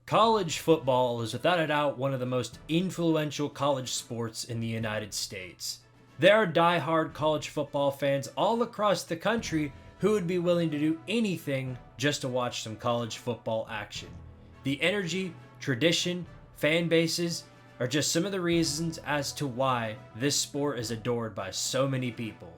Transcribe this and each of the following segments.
College football is without a doubt one of the most influential college sports in the United States. There are die-hard college football fans all across the country who would be willing to do anything just to watch some college football action. The energy, tradition, fan bases are just some of the reasons as to why this sport is adored by so many people.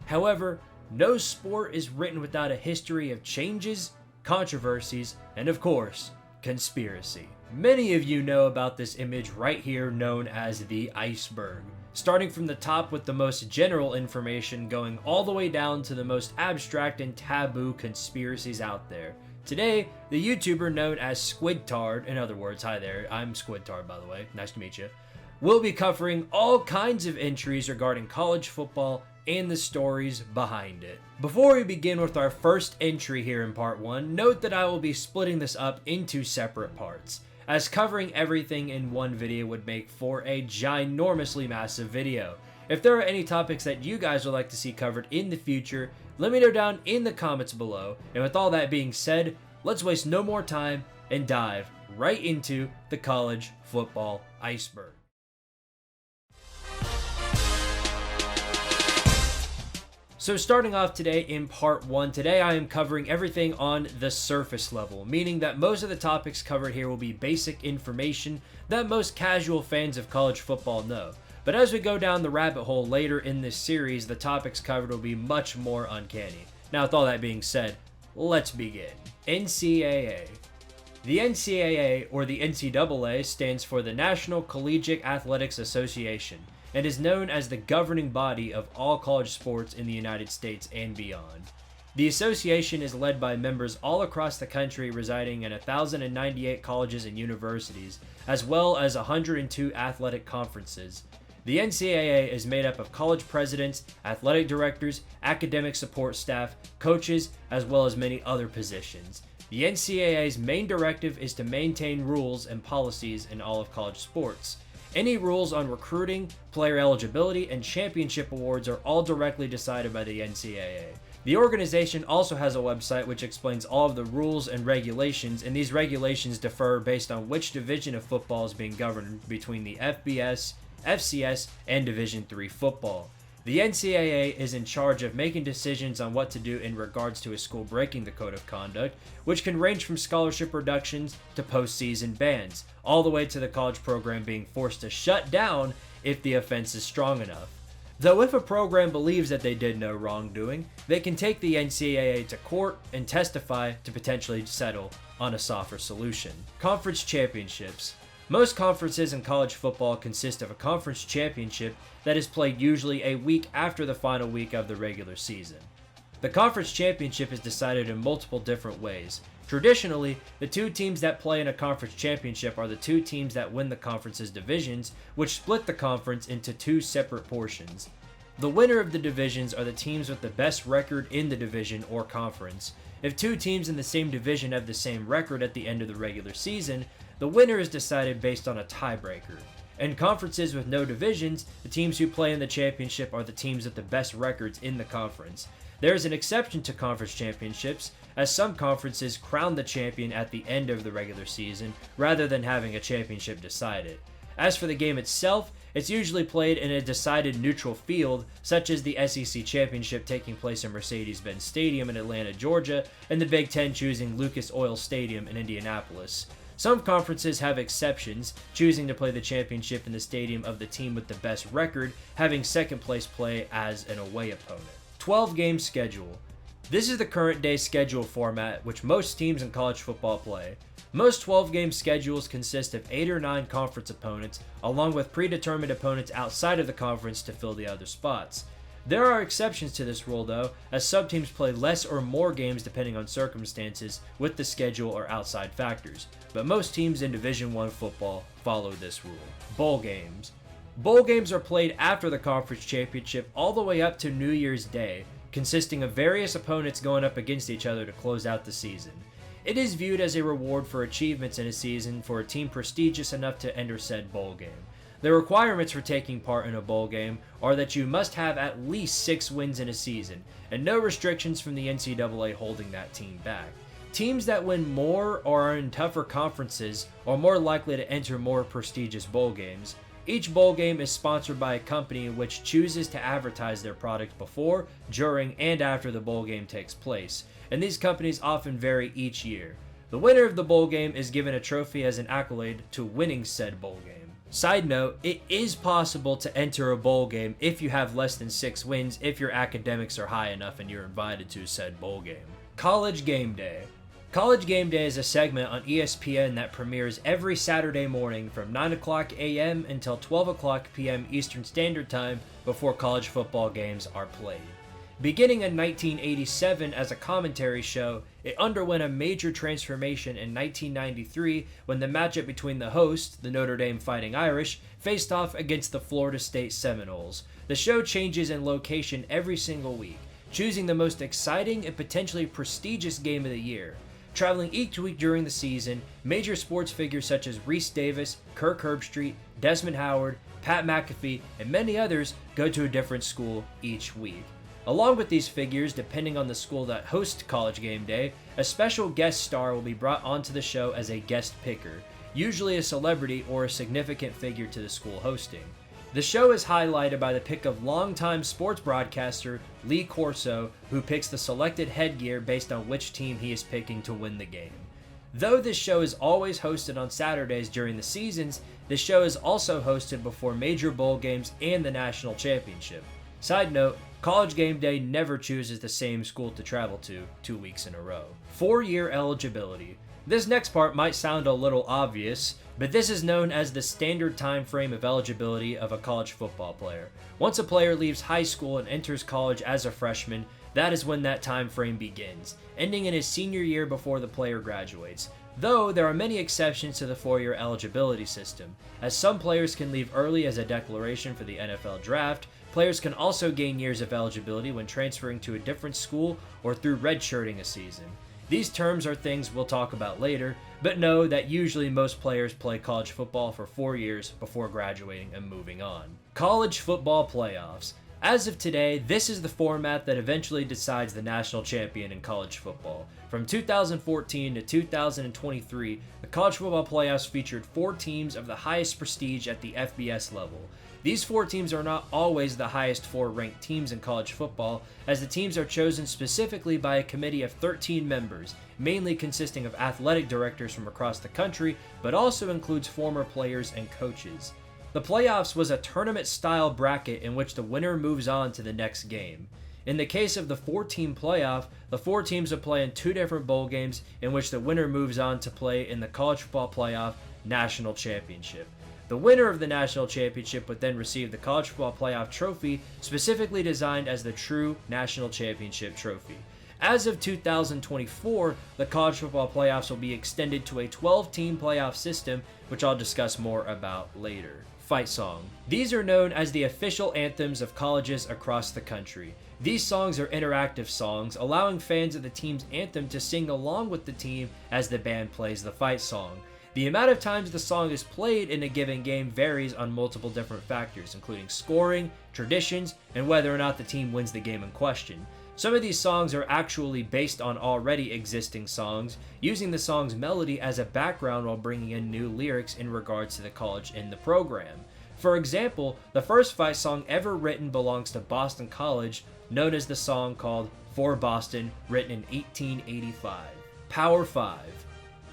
However, no sport is written without a history of changes, controversies, and of course, conspiracy. Many of you know about this image right here known as the iceberg. Starting from the top with the most general information going all the way down to the most abstract and taboo conspiracies out there. Today, the YouTuber known as Squidtard, in other words, hi there, I'm Squidtard by the way, nice to meet you, will be covering all kinds of entries regarding college football and the stories behind it. Before we begin with our first entry here in part 1, note that I will be splitting this up into separate parts, as covering everything in one video would make for a ginormously massive video. If there are any topics that you guys would like to see covered in the future, let me know down in the comments below, and with all that being said, let's waste no more time and dive right into the college football iceberg. So starting off today in part 1, today I am covering everything on the surface level, meaning that most of the topics covered here will be basic information that most casual fans of college football know. But as we go down the rabbit hole later in this series, the topics covered will be much more uncanny. Now with all that being said, let's begin. NCAA. The NCAA, or the NCAA, stands for the National Collegiate Athletics Association, and is known as the governing body of all college sports in the United States and beyond. The association is led by members all across the country residing in 1,098 colleges and universities, as well as 102 athletic conferences. The NCAA is made up of college presidents, athletic directors, academic support staff, coaches, as well as many other positions. The NCAA's main directive is to maintain rules and policies in all of college sports. Any rules on recruiting, player eligibility, and championship awards are all directly decided by the NCAA. The organization also has a website which explains all of the rules and regulations, and these regulations differ based on which division of football is being governed between the FBS, FCS, and Division III football. The NCAA is in charge of making decisions on what to do in regards to a school breaking the code of conduct, which can range from scholarship reductions to postseason bans, all the way to the college program being forced to shut down if the offense is strong enough. Though if a program believes that they did no wrongdoing, they can take the NCAA to court and testify to potentially settle on a softer solution. Conference championships. Most conferences in college football consist of a conference championship that is played usually a week after the final week of the regular season. The conference championship is decided in multiple different ways. Traditionally, the two teams that play in a conference championship are the two teams that win the conference's divisions, which split the conference into two separate portions. The winner of the divisions are the teams with the best record in the division or conference. If two teams in the same division have the same record at the end of the regular season, the winner is decided based on a tiebreaker. In conferences with no divisions, the teams who play in the championship are the teams with the best records in the conference. There is an exception to conference championships, as some conferences crown the champion at the end of the regular season rather than having a championship decided. As for the game itself, it's usually played in a decided neutral field, such as the SEC Championship taking place in Mercedes-Benz Stadium in Atlanta, Georgia, and the Big Ten choosing Lucas Oil Stadium in Indianapolis. Some conferences have exceptions, choosing to play the championship in the stadium of the team with the best record, having second place play as an away opponent. 12-game schedule. This is the current day schedule format which most teams in college football play. Most 12-game schedules consist of 8 or 9 conference opponents, along with predetermined opponents outside of the conference to fill the other spots. There are exceptions to this rule though, as some teams play less or more games depending on circumstances with the schedule or outside factors, but most teams in Division I football follow this rule. Bowl games. Bowl games are played after the conference championship all the way up to New Year's Day, consisting of various opponents going up against each other to close out the season. It is viewed as a reward for achievements in a season for a team prestigious enough to enter said bowl game. The requirements for taking part in a bowl game are that you must have at least 6 wins in a season, and no restrictions from the NCAA holding that team back. Teams that win more or are in tougher conferences are more likely to enter more prestigious bowl games. Each bowl game is sponsored by a company which chooses to advertise their product before, during, and after the bowl game takes place, and these companies often vary each year. The winner of the bowl game is given a trophy as an accolade to winning said bowl game. Side note, it is possible to enter a bowl game if you have less than 6 wins if your academics are high enough and you're invited to said bowl game. College Game Day. College Game Day is a segment on ESPN that premieres every Saturday morning from 9 o'clock a.m. until 12 o'clock p.m. Eastern Standard Time before college football games are played. Beginning in 1987 as a commentary show, it underwent a major transformation in 1993 when the matchup between the host, the Notre Dame Fighting Irish, faced off against the Florida State Seminoles. The show changes in location every single week, choosing the most exciting and potentially prestigious game of the year. Traveling each week during the season, major sports figures such as Rece Davis, Kirk Herbstreit, Desmond Howard, Pat McAfee, and many others go to a different school each week. Along with these figures, depending on the school that hosts College Game Day, a special guest star will be brought onto the show as a guest picker, usually a celebrity or a significant figure to the school hosting. The show is highlighted by the pick of longtime sports broadcaster Lee Corso, who picks the selected headgear based on which team he is picking to win the game. Though this show is always hosted on Saturdays during the seasons, the show is also hosted before major bowl games and the national championship. Side note, College Game Day never chooses the same school to travel to 2 weeks in a row. 4-year eligibility. This next part might sound a little obvious, but this is known as the standard time frame of eligibility of a college football player. Once a player leaves high school and enters college as a freshman, that is when that time frame begins, ending in his senior year before the player graduates. Though there are many exceptions to the 4-year eligibility system, as some players can leave early as a declaration for the NFL draft. Players can also gain years of eligibility when transferring to a different school or through redshirting a season. These terms are things we'll talk about later, but know that usually most players play college football for 4 years before graduating and moving on. College football playoffs. As of today, this is the format that eventually decides the national champion in college football. From 2014 to 2023, the college football playoffs featured 4 teams of the highest prestige at the FBS level. These 4 teams are not always the highest 4 ranked teams in college football, as the teams are chosen specifically by a committee of 13 members, mainly consisting of athletic directors from across the country, but also includes former players and coaches. The playoffs was a tournament-style bracket in which the winner moves on to the next game. In the case of the 4-team playoff, the 4 teams would play in 2 different bowl games in which the winner moves on to play in the college football playoff national championship. The winner of the national championship would then receive the college football playoff trophy, specifically designed as the true national championship trophy. As of 2024, the college football playoffs will be extended to a 12-team playoff system, which I'll discuss more about later. Fight song. These are known as the official anthems of colleges across the country. These songs are interactive songs, allowing fans of the team's anthem to sing along with the team as the band plays the fight song. The amount of times the song is played in a given game varies on multiple different factors, including scoring, traditions, and whether or not the team wins the game in question. Some of these songs are actually based on already existing songs, using the song's melody as a background while bringing in new lyrics in regards to the college in the program. For example, the first fight song ever written belongs to Boston College, known as the song called For Boston, written in 1885. Power 5.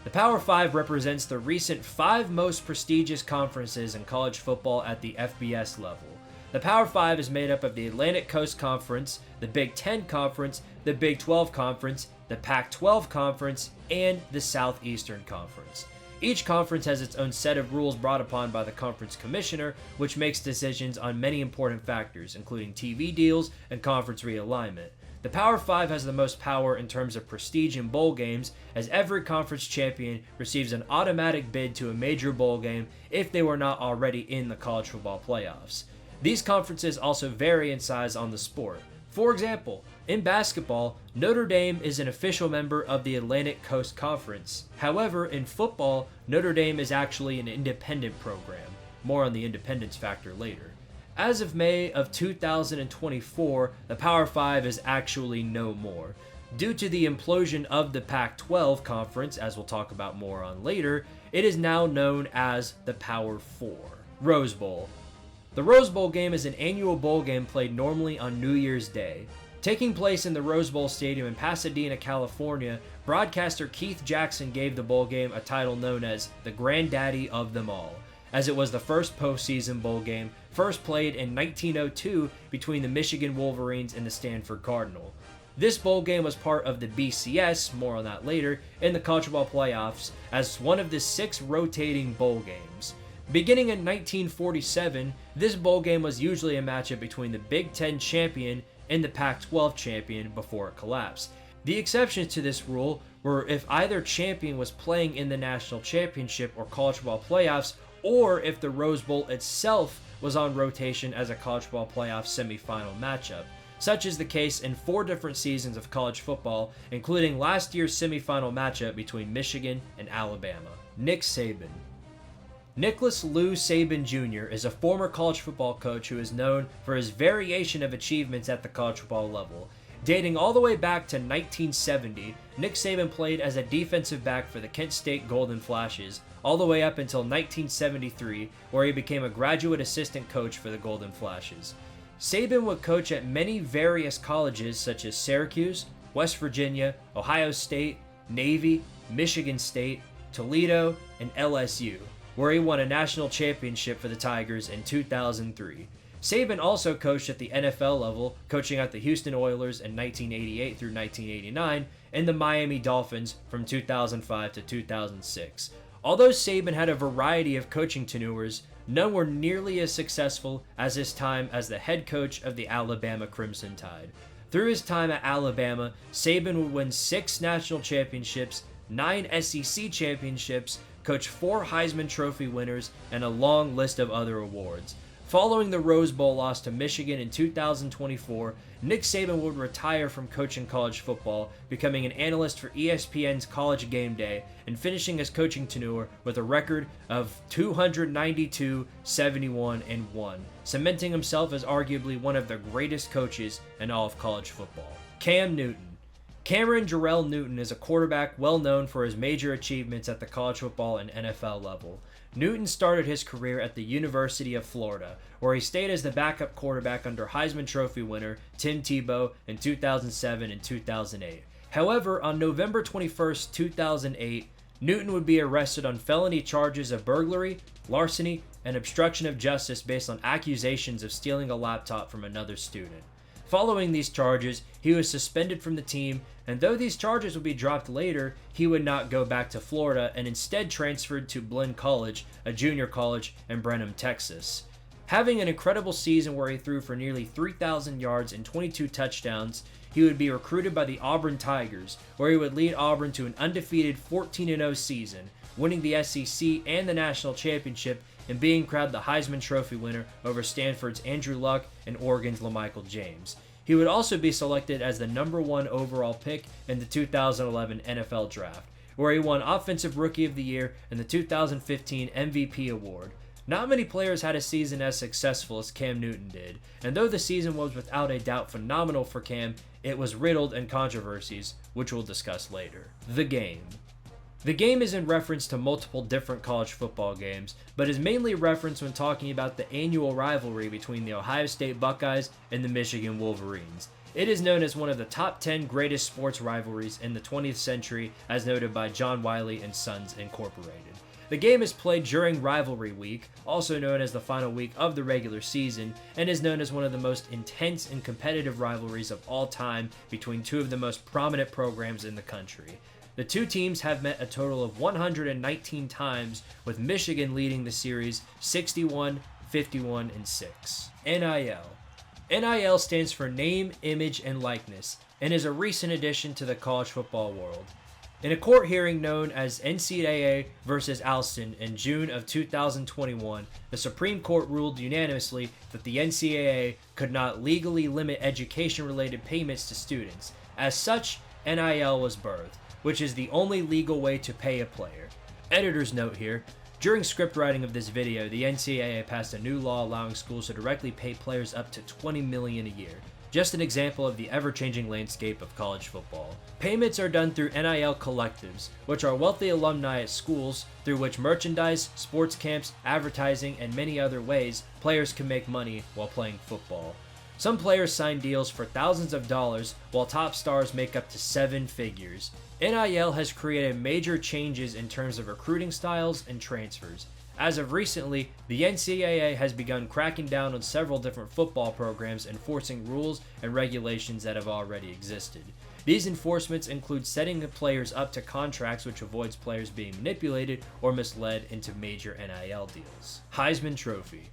The Power 5 represents the recent 5 most prestigious conferences in college football at the FBS level. The Power 5 is made up of the Atlantic Coast Conference, the Big Ten Conference, the Big 12 Conference, the Pac-12 Conference, and the Southeastern Conference. Each conference has its own set of rules brought upon by the conference commissioner, which makes decisions on many important factors, including TV deals and conference realignment. The Power 5 has the most power in terms of prestige in bowl games, as every conference champion receives an automatic bid to a major bowl game if they were not already in the college football playoffs. These conferences also vary in size on the sport. For example, in basketball, Notre Dame is an official member of the Atlantic Coast Conference. However, in football, Notre Dame is actually an independent program. More on the independence factor later. As of May of 2024, the Power 5 is actually no more. Due to the implosion of the Pac-12 conference, as we'll talk about more on later, it is now known as the Power Four. Rose Bowl. The Rose Bowl game is an annual bowl game played normally on New Year's Day. Taking place in the Rose Bowl Stadium in Pasadena, California, broadcaster Keith Jackson gave the bowl game a title known as the Granddaddy of them all, as it was the first postseason bowl game, first played in 1902 between the Michigan Wolverines and the Stanford Cardinal. This bowl game was part of the BCS, more on that later, in the college football playoffs as one of the 6 rotating bowl games. Beginning in 1947, this bowl game was usually a matchup between the Big Ten champion and the Pac-12 champion before it collapsed. The exceptions to this rule were if either champion was playing in the national championship or college football playoffs, or if the Rose Bowl itself was on rotation as a college football playoff semifinal matchup. Such is the case in 4 different seasons of college football, including last year's semifinal matchup between Michigan and Alabama. Nick Saban. Nicholas Lou Saban Jr. is a former college football coach who is known for his variation of achievements at the college football level. Dating all the way back to 1970, Nick Saban played as a defensive back for the Kent State Golden Flashes, all the way up until 1973, where he became a graduate assistant coach for the Golden Flashes. Saban would coach at many various colleges such as Syracuse, West Virginia, Ohio State, Navy, Michigan State, Toledo, and LSU, where he won a national championship for the Tigers in 2003. Saban also coached at the NFL level, coaching at the Houston Oilers in 1988 through 1989 and the Miami Dolphins from 2005 to 2006. Although Saban had a variety of coaching tenures, none were nearly as successful as his time as the head coach of the Alabama Crimson Tide. Through his time at Alabama, Saban would win 6 national championships, 9 SEC championships, coach 4 Heisman Trophy winners, and a long list of other awards. Following the Rose Bowl loss to Michigan in 2024, Nick Saban would retire from coaching college football, becoming an analyst for ESPN's College Game Day, and finishing his coaching tenure with a record of 292-71-1, cementing himself as arguably one of the greatest coaches in all of college football. Cam Newton. Cameron Jarrell Newton is a quarterback well known for his major achievements at the college football and NFL level. Newton started his career at the University of Florida, where he stayed as the backup quarterback under Heisman Trophy winner Tim Tebow in 2007 and 2008. However, on November 21, 2008, Newton would be arrested on felony charges of burglary, larceny, and obstruction of justice based on accusations of stealing a laptop from another student. Following these charges, he was suspended from the team, and though these charges would be dropped later, he would not go back to Florida and instead transferred to Blinn College, a junior college in Brenham, Texas. Having an incredible season where he threw for nearly 3,000 yards and 22 touchdowns, he would be recruited by the Auburn Tigers, where he would lead Auburn to an undefeated 14-0 season, winning the SEC and the national championship and being crowned the Heisman Trophy winner over Stanford's Andrew Luck and Oregon's LaMichael James. He would also be selected as the number 1 overall pick in the 2011 NFL Draft, where he won Offensive Rookie of the Year and the 2015 MVP award. Not many players had a season as successful as Cam Newton did, and though the season was without a doubt phenomenal for Cam, it was riddled in controversies, which we'll discuss later. The Game. The game is in reference to multiple different college football games, but is mainly referenced when talking about the annual rivalry between the Ohio State Buckeyes and the Michigan Wolverines. It is known as one of the top 10 greatest sports rivalries in the 20th century, as noted by John Wiley and Sons Incorporated. The game is played during Rivalry Week, also known as the final week of the regular season, and is known as one of the most intense and competitive rivalries of all time between 2 of the most prominent programs in the country. The 2 teams have met a total of 119 times, with Michigan leading the series 61, 51, and 6. NIL. NIL stands for Name, Image, and Likeness, and is a recent addition to the college football world. In a court hearing known as NCAA versus Alston in June of 2021, the Supreme Court ruled unanimously that the NCAA could not legally limit education-related payments to students. As such, NIL was birthed, which is the only legal way to pay a player. Editor's note here: during script writing of this video, the NCAA passed a new law allowing schools to directly pay players up to $20 million a year. just an example of the ever-changing landscape of college football. Payments are done through NIL collectives, which are wealthy alumni at schools, through which merchandise, sports camps, advertising, and many other ways players can make money while playing football. Some players sign deals for thousands of dollars, while top stars make up to 7 figures. NIL has created major changes in terms of recruiting styles and transfers. As of recently, the NCAA has begun cracking down on several different football programs, enforcing rules and regulations that have already existed. These enforcements include setting the players up to contracts which avoids players being manipulated or misled into major NIL deals. Heisman Trophy.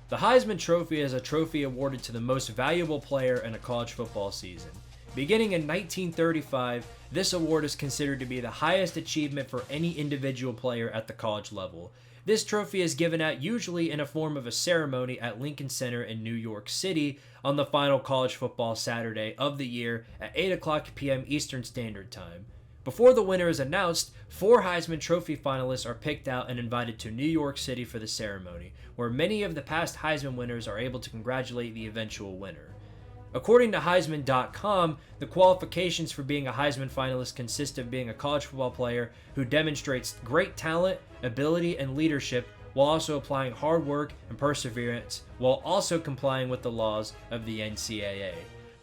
The Heisman Trophy is a trophy awarded to the most valuable player in a college football season. Beginning in 1935, this award is considered to be the highest achievement for any individual player at the college level. This trophy is given out usually in a form of a ceremony at Lincoln Center in New York City on the final college football Saturday of the year at 8:00 p.m. Eastern Standard Time. Before the winner is announced, 4 Heisman Trophy finalists are picked out and invited to New York City for the ceremony, where many of the past Heisman winners are able to congratulate the eventual winner. According to Heisman.com, the qualifications for being a Heisman finalist consist of being a college football player who demonstrates great talent, ability, and leadership while also applying hard work and perseverance, while also complying with the laws of the NCAA.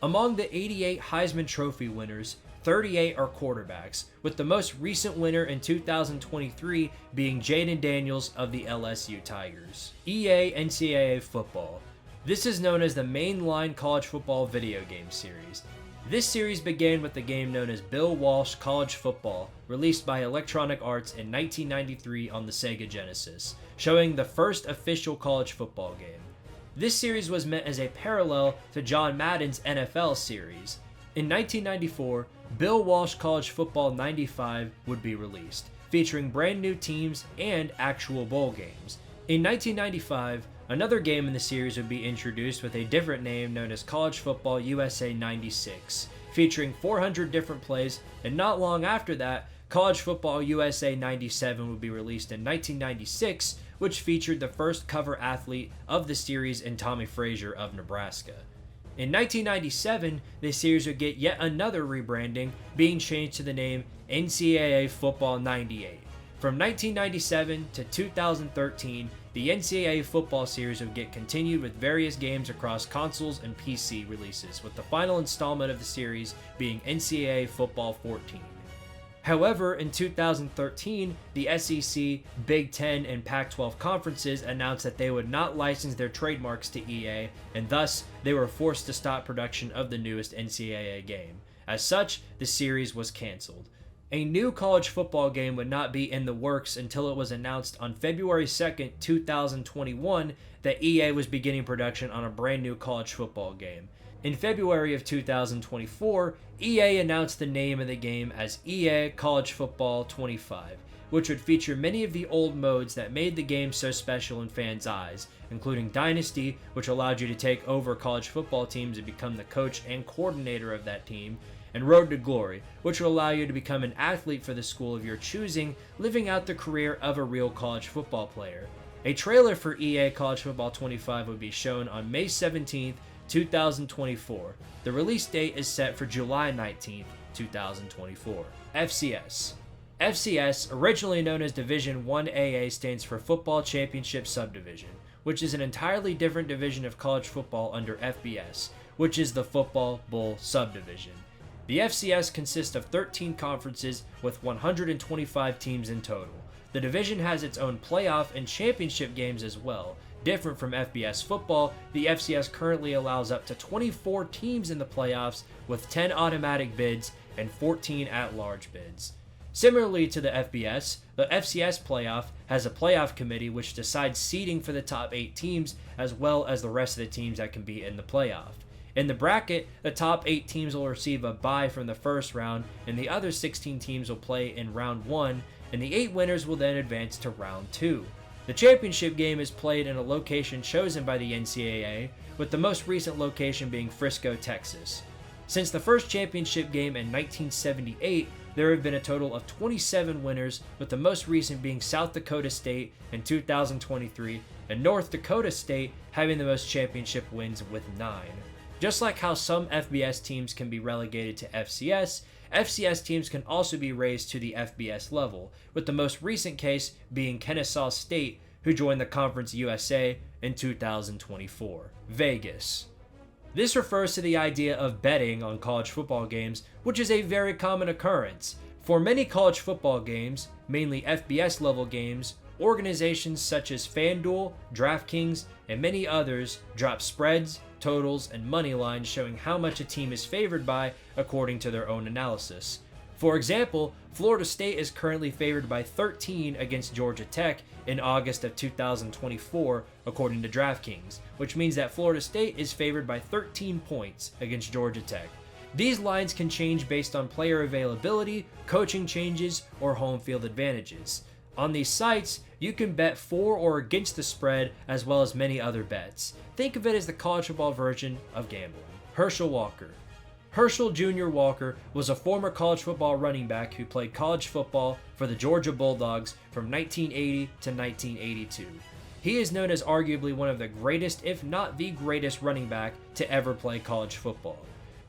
Among the 88 Heisman Trophy winners, 38 are quarterbacks, with the most recent winner in 2023 being Jaden Daniels of the LSU Tigers. EA NCAA Football. This is known as the mainline college football video game series. This series began with the game known as Bill Walsh College Football, released by Electronic Arts in 1993 on the Sega Genesis, showing the first official college football game. This series was meant as a parallel to John Madden's NFL series. In 1994, Bill Walsh College Football 95 would be released, featuring brand new teams and actual bowl games. In 1995, another game in the series would be introduced with a different name known as College Football USA 96, featuring 400 different plays, and not long after that, College Football USA 97 would be released in 1996, which featured the first cover athlete of the series in Tommy Frazier of Nebraska. In 1997, the series would get yet another rebranding, being changed to the name NCAA Football 98. From 1997 to 2013, the NCAA football series would get continued with various games across consoles and PC releases, with the final installment of the series being NCAA Football 14. However, in 2013, the SEC, Big Ten, and Pac-12 conferences announced that they would not license their trademarks to EA, and thus they were forced to stop production of the newest NCAA game. As such, the series was canceled. A new college football game would not be in the works until it was announced on February 2nd, 2021 that EA was beginning production on a brand new college football game. In February of 2024, EA announced the name of the game as EA College Football 25, which would feature many of the old modes that made the game so special in fans' eyes, including Dynasty, which allowed you to take over college football teams and become the coach and coordinator of that team, and Road to Glory, which will allow you to become an athlete for the school of your choosing, living out the career of a real college football player. A trailer for EA College Football 25 would be shown on May 17th, 2024. The release date is set for July 19th, 2024. FCS. FCS, originally known as Division 1AA, stands for Football Championship Subdivision, which is an entirely different division of college football under FBS, which is the Football Bowl Subdivision. The FCS consists of 13 conferences with 125 teams in total. The division has its own playoff and championship games as well. Different from FBS football, the FCS currently allows up to 24 teams in the playoffs with 10 automatic bids and 14 at-large bids. Similarly to the FBS, the FCS playoff has a playoff committee which decides seeding for the top 8 teams as well as the rest of the teams that can be in the playoff. In the bracket, the top 8 teams will receive a bye from the first round, and the other 16 teams will play in round 1, and the 8 winners will then advance to round 2. The championship game is played in a location chosen by the NCAA, with the most recent location being Frisco, Texas. Since the first championship game in 1978, there have been a total of 27 winners, with the most recent being South Dakota State in 2023, and North Dakota State having the most championship wins with 9. Just like how some FBS teams can be relegated to FCS, FCS teams can also be raised to the FBS level, with the most recent case being Kennesaw State, who joined the Conference USA in 2024. Vegas. This refers to the idea of betting on college football games, which is a very common occurrence. For many college football games, mainly FBS level games, organizations such as FanDuel, DraftKings, and many others drop spreads, totals, and money lines showing how much a team is favored by according to their own analysis. For example, Florida State is currently favored by 13 against Georgia Tech in August of 2024, according to DraftKings, which means that Florida State is favored by 13 points against Georgia Tech. These lines can change based on player availability, coaching changes, or home field advantages. On these sites, you can bet for or against the spread, as well as many other bets. Think of it as the college football version of gambling. Herschel Walker. Herschel Jr. Walker was a former college football running back who played college football for the Georgia Bulldogs from 1980 to 1982. He is known as arguably one of the greatest, if not the greatest, running back to ever play college football.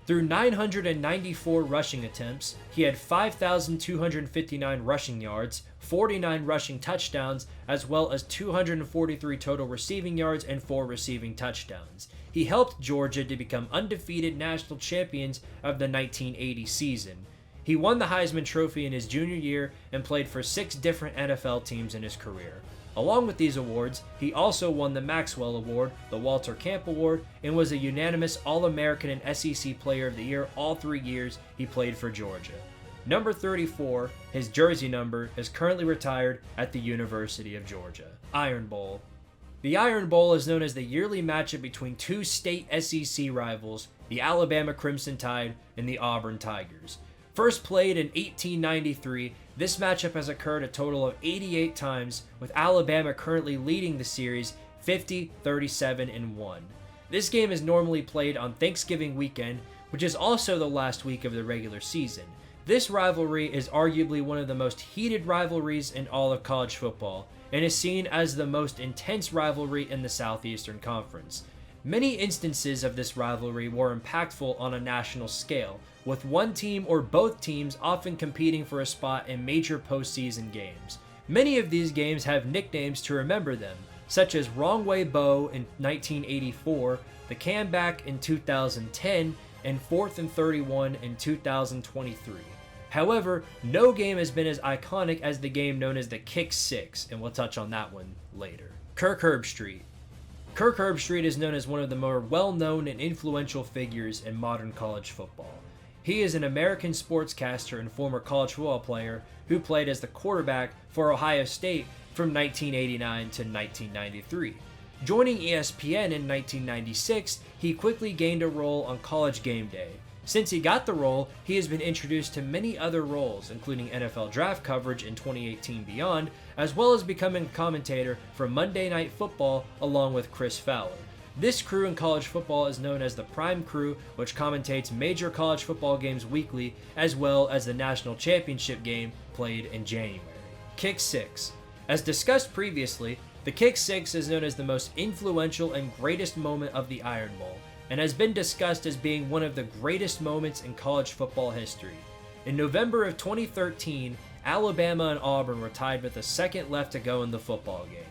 Through 994 rushing attempts, he had 5,259 rushing yards, 49 rushing touchdowns, as well as 243 total receiving yards and 4 receiving touchdowns. He helped Georgia to become undefeated national champions of the 1980 season. He won the Heisman Trophy in his junior year and played for 6 different NFL teams in his career. Along with these awards, he also won the Maxwell Award, the Walter Camp Award, and was a unanimous All-American and SEC Player of the Year all 3 years he played for Georgia. Number 34, his jersey number, is currently retired at the University of Georgia. Iron Bowl. The Iron Bowl is known as the yearly matchup between 2 state SEC rivals, the Alabama Crimson Tide and the Auburn Tigers. First played in 1893, this matchup has occurred a total of 88 times, with Alabama currently leading the series 50, 37, and 1. This game is normally played on Thanksgiving weekend, which is also the last week of the regular season. This rivalry is arguably one of the most heated rivalries in all of college football, and is seen as the most intense rivalry in the Southeastern Conference. Many instances of this rivalry were impactful on a national scale, with one team or both teams often competing for a spot in major postseason games. Many of these games have nicknames to remember them, such as Wrong Way Bo in 1984, the Comeback in 2010, and 4th and 31 in 2023. However, no game has been as iconic as the game known as the Kick Six, and we'll touch on that one later. Kirk Herbstreit. Kirk Herbstreit is known as one of the more well-known and influential figures in modern college football. He is an American sportscaster and former college football player who played as the quarterback for Ohio State from 1989 to 1993. Joining ESPN in 1996, he quickly gained a role on College Game Day. Since he got the role, he has been introduced to many other roles, including NFL draft coverage in 2018 beyond, as well as becoming a commentator for Monday Night Football along with Chris Fowler. This crew in college football is known as the Prime Crew, which commentates major college football games weekly, as well as the national championship game played in January. Kick Six. As discussed previously, the Kick Six is known as the most influential and greatest moment of the Iron Bowl, and has been discussed as being one of the greatest moments in college football history. In November of 2013, Alabama and Auburn were tied with a second left to go in the football game.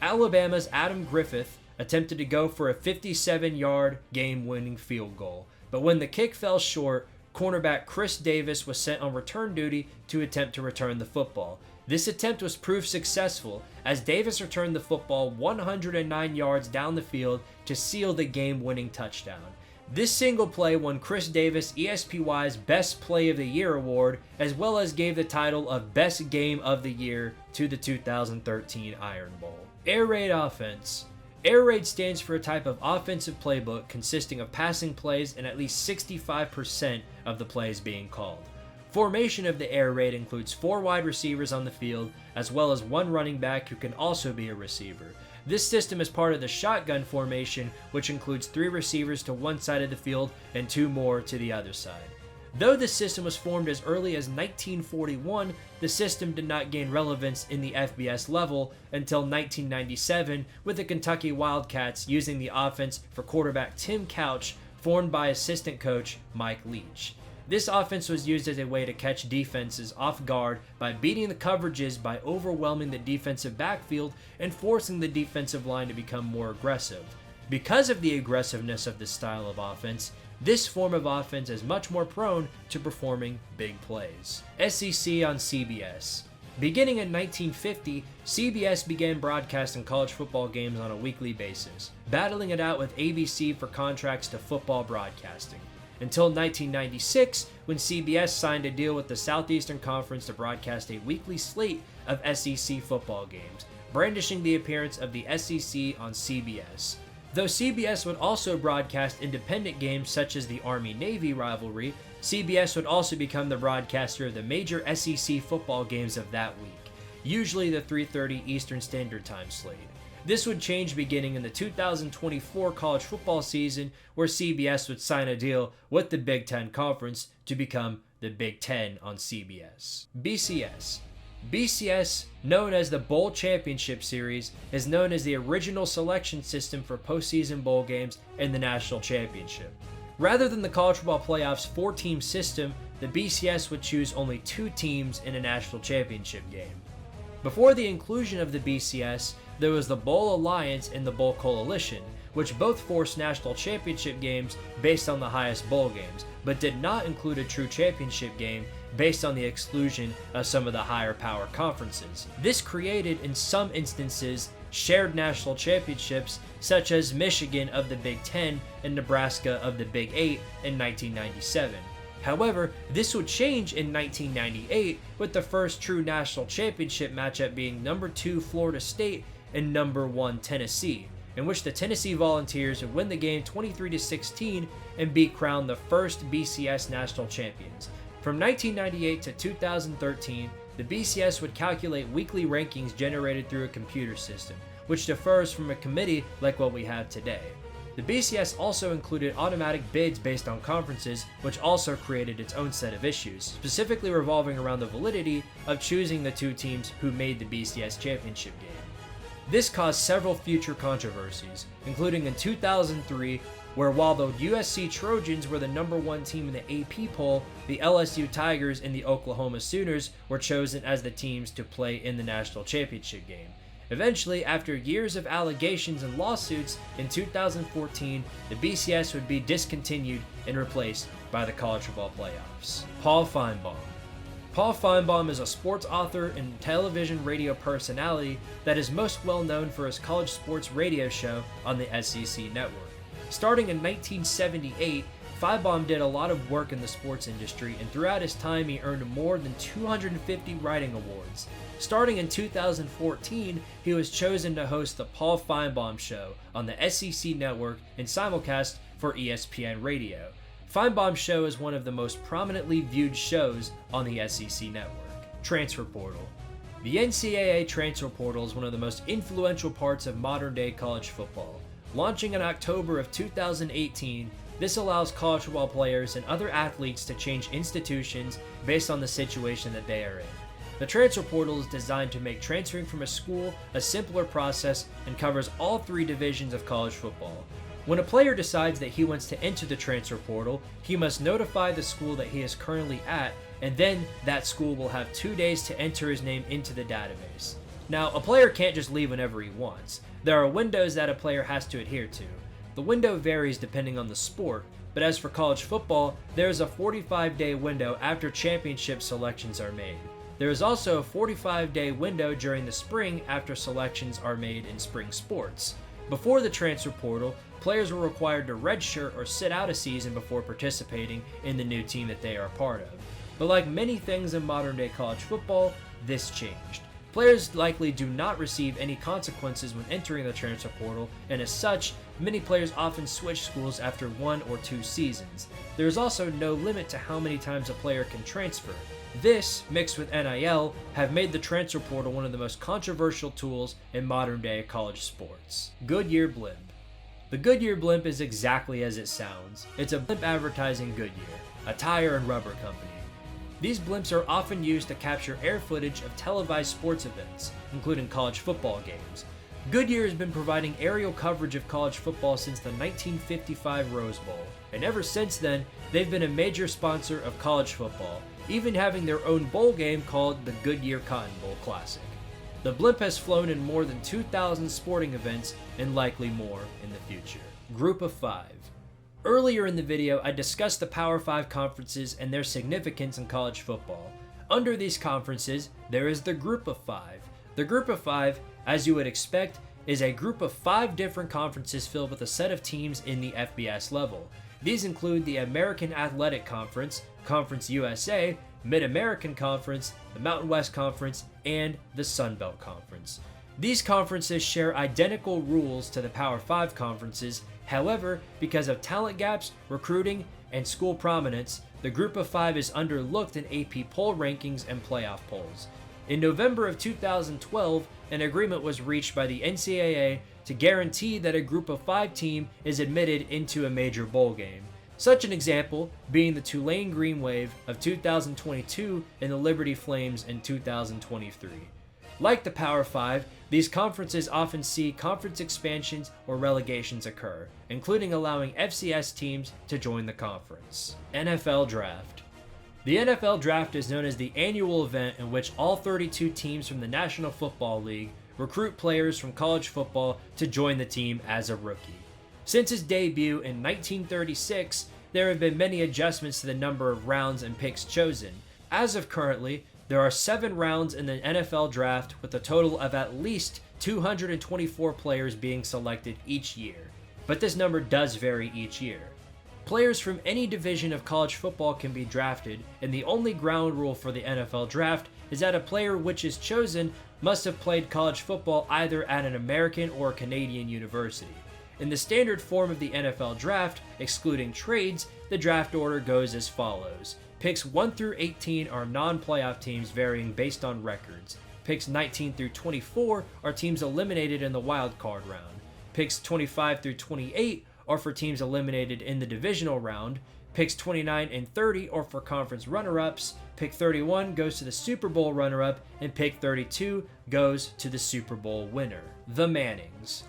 Alabama's Adam Griffith attempted to go for a 57-yard game-winning field goal, but when the kick fell short, cornerback Chris Davis was sent on return duty to attempt to return the football. This attempt was proved successful, as Davis returned the football 109 yards down the field to seal the game-winning touchdown. This single play won Chris Davis ESPY's Best Play of the Year award, as well as gave the title of Best Game of the Year to the 2013 Iron Bowl. Air Raid Offense. Air Raid stands for a type of offensive playbook consisting of passing plays and at least 65% of the plays being called. Formation of the air raid includes 4 wide receivers on the field, as well as 1 running back who can also be a receiver. This system is part of the shotgun formation, which includes 3 receivers to one side of the field and 2 more to the other side. Though the system was formed as early as 1941, the system did not gain relevance in the FBS level until 1997, with the Kentucky Wildcats using the offense for quarterback Tim Couch formed by assistant coach Mike Leach. This offense was used as a way to catch defenses off guard by beating the coverages by overwhelming the defensive backfield and forcing the defensive line to become more aggressive. Because of the aggressiveness of this style of offense, this form of offense is much more prone to performing big plays. SEC on CBS. Beginning in 1950, CBS began broadcasting college football games on a weekly basis, battling it out with ABC for contracts to football broadcasting. Until 1996, when CBS signed a deal with the Southeastern Conference to broadcast a weekly slate of SEC football games, brandishing the appearance of the SEC on CBS. Though CBS would also broadcast independent games such as the Army-Navy rivalry, CBS would also become the broadcaster of the major SEC football games of that week, usually the 3:30 Eastern Standard Time slate. This would change beginning in the 2024 college football season, where CBS would sign a deal with the Big Ten Conference to become the Big Ten on CBS. BCS. BCS, known as the Bowl Championship Series, is known as the original selection system for postseason bowl games in the national championship. Rather than the college football playoffs 4-team system, the BCS would choose only 2 teams in a national championship game. Before the inclusion of the BCS, there was the Bowl Alliance and the Bowl Coalition, which both forced national championship games based on the highest bowl games, but did not include a true championship game based on the exclusion of some of the higher power conferences. This created, in some instances, shared national championships, such as Michigan of the Big Ten and Nebraska of the Big 8 in 1997. However, this would change in 1998 with the first true national championship matchup being number 2 Florida State and number 1 Tennessee, in which the Tennessee Volunteers would win the game 23-16 and be crowned the first BCS national champions. From 1998 to 2013, the BCS would calculate weekly rankings generated through a computer system, which differs from a committee like what we have today. The BCS also included automatic bids based on conferences, which also created its own set of issues, specifically revolving around the validity of choosing the 2 teams who made the BCS championship game. This caused several future controversies, including in 2003, where while the USC Trojans were the number 1 team in the AP poll, the LSU Tigers and the Oklahoma Sooners were chosen as the teams to play in the national championship game. Eventually, after years of allegations and lawsuits, in 2014, the BCS would be discontinued and replaced by the college football playoffs. Paul Finebaum. Paul Finebaum is a sports author and television radio personality that is most well known for his college sports radio show on the SEC network. Starting in 1978, Finebaum did a lot of work in the sports industry, and throughout his time he earned more than 250 writing awards. Starting in 2014, he was chosen to host the Paul Finebaum Show on the SEC network and simulcast for ESPN Radio. Finebaum's show is one of the most prominently viewed shows on the SEC network. Transfer Portal. The NCAA Transfer Portal is one of the most influential parts of modern-day college football. Launching in October of 2018, this allows college football players and other athletes to change institutions based on the situation that they are in. The transfer portal is designed to make transferring from a school a simpler process and covers all 3 divisions of college football. When a player decides that he wants to enter the transfer portal, he must notify the school that he is currently at, and then that school will have 2 days to enter his name into the database. Now, a player can't just leave whenever he wants. There are windows that a player has to adhere to. The window varies depending on the sport, but as for college football, there is a 45-day window after championship selections are made. There is also a 45-day window during the spring after selections are made in spring sports. Before the transfer portal, players were required to redshirt or sit out a season before participating in the new team that they are a part of. But like many things in modern-day college football, this changed. Players likely do not receive any consequences when entering the transfer portal, and as such, many players often switch schools after 1 or 2 seasons. There is also no limit to how many times a player can transfer. This, mixed with NIL, have made the transfer portal one of the most controversial tools in modern-day college sports. Goodyear Blimp. The Goodyear Blimp is exactly as it sounds. It's a blimp advertising Goodyear, a tire and rubber company. These blimps are often used to capture air footage of televised sports events, including college football games. Goodyear has been providing aerial coverage of college football since the 1955 Rose Bowl, and ever since then, they've been a major sponsor of college football, even having their own bowl game called the Goodyear Cotton Bowl Classic. The blimp has flown in more than 2,000 sporting events and likely more in the future. Group of 5. Earlier in the video, I discussed the Power 5 conferences and their significance in college football. Under these conferences, there is the Group of 5. The Group of 5, as you would expect, is a group of 5 different conferences filled with a set of teams in the FBS level. These include the American Athletic Conference, Conference USA, Mid-American Conference, the Mountain West Conference, and the Sun Belt Conference. These conferences share identical rules to the Power 5 conferences. However, because of talent gaps, recruiting, and school prominence, the Group of 5 is underlooked in AP poll rankings and playoff polls. In November of 2012, an agreement was reached by the NCAA to guarantee that a Group of 5 team is admitted into a major bowl game. Such an example being the Tulane Green Wave of 2022 and the Liberty Flames in 2023. Like the Power 5, these conferences often see conference expansions or relegations occur, including allowing FCS teams to join the conference. NFL Draft. The NFL Draft is known as the annual event in which all 32 teams from the National Football League recruit players from college football to join the team as a rookie. Since its debut in 1936, there have been many adjustments to the number of rounds and picks chosen. As of currently, there are 7 rounds in the NFL Draft with a total of at least 224 players being selected each year, but this number does vary each year. Players from any division of college football can be drafted, and the only ground rule for the NFL Draft is that a player which is chosen must have played college football either at an American or Canadian university. In the standard form of the NFL Draft, excluding trades, the draft order goes as follows. Picks 1 through 18 are non-playoff teams varying based on records. Picks 19 through 24 are teams eliminated in the wild card round. Picks 25 through 28 are for teams eliminated in the divisional round. Picks 29 and 30 are for conference runner-ups. Pick 31 goes to the Super Bowl runner-up, and pick 32 goes to the Super Bowl winner. The Mannings.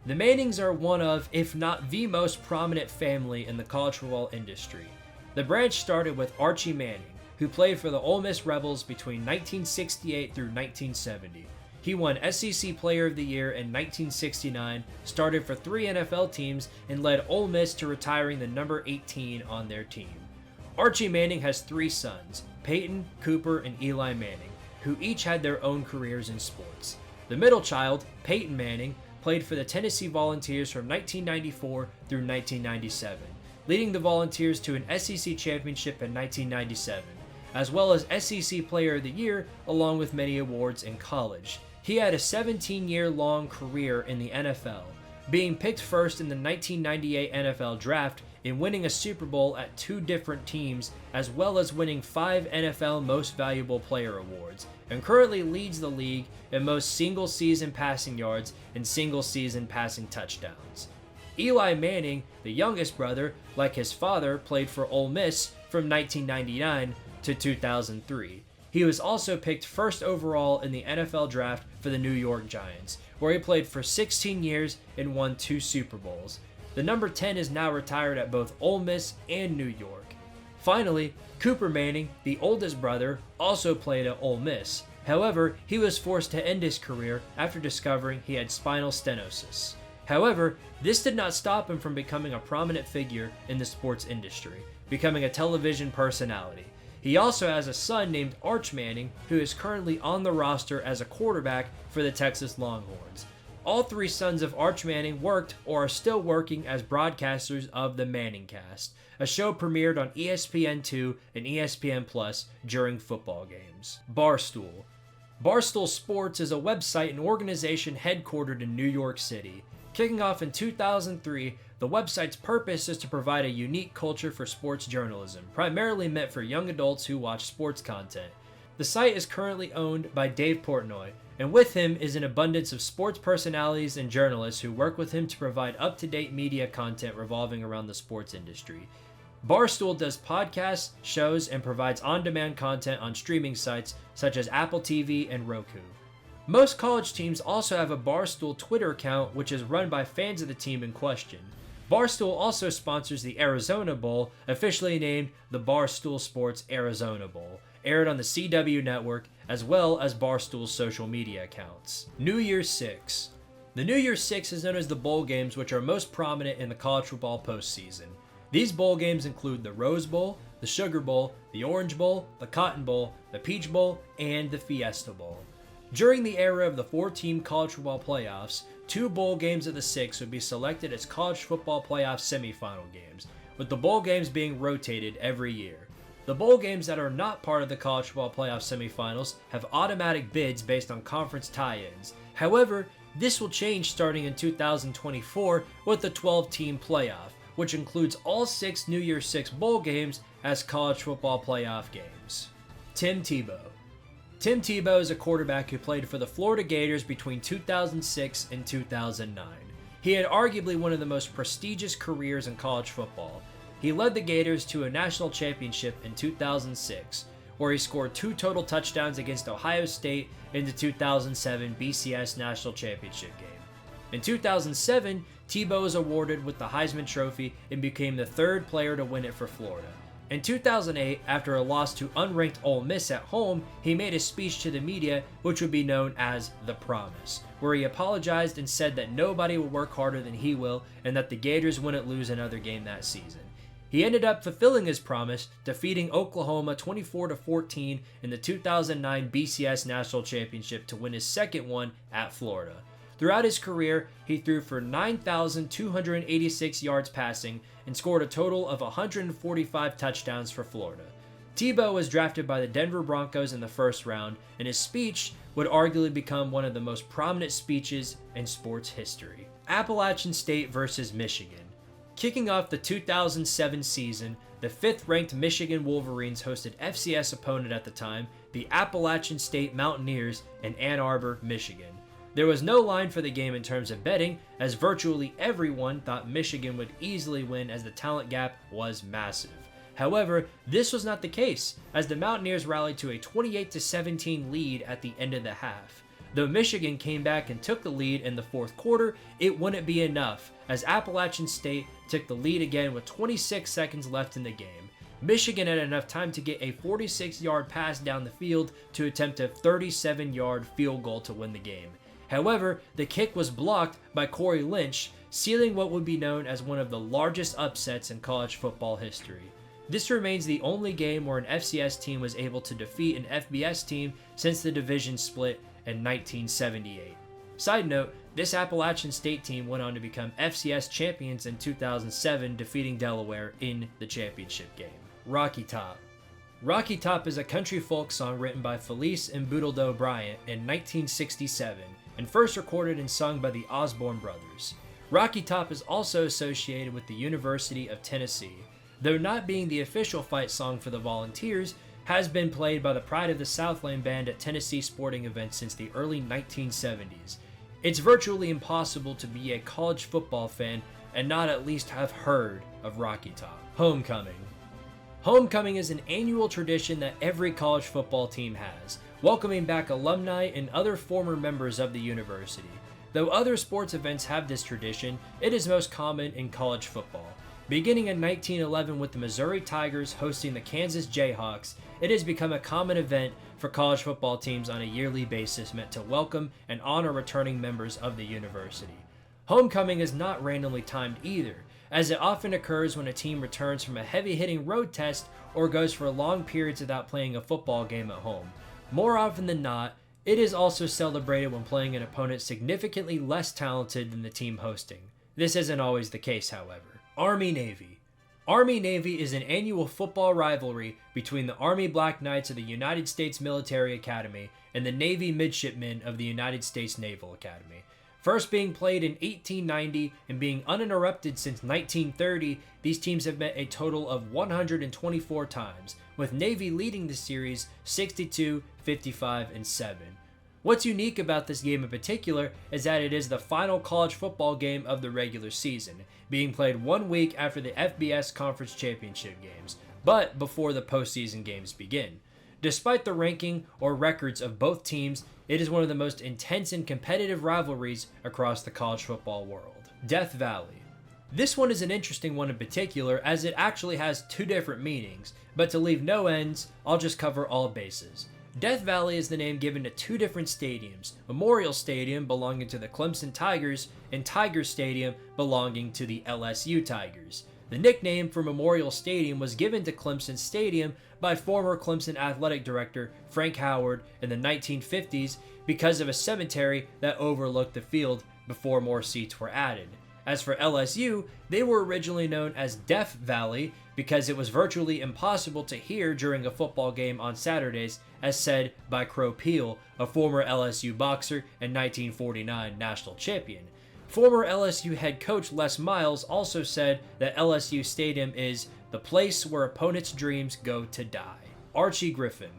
The Mannings are one of, if not the most prominent family in the college football industry. The branch started with Archie Manning, who played for the Ole Miss Rebels between 1968 through 1970. He won SEC Player of the Year in 1969, started for 3 NFL teams, and led Ole Miss to retiring the number 18 on their team. Archie Manning has 3 sons, Peyton, Cooper, and Eli Manning, who each had their own careers in sports. The middle child, Peyton Manning, played for the Tennessee Volunteers from 1994 through 1997, leading the Volunteers to an SEC championship in 1997, as well as SEC Player of the Year, along with many awards in college. He had a 17-year-long career in the NFL, being picked first in the 1998 NFL Draft and winning a Super Bowl at 2 different teams, as well as winning 5 NFL Most Valuable Player awards, and currently leads the league in most single-season passing yards and single-season passing touchdowns. Eli Manning, the youngest brother, like his father, played for Ole Miss from 1999 to 2003. He was also picked first overall in the NFL Draft for the New York Giants, where he played for 16 years and won 2 Super Bowls. The number 10 is now retired at both Ole Miss and New York. Finally, Cooper Manning, the oldest brother, also played at Ole Miss. However, he was forced to end his career after discovering he had spinal stenosis. However, this did not stop him from becoming a prominent figure in the sports industry, becoming a television personality. He also has a son named Arch Manning, who is currently on the roster as a quarterback for the Texas Longhorns. All 3 sons of Arch Manning worked or are still working as broadcasters of the Manningcast, a show premiered on ESPN2 and ESPN Plus during football games. Barstool. Barstool Sports is a website and organization headquartered in New York City. Kicking off in 2003, the website's purpose is to provide a unique culture for sports journalism, primarily meant for young adults who watch sports content. The site is currently owned by Dave Portnoy, and with him is an abundance of sports personalities and journalists who work with him to provide up-to-date media content revolving around the sports industry. Barstool does podcasts, shows, and provides on-demand content on streaming sites such as Apple TV and Roku. Most college teams also have a Barstool Twitter account which is run by fans of the team in question. Barstool also sponsors the Arizona Bowl, officially named the Barstool Sports Arizona Bowl, aired on the CW network, as well as Barstool's social media accounts. New Year's Six. The New Year's Six is known as the bowl games, which are most prominent in the college football postseason. These bowl games include the Rose Bowl, the Sugar Bowl, the Orange Bowl, the Cotton Bowl, the Peach Bowl, and the Fiesta Bowl. During the era of the 4-team college football playoffs, 2 bowl games of the 6 would be selected as college football playoff semifinal games, with the bowl games being rotated every year. The bowl games that are not part of the college football playoff semifinals have automatic bids based on conference tie-ins. However, this will change starting in 2024 with the 12-team playoff, which includes all 6 New Year's Six bowl games as college football playoff games. Tim Tebow. Tim Tebow is a quarterback who played for the Florida Gators between 2006 and 2009. He had arguably one of the most prestigious careers in college football. He led the Gators to a national championship in 2006, where he scored 2 total touchdowns against Ohio State in the 2007 BCS National Championship game. In 2007, Tebow was awarded with the Heisman Trophy and became the 3rd player to win it for Florida. In 2008, after a loss to unranked Ole Miss at home, he made a speech to the media which would be known as The Promise, where he apologized and said that nobody will work harder than he will and that the Gators wouldn't lose another game that season. He ended up fulfilling his promise, defeating Oklahoma 24-14 in the 2009 BCS National Championship to win his 2nd one at Florida. Throughout his career, he threw for 9,286 yards passing and scored a total of 145 touchdowns for Florida. Tebow was drafted by the Denver Broncos in the 1st round, and his speech would arguably become one of the most prominent speeches in sports history. Appalachian State versus Michigan. Kicking off the 2007 season, the 5th-ranked Michigan Wolverines hosted FCS opponent at the time, the Appalachian State Mountaineers in Ann Arbor, Michigan. There was no line for the game in terms of betting, as virtually everyone thought Michigan would easily win as the talent gap was massive. However, this was not the case, as the Mountaineers rallied to a 28-17 lead at the end of the half. Though Michigan came back and took the lead in the 4th quarter, it wouldn't be enough, as Appalachian State took the lead again with 26 seconds left in the game. Michigan had enough time to get a 46-yard pass down the field to attempt a 37-yard field goal to win the game. However, the kick was blocked by Corey Lynch, sealing what would be known as one of the largest upsets in college football history. This remains the only game where an FCS team was able to defeat an FBS team since the division split in 1978. Side note, this Appalachian State team went on to become FCS champions in 2007, defeating Delaware in the championship game. Rocky Top. Rocky Top is a country folk song written by Felice and Boodledoe Bryant in 1967 and first recorded and sung by the Osborne brothers. Rocky Top is also associated with the University of Tennessee, though not being the official fight song for the Volunteers, has been played by the Pride of the Southland band at Tennessee sporting events since the early 1970s. It's virtually impossible to be a college football fan and not at least have heard of Rocky Top. Homecoming. Homecoming is an annual tradition that every college football team has, welcoming back alumni and other former members of the university. Though other sports events have this tradition, it is most common in college football. Beginning in 1911 with the Missouri Tigers hosting the Kansas Jayhawks, it has become a common event for college football teams on a yearly basis meant to welcome and honor returning members of the university. Homecoming is not randomly timed either, as it often occurs when a team returns from a heavy-hitting road test or goes for long periods without playing a football game at home. More often than not, it is also celebrated when playing an opponent significantly less talented than the team hosting. This isn't always the case, however. Army-Navy. Army-Navy is an annual football rivalry between the Army Black Knights of the United States Military Academy and the Navy Midshipmen of the United States Naval Academy. First being played in 1890 and being uninterrupted since 1930, these teams have met a total of 124 times, with Navy leading the series 62, 55, and 7. What's unique about this game in particular is that it is the final college football game of the regular season, being played 1 week after the FBS Conference Championship games, but before the postseason games begin. Despite the ranking or records of both teams, it is one of the most intense and competitive rivalries across the college football world. Death Valley. This one is an interesting one in particular as it actually has two different meanings, but to leave no ends, I'll just cover all bases. Death Valley is the name given to two different stadiums, Memorial Stadium belonging to the Clemson Tigers and Tiger Stadium belonging to the LSU Tigers. The nickname for Memorial Stadium was given to Clemson Stadium by former Clemson athletic director Frank Howard in the 1950s because of a cemetery that overlooked the field before more seats were added. As for LSU, they were originally known as Death Valley because it was virtually impossible to hear during a football game on Saturdays, as said by Crow Peel, a former LSU boxer and 1949 national champion. Former LSU head coach Les Miles also said that LSU Stadium is the place where opponents' dreams go to die. Archie Griffin.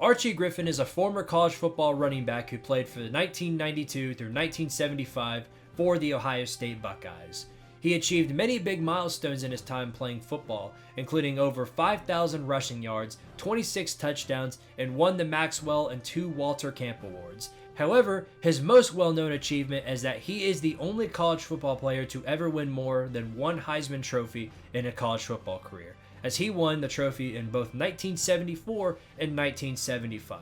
Archie Griffin is a former college football running back who played for the 1992 through 1975 for the Ohio State Buckeyes. He achieved many big milestones in his time playing football, including over 5,000 rushing yards, 26 touchdowns, and won the Maxwell and 2 Walter Camp Awards. However, his most well-known achievement is that he is the only college football player to ever win more than one Heisman Trophy in a college football career, as he won the trophy in both 1974 and 1975.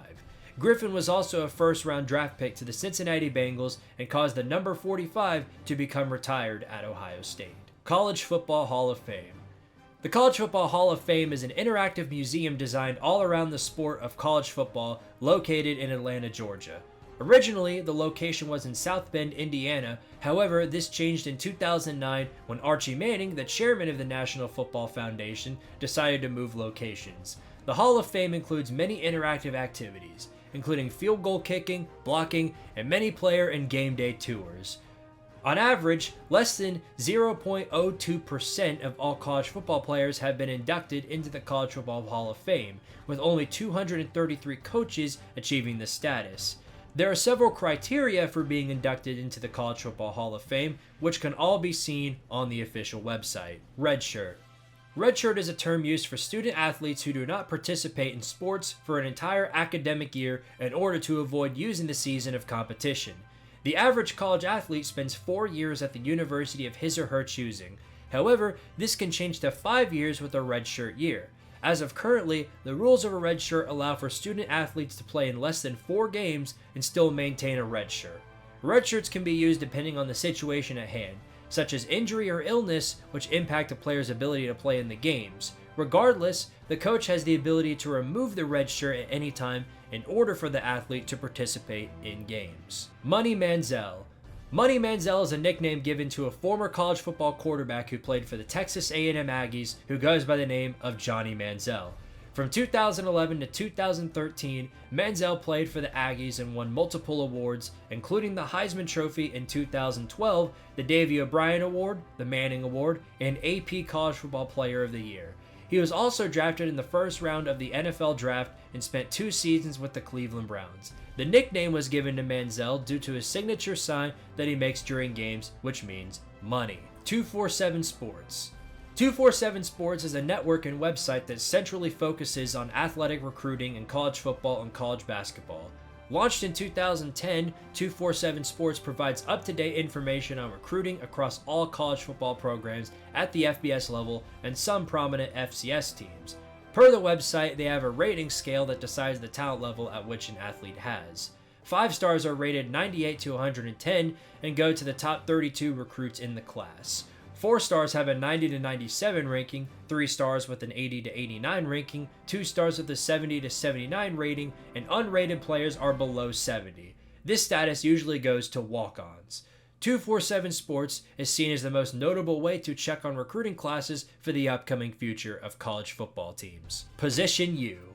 Griffin was also a first-round draft pick to the Cincinnati Bengals and caused the number 45 to become retired at Ohio State. College Football Hall of Fame. The College Football Hall of Fame is an interactive museum designed all around the sport of college football located in Atlanta, Georgia. Originally, the location was in South Bend, Indiana. However, this changed in 2009 when Archie Manning, the chairman of the National Football Foundation, decided to move locations. The Hall of Fame includes many interactive activities, including field goal kicking, blocking, and many player and game day tours. On average, less than 0.02% of all college football players have been inducted into the College Football Hall of Fame, with only 233 coaches achieving this status. There are several criteria for being inducted into the College Football Hall of Fame, which can all be seen on the official website. Redshirt. Redshirt is a term used for student athletes who do not participate in sports for an entire academic year in order to avoid using the season of competition. The average college athlete spends 4 years at the university of his or her choosing. However, this can change to 5 years with a redshirt year. As of currently, the rules of a redshirt allow for student athletes to play in less than 4 games and still maintain a redshirt. Redshirts can be used depending on the situation at hand, such as injury or illness, which impact a player's ability to play in the games. Regardless, the coach has the ability to remove the red shirt at any time in order for the athlete to participate in games. Money Manziel. Money Manziel is a nickname given to a former college football quarterback who played for the Texas A&M Aggies who goes by the name of Johnny Manziel. From 2011 to 2013, Manziel played for the Aggies and won multiple awards, including the Heisman Trophy in 2012, the Davey O'Brien Award, the Manning Award, and AP College Football Player of the Year. He was also drafted in the first round of the NFL Draft and spent 2 seasons with the Cleveland Browns. The nickname was given to Manziel due to his signature sign that he makes during games, which means money. 247 Sports. 247 Sports is a network and website that centrally focuses on athletic recruiting in college football and college basketball. Launched in 2010, 247 Sports provides up-to-date information on recruiting across all college football programs at the FBS level and some prominent FCS teams. Per the website, they have a rating scale that decides the talent level at which an athlete has. 5 stars are rated 98 to 110 and go to the top 32 recruits in the class. 4 stars have a 90 to 97 ranking, 3 stars with an 80 to 89 ranking, 2 stars with a 70 to 79 rating, and unrated players are below 70. This status usually goes to walk-ons. 247 Sports is seen as the most notable way to check on recruiting classes for the upcoming future of college football teams. Position U.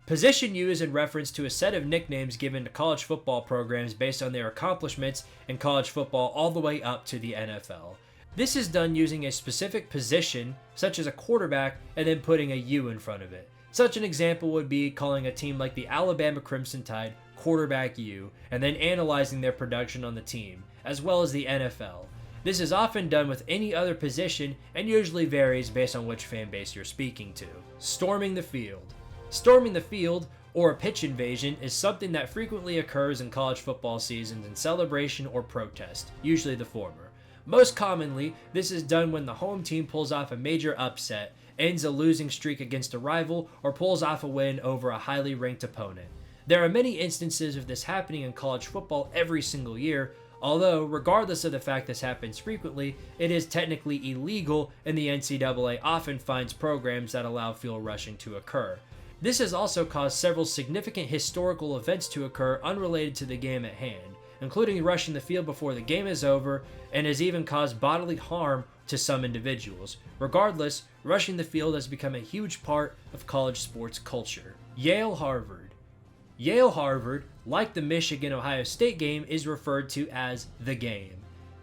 Position U is in reference to a set of nicknames given to college football programs based on their accomplishments in college football all the way up to the NFL. This is done using a specific position, such as a quarterback, and then putting a U in front of it. Such an example would be calling a team like the Alabama Crimson Tide quarterback U, and then analyzing their production on the team, as well as the NFL. This is often done with any other position and usually varies based on which fan base you're speaking to. Storming the field. Storming the field, or a pitch invasion, is something that frequently occurs in college football seasons in celebration or protest, usually the former. Most commonly, this is done when the home team pulls off a major upset, ends a losing streak against a rival, or pulls off a win over a highly ranked opponent. There are many instances of this happening in college football every single year, although, regardless of the fact this happens frequently, it is technically illegal, and the NCAA often finds programs that allow field rushing to occur. This has also caused several significant historical events to occur unrelated to the game at hand, including rushing the field before the game is over, and has even caused bodily harm to some individuals. Regardless, rushing the field has become a huge part of college sports culture. Yale-Harvard. Yale-Harvard, like the Michigan-Ohio State game, is referred to as the game.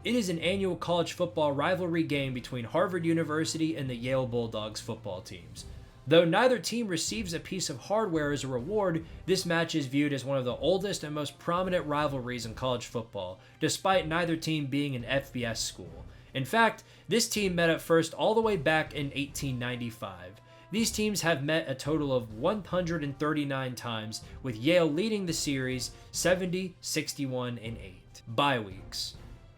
It is an annual college football rivalry game between Harvard University and the Yale Bulldogs football teams. Though neither team receives a piece of hardware as a reward, this match is viewed as one of the oldest and most prominent rivalries in college football, despite neither team being an FBS school. In fact, this team met up first all the way back in 1895. These teams have met a total of 139 times, with Yale leading the series 70, 61, and 8. Bye weeks.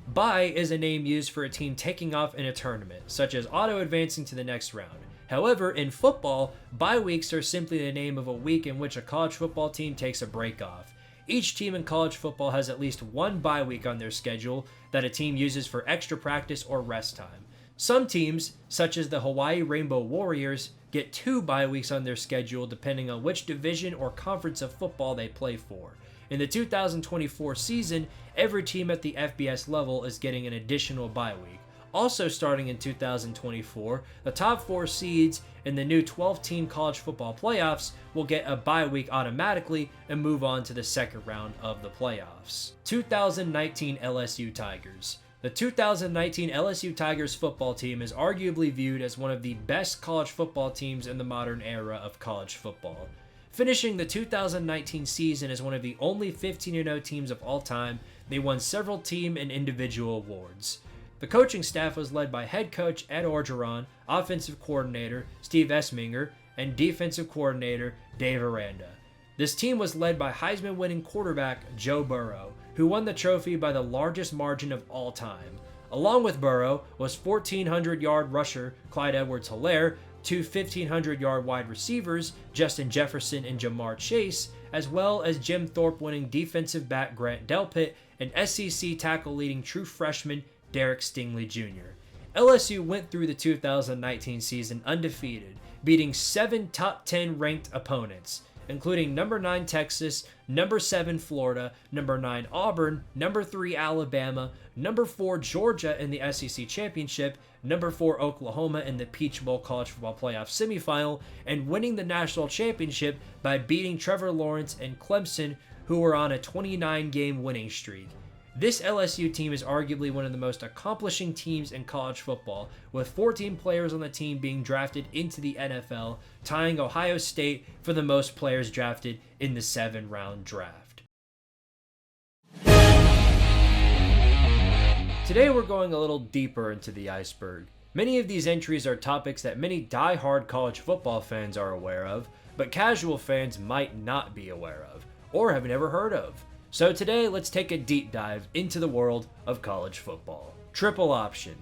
Bye is a name used for a team taking off in a tournament, such as auto-advancing to the next round. However, in football, bye weeks are simply the name of a week in which a college football team takes a break off. Each team in college football has at least one bye week on their schedule that a team uses for extra practice or rest time. Some teams, such as the Hawaii Rainbow Warriors, get 2 bye weeks on their schedule depending on which division or conference of football they play for. In the 2024 season, every team at the FBS level is getting an additional bye week. Also starting in 2024, the top 4 seeds in the new 12-team college football playoffs will get a bye week automatically and move on to the second round of the playoffs. 2019 LSU Tigers. The 2019 LSU Tigers football team is arguably viewed as one of the best college football teams in the modern era of college football. Finishing the 2019 season as one of the only 15-0 teams of all time, they won several team and individual awards. The coaching staff was led by head coach Ed Orgeron, offensive coordinator Steve Esminger, and defensive coordinator Dave Aranda. This team was led by Heisman-winning quarterback Joe Burrow, who won the trophy by the largest margin of all time. Along with Burrow was 1,400-yard rusher Clyde Edwards-Helaire, 2 1,500-yard wide receivers Justin Jefferson and Jamar Chase, as well as Jim Thorpe-winning defensive back Grant Delpit and SEC tackle-leading true freshman Derek Stingley Jr. LSU went through the 2019 season undefeated, beating 7 top 10 ranked opponents, including number 9 Texas, number 7 Florida, number 9 Auburn, number 3 Alabama, number 4 Georgia in the SEC Championship, number 4 Oklahoma in the Peach Bowl College Football Playoff semifinal, and winning the national championship by beating Trevor Lawrence and Clemson, who were on a 29-game winning streak. This LSU team is arguably one of the most accomplishing teams in college football, with 14 players on the team being drafted into the NFL, tying Ohio State for the most players drafted in the 7-round draft. Today we're going a little deeper into the iceberg. Many of these entries are topics that many die-hard college football fans are aware of, but casual fans might not be aware of, or have never heard of. So today, let's take a deep dive into the world of college football. Triple option.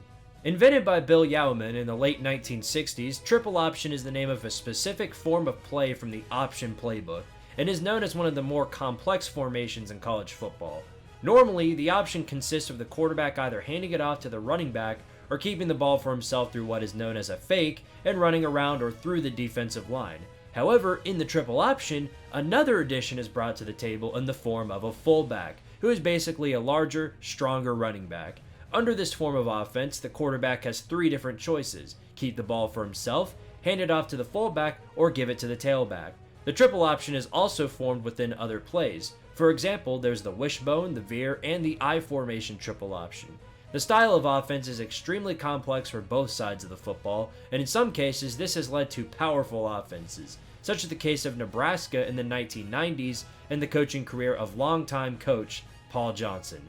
Invented by Bill Yauman in the late 1960s, triple option is the name of a specific form of play from the option playbook, and is known as one of the more complex formations in college football. Normally, the option consists of the quarterback either handing it off to the running back or keeping the ball for himself through what is known as a fake and running around or through the defensive line. However, in the triple option, another addition is brought to the table in the form of a fullback, who is basically a larger, stronger running back. Under this form of offense, the quarterback has 3 different choices: keep the ball for himself, hand it off to the fullback, or give it to the tailback. The triple option is also formed within other plays. For example, there's the wishbone, the veer, and the I formation triple option. The style of offense is extremely complex for both sides of the football, and in some cases this has led to powerful offenses, such as the case of Nebraska in the 1990s and the coaching career of longtime coach Paul Johnson.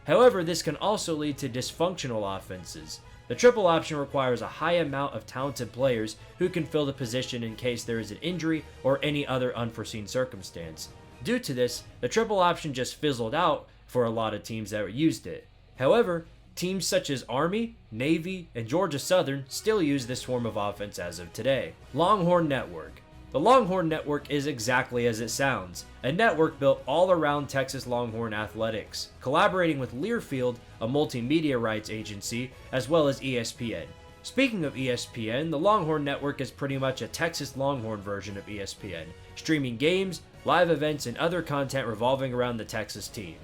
However, this can also lead to dysfunctional offenses. The triple option requires a high amount of talented players who can fill the position in case there is an injury or any other unforeseen circumstance. Due to this, the triple option just fizzled out for a lot of teams that used it. However, teams such as Army, Navy, and Georgia Southern still use this form of offense as of today. Longhorn Network. The Longhorn Network is exactly as it sounds, a network built all around Texas Longhorn athletics, collaborating with Learfield, a multimedia rights agency, as well as ESPN. Speaking of ESPN, the Longhorn Network is pretty much a Texas Longhorn version of ESPN, streaming games, live events, and other content revolving around the Texas team.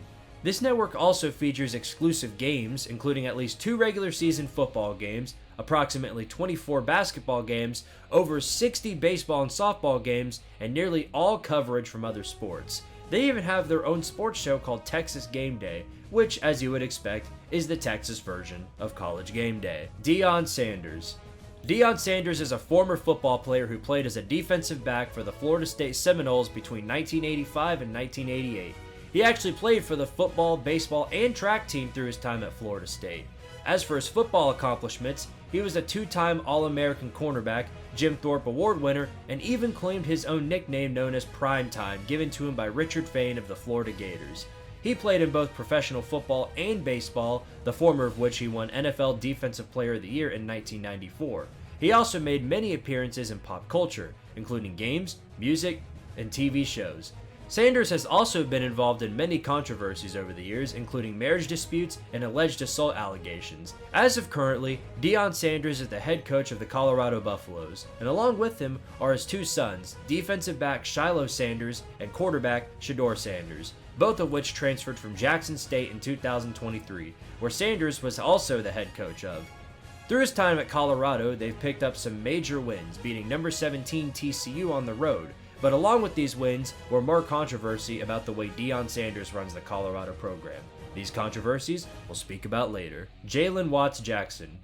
This network also features exclusive games, including at least 2 regular season football games, approximately 24 basketball games, over 60 baseball and softball games, and nearly all coverage from other sports. They even have their own sports show called Texas Game Day, which, as you would expect, is the Texas version of College Game Day. Deion Sanders. Deion Sanders is a former football player who played as a defensive back for the Florida State Seminoles between 1985 and 1988. He actually played for the football, baseball, and track team through his time at Florida State. As for his football accomplishments, he was a 2-time All-American cornerback, Jim Thorpe Award winner, and even claimed his own nickname known as Prime Time, given to him by Richard Fain of the Florida Gators. He played in both professional football and baseball, the former of which he won NFL Defensive Player of the Year in 1994. He also made many appearances in pop culture, including games, music, and TV shows. Sanders has also been involved in many controversies over the years, including marriage disputes and alleged assault allegations. As of currently, Deion Sanders is the head coach of the Colorado Buffaloes, and along with him are his 2 sons, defensive back Shiloh Sanders and quarterback Shedeur Sanders, both of which transferred from Jackson State in 2023, where Sanders was also the head coach of. Through his time at Colorado, they've picked up some major wins, beating number 17 TCU on the road. But along with these wins were more controversy about the way Deion Sanders runs the Colorado program. These controversies we'll speak about later. Jalen Watts Jackson.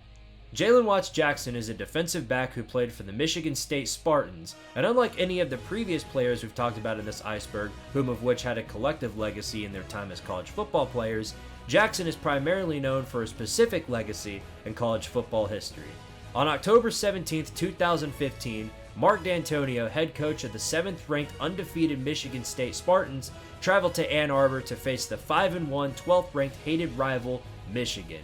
Jalen Watts Jackson is a defensive back who played for the Michigan State Spartans, and unlike any of the previous players we've talked about in this iceberg, whom of which had a collective legacy in their time as college football players, Jackson is primarily known for a specific legacy in college football history. On October 17, 2015, Mark D'Antonio, head coach of the 7th-ranked undefeated Michigan State Spartans, traveled to Ann Arbor to face the 5-1, 12th-ranked hated rival, Michigan.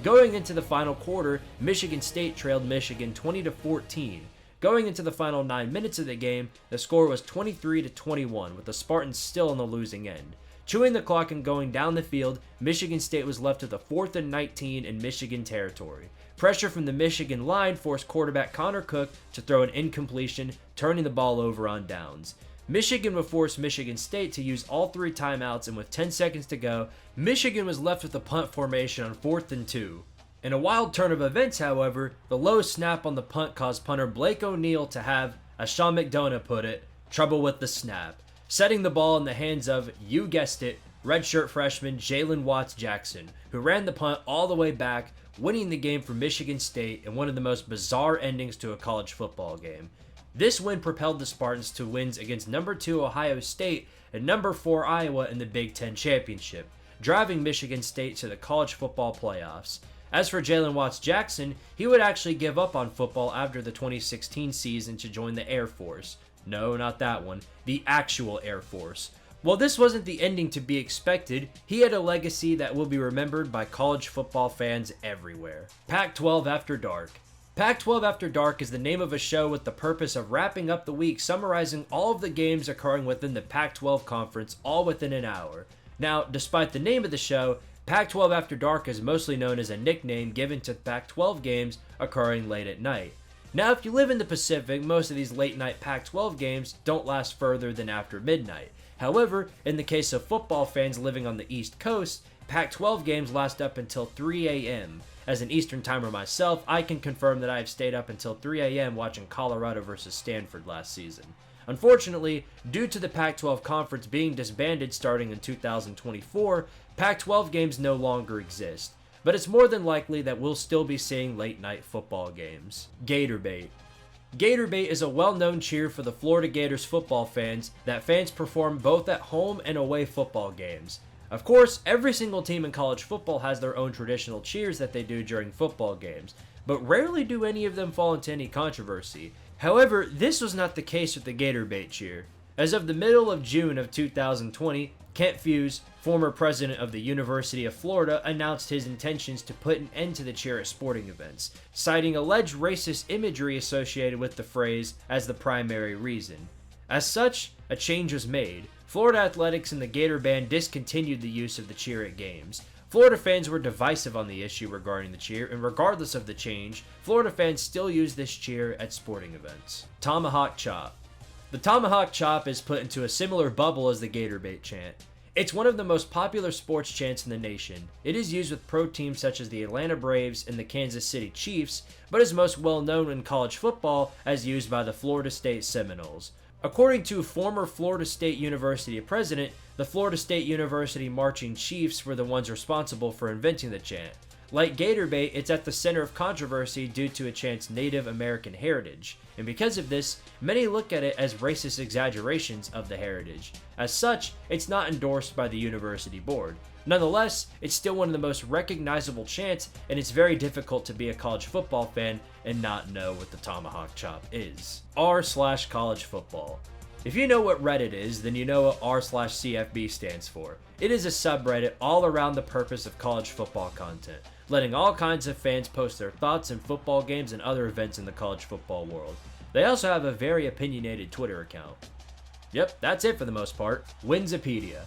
Going into the final quarter, Michigan State trailed Michigan 20-14. Going into the final 9 minutes of the game, the score was 23-21, with the Spartans still on the losing end. Chewing the clock and going down the field, Michigan State was left with a 4th and 19 in Michigan territory. Pressure from the Michigan line forced quarterback Connor Cook to throw an incompletion, turning the ball over on downs. Michigan would force Michigan State to use all 3 timeouts, and with 10 seconds to go, Michigan was left with a punt formation on 4th and 2. In a wild turn of events, however, the low snap on the punt caused punter Blake O'Neal to have, as Sean McDonough put it, trouble with the snap, setting the ball in the hands of, you guessed it, redshirt freshman Jalen Watts Jackson, who ran the punt all the way back, winning the game for Michigan State in one of the most bizarre endings to a college football game. This win propelled the Spartans to wins against number 2 Ohio State and number 4 Iowa in the Big Ten Championship, driving Michigan State to the college football playoffs. As for Jalen Watts Jackson, he would actually give up on football after the 2016 season to join the Air Force. No, not that one, the actual Air Force. While this wasn't the ending to be expected, he had a legacy that will be remembered by college football fans everywhere. Pac-12 After Dark. Pac-12 After Dark is the name of a show with the purpose of wrapping up the week, summarizing all of the games occurring within the Pac-12 conference, all within an hour. Now, despite the name of the show, Pac-12 After Dark is mostly known as a nickname given to Pac-12 games occurring late at night. Now, if you live in the Pacific, most of these late-night Pac-12 games don't last further than after midnight. However, in the case of football fans living on the East Coast, Pac-12 games last up until 3 a.m. As an Eastern timer myself, I can confirm that I have stayed up until 3 a.m. watching Colorado versus Stanford last season. Unfortunately, due to the Pac-12 conference being disbanded starting in 2024, Pac-12 games no longer exist. But it's more than likely that we'll still be seeing late-night football games. Gator Bait. Gator Bait is a well-known cheer for the Florida Gators football fans that fans perform both at home and away football games. Of course, every single team in college football has their own traditional cheers that they do during football games, but rarely do any of them fall into any controversy. However, this was not the case with the Gatorbait cheer. As of the middle of June of 2020, Kent Fuse, former president of the University of Florida, announced his intentions to put an end to the cheer at sporting events, citing alleged racist imagery associated with the phrase as the primary reason. As such, a change was made. Florida Athletics and the Gator Band discontinued the use of the cheer at games. Florida fans were divisive on the issue regarding the cheer, and regardless of the change, Florida fans still use this cheer at sporting events. Tomahawk Chop. The Tomahawk Chop is put into a similar bubble as the Gatorbait chant. It's one of the most popular sports chants in the nation. It is used with pro teams such as the Atlanta Braves and the Kansas City Chiefs, but is most well known in college football as used by the Florida State Seminoles. According to former Florida State University president, the Florida State University Marching Chiefs were the ones responsible for inventing the chant. Like Gatorbait, it's at the center of controversy due to a chant's Native American heritage, and because of this, many look at it as racist exaggerations of the heritage. As such, it's not endorsed by the university board. Nonetheless, it's still one of the most recognizable chants, and it's very difficult to be a college football fan and not know what the Tomahawk Chop is. r/college football. If you know what Reddit is, then you know what r/CFB stands for. It is a subreddit all around the purpose of college football content, letting all kinds of fans post their thoughts in football games and other events in the college football world. They also have a very opinionated Twitter account. Yep, that's it for the most part. Winsipedia.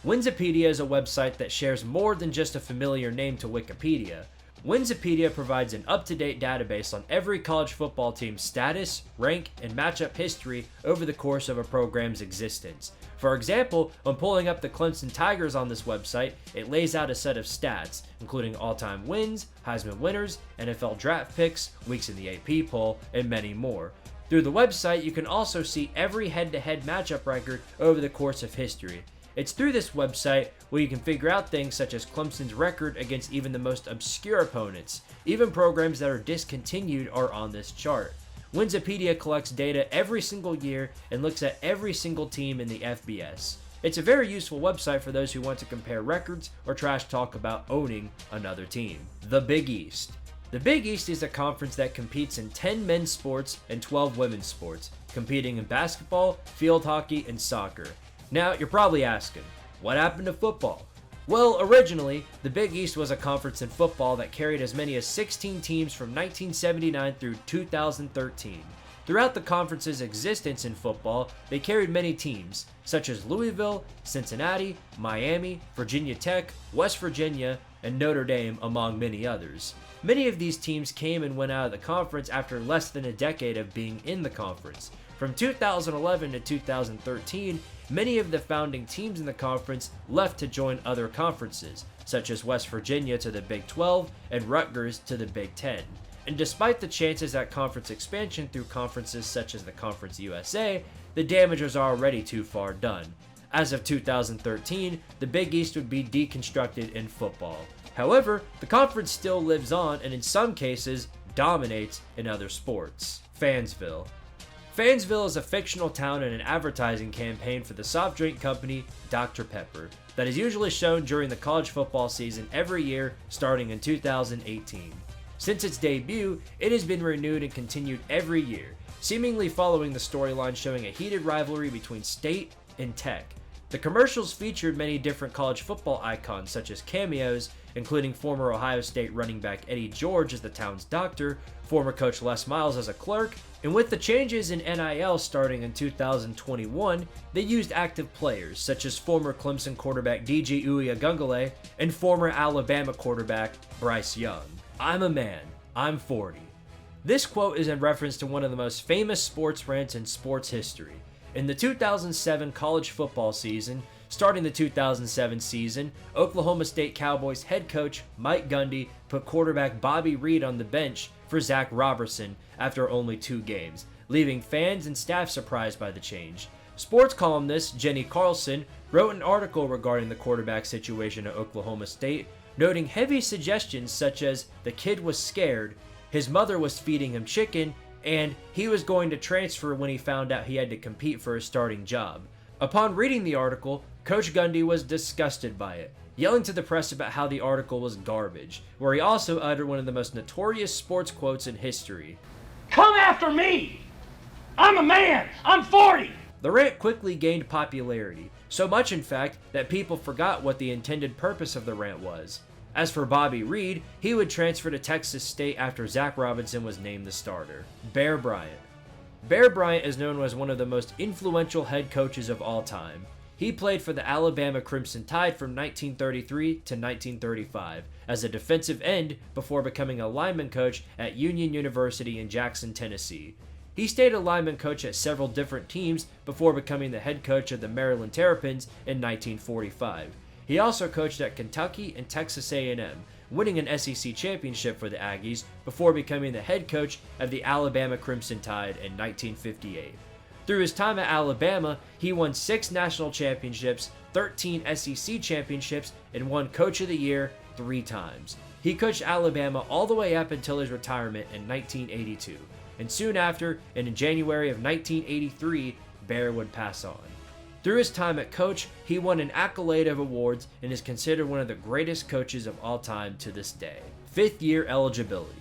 Winsipedia is a website that shares more than just a familiar name to Wikipedia. Winsipedia provides an up-to-date database on every college football team's status, rank, and matchup history over the course of a program's existence. For example, when pulling up the Clemson Tigers on this website, it lays out a set of stats, including all-time wins, Heisman winners, NFL draft picks, weeks in the AP poll, and many more. Through the website, you can also see every head-to-head matchup record over the course of history. It's through this website where you can figure out things such as Clemson's record against even the most obscure opponents. Even programs that are discontinued are on this chart. Winsipedia collects data every single year and looks at every single team in the FBS. It's a very useful website for those who want to compare records or trash talk about owning another team. The Big East. The Big East is a conference that competes in 10 men's sports and 12 women's sports, competing in basketball, field hockey, and soccer. Now, you're probably asking, what happened to football? Well, originally, the Big East was a conference in football that carried as many as 16 teams from 1979 through 2013. Throughout the conference's existence in football, they carried many teams, such as Louisville, Cincinnati, Miami, Virginia Tech, West Virginia, and Notre Dame, among many others. Many of these teams came and went out of the conference after less than a decade of being in the conference. From 2011 to 2013, many of the founding teams in the conference left to join other conferences, such as West Virginia to the Big 12 and Rutgers to the Big 10. And despite the chances at conference expansion through conferences such as the Conference USA, the damage was already too far done. As of 2013, the Big East would be deconstructed in football. However, the conference still lives on and in some cases dominates in other sports. Fansville. Fansville is a fictional town in an advertising campaign for the soft drink company Dr. Pepper that is usually shown during the college football season every year starting in 2018. Since its debut, it has been renewed and continued every year, seemingly following the storyline showing a heated rivalry between State and Tech. The commercials featured many different college football icons such as cameos, including former Ohio State running back Eddie George as the town's doctor, former coach Les Miles as a clerk, and with the changes in NIL starting in 2021, they used active players such as former Clemson quarterback DJ Uiagalelei and former Alabama quarterback Bryce Young. I'm a man. I'm 40. This quote is in reference to one of the most famous sports rants in sports history. In the 2007 college football season, starting the 2007 season, Oklahoma State Cowboys head coach Mike Gundy put quarterback Bobby Reed on the bench for Zach Robertson after only 2 games, leaving fans and staff surprised by the change. Sports columnist Jenny Carlson wrote an article regarding the quarterback situation at Oklahoma State, noting heavy suggestions such as the kid was scared, his mother was feeding him chicken, and he was going to transfer when he found out he had to compete for a starting job. Upon reading the article, Coach Gundy was disgusted by it, yelling to the press about how the article was garbage, where he also uttered one of the most notorious sports quotes in history. "Come after me! I'm a man! I'm 40! The rant quickly gained popularity, so much in fact that people forgot what the intended purpose of the rant was. As for Bobby Reed, he would transfer to Texas State after Zach Robinson was named the starter. Bear Bryant. Bear Bryant is known as one of the most influential head coaches of all time. He played for the Alabama Crimson Tide from 1933 to 1935 as a defensive end before becoming a lineman coach at Union University in Jackson, Tennessee. He stayed a lineman coach at several different teams before becoming the head coach of the Maryland Terrapins in 1945. He also coached at Kentucky and Texas A&M, winning an SEC championship for the Aggies before becoming the head coach of the Alabama Crimson Tide in 1958. Through his time at Alabama, he won 6 national championships, 13 SEC championships, and won Coach of the Year 3 times. He coached Alabama all the way up until his retirement in 1982, and soon after, and in January of 1983, Bear would pass on. Through his time at coach, he won an accolade of awards and is considered one of the greatest coaches of all time to this day. 5th year eligibility.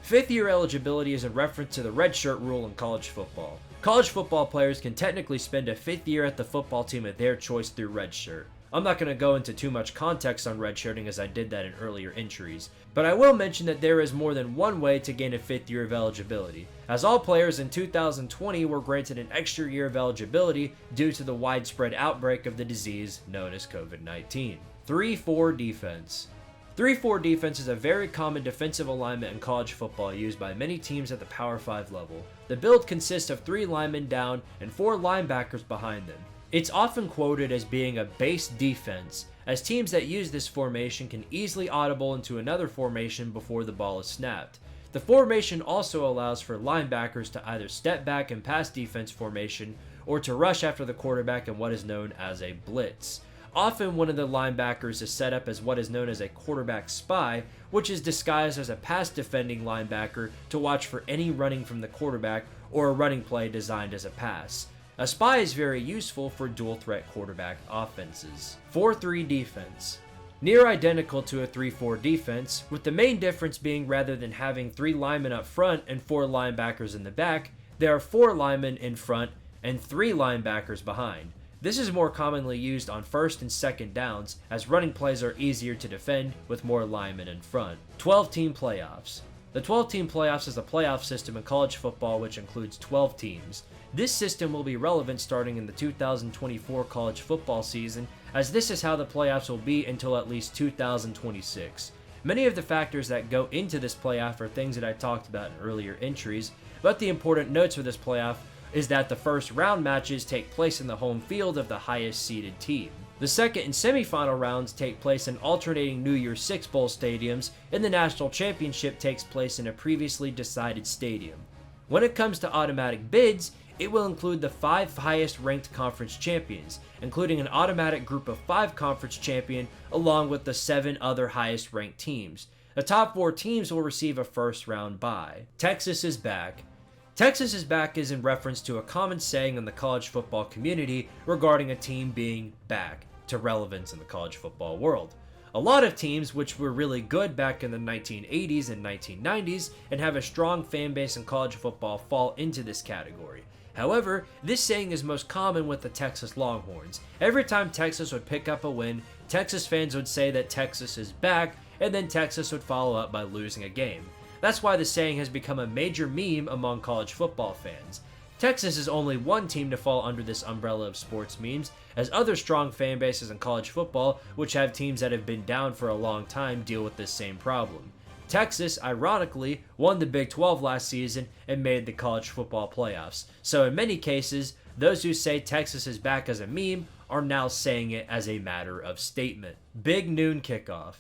5th year eligibility is a reference to the redshirt rule in college football. College football players can technically spend a 5th year at the football team of their choice through redshirt. I'm not going to go into too much context on redshirting as I did that in earlier entries, but I will mention that there is more than one way to gain a 5th year of eligibility, as all players in 2020 were granted an extra year of eligibility due to the widespread outbreak of the disease known as COVID-19. 3-4 defense. 3-4 defense is a very common defensive alignment in college football used by many teams at the Power 5 level. The build consists of 3 linemen down and 4 linebackers behind them. It's often quoted as being a base defense, as teams that use this formation can easily audible into another formation before the ball is snapped. The formation also allows for linebackers to either step back in pass defense formation or to rush after the quarterback in what is known as a blitz. Often one of the linebackers is set up as what is known as a quarterback spy, which is disguised as a pass defending linebacker to watch for any running from the quarterback or a running play designed as a pass. A spy is very useful for dual threat quarterback offenses. 4-3 defense. Near identical to a 3-4 defense, with the main difference being rather than having 3 linemen up front and 4 linebackers in the back, there are 4 linemen in front and 3 linebackers behind. This is more commonly used on first and second downs, as running plays are easier to defend with more linemen in front. 12-team playoffs. The 12-team playoffs is a playoff system in college football which includes 12 teams. This system will be relevant starting in the 2024 college football season, as this is how the playoffs will be until at least 2026. Many of the factors that go into this playoff are things that I talked about in earlier entries, but the important notes for this playoff is that the first round matches take place in the home field of the highest seeded team. The second and semifinal rounds take place in alternating New Year's Six Bowl stadiums, and the national championship takes place in a previously decided stadium. When it comes to automatic bids, it will include the 5 highest ranked conference champions, including an automatic group of 5 conference champion along with the 7 other highest ranked teams. The top 4 teams will receive a first round bye. Texas is back. Texas is back is in reference to a common saying in the college football community regarding a team being back to relevance in the college football world. A lot of teams which were really good back in the 1980s and 1990s and have a strong fan base in college football fall into this category. However, this saying is most common with the Texas Longhorns. Every time Texas would pick up a win, Texas fans would say that Texas is back, and then Texas would follow up by losing a game. That's why the saying has become a major meme among college football fans. Texas is only one team to fall under this umbrella of sports memes, as other strong fan bases in college football, which have teams that have been down for a long time, deal with this same problem. Texas, ironically, won the Big 12 last season and made the college football playoffs. So in many cases, those who say Texas is back as a meme are now saying it as a matter of statement. Big noon kickoff.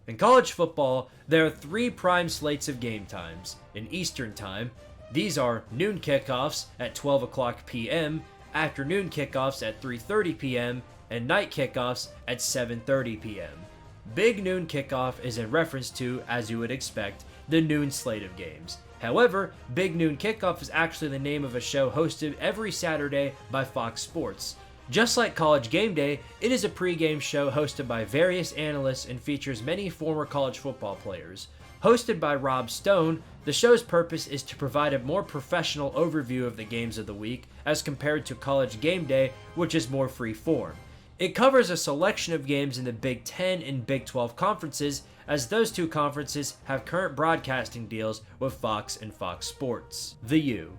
In college football, there are 3 prime slates of game times. In Eastern Time, these are noon kickoffs at 12 o'clock p.m., afternoon kickoffs at 3:30 p.m., and night kickoffs at 7:30 p.m. Big Noon Kickoff is in reference to, as you would expect, the noon slate of games. However, Big Noon Kickoff is actually the name of a show hosted every Saturday by Fox Sports. Just like College Game Day, it is a pregame show hosted by various analysts and features many former college football players. Hosted by Rob Stone, the show's purpose is to provide a more professional overview of the games of the week as compared to College Game Day, which is more free form. It covers a selection of games in the Big Ten and Big 12 conferences, as those two conferences have current broadcasting deals with Fox and Fox Sports. The U.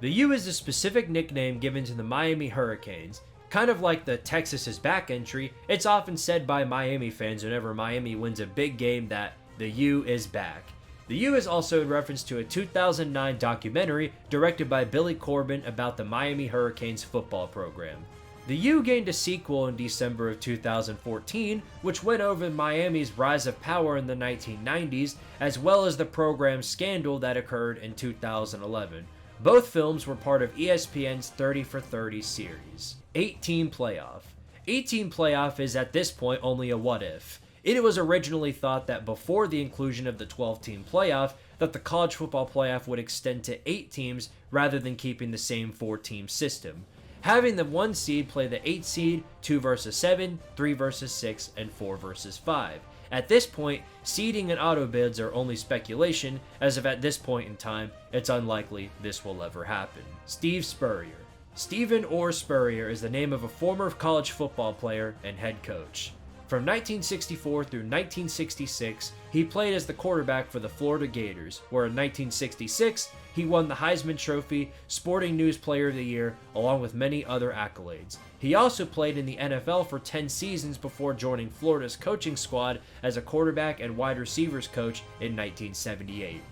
The U is a specific nickname given to the Miami Hurricanes. Kind of like the Texas is back entry, it's often said by Miami fans whenever Miami wins a big game that the U is back. The U is also in reference to a 2009 documentary directed by Billy Corben about the Miami Hurricanes football program. The U gained a sequel in December of 2014, which went over Miami's rise of power in the 1990s, as well as the program's scandal that occurred in 2011. Both films were part of ESPN's 30 for 30 series. 8-team playoff. 8-team playoff is at this point only a what if. It was originally thought that before the inclusion of the 12-team playoff, that the college football playoff would extend to 8 teams rather than keeping the same 4-team system. Having the 1 seed play the 8 seed, 2 versus 7, 3 versus 6, and 4 versus 5. At this point, seeding and auto bids are only speculation, as of at this point in time, it's unlikely this will ever happen. Steve Spurrier. Stephen Orr Spurrier is the name of a former college football player and head coach. From 1964 through 1966, he played as the quarterback for the Florida Gators, where in 1966, he won the Heisman Trophy, Sporting News Player of the Year, along with many other accolades. He also played in the NFL for 10 seasons before joining Florida's coaching squad as a quarterback and wide receivers coach in 1978.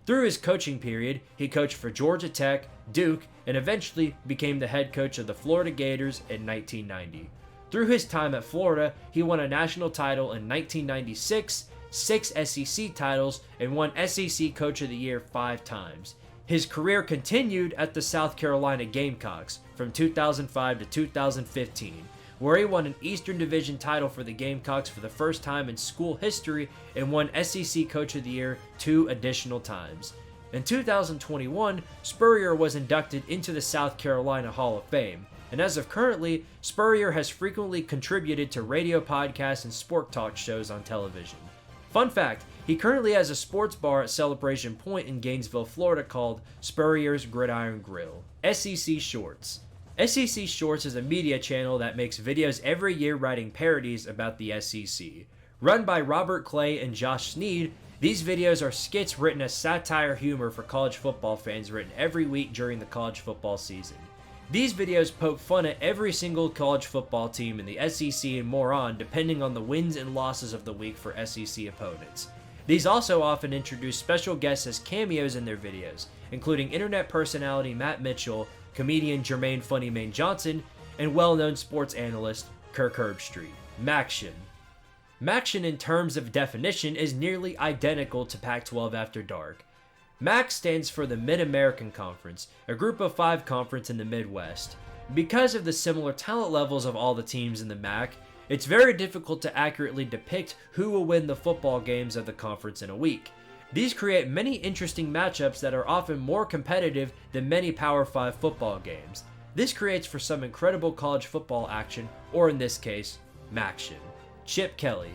Through his coaching period, he coached for Georgia Tech, Duke, and eventually became the head coach of the Florida Gators in 1990. Through his time at Florida, he won a national title in 1996, 6 SEC titles, and won SEC Coach of the Year 5 times. His career continued at the South Carolina Gamecocks from 2005 to 2015, where he won an Eastern Division title for the Gamecocks for the first time in school history and won SEC Coach of the Year 2 additional times. In 2021, Spurrier was inducted into the South Carolina Hall of Fame, and as of currently, Spurrier has frequently contributed to radio podcasts and sport talk shows on television. Fun fact, he currently has a sports bar at Celebration Point in Gainesville, Florida called Spurrier's Gridiron Grill. SEC Shorts. SEC Shorts is a media channel that makes videos every year writing parodies about the SEC. Run by Robert Clay and Josh Sneed, these videos are skits written as satire humor for college football fans written every week during the college football season. These videos poke fun at every single college football team in the SEC and more on, depending on the wins and losses of the week for SEC opponents. These also often introduce special guests as cameos in their videos, including internet personality Matt Mitchell, comedian Jermaine Funnyman Johnson, and well-known sports analyst Kirk Herbstreit. Maction. Maction in terms of definition is nearly identical to Pac-12 After Dark. MAC stands for the Mid-American Conference, a group of 5 conference in the Midwest. Because of the similar talent levels of all the teams in the MAC, it's very difficult to accurately depict who will win the football games of the conference in a week. These create many interesting matchups that are often more competitive than many Power 5 football games. This creates for some incredible college football action, or in this case, MACtion. Chip Kelly.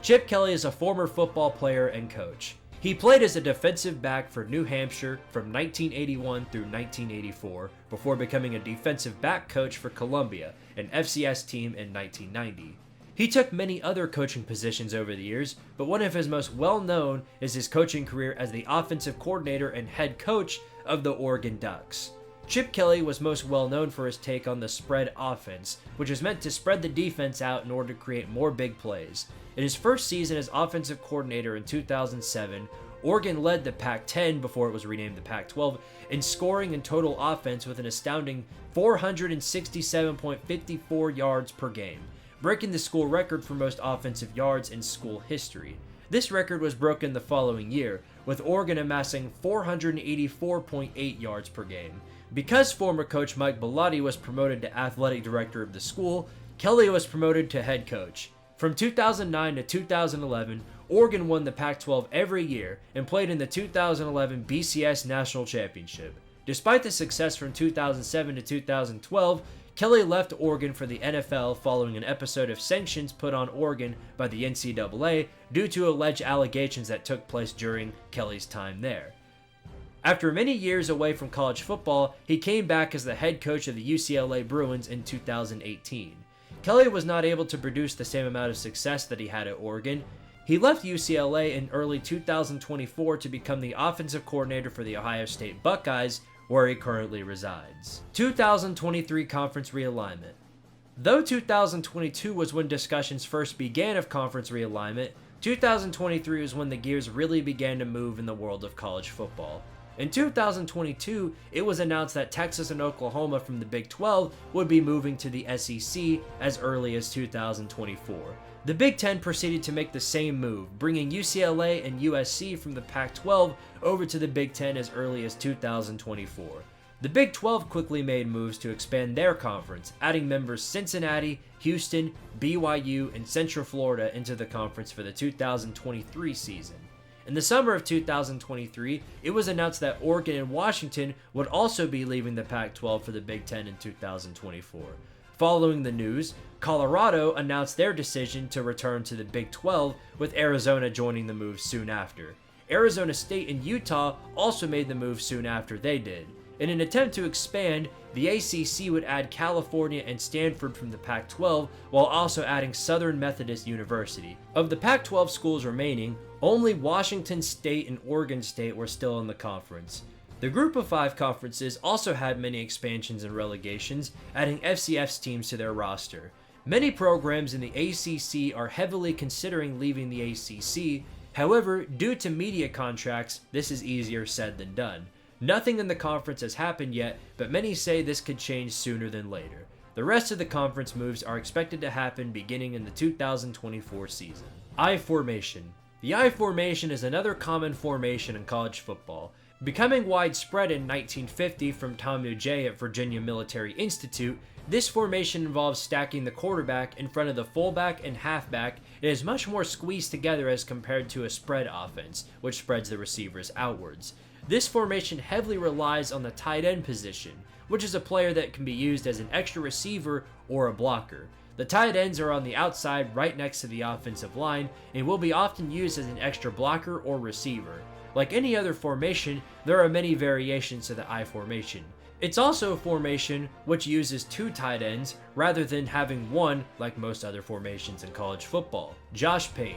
Chip Kelly is a former football player and coach. He played as a defensive back for New Hampshire from 1981 through 1984 before becoming a defensive back coach for Columbia, an FCS team in 1990. He took many other coaching positions over the years, but one of his most well-known is his coaching career as the offensive coordinator and head coach of the Oregon Ducks. Chip Kelly was most well known for his take on the spread offense, which was meant to spread the defense out in order to create more big plays. In his first season as offensive coordinator in 2007, Oregon led the Pac-10 before it was renamed the Pac-12 in scoring and total offense with an astounding 467.54 yards per game, breaking the school record for most offensive yards in school history. This record was broken the following year, with Oregon amassing 484.8 yards per game. Because former coach Mike Bellotti was promoted to athletic director of the school, Kelly was promoted to head coach. From 2009 to 2011, Oregon won the Pac-12 every year and played in the 2011 BCS National Championship. Despite the success from 2007 to 2012, Kelly left Oregon for the NFL following an episode of sanctions put on Oregon by the NCAA due to alleged allegations that took place during Kelly's time there. After many years away from college football, he came back as the head coach of the UCLA Bruins in 2018. Kelly was not able to produce the same amount of success that he had at Oregon. He left UCLA in early 2024 to become the offensive coordinator for the Ohio State Buckeyes, where he currently resides. 2023 conference realignment. Though 2022 was when discussions first began of conference realignment, 2023 was when the gears really began to move in the world of college football. In 2022, it was announced that Texas and Oklahoma from the Big 12 would be moving to the SEC as early as 2024. The Big 10 proceeded to make the same move, bringing UCLA and USC from the Pac-12 over to the Big 10 as early as 2024. The Big 12 quickly made moves to expand their conference, adding members Cincinnati, Houston, BYU, and Central Florida into the conference for the 2023 season. In the summer of 2023, it was announced that Oregon and Washington would also be leaving the Pac-12 for the Big 10 in 2024. Following the news, Colorado announced their decision to return to the Big 12, with Arizona joining the move soon after. Arizona State and Utah also made the move soon after they did. In an attempt to expand, the ACC would add California and Stanford from the Pac-12 while also adding Southern Methodist University. Of the Pac-12 schools remaining, only Washington State and Oregon State were still in the conference. The Group of 5 conferences also had many expansions and relegations, adding FCS teams to their roster. Many programs in the ACC are heavily considering leaving the ACC. However, due to media contracts, this is easier said than done. Nothing in the conference has happened yet, but many say this could change sooner than later. The rest of the conference moves are expected to happen beginning in the 2024 season. I formation. The I formation is another common formation in college football. Becoming widespread in 1950 from Tom Nugent at Virginia Military Institute, this formation involves stacking the quarterback in front of the fullback and halfback and is much more squeezed together as compared to a spread offense, which spreads the receivers outwards. This formation heavily relies on the tight end position, which is a player that can be used as an extra receiver or a blocker. The tight ends are on the outside right next to the offensive line and will be often used as an extra blocker or receiver. Like any other formation, there are many variations to the I formation. It's also a formation which uses 2 tight ends rather than having one like most other formations in college football. Josh Pate.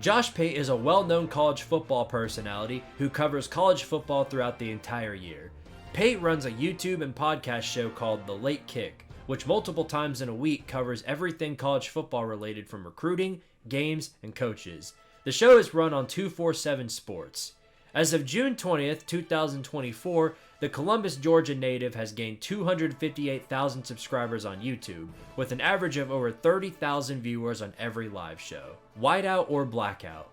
Josh Pate is a well-known college football personality who covers college football throughout the entire year. Pate runs a YouTube and podcast show called The Late Kick, which multiple times in a week covers everything college football related from recruiting, games, and coaches. The show is run on 247 Sports. As of June 20th, 2024, the Columbus, Georgia native has gained 258,000 subscribers on YouTube, with an average of over 30,000 viewers on every live show. Whiteout or blackout.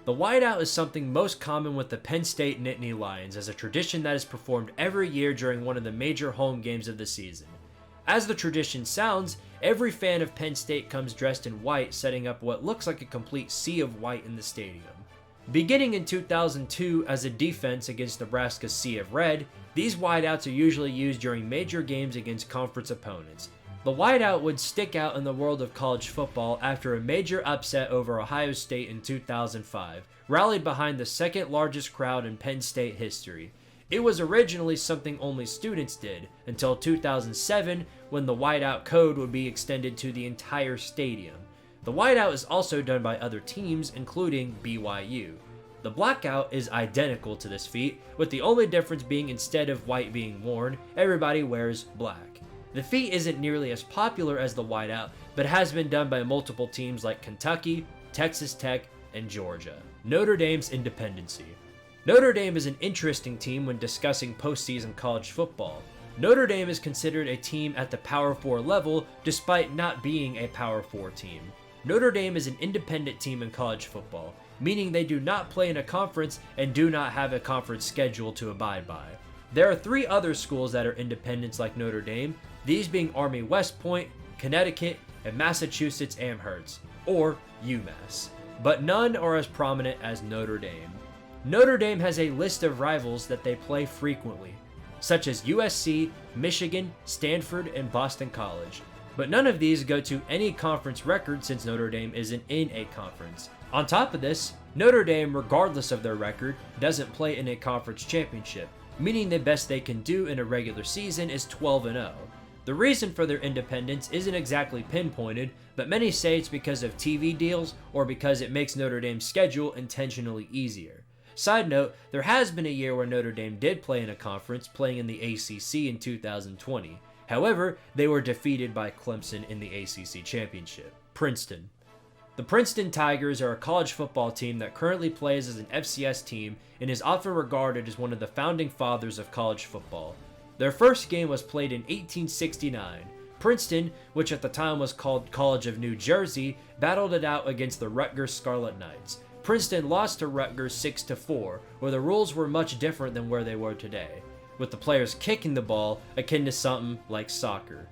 The whiteout is something most common with the Penn State Nittany Lions as a tradition that is performed every year during one of the major home games of the season. As the tradition sounds, every fan of Penn State comes dressed in white, setting up what looks like a complete sea of white in the stadium. Beginning in 2002 as a defense against Nebraska's Sea of Red, these whiteouts are usually used during major games against conference opponents. The whiteout would stick out in the world of college football after a major upset over Ohio State in 2005, rallied behind the second largest crowd in Penn State history. It was originally something only students did, until 2007 when the whiteout code would be extended to the entire stadium. The whiteout is also done by other teams, including BYU. The blackout is identical to this feat, with the only difference being instead of white being worn, everybody wears black. The feat isn't nearly as popular as the whiteout, but has been done by multiple teams like Kentucky, Texas Tech, and Georgia. Notre Dame's independency. Notre Dame is an interesting team when discussing postseason college football. Notre Dame is considered a team at the Power 4 level despite not being a Power 4 team. Notre Dame is an independent team in college football, meaning they do not play in a conference and do not have a conference schedule to abide by. There are 3 other schools that are independents like Notre Dame, these being Army West Point, Connecticut, and Massachusetts Amherst, or UMass, but none are as prominent as Notre Dame. Notre Dame has a list of rivals that they play frequently. such as USC, Michigan, Stanford, and Boston College. But none of these go to any conference record since Notre Dame isn't in a conference. On top of this, Notre Dame, regardless of their record, doesn't play in a conference championship, meaning the best they can do in a regular season is 12-0. The reason for their independence isn't exactly pinpointed, but many say it's because of TV deals or because it makes Notre Dame's schedule intentionally easier. Side note, there has been a year where Notre Dame did play in a conference, playing in the ACC in 2020. However, they were defeated by Clemson in the ACC championship. Princeton. The Princeton Tigers are a college football team that currently plays as an FCS team and is often regarded as one of the founding fathers of college football. Their first game was played in 1869. Princeton, which at the time was called College of New Jersey, battled it out against the Rutgers Scarlet Knights. Princeton lost to Rutgers 6-4, where the rules were much different than where they were today, with the players kicking the ball akin to something like soccer.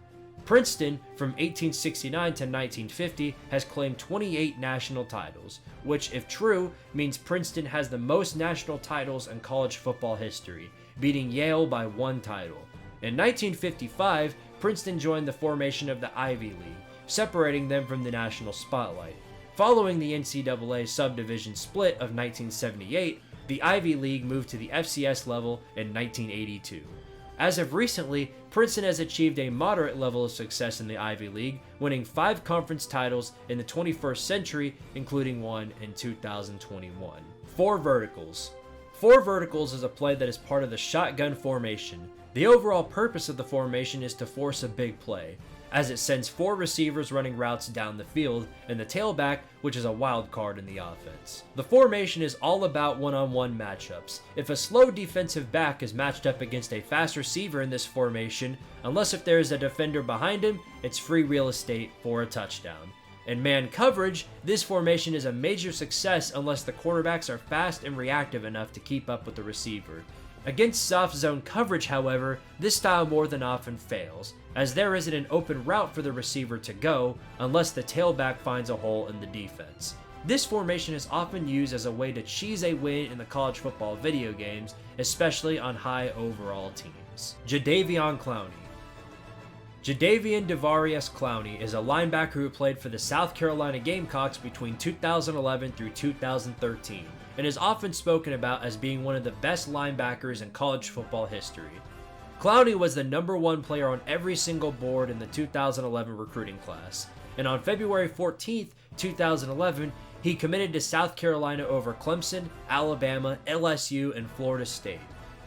Princeton, from 1869 to 1950, has claimed 28 national titles, which, if true, means Princeton has the most national titles in college football history, beating Yale by 1 title. In 1955, Princeton joined the formation of the Ivy League, separating them from the national spotlight. Following the NCAA subdivision split of 1978, the Ivy League moved to the FCS level in 1982. As of recently, Princeton has achieved a moderate level of success in the Ivy League, winning 5 conference titles in the 21st century, including one in 2021. 4 verticals. 4 verticals is a play that is part of the shotgun formation. The overall purpose of the formation is to force a big play, as it sends 4 receivers running routes down the field, and the tailback, which is a wild card in the offense. The formation is all about one-on-one matchups. If a slow defensive back is matched up against a fast receiver in this formation, unless if there is a defender behind him, it's free real estate for a touchdown. In man coverage, this formation is a major success unless the quarterbacks are fast and reactive enough to keep up with the receiver. Against soft zone coverage, however, this style more than often fails, as there isn't an open route for the receiver to go unless the tailback finds a hole in the defense. This formation is often used as a way to cheese a win in the college football video games, especially on high overall teams. Jadeveon Clowney. Jadeveon Devarius Clowney is a linebacker who played for the South Carolina Gamecocks between 2011 through 2013, and is often spoken about as being one of the best linebackers in college football history. Clowney was the #1 player on every single board in the 2011 recruiting class, and on February 14th, 2011, he committed to South Carolina over Clemson, Alabama, LSU, and Florida State.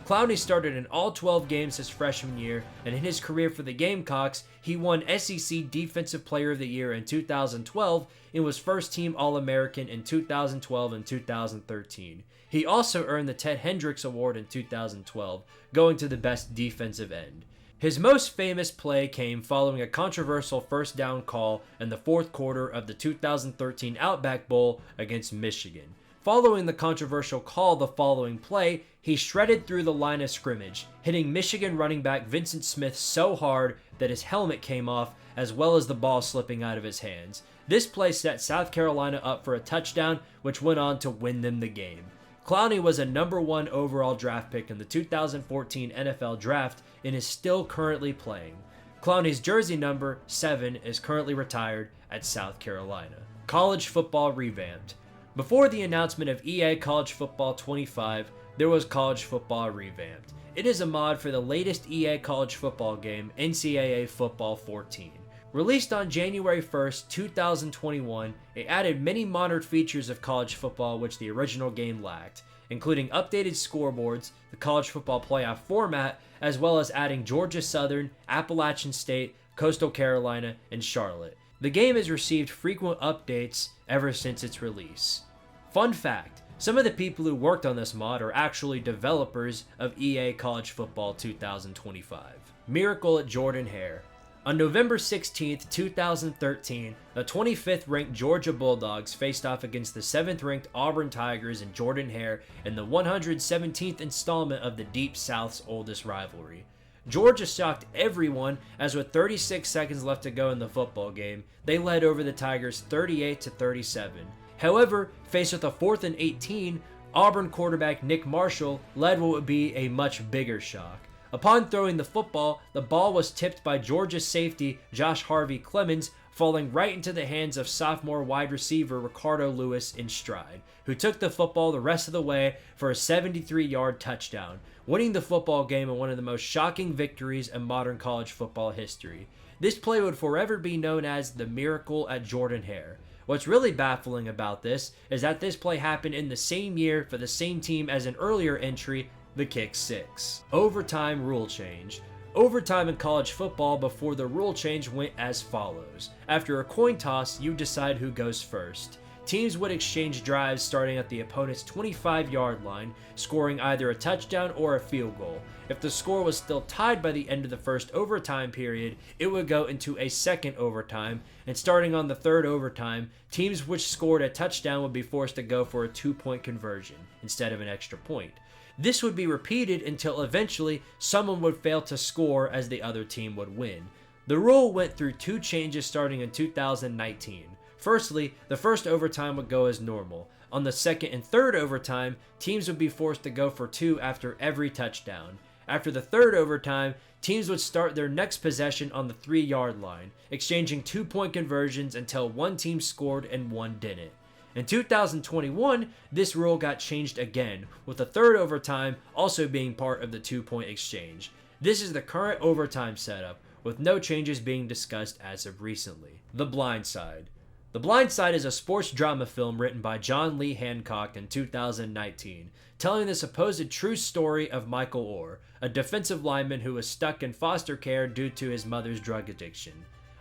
Clowney started in all 12 games his freshman year, and in his career for the Gamecocks, he won SEC Defensive Player of the Year in 2012 and was first-team All-American in 2012 and 2013. He also earned the Ted Hendricks Award in 2012, going to the best defensive end. His most famous play came following a controversial first down call in the 4th quarter of the 2013 Outback Bowl against Michigan. Following the controversial call the following play, he shredded through the line of scrimmage, hitting Michigan running back Vincent Smith so hard that his helmet came off, as well as the ball slipping out of his hands. This play set South Carolina up for a touchdown, which went on to win them the game. Clowney was a #1 overall draft pick in the 2014 NFL Draft and is still currently playing. Clowney's jersey number 7 is currently retired at South Carolina. College football revamped. Before the announcement of EA College Football 25, there was College Football Revamped. It is a mod for the latest EA College Football game, NCAA Football 14. Released on January 1st, 2021, it added many modern features of college football which the original game lacked, including updated scoreboards, the college football playoff format, as well as adding Georgia Southern, Appalachian State, Coastal Carolina, and Charlotte. The game has received frequent updates ever since its release. Fun fact, some of the people who worked on this mod are actually developers of EA College Football 2025. Miracle at Jordan-Hare. On November 16, 2013, the 25th ranked Georgia Bulldogs faced off against the 7th ranked Auburn Tigers in Jordan-Hare in the 117th installment of the Deep South's oldest rivalry. Georgia shocked everyone, as with 36 seconds left to go in the football game, they led over the Tigers 38-37. However, faced with a 4th and 18, Auburn quarterback Nick Marshall led what would be a much bigger shock. Upon throwing the football, the ball was tipped by Georgia safety Josh Harvey Clemens, falling right into the hands of sophomore wide receiver Ricardo Lewis in stride, who took the football the rest of the way for a 73-yard touchdown, winning the football game in one of the most shocking victories in modern college football history. This play would forever be known as the Miracle at Jordan-Hare. What's really baffling about this is that this play happened in the same year for the same team as an earlier entry, the kick six. Overtime rule change. Overtime in college football before the rule change went as follows. After a coin toss, you decide who goes first. Teams would exchange drives starting at the opponent's 25-yard line, scoring either a touchdown or a field goal. If the score was still tied by the end of the first overtime period, it would go into a second overtime, and starting on the third overtime, teams which scored a touchdown would be forced to go for a 2-point conversion instead of an extra point. This would be repeated until eventually someone would fail to score as the other team would win. The rule went through 2 changes starting in 2019. Firstly, the first overtime would go as normal. On the second and third overtime, teams would be forced to go for 2 after every touchdown. After the third overtime, teams would start their next possession on the 3-yard line, exchanging 2-point conversions until one team scored and one didn't. In 2021, this rule got changed again, with the third overtime also being part of the 2-point exchange. This is the current overtime setup, with no changes being discussed as of recently. The Blind Side. The Blind Side is a sports drama film written by John Lee Hancock in 2019, telling the supposed true story of Michael Orr, a defensive lineman who was stuck in foster care due to his mother's drug addiction.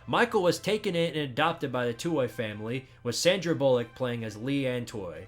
Michael was taken in and adopted by the Toy family, with Sandra Bullock playing as Lee Ann Toy.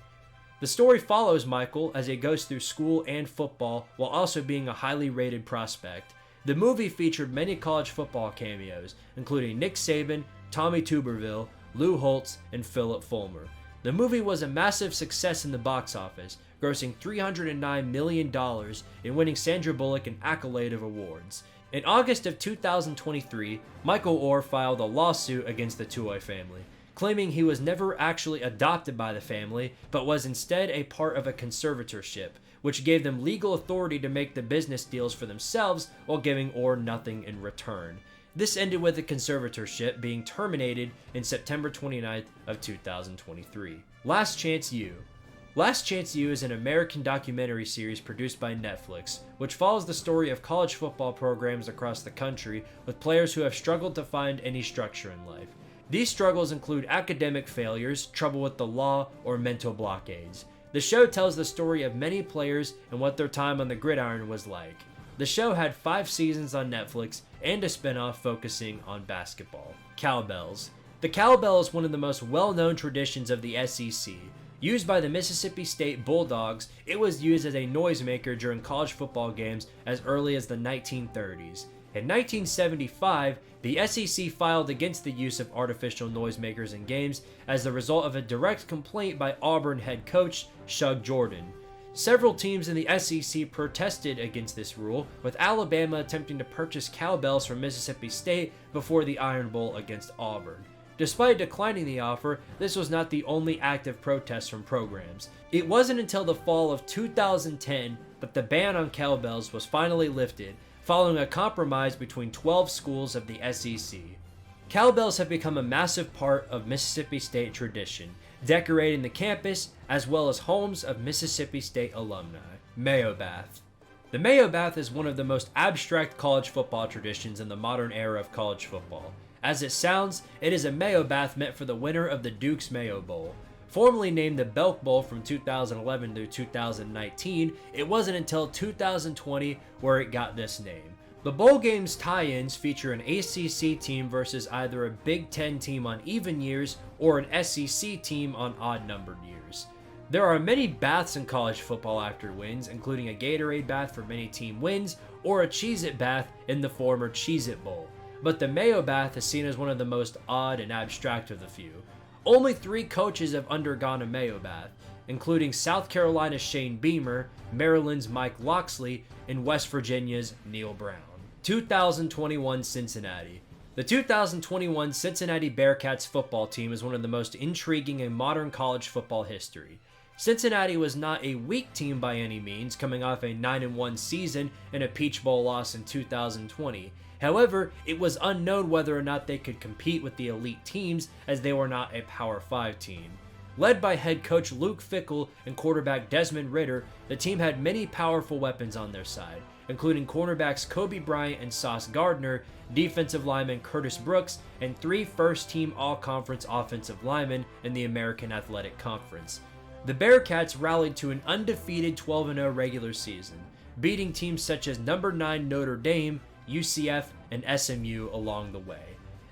The story follows Michael as he goes through school and football while also being a highly rated prospect. The movie featured many college football cameos, including Nick Saban, Tommy Tuberville, Lou Holtz, and Philip Fulmer. The movie was a massive success in the box office, grossing $309 million and winning Sandra Bullock an accolade of awards. In August of 2023, Michael Orr filed a lawsuit against the Toy family, claiming he was never actually adopted by the family, but was instead a part of a conservatorship, which gave them legal authority to make the business deals for themselves while giving Orr nothing in return. This ended with the conservatorship being terminated in September 29th of 2023. Last Chance U. Last Chance U is an American documentary series produced by Netflix, which follows the story of college football programs across the country with players who have struggled to find any structure in life. These struggles include academic failures, trouble with the law, or mental blockades. The show tells the story of many players and what their time on the gridiron was like. The show had 5 seasons on Netflix and a spinoff focusing on basketball. Cowbells. The cowbell is one of the most well-known traditions of the SEC. Used by the Mississippi State Bulldogs, it was used as a noisemaker during college football games as early as the 1930s. In 1975, the SEC filed against the use of artificial noisemakers in games as the result of a direct complaint by Auburn head coach Shug Jordan. Several teams in the SEC protested against this rule, with Alabama attempting to purchase cowbells from Mississippi State before the Iron Bowl against Auburn. Despite declining the offer, this was not the only active protest from programs. It wasn't until the fall of 2010 that the ban on cowbells was finally lifted, following a compromise between 12 schools of the SEC. Cowbells have become a massive part of Mississippi State tradition, decorating the campus as well as homes of Mississippi State alumni. Mayo Bath. The Mayo Bath is one of the most abstract college football traditions in the modern era of college football. As it sounds, it is a Mayo Bath meant for the winner of the Duke's Mayo Bowl. Formerly named the Belk Bowl from 2011 to 2019, it wasn't until 2020 where it got this name. The bowl game's tie-ins feature an ACC team versus either a Big Ten team on even years or an SEC team on odd-numbered years. There are many baths in college football after wins, including a Gatorade bath for many team wins or a Cheez-It bath in the former Cheez-It Bowl. But the Mayo Bath is seen as one of the most odd and abstract of the few. Only 3 coaches have undergone a Mayo Bath, including South Carolina's Shane Beamer, Maryland's Mike Locksley, and West Virginia's Neil Brown. 2021 Cincinnati. The 2021 Cincinnati Bearcats football team is one of the most intriguing in modern college football history. Cincinnati was not a weak team by any means, coming off a 9-1 season and a Peach Bowl loss in 2020. However, it was unknown whether or not they could compete with the elite teams, as they were not a Power 5 team. Led by head coach Luke Fickell and quarterback Desmond Ridder, the team had many powerful weapons on their side, including cornerbacks Kobe Bryant and Sauce Gardner, defensive lineman Curtis Brooks, and 3 first-team All-Conference offensive linemen in the American Athletic Conference. The Bearcats rallied to an undefeated 12-0 regular season, beating teams such as number 9 Notre Dame, UCF, and SMU along the way.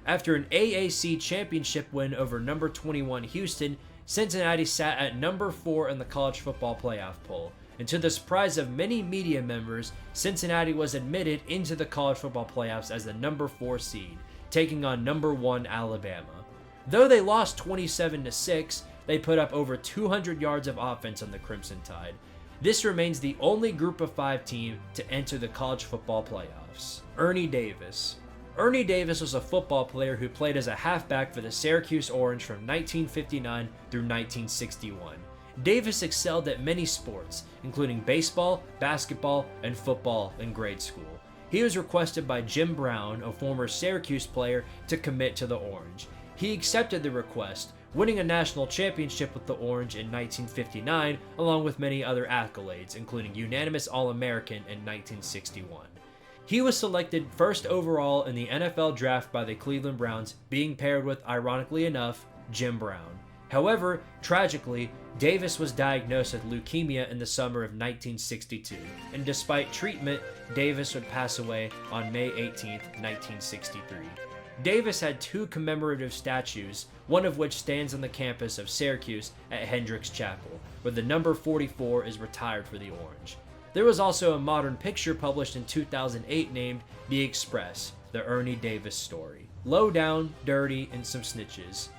After an AAC championship win over number 21 Houston, Cincinnati sat at number 4 in the college football playoff poll, and to the surprise of many media members, Cincinnati was admitted into the college football playoffs as the number 4 seed, taking on number 1 Alabama. Though they lost 27-6, they put up over 200 yards of offense on the Crimson Tide. This remains the only Group of 5 team to enter the college football playoffs. Ernie Davis. Ernie Davis was a football player who played as a halfback for the Syracuse Orange from 1959 through 1961. Davis excelled at many sports, including baseball, basketball, and football in grade school. He was requested by Jim Brown, a former Syracuse player, to commit to the Orange. He accepted the request, winning a national championship with the Orange in 1959, along with many other accolades, including unanimous All-American in 1961. He was selected first overall in the NFL draft by the Cleveland Browns, being paired with, ironically enough, Jim Brown. However, tragically, Davis was diagnosed with leukemia in the summer of 1962, and despite treatment, Davis would pass away on May 18, 1963. Davis had 2 commemorative statues, one of which stands on the campus of Syracuse at Hendricks Chapel, where the number 44 is retired for the Orange. There was also a modern picture published in 2008 named The Express, the Ernie Davis story. Low down, dirty, and some snitches.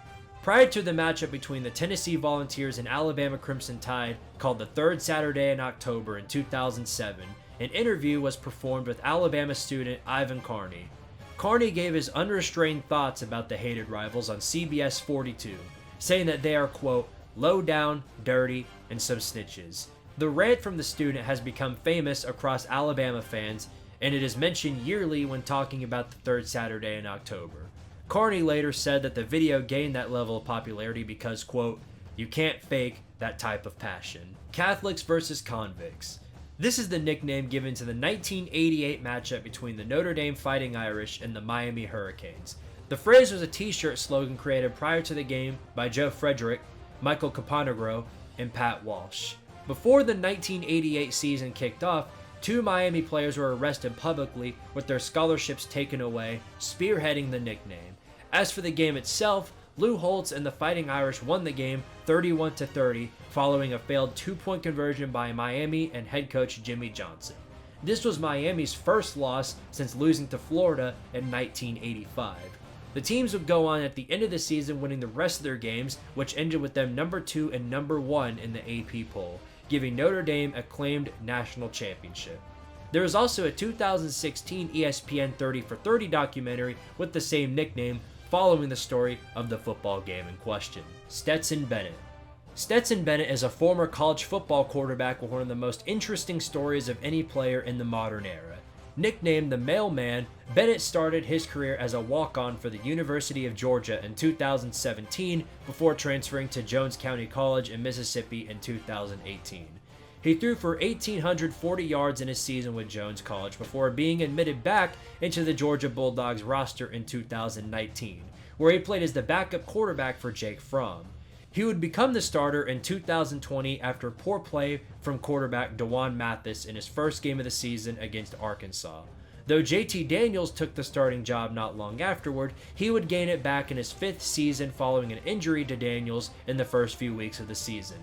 Prior to the matchup between the Tennessee Volunteers and Alabama Crimson Tide, called the third Saturday in October in 2007, an interview was performed with Alabama student Ivan Carney. Carney gave his unrestrained thoughts about the hated rivals on CBS 42, saying that they are, quote, low down, dirty, and some snitches. The rant from the student has become famous across Alabama fans, and it is mentioned yearly when talking about the third Saturday in October. Carney later said that the video gained that level of popularity because, quote, you can't fake that type of passion. Catholics versus convicts. This is the nickname given to the 1988 matchup between the Notre Dame Fighting Irish and the Miami Hurricanes. The phrase was a t-shirt slogan created prior to the game by Joe Frederick, Michael Caponegro, and Pat Walsh. Before the 1988 season kicked off, 2 Miami players were arrested publicly with their scholarships taken away, spearheading the nickname. As for the game itself, Lou Holtz and the Fighting Irish won the game 31-30 following a failed 2-point conversion by Miami and head coach Jimmy Johnson. This was Miami's first loss since losing to Florida in 1985. The teams would go on at the end of the season winning the rest of their games, which ended with them number 2 and number 1 in the AP poll, giving Notre Dame a claimed national championship. There is also a 2016 ESPN 30 for 30 documentary with the same nickname, following the story of the football game in question. Stetson Bennett. Stetson Bennett is a former college football quarterback with one of the most interesting stories of any player in the modern era. Nicknamed the Mailman, Bennett started his career as a walk-on for the University of Georgia in 2017 before transferring to Jones County College in Mississippi in 2018. He threw for 1,840 yards in his season with Jones College before being admitted back into the Georgia Bulldogs roster in 2019, where he played as the backup quarterback for Jake Fromm. He would become the starter in 2020 after poor play from quarterback DeJuan Mathis in his first game of the season against Arkansas. Though JT Daniels took the starting job not long afterward, he would gain it back in his 5th season following an injury to Daniels in the first few weeks of the season.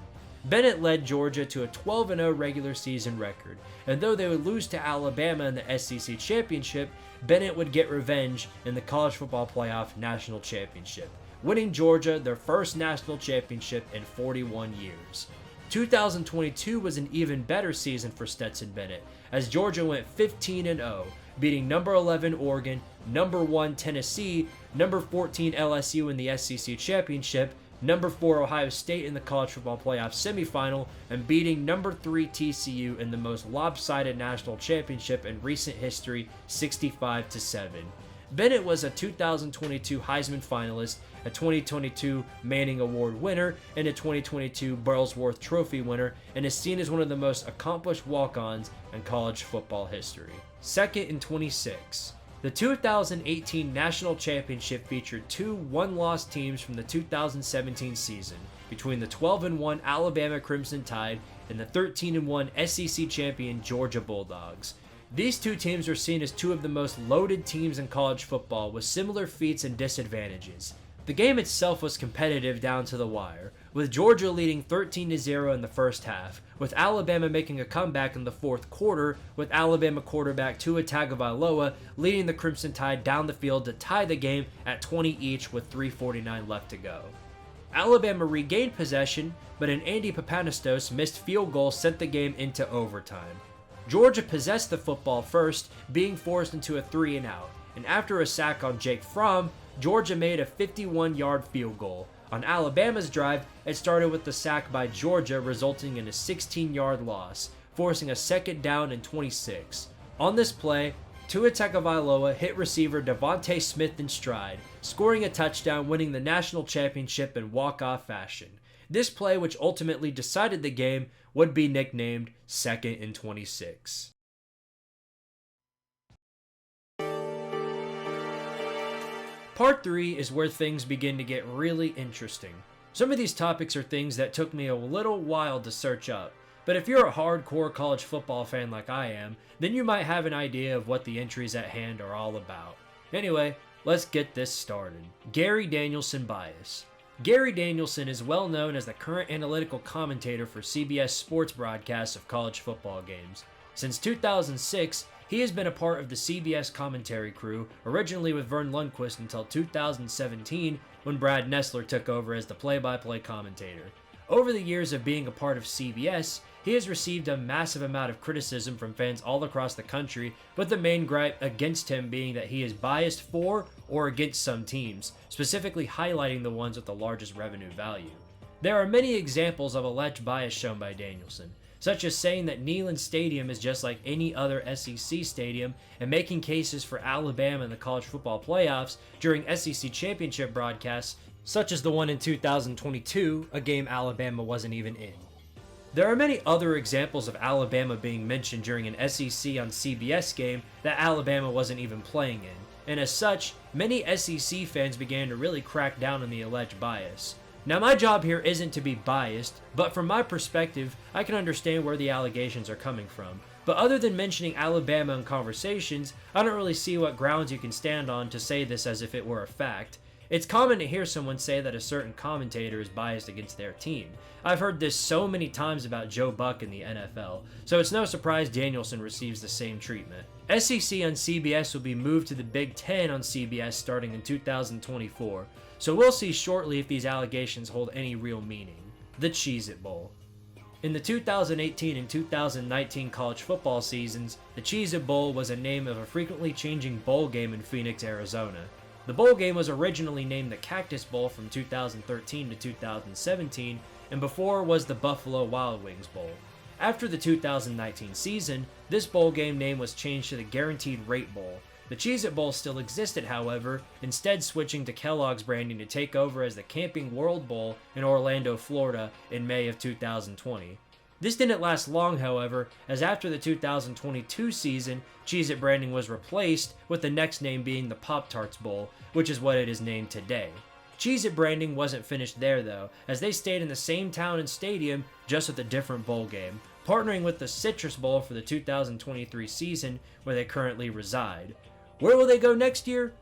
Bennett led Georgia to a 12-0 regular season record, and though they would lose to Alabama in the SEC championship, Bennett would get revenge in the College Football Playoff National Championship, winning Georgia their first national championship in 41 years. 2022 was an even better season for Stetson Bennett, as Georgia went 15-0, beating number 11 Oregon, number 1 Tennessee, number 14 LSU in the SEC championship, number 4 Ohio State in the college football playoff semifinal, and beating number 3 TCU in the most lopsided national championship in recent history, 65-7. Bennett was a 2022 Heisman finalist, a 2022 Manning Award winner, and a 2022 Burlsworth Trophy winner, and is seen as one of the most accomplished walk-ons in college football history. Second and 26. The 2018 National Championship featured 2 one-loss teams from the 2017 season, between the 12-1 Alabama Crimson Tide and the 13-1 SEC champion Georgia Bulldogs. These 2 teams were seen as 2 of the most loaded teams in college football with similar feats and disadvantages. The game itself was competitive down to the wire, with Georgia leading 13-0 in the first half, with Alabama making a comeback in the fourth quarter, with Alabama quarterback Tua Tagovailoa leading the Crimson Tide down the field to tie the game at 20 each with 3:49 left to go. Alabama regained possession, but an Andy Papanestos missed field goal sent the game into overtime. Georgia possessed the football first, being forced into a 3-and-out, and after a sack on Jake Fromm, Georgia made a 51-yard field goal. On Alabama's drive, it started with the sack by Georgia, resulting in a 16-yard loss, forcing a second down and 26. On this play, Tua Tagovailoa hit receiver Devontae Smith in stride, scoring a touchdown, winning the national championship in walk-off fashion. This play, which ultimately decided the game, would be nicknamed Second and 26. Part 3 is where things begin to get really interesting. Some of these topics are things that took me a little while to search up, but if you're a hardcore college football fan like I am, then you might have an idea of what the entries at hand are all about. Anyway, let's get this started. Gary Danielson bias. Gary Danielson is well known as the current analytical commentator for CBS sports broadcasts of college football games. Since 2006, he has been a part of the CBS commentary crew, originally with Vern Lundquist until 2017 when Brad Nessler took over as the play-by-play commentator. Over the years of being a part of CBS, he has received a massive amount of criticism from fans all across the country, with the main gripe against him being that he is biased for or against some teams, specifically highlighting the ones with the largest revenue value. There are many examples of alleged bias shown by Danielson, such as saying that Neyland Stadium is just like any other SEC stadium and making cases for Alabama in the college football playoffs during SEC championship broadcasts, such as the one in 2022, a game Alabama wasn't even in. There are many other examples of Alabama being mentioned during an SEC on CBS game that Alabama wasn't even playing in, and as such, many SEC fans began to really crack down on the alleged bias. Now, my job here isn't to be biased, but from my perspective, I can understand where the allegations are coming from. But other than mentioning Alabama in conversations, I don't really see what grounds you can stand on to say this as if it were a fact. It's common to hear someone say that a certain commentator is biased against their team. I've heard this so many times about Joe Buck in the NFL, so it's no surprise Danielson receives the same treatment. SEC on CBS will be moved to the Big Ten on CBS starting in 2024, so we'll see shortly if these allegations hold any real meaning. The Cheez-It Bowl. In the 2018 and 2019 college football seasons, the Cheez-It Bowl was a name of a frequently changing bowl game in Phoenix, Arizona. The bowl game was originally named the Cactus Bowl from 2013 to 2017, and before was the Buffalo Wild Wings Bowl. After the 2019 season, this bowl game name was changed to the Guaranteed Rate Bowl. The Cheez-It Bowl still existed, however, instead switching to Kellogg's branding to take over as the Camping World Bowl in Orlando, Florida in May of 2020. This didn't last long, however, as after the 2022 season, Cheez-It branding was replaced, with the next name being the Pop-Tarts Bowl, which is what it is named today. Cheez-It branding wasn't finished there though, as they stayed in the same town and stadium, just with a different bowl game, partnering with the Citrus Bowl for the 2023 season, where they currently reside. Where will they go next year?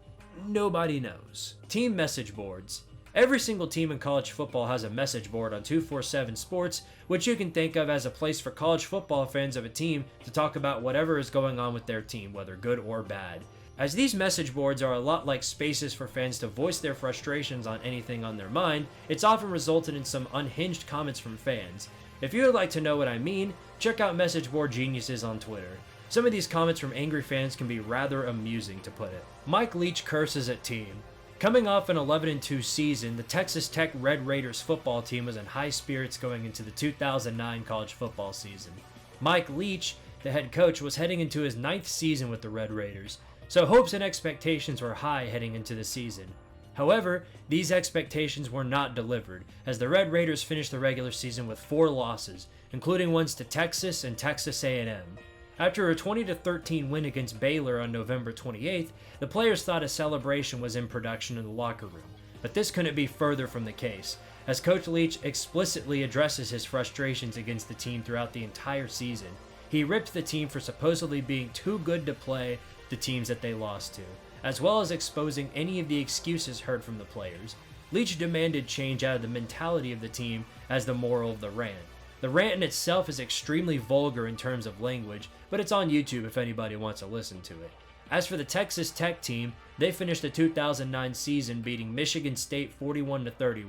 Nobody knows. Team message boards. Every single team in college football has a message board on 247 Sports, which you can think of as a place for college football fans of a team to talk about whatever is going on with their team, whether good or bad. As these message boards are a lot like spaces for fans to voice their frustrations on anything on their mind, it's often resulted in some unhinged comments from fans. If you would like to know what I mean, check out Message Board Geniuses on Twitter. Some of these comments from angry fans can be rather amusing, to put it. Mike Leach curses at team. Coming off an 11-2 season, the Texas Tech Red Raiders football team was in high spirits going into the 2009 college football season. Mike Leach, the head coach, was heading into his 9th season with the Red Raiders, so hopes and expectations were high heading into the season. However, these expectations were not delivered, as the Red Raiders finished the regular season with 4 losses, including ones to Texas and Texas A&M. After a 20-13 win against Baylor on November 28th, the players thought a celebration was in production in the locker room, but this couldn't be further from the case, as Coach Leach explicitly addresses his frustrations against the team throughout the entire season. He ripped the team for supposedly being too good to play the teams that they lost to, as well as exposing any of the excuses heard from the players. Leach demanded change out of the mentality of the team as the moral of the rant. The rant in itself is extremely vulgar in terms of language, but it's on YouTube if anybody wants to listen to it. As for the Texas Tech team, they finished the 2009 season beating Michigan State 41-31.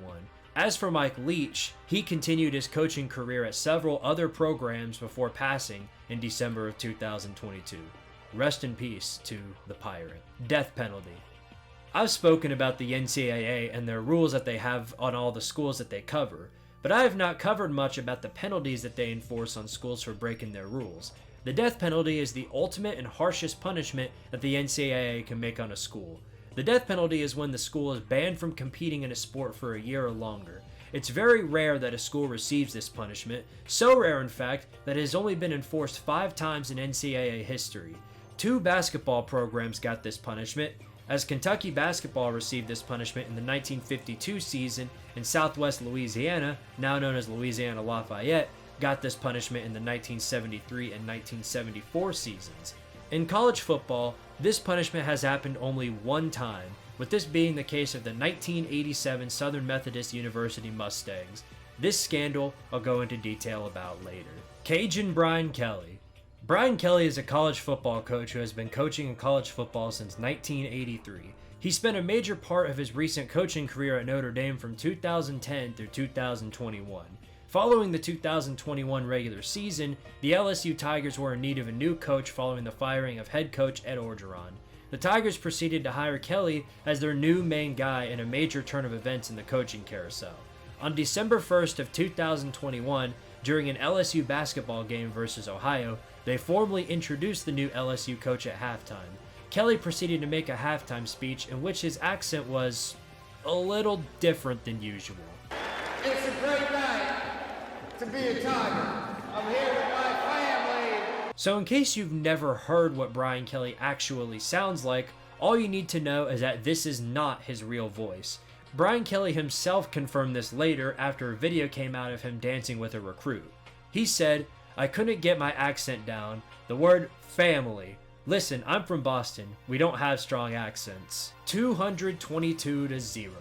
As for Mike Leach, he continued his coaching career at several other programs before passing in December of 2022. Rest in peace to the Pirate. Death penalty. I've spoken about the NCAA and their rules that they have on all the schools that they cover, but I have not covered much about the penalties that they enforce on schools for breaking their rules. The death penalty is the ultimate and harshest punishment that the NCAA can make on a school. The death penalty is when the school is banned from competing in a sport for a year or longer. It's very rare that a school receives this punishment, so rare in fact that it has only been enforced 5 times in NCAA history. 2 basketball programs got this punishment, as Kentucky basketball received this punishment in the 1952 season, and Southwest Louisiana, now known as Louisiana Lafayette, got this punishment in the 1973 and 1974 seasons. In college football, this punishment has happened only one time, with this being the case of the 1987 Southern Methodist University Mustangs. This scandal I'll go into detail about later. Cajun Brian Kelly. Brian Kelly is a college football coach who has been coaching in college football since 1983. He spent a major part of his recent coaching career at Notre Dame from 2010 through 2021. Following the 2021 regular season, the LSU Tigers were in need of a new coach following the firing of head coach Ed Orgeron. The Tigers proceeded to hire Kelly as their new main guy in a major turn of events in the coaching carousel. On December 1st of 2021, during an LSU basketball game versus Ohio, they formally introduced the new LSU coach at halftime. Kelly proceeded to make a halftime speech in which his accent was a little different than usual. It's a great night to be a Tiger. I'm here with my family. So in case you've never heard what Brian Kelly actually sounds like, all you need to know is that this is not his real voice. Brian Kelly himself confirmed this later after a video came out of him dancing with a recruit. He said, "I couldn't get my accent down. The word family. Listen, I'm from Boston. We don't have strong accents." 222-0.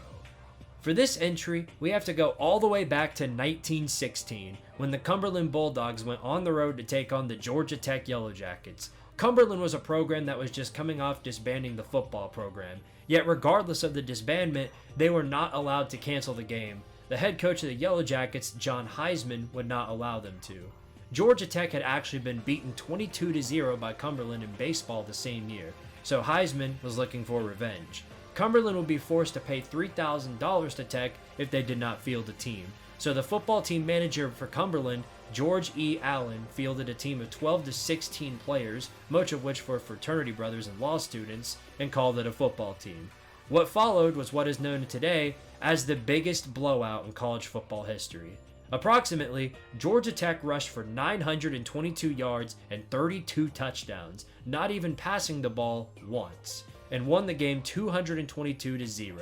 For this entry, we have to go all the way back to 1916, when the Cumberland Bulldogs went on the road to take on the Georgia Tech Yellow Jackets. Cumberland was a program that was just coming off disbanding the football program, yet regardless of the disbandment, they were not allowed to cancel the game. The head coach of the Yellow Jackets, John Heisman, would not allow them to. Georgia Tech had actually been beaten 22-0 by Cumberland in baseball the same year, so Heisman was looking for revenge. Cumberland would be forced to pay $3,000 to Tech if they did not field a team, so the football team manager for Cumberland, George E. Allen, fielded a team of 12 to 16 players, most of which were fraternity brothers and law students, and called it a football team. What followed was what is known today as the biggest blowout in college football history. Approximately, Georgia Tech rushed for 922 yards and 32 touchdowns, not even passing the ball once, and won the game 222-0.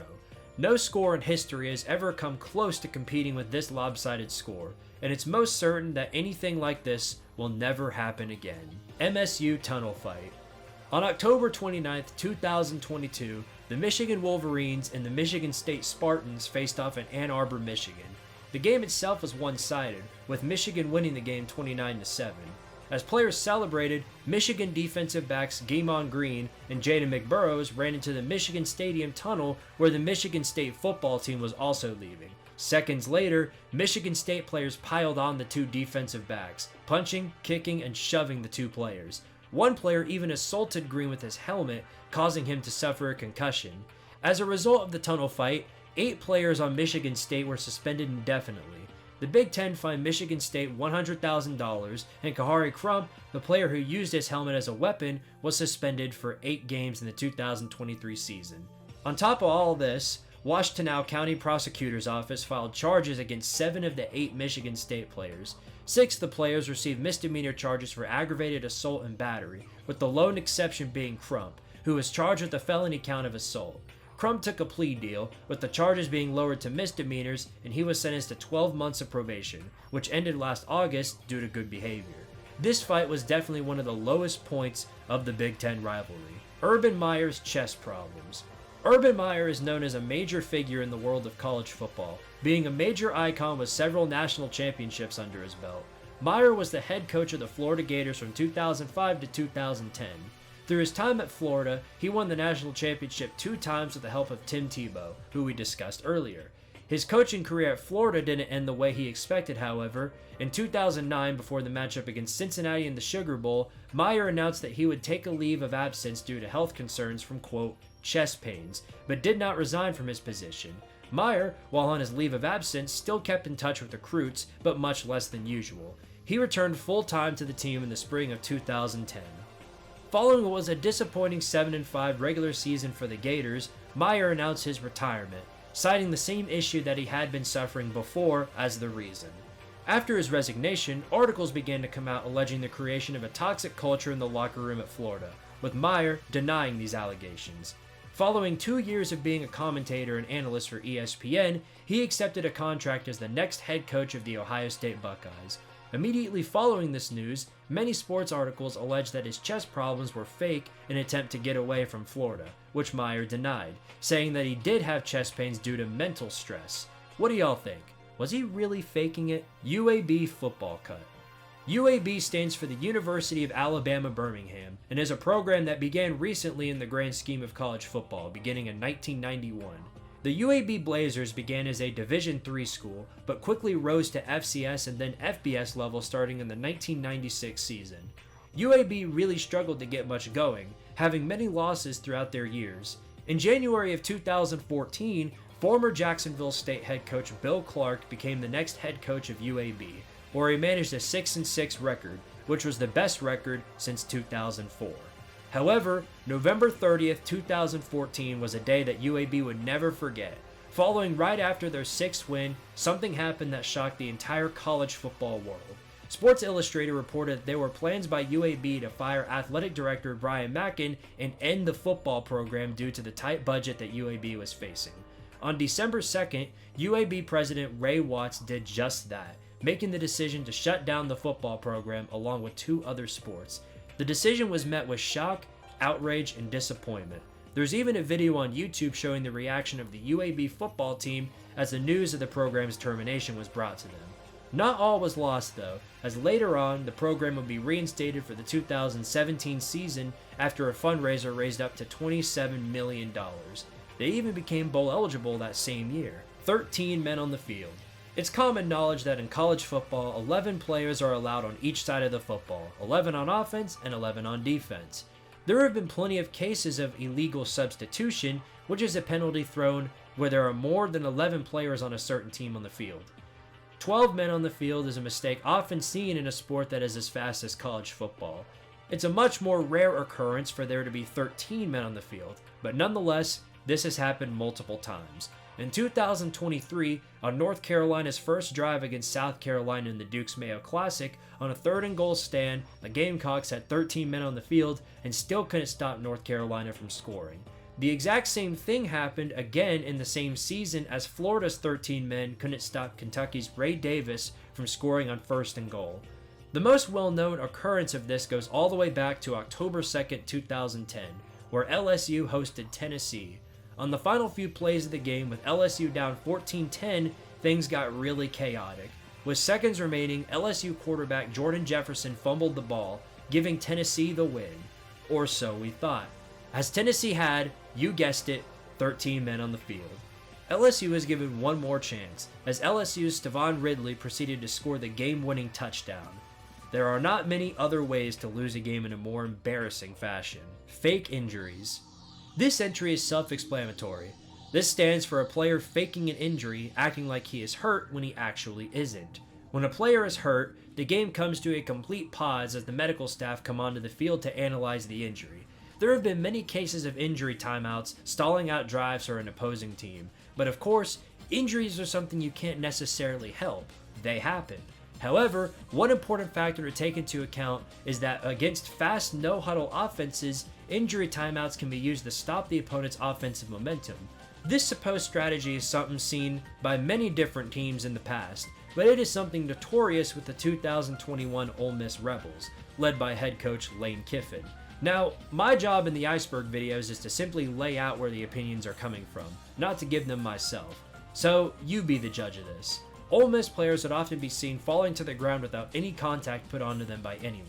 No score in history has ever come close to competing with this lopsided score, and it's most certain that anything like this will never happen again. MSU Tunnel Fight. On October 29, 2022, the Michigan Wolverines and the Michigan State Spartans faced off in Ann Arbor, Michigan. The game itself was one-sided, with Michigan winning the game 29-7. As players celebrated, Michigan defensive backs Gamon Green and Jaden McBurrows ran into the Michigan Stadium tunnel where the Michigan State football team was also leaving. Seconds later, Michigan State players piled on the two defensive backs, punching, kicking, and shoving the two players. One player even assaulted Green with his helmet, causing him to suffer a concussion. As a result of the tunnel fight, 8 players on Michigan State were suspended indefinitely. The Big Ten fined Michigan State $100,000, and Kahari Crump, the player who used his helmet as a weapon, was suspended for 8 games in the 2023 season. On top of all this, Washtenaw County Prosecutor's Office filed charges against 7 of the 8 Michigan State players. 6 of the players received misdemeanor charges for aggravated assault and battery, with the lone exception being Crump, who was charged with the felony count of assault. Crump took a plea deal, with the charges being lowered to misdemeanors, and he was sentenced to 12 months of probation, which ended last August due to good behavior. This fight was definitely one of the lowest points of the Big Ten rivalry. Urban Meyer's chess problems. Urban Meyer is known as a major figure in the world of college football, being a major icon with several national championships under his belt. Meyer was the head coach of the Florida Gators from 2005 to 2010. Through his time at Florida, he won the national championship 2 times with the help of Tim Tebow, who we discussed earlier. His coaching career at Florida didn't end the way he expected, however. In 2009, before the matchup against Cincinnati in the Sugar Bowl, Meyer announced that he would take a leave of absence due to health concerns from, quote, chest pains, but did not resign from his position. Meyer, while on his leave of absence, still kept in touch with recruits, but much less than usual. He returned full-time to the team in the spring of 2010. Following what was a disappointing 7-5 regular season for the Gators, Meyer announced his retirement, citing the same issue that he had been suffering before as the reason. After his resignation, articles began to come out alleging the creation of a toxic culture in the locker room at Florida, with Meyer denying these allegations. Following 2 years of being a commentator and analyst for ESPN, he accepted a contract as the next head coach of the Ohio State Buckeyes. Immediately following this news, many sports articles alleged that his chest problems were fake in an attempt to get away from Florida, which Meyer denied, saying that he did have chest pains due to mental stress. What do y'all think? Was he really faking it? UAB football cut. UAB stands for the University of Alabama Birmingham and is a program that began recently in the grand scheme of college football, beginning in 1991. The UAB Blazers began as a Division III school, but quickly rose to FCS and then FBS level starting in the 1996 season. UAB really struggled to get much going, having many losses throughout their years. In January of 2014, former Jacksonville State head coach Bill Clark became the next head coach of UAB, where he managed a 6-6 record, which was the best record since 2004. However, November 30th, 2014 was a day that UAB would never forget. Following right after their 6th win, something happened that shocked the entire college football world. Sports Illustrated reported that there were plans by UAB to fire athletic director Brian Mackin and end the football program due to the tight budget that UAB was facing. On December 2nd, UAB President Ray Watts did just that, making the decision to shut down the football program along with 2 other sports. The decision was met with shock, outrage, and disappointment. There's even a video on YouTube showing the reaction of the UAB football team as the news of the program's termination was brought to them. Not all was lost though, as later on, the program would be reinstated for the 2017 season after a fundraiser raised up to $27 million. They even became bowl eligible that same year. 13 men on the field. It's common knowledge that in college football, 11 players are allowed on each side of the football, 11 on offense and 11 on defense. There have been plenty of cases of illegal substitution, which is a penalty thrown where there are more than 11 players on a certain team on the field. 12 men on the field is a mistake often seen in a sport that is as fast as college football. It's a much more rare occurrence for there to be 13 men on the field, but nonetheless, this has happened multiple times. In 2023, on North Carolina's first drive against South Carolina in the Duke's Mayo Classic, on a 3rd and goal stand, the Gamecocks had 13 men on the field and still couldn't stop North Carolina from scoring. The exact same thing happened again in the same season as Florida's 13 men couldn't stop Kentucky's Ray Davis from scoring on 1st and goal. The most well-known occurrence of this goes all the way back to October 2nd, 2010, where LSU hosted Tennessee. On the final few plays of the game, with LSU down 14-10, things got really chaotic. With seconds remaining, LSU quarterback Jordan Jefferson fumbled the ball, giving Tennessee the win. Or so we thought. As Tennessee had, you guessed it, 13 men on the field. LSU was given one more chance, as LSU's Stevan Ridley proceeded to score the game-winning touchdown. There are not many other ways to lose a game in a more embarrassing fashion. Fake injuries. This entry is self-explanatory. This stands for a player faking an injury, acting like he is hurt when he actually isn't. When a player is hurt, the game comes to a complete pause as the medical staff come onto the field to analyze the injury. There have been many cases of injury timeouts, stalling out drives for an opposing team, but of course, injuries are something you can't necessarily help. They happen. However, one important factor to take into account is that against fast no-huddle offenses, injury timeouts can be used to stop the opponent's offensive momentum. This supposed strategy is something seen by many different teams in the past, but it is something notorious with the 2021 Ole Miss Rebels, led by head coach Lane Kiffin. Now, my job in the Iceberg videos is to simply lay out where the opinions are coming from, not to give them myself. So, you be the judge of this. Ole Miss players would often be seen falling to the ground without any contact put onto them by anyone.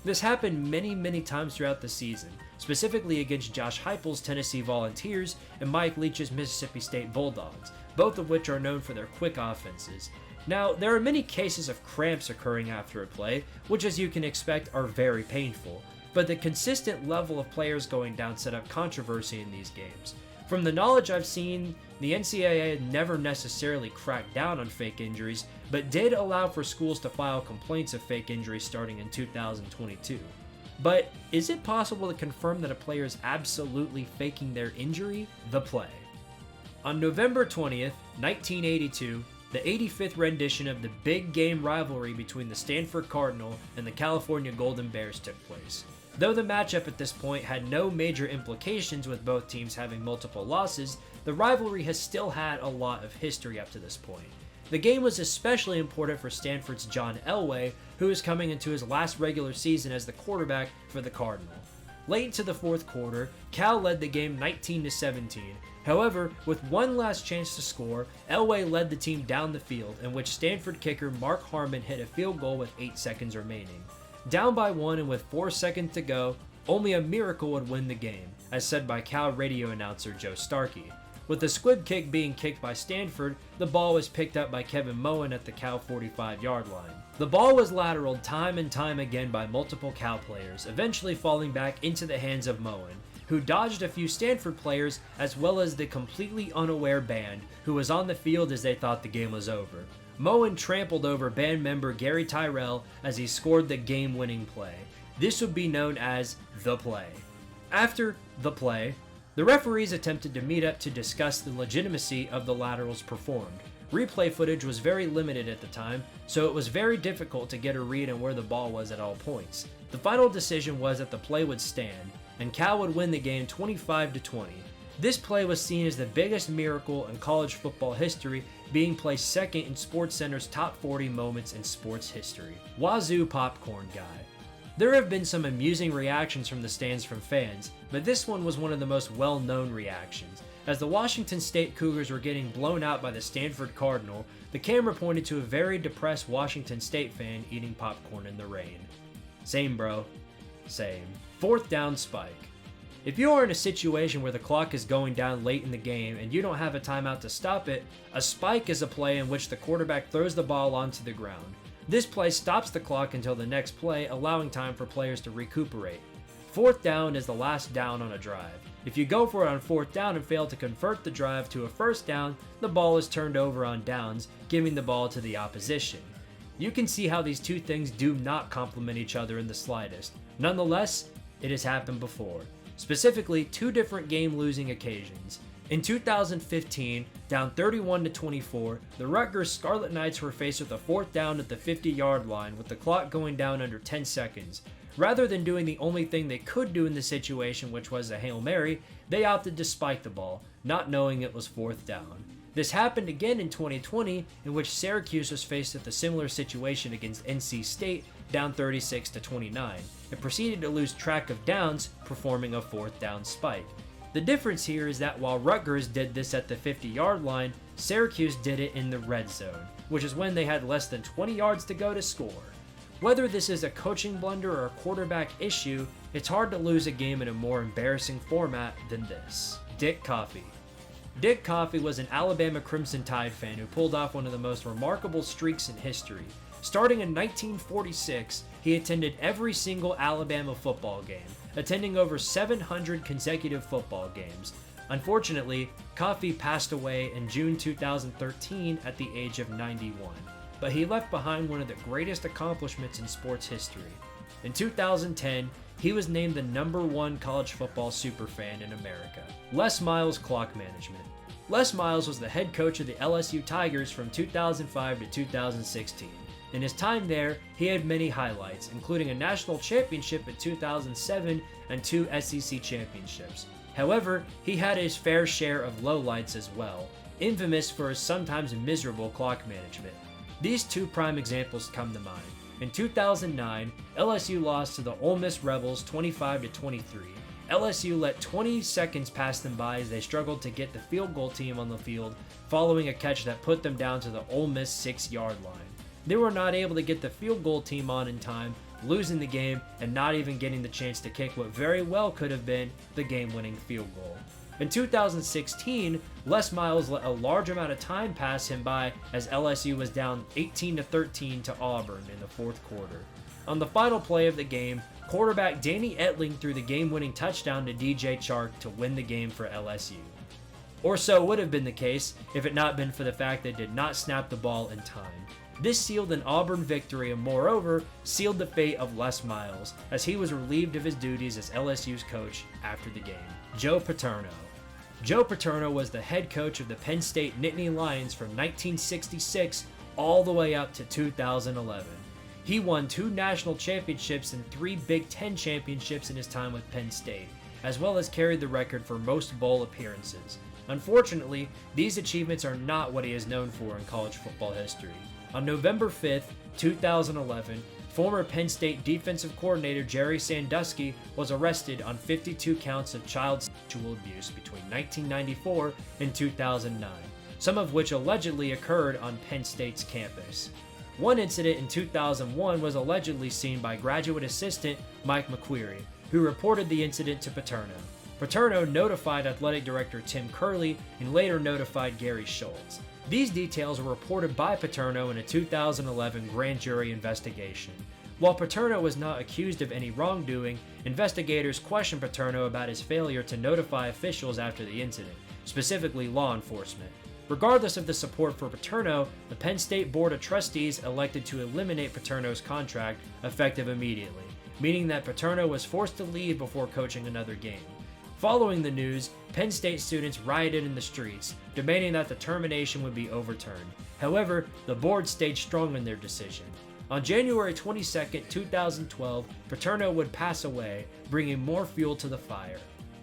This happened many times throughout the season, specifically against Josh Heupel's Tennessee Volunteers and Mike Leach's Mississippi State Bulldogs, both of which are known for their quick offenses. Now, there are many cases of cramps occurring after a play, which as you can expect are very painful, but the consistent level of players going down set up controversy in these games. From the knowledge I've seen, the NCAA never necessarily cracked down on fake injuries, but did allow for schools to file complaints of fake injuries starting in 2022. But is it possible to confirm that a player is absolutely faking their injury? The play. On November 20th, 1982, the 85th rendition of the big game rivalry between the Stanford Cardinal and the California Golden Bears took place. Though the matchup at this point had no major implications with both teams having multiple losses, the rivalry has still had a lot of history up to this point. The game was especially important for Stanford's John Elway, who is coming into his last regular season as the quarterback for the Cardinal. Late into the fourth quarter, Cal led the game 19-17. However, with one last chance to score, Elway led the team down the field, in which Stanford kicker Mark Harmon hit a field goal with 8 seconds remaining. Down by 1 and with 4 seconds to go, only a miracle would win the game, as said by Cal radio announcer Joe Starkey. With the squib kick being kicked by Stanford, the ball was picked up by Kevin Moen at the Cal 45-yard line. The ball was lateraled time and time again by multiple Cal players, eventually falling back into the hands of Moen, who dodged a few Stanford players as well as the completely unaware band, who was on the field as they thought the game was over. Moen trampled over band member Gary Tyrell as he scored the game-winning play. This would be known as the play. After the play, the referees attempted to meet up to discuss the legitimacy of the laterals performed. Replay footage was very limited at the time, so it was very difficult to get a read on where the ball was at all points. The final decision was that the play would stand, and Cal would win the game 25-20. This play was seen as the biggest miracle in college football history, being placed second in SportsCenter's top 40 moments in sports history. Wazoo Popcorn Guy. There have been some amusing reactions from the stands from fans, but this one was one of the most well-known reactions. As the Washington State Cougars were getting blown out by the Stanford Cardinal, the camera pointed to a very depressed Washington State fan eating popcorn in the rain. Same bro. Same. Fourth down spike. If you are in a situation where the clock is going down late in the game and you don't have a timeout to stop it, a spike is a play in which the quarterback throws the ball onto the ground. This play stops the clock until the next play, allowing time for players to recuperate. Fourth down is the last down on a drive. If you go for it on fourth down and fail to convert the drive to a first down, the ball is turned over on downs, giving the ball to the opposition. You can see how these two things do not complement each other in the slightest. Nonetheless, it has happened before. Specifically, two different game-losing occasions. In 2015, down 31-24, the Rutgers Scarlet Knights were faced with a fourth down at the 50-yard line with the clock going down under 10 seconds. Rather than doing the only thing they could do in the situation, which was a Hail Mary, they opted to spike the ball, not knowing it was fourth down. This happened again in 2020, in which Syracuse was faced with a similar situation against NC State, down 36-29, and proceeded to lose track of downs, performing a fourth down spike. The difference here is that while Rutgers did this at the 50-yard line, Syracuse did it in the red zone, which is when they had less than 20 yards to go to score. Whether this is a coaching blunder or a quarterback issue, it's hard to lose a game in a more embarrassing format than this. Dick Coffey. Dick Coffey was an Alabama Crimson Tide fan who pulled off one of the most remarkable streaks in history. Starting in 1946, he attended every single Alabama football game, attending over 700 consecutive football games. Unfortunately, Coffey passed away in June 2013 at the age of 91, but he left behind one of the greatest accomplishments in sports history. In 2010, he was named the #1 college football superfan in America. Les Miles clock management. Les Miles was the head coach of the LSU Tigers from 2005 to 2016. In his time there, he had many highlights, including a national championship in 2007 and 2 SEC championships. However, he had his fair share of lowlights as well, infamous for his sometimes miserable clock management. These 2 prime examples come to mind. In 2009, LSU lost to the Ole Miss Rebels 25-23. LSU let 20 seconds pass them by as they struggled to get the field goal team on the field following a catch that put them down to the Ole Miss 6-yard line. They were not able to get the field goal team on in time, losing the game and not even getting the chance to kick what very well could have been the game-winning field goal. In 2016, Les Miles let a large amount of time pass him by as LSU was down 18-13 to Auburn in the 4th quarter. On the final play of the game, quarterback Danny Etling threw the game-winning touchdown to DJ Chark to win the game for LSU. Or so would have been the case if it not been for the fact they did not snap the ball in time. This sealed an Auburn victory and moreover sealed the fate of Les Miles as he was relieved of his duties as LSU's coach after the game. Joe Paterno. Joe Paterno was the head coach of the Penn State Nittany Lions from 1966 all the way up to 2011. He won 2 national championships and 3 Big Ten championships in his time with Penn State, as well as carried the record for most bowl appearances. Unfortunately, these achievements are not what he is known for in college football history. On November 5th, 2011, former Penn State defensive coordinator Jerry Sandusky was arrested on 52 counts of child sexual abuse between 1994 and 2009, some of which allegedly occurred on Penn State's campus. One incident in 2001 was allegedly seen by graduate assistant Mike McQueary, who reported the incident to Paterno. Paterno notified athletic director Tim Curley and later notified Gary Schultz. These details were reported by Paterno in a 2011 grand jury investigation. While Paterno was not accused of any wrongdoing, investigators questioned Paterno about his failure to notify officials after the incident, specifically law enforcement. Regardless of the support for Paterno, the Penn State Board of Trustees elected to eliminate Paterno's contract effective immediately, meaning that Paterno was forced to leave before coaching another game. Following the news, Penn State students rioted in the streets, demanding that the termination would be overturned. However, the board stayed strong in their decision. On January 22, 2012, Paterno would pass away, bringing more fuel to the fire.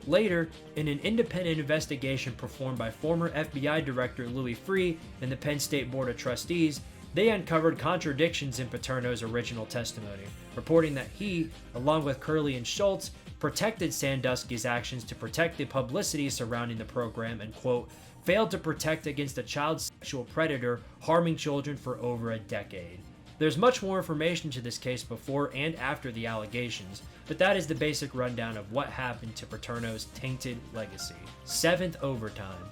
Later, in an independent investigation performed by former FBI Director Louis Freeh and the Penn State Board of Trustees, they uncovered contradictions in Paterno's original testimony, reporting that he, along with Curley and Schultz, protected Sandusky's actions to protect the publicity surrounding the program and, quote, failed to protect against a child sexual predator harming children for over a decade. There's much more information to this case before and after the allegations, but that is the basic rundown of what happened to Paterno's tainted legacy. 7th overtime.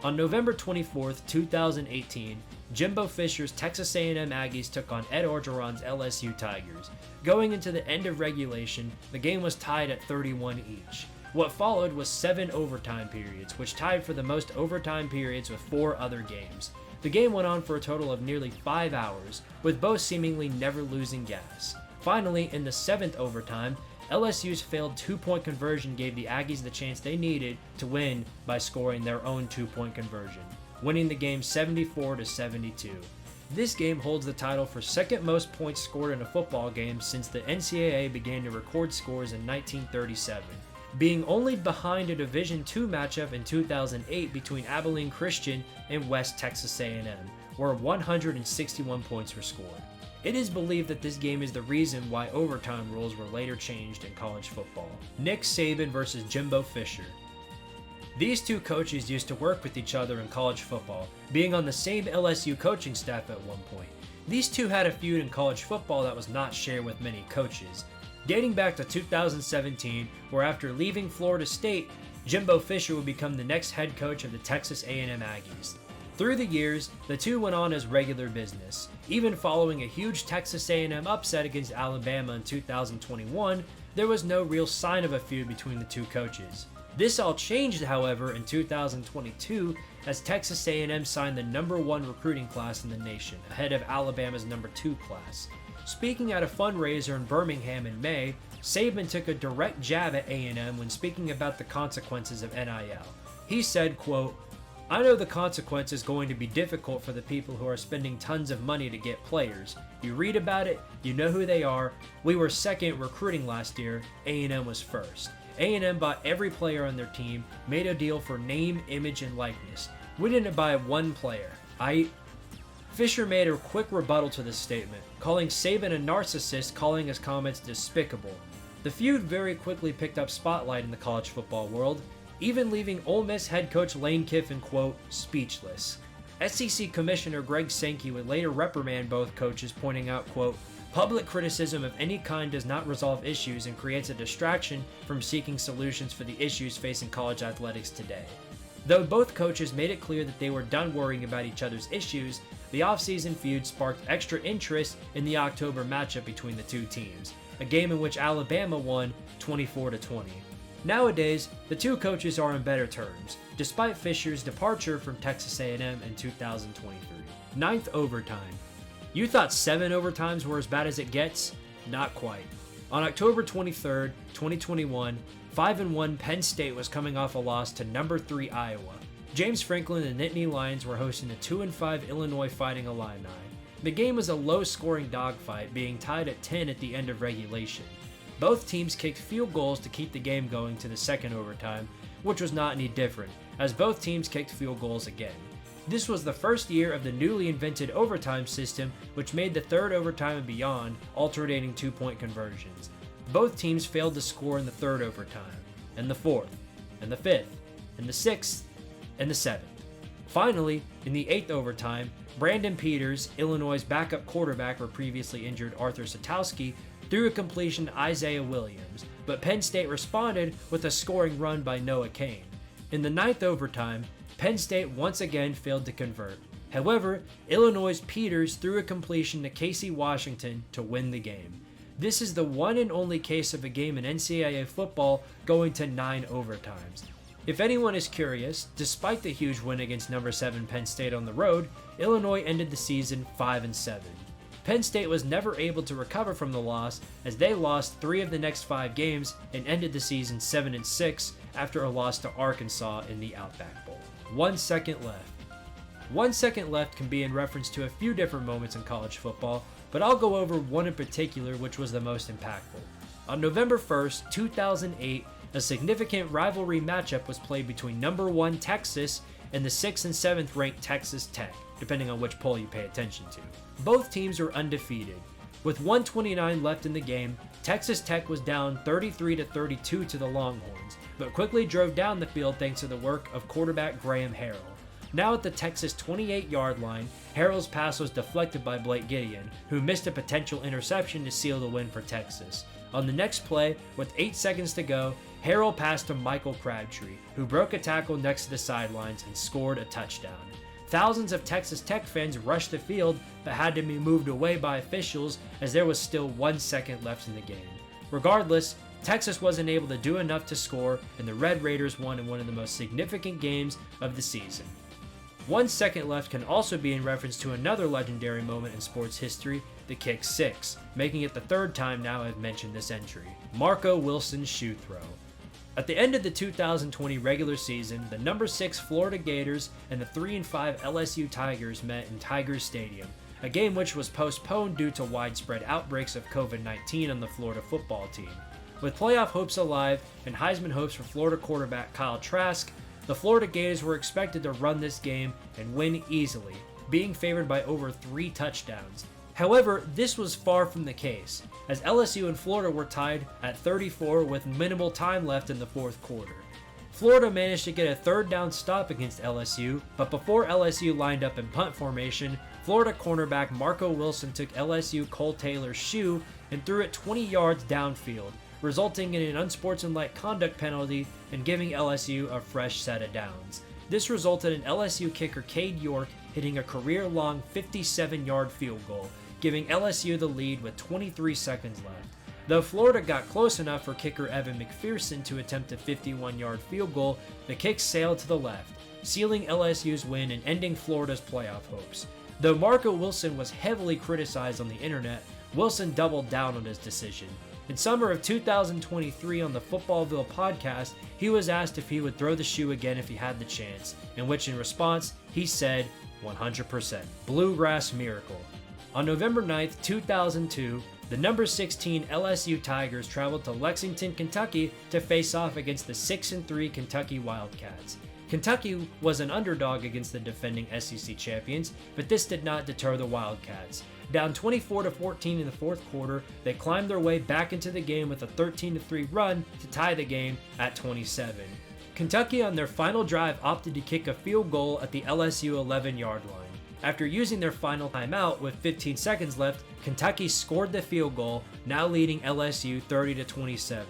On November 24, 2018, Jimbo Fisher's Texas A&M Aggies took on Ed Orgeron's LSU Tigers. Going into the end of regulation, the game was tied at 31 each. What followed was 7 overtime periods, which tied for the most overtime periods with 4 other games. The game went on for a total of nearly 5 hours, with both seemingly never losing gas. Finally, in the 7th overtime, LSU's failed 2-point conversion gave the Aggies the chance they needed to win by scoring their own 2-point conversion, winning the game 74-72. This game holds the title for second most points scored in a football game since the NCAA began to record scores in 1937, being only behind a Division II matchup in 2008 between Abilene Christian and West Texas A&M, where 161 points were scored. It is believed that this game is the reason why overtime rules were later changed in college football. Nick Saban versus Jimbo Fisher. These two coaches used to work with each other in college football, being on the same LSU coaching staff at one point. These two had a feud in college football that was not shared with many coaches, dating back to 2017, where after leaving Florida State, Jimbo Fisher would become the next head coach of the Texas A&M Aggies. Through the years, the two went on as regular business. Even following a huge Texas A&M upset against Alabama in 2021, there was no real sign of a feud between the two coaches. This all changed, however, in 2022 as Texas A&M signed the #1 recruiting class in the nation, ahead of Alabama's #2 class. Speaking at a fundraiser in Birmingham in May, Saban took a direct jab at A&M when speaking about the consequences of NIL. He said, quote, "I know the consequence is going to be difficult for the people who are spending tons of money to get players. You read about it, you know who they are. We were second recruiting last year, A&M was first. A&M bought every player on their team, made a deal for name, image, and likeness. We didn't buy one player. Fisher made a quick rebuttal to this statement, calling Saban a narcissist, calling his comments despicable. The feud very quickly picked up spotlight in the college football world, even leaving Ole Miss head coach Lane Kiffin, quote, speechless. SEC Commissioner Greg Sankey would later reprimand both coaches, pointing out, quote, public criticism of any kind does not resolve issues and creates a distraction from seeking solutions for the issues facing college athletics today. Though both coaches made it clear that they were done worrying about each other's issues, the offseason feud sparked extra interest in the October matchup between the two teams, a game in which Alabama won 24-20. Nowadays, the two coaches are on better terms, despite Fisher's departure from Texas A&M in 2023. Ninth overtime. You thought 7 overtimes were as bad as it gets? Not quite. On October 23, 2021, 5-1 Penn State was coming off a loss to #3 Iowa. James Franklin and the Nittany Lions were hosting the 2-5 Illinois Fighting Illini. The game was a low-scoring dogfight, being tied at 10 at the end of regulation. Both teams kicked field goals to keep the game going to the second overtime, which was not any different, as both teams kicked field goals again. This was the first year of the newly invented overtime system, which made the third overtime and beyond alternating 2-point conversions. Both teams failed to score in the third overtime, and the fourth, and the fifth, and the sixth, and the seventh. Finally, in the 8th overtime, Brandon Peters, Illinois' backup quarterback for previously injured Arthur Satowski, threw a completion to Isaiah Williams, but Penn State responded with a scoring run by Noah Cain. In the 9th overtime, Penn State once again failed to convert. However, Illinois' Peters threw a completion to Casey Washington to win the game. This is the one and only case of a game in NCAA football going to 9 overtimes. If anyone is curious, despite the huge win against number 7 Penn State on the road, Illinois ended the season 5-7. Penn State was never able to recover from the loss as they lost 3 of the next 5 games and ended the season 7-6 after a loss to Arkansas in the Outback Bowl. 1 second left. 1 second left can be in reference to a few different moments in college football, but I'll go over one in particular which was the most impactful. On November 1st, 2008, a significant rivalry matchup was played between number 1 Texas and the 6th and 7th ranked Texas Tech, depending on which poll you pay attention to. Both teams were undefeated. With 1:29 left in the game, Texas Tech was down 33-32 to the Longhorns, but quickly drove down the field thanks to the work of quarterback Graham Harrell. Now at the Texas 28-yard line, Harrell's pass was deflected by Blake Gideon, who missed a potential interception to seal the win for Texas. On the next play, with 8 seconds to go, Harrell passed to Michael Crabtree, who broke a tackle next to the sidelines and scored a touchdown. Thousands of Texas Tech fans rushed the field but had to be moved away by officials as there was still 1 second left in the game. Regardless, Texas wasn't able to do enough to score, and the Red Raiders won in one of the most significant games of the season. 1 second left can also be in reference to another legendary moment in sports history, the kick 6, making it the 3rd time now I've mentioned this entry, Marco Wilson's shoe throw. At the end of the 2020 regular season, the number 6 Florida Gators and the 3-5 LSU Tigers met in Tigers Stadium, a game which was postponed due to widespread outbreaks of COVID-19 on the Florida football team. With playoff hopes alive and Heisman hopes for Florida quarterback Kyle Trask, the Florida Gators were expected to run this game and win easily, being favored by over 3 touchdowns. However, this was far from the case, as LSU and Florida were tied at 34 with minimal time left in the 4th quarter. Florida managed to get a 3rd down stop against LSU, but before LSU lined up in punt formation, Florida cornerback Marco Wilson took LSU Cole Taylor's shoe and threw it 20 yards downfield, resulting in an unsportsmanlike conduct penalty and giving LSU a fresh set of downs. This resulted in LSU kicker Cade York hitting a career-long 57-yard field goal, giving LSU the lead with 23 seconds left. Though Florida got close enough for kicker Evan McPherson to attempt a 51-yard field goal, the kick sailed to the left, sealing LSU's win and ending Florida's playoff hopes. Though Marco Wilson was heavily criticized on the internet, Wilson doubled down on his decision. In summer of 2023 on the Footballville podcast, he was asked if he would throw the shoe again if he had the chance, in which in response, he said, 100%. Bluegrass Miracle. On November 9th, 2002, the number 16 LSU Tigers traveled to Lexington, Kentucky to face off against the 6-3 Kentucky Wildcats. Kentucky was an underdog against the defending SEC champions, but this did not deter the Wildcats. Down 24-14 in the fourth quarter, they climbed their way back into the game with a 13-3 run to tie the game at 27. Kentucky on their final drive opted to kick a field goal at the LSU 11-yard line. After using their final timeout with 15 seconds left, Kentucky scored the field goal, now leading LSU 30-27.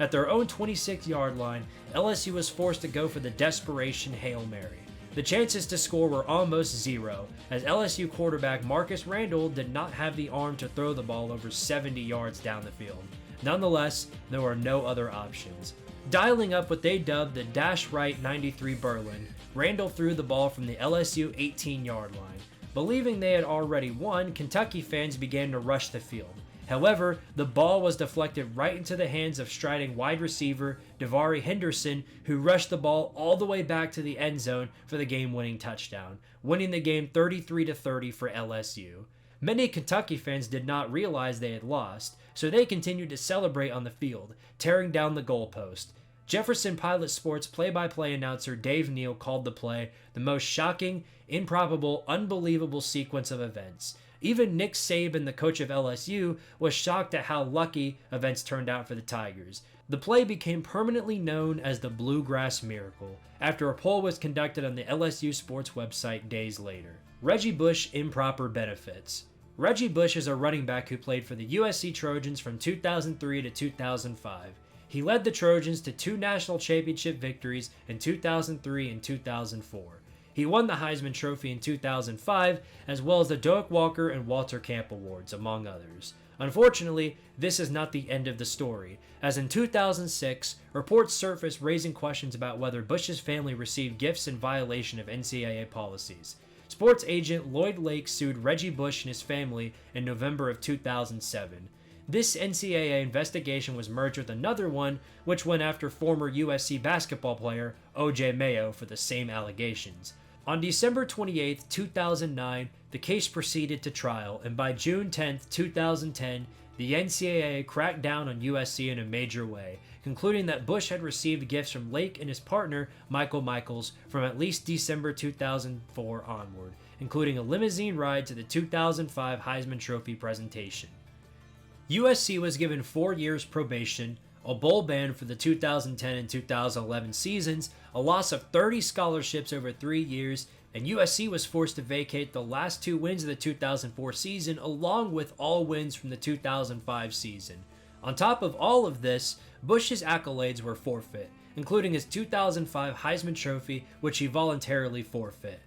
At their own 26-yard line, LSU was forced to go for the desperation Hail Mary. The chances to score were almost zero, as LSU quarterback Marcus Randall did not have the arm to throw the ball over 70 yards down the field. Nonetheless, there were no other options. Dialing up what they dubbed the Dash Right 93 Berlin, Randall threw the ball from the LSU 18-yard line. Believing they had already won, Kentucky fans began to rush the field. However, the ball was deflected right into the hands of striding wide receiver Davari Henderson, who rushed the ball all the way back to the end zone for the game-winning touchdown, winning the game 33-30 for LSU. Many Kentucky fans did not realize they had lost, so they continued to celebrate on the field, tearing down the goalpost. Jefferson Pilot Sports play-by-play announcer Dave Neal called the play the most shocking, improbable, unbelievable sequence of events. Even Nick Saban, the coach of LSU, was shocked at how lucky events turned out for the Tigers. The play became permanently known as the Bluegrass Miracle, after a poll was conducted on the LSU Sports website days later. Reggie Bush improper benefits. Reggie Bush is a running back who played for the USC Trojans from 2003 to 2005. He led the Trojans to 2 national championship victories in 2003 and 2004. He won the Heisman Trophy in 2005, as well as the Doak Walker and Walter Camp Awards, among others. Unfortunately, this is not the end of the story, as in 2006, reports surfaced raising questions about whether Bush's family received gifts in violation of NCAA policies. Sports agent Lloyd Lake sued Reggie Bush and his family in November of 2007. This NCAA investigation was merged with another one, which went after former USC basketball player O.J. Mayo for the same allegations. On December 28, 2009, the case proceeded to trial, and by June 10, 2010, the NCAA cracked down on USC in a major way, concluding that Bush had received gifts from Lake and his partner, Michael Michaels, from at least December 2004 onward, including a limousine ride to the 2005 Heisman Trophy presentation. USC was given 4 years probation, a bowl ban for the 2010 and 2011 seasons, a loss of 30 scholarships over 3 years, and USC was forced to vacate the last 2 wins of the 2004 season along with all wins from the 2005 season. On top of all of this, Bush's accolades were forfeit, including his 2005 Heisman Trophy, which he voluntarily forfeit.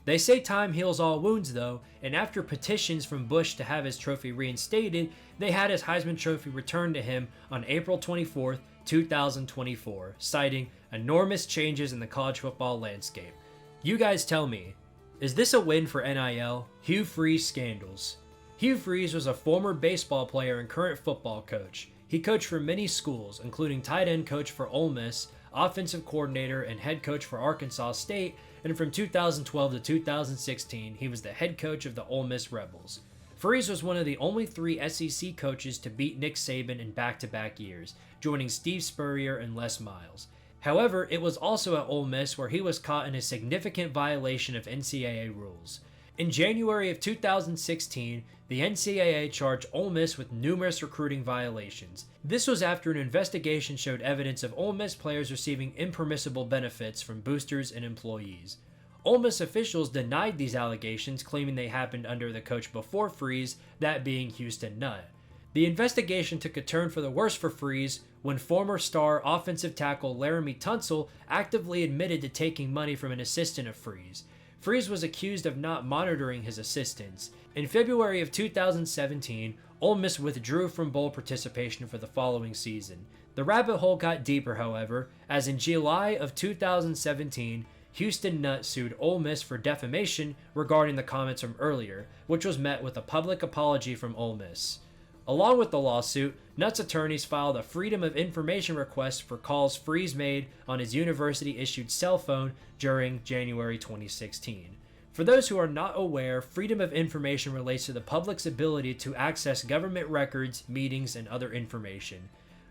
They say time heals all wounds though, and after petitions from Bush to have his trophy reinstated, they had his Heisman Trophy returned to him on April 24, 2024, citing enormous changes in the college football landscape. You guys tell me, is this a win for NIL? Hugh Freeze scandals. Hugh Freeze was a former baseball player and current football coach. He coached for many schools, including tight end coach for Ole Miss, offensive coordinator, and head coach for Arkansas State, and from 2012 to 2016, he was the head coach of the Ole Miss Rebels. Freeze was one of the only 3 SEC coaches to beat Nick Saban in back-to-back years, joining Steve Spurrier and Les Miles. However, it was also at Ole Miss where he was caught in a significant violation of NCAA rules. In January of 2016, the NCAA charged Ole Miss with numerous recruiting violations. This was after an investigation showed evidence of Ole Miss players receiving impermissible benefits from boosters and employees. Ole Miss officials denied these allegations, claiming they happened under the coach before Freeze, that being Houston Nutt. The investigation took a turn for the worse for Freeze when former star offensive tackle Laramie Tunsil actively admitted to taking money from an assistant of Freeze. Freeze was accused of not monitoring his assistants. In February of 2017, Ole Miss withdrew from bowl participation for the following season. The rabbit hole got deeper, however, as in July of 2017, Houston Nutt sued Ole Miss for defamation regarding the comments from earlier, which was met with a public apology from Ole Miss. Along with the lawsuit, Nutt's attorneys filed a Freedom of Information request for calls Freeze made on his university-issued cell phone during January 2016. For those who are not aware, Freedom of Information relates to the public's ability to access government records, meetings, and other information.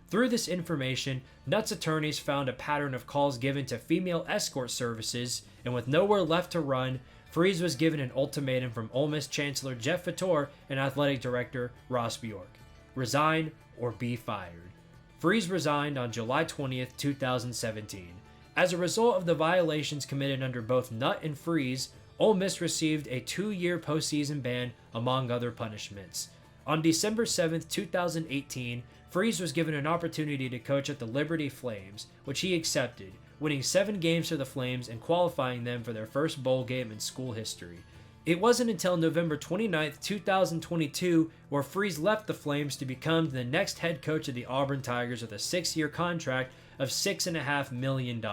Through this information, Nutt's attorneys found a pattern of calls given to female escort services, and with nowhere left to run, Freeze was given an ultimatum from Ole Miss Chancellor Jeff Fator and Athletic Director Ross Bjork: resign or be fired. Freeze resigned on July 20th, 2017. As a result of the violations committed under both Nutt and Freeze, Ole Miss received a 2-year postseason ban, among other punishments. On December 7th, 2018, Freeze was given an opportunity to coach at the Liberty Flames, which he accepted, winning 7 games for the Flames and qualifying them for their first bowl game in school history. It wasn't until November 29, 2022, where Freeze left the Flames to become the next head coach of the Auburn Tigers with a 6-year contract of $6.5 million.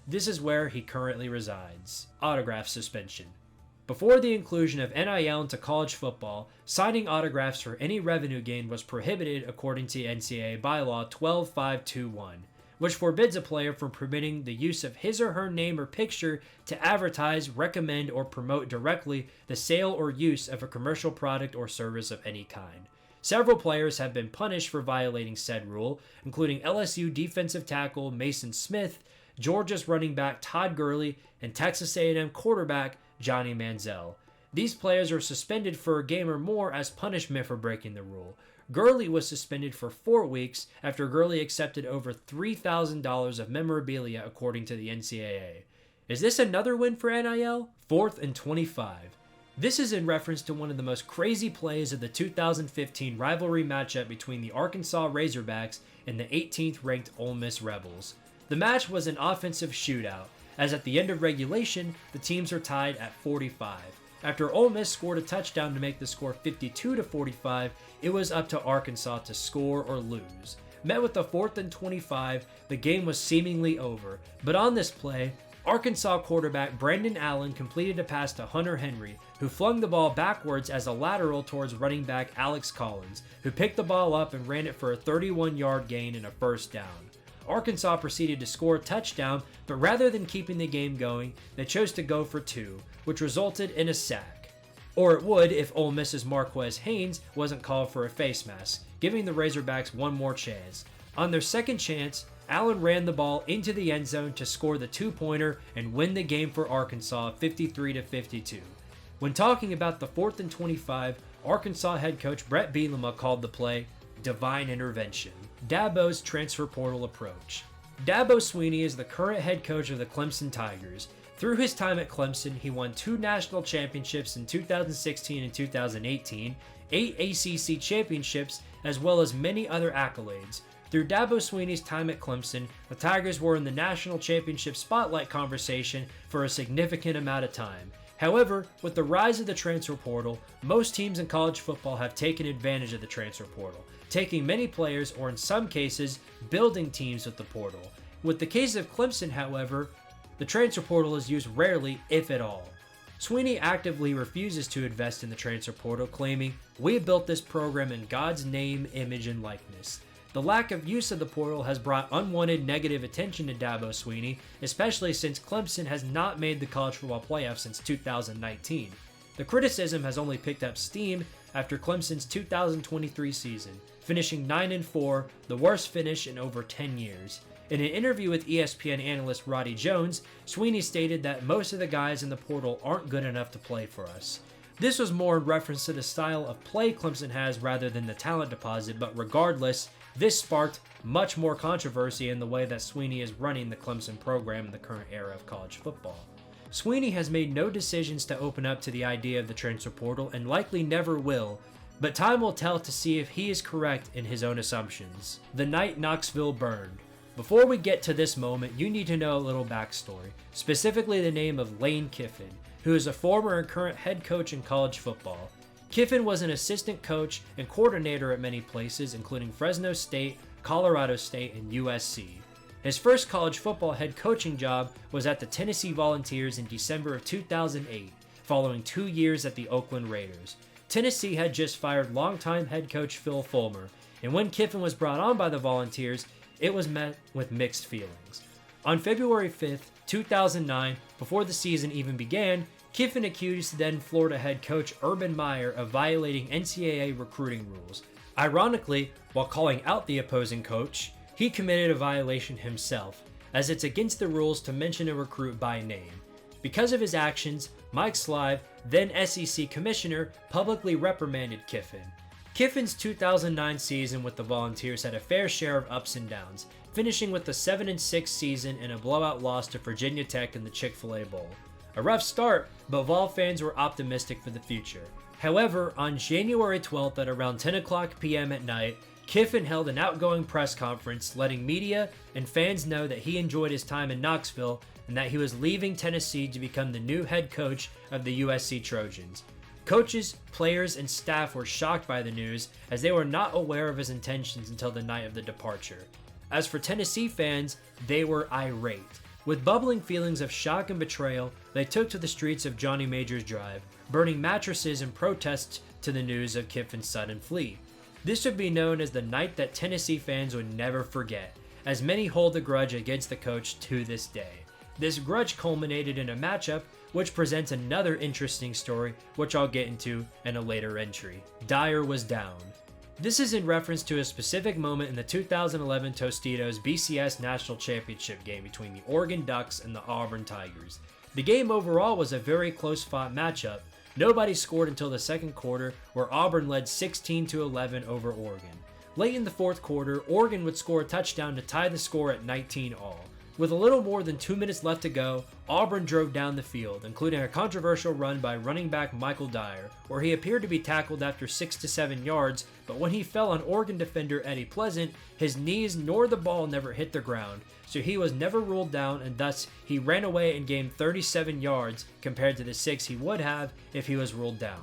This is where he currently resides. Autograph suspension. Before the inclusion of NIL into college football, signing autographs for any revenue gain was prohibited according to NCAA bylaw 12521, which forbids a player from permitting the use of his or her name or picture to advertise, recommend, or promote directly the sale or use of a commercial product or service of any kind. Several players have been punished for violating said rule, including LSU defensive tackle Mason Smith, Georgia's running back Todd Gurley, and Texas A&M quarterback Johnny Manziel. These players are suspended for a game or more as punishment for breaking the rule. Gurley was suspended for 4 weeks after Gurley accepted over $3,000 of memorabilia according to the NCAA. Is this another win for NIL? 4th and 25. This is in reference to one of the most crazy plays of the 2015 rivalry matchup between the Arkansas Razorbacks and the 18th ranked Ole Miss Rebels. The match was an offensive shootout, as at the end of regulation, the teams are tied at 45. After Ole Miss scored a touchdown to make the score 52-45, it was up to Arkansas to score or lose. Met with a 4th and 25, the game was seemingly over, but on this play, Arkansas quarterback Brandon Allen completed a pass to Hunter Henry, who flung the ball backwards as a lateral towards running back Alex Collins, who picked the ball up and ran it for a 31-yard gain and a first down. Arkansas proceeded to score a touchdown, but rather than keeping the game going, they chose to go for 2, which resulted in a sack. Or it would if Ole Miss's Marquez Haynes wasn't called for a face mask, giving the Razorbacks one more chance. On their second chance, Allen ran the ball into the end zone to score the 2-pointer and win the game for Arkansas 53-52. When talking about the 4th and 25, Arkansas head coach Brett Bielema called the play divine intervention. Dabo's transfer portal approach. Dabo Swinney is the current head coach of the Clemson Tigers. Through his time at Clemson, he won 2 national championships in 2016 and 2018, 8 ACC championships, as well as many other accolades. Through Dabo Swinney's time at Clemson, the Tigers were in the national championship spotlight conversation for a significant amount of time. However, with the rise of the transfer portal, most teams in college football have taken advantage of the transfer portal, taking many players, or in some cases, building teams with the portal. With the case of Clemson, however, the transfer portal is used rarely, if at all. Swinney actively refuses to invest in the transfer portal, claiming, "We built this program in God's name, image, and likeness." The lack of use of the portal has brought unwanted negative attention to Dabo Swinney, especially since Clemson has not made the college football playoff since 2019. The criticism has only picked up steam after Clemson's 2023 season, finishing 9-4, the worst finish in over 10 years. In an interview with ESPN analyst Roddy Jones, Swinney stated that most of the guys in the portal aren't good enough to play for us. This was more in reference to the style of play Clemson has rather than the talent deposit, but regardless, this sparked much more controversy in the way that Swinney is running the Clemson program in the current era of college football. Swinney has made no decisions to open up to the idea of the transfer portal and likely never will, but time will tell to see if he is correct in his own assumptions. The night Knoxville burned. Before we get to this moment, you need to know a little backstory, specifically the name of Lane Kiffin. who is a former and current head coach in college football. Kiffin was an assistant coach and coordinator at many places, including Fresno State, Colorado State, and USC. His first college football head coaching job was at the Tennessee Volunteers in December of 2008, following 2 years at the Oakland Raiders. Tennessee had just fired longtime head coach Phil Fulmer, and when Kiffin was brought on by the Volunteers, it was met with mixed feelings. On February 5th, 2009, before the season even began, Kiffin accused then Florida head coach Urban Meyer of violating NCAA recruiting rules. Ironically, while calling out the opposing coach, he committed a violation himself, as it's against the rules to mention a recruit by name. Because of his actions, Mike Slive, then SEC commissioner, publicly reprimanded Kiffin. Kiffin's 2009 season with the Volunteers had a fair share of ups and downs, finishing with a 7-6 season and a blowout loss to Virginia Tech in the Chick-fil-A Bowl. A rough start, but Vol fans were optimistic for the future. However, on January 12th at around 10 o'clock p.m. at night, Kiffin held an outgoing press conference letting media and fans know that he enjoyed his time in Knoxville and that he was leaving Tennessee to become the new head coach of the USC Trojans. Coaches, players, and staff were shocked by the news as they were not aware of his intentions until the night of the departure. As for Tennessee fans, they were irate. With bubbling feelings of shock and betrayal, they took to the streets of Johnny Majors Drive, burning mattresses in protest to the news of Kiffin's sudden flee. This would be known as the night that Tennessee fans would never forget, as many hold a grudge against the coach to this day. This grudge culminated in a matchup which presents another interesting story, which I'll get into in a later entry. Dyer was down. This is in reference to a specific moment in the 2011 Tostitos BCS National Championship game between the Oregon Ducks and the Auburn Tigers. The game overall was a very close-fought matchup. Nobody scored until the second quarter, where Auburn led 16-11 over Oregon. Late in the fourth quarter, Oregon would score a touchdown to tie the score at 19-all. With a little more than 2 minutes left to go, Auburn drove down the field, including a controversial run by running back Michael Dyer, where he appeared to be tackled after 6 to 7 yards, but when he fell on Oregon defender Eddie Pleasant, his knees nor the ball never hit the ground, so he was never ruled down, and thus he ran away and gained 37 yards compared to the 6 he would have if he was ruled down.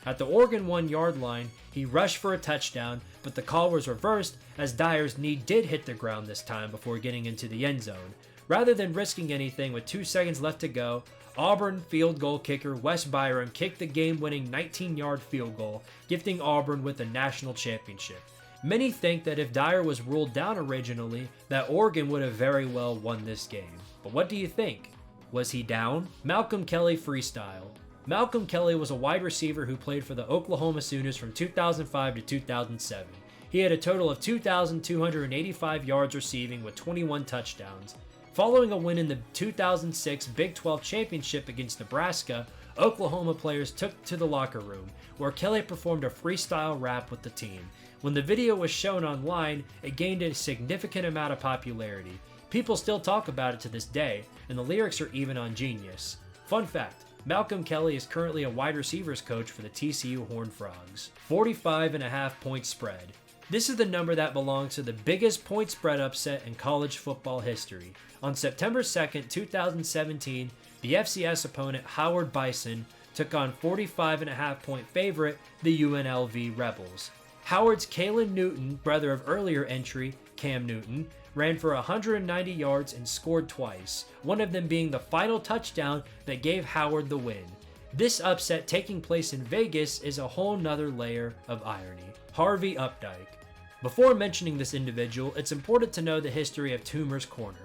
At the Oregon 1-yard line, he rushed for a touchdown, but the call was reversed as Dyer's knee did hit the ground this time before getting into the end zone. Rather than risking anything with 2 seconds left to go, Auburn field goal kicker Wes Byram kicked the game-winning 19-yard field goal, gifting Auburn with the national championship. Many think that if Dyer was ruled down originally, that Oregon would have very well won this game. But what do you think? Was he down? Malcolm Kelly freestyle. Malcolm Kelly was a wide receiver who played for the Oklahoma Sooners from 2005 to 2007. He had a total of 2,285 yards receiving with 21 touchdowns. Following a win in the 2006 Big 12 championship against Nebraska, Oklahoma players took to the locker room, where Kelly performed a freestyle rap with the team. When the video was shown online, it gained a significant amount of popularity. People still talk about it to this day, and the lyrics are even on Genius. Fun fact, Malcolm Kelly is currently a wide receivers coach for the TCU Horned Frogs. 45.5 point spread. This is the number that belongs to the biggest point spread upset in college football history. On September 2nd, 2017, the FCS opponent Howard Bison took on 45.5 point favorite, the UNLV Rebels. Howard's Kalen Newton, brother of earlier entry, Cam Newton, ran for 190 yards and scored twice, one of them being the final touchdown that gave Howard the win. This upset taking place in Vegas is a whole nother layer of irony. Harvey Updike. Before mentioning this individual, it's important to know the history of Toomer's Corner.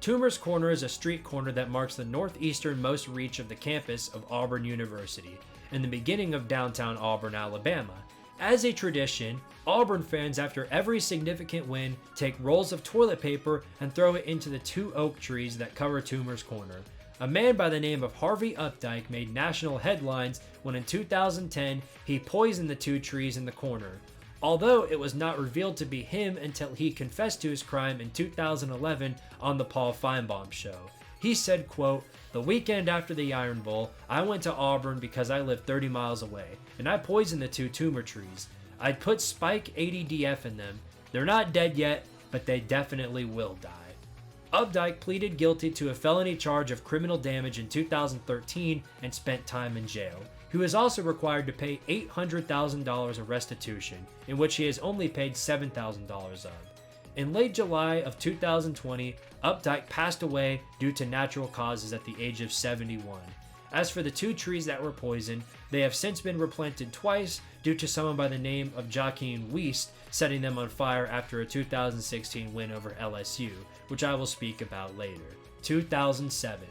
Toomer's Corner is a street corner that marks the northeasternmost reach of the campus of Auburn University, and the beginning of downtown Auburn, Alabama. As a tradition, Auburn fans after every significant win take rolls of toilet paper and throw it into the 2 oak trees that cover Toomer's Corner. A man by the name of Harvey Updike made national headlines when in 2010 he poisoned the 2 trees in the corner. Although it was not revealed to be him until he confessed to his crime in 2011 on the Paul Feinbaum show. He said, quote, "The weekend after the Iron Bowl, I went to Auburn because I live 30 miles away, and I poisoned the 2 Toomer trees. I'd put Spike ADDF in them. They're not dead yet, but they definitely will die." Updike pleaded guilty to a felony charge of criminal damage in 2013 and spent time in jail. He was also required to pay $800,000 of restitution, in which he has only paid $7,000 of. In late July of 2020, Updike passed away due to natural causes at the age of 71. As for the 2 trees that were poisoned, they have since been replanted twice due to someone by the name of Joaquin Wiest setting them on fire after a 2016 win over LSU, which I will speak about later. 2007.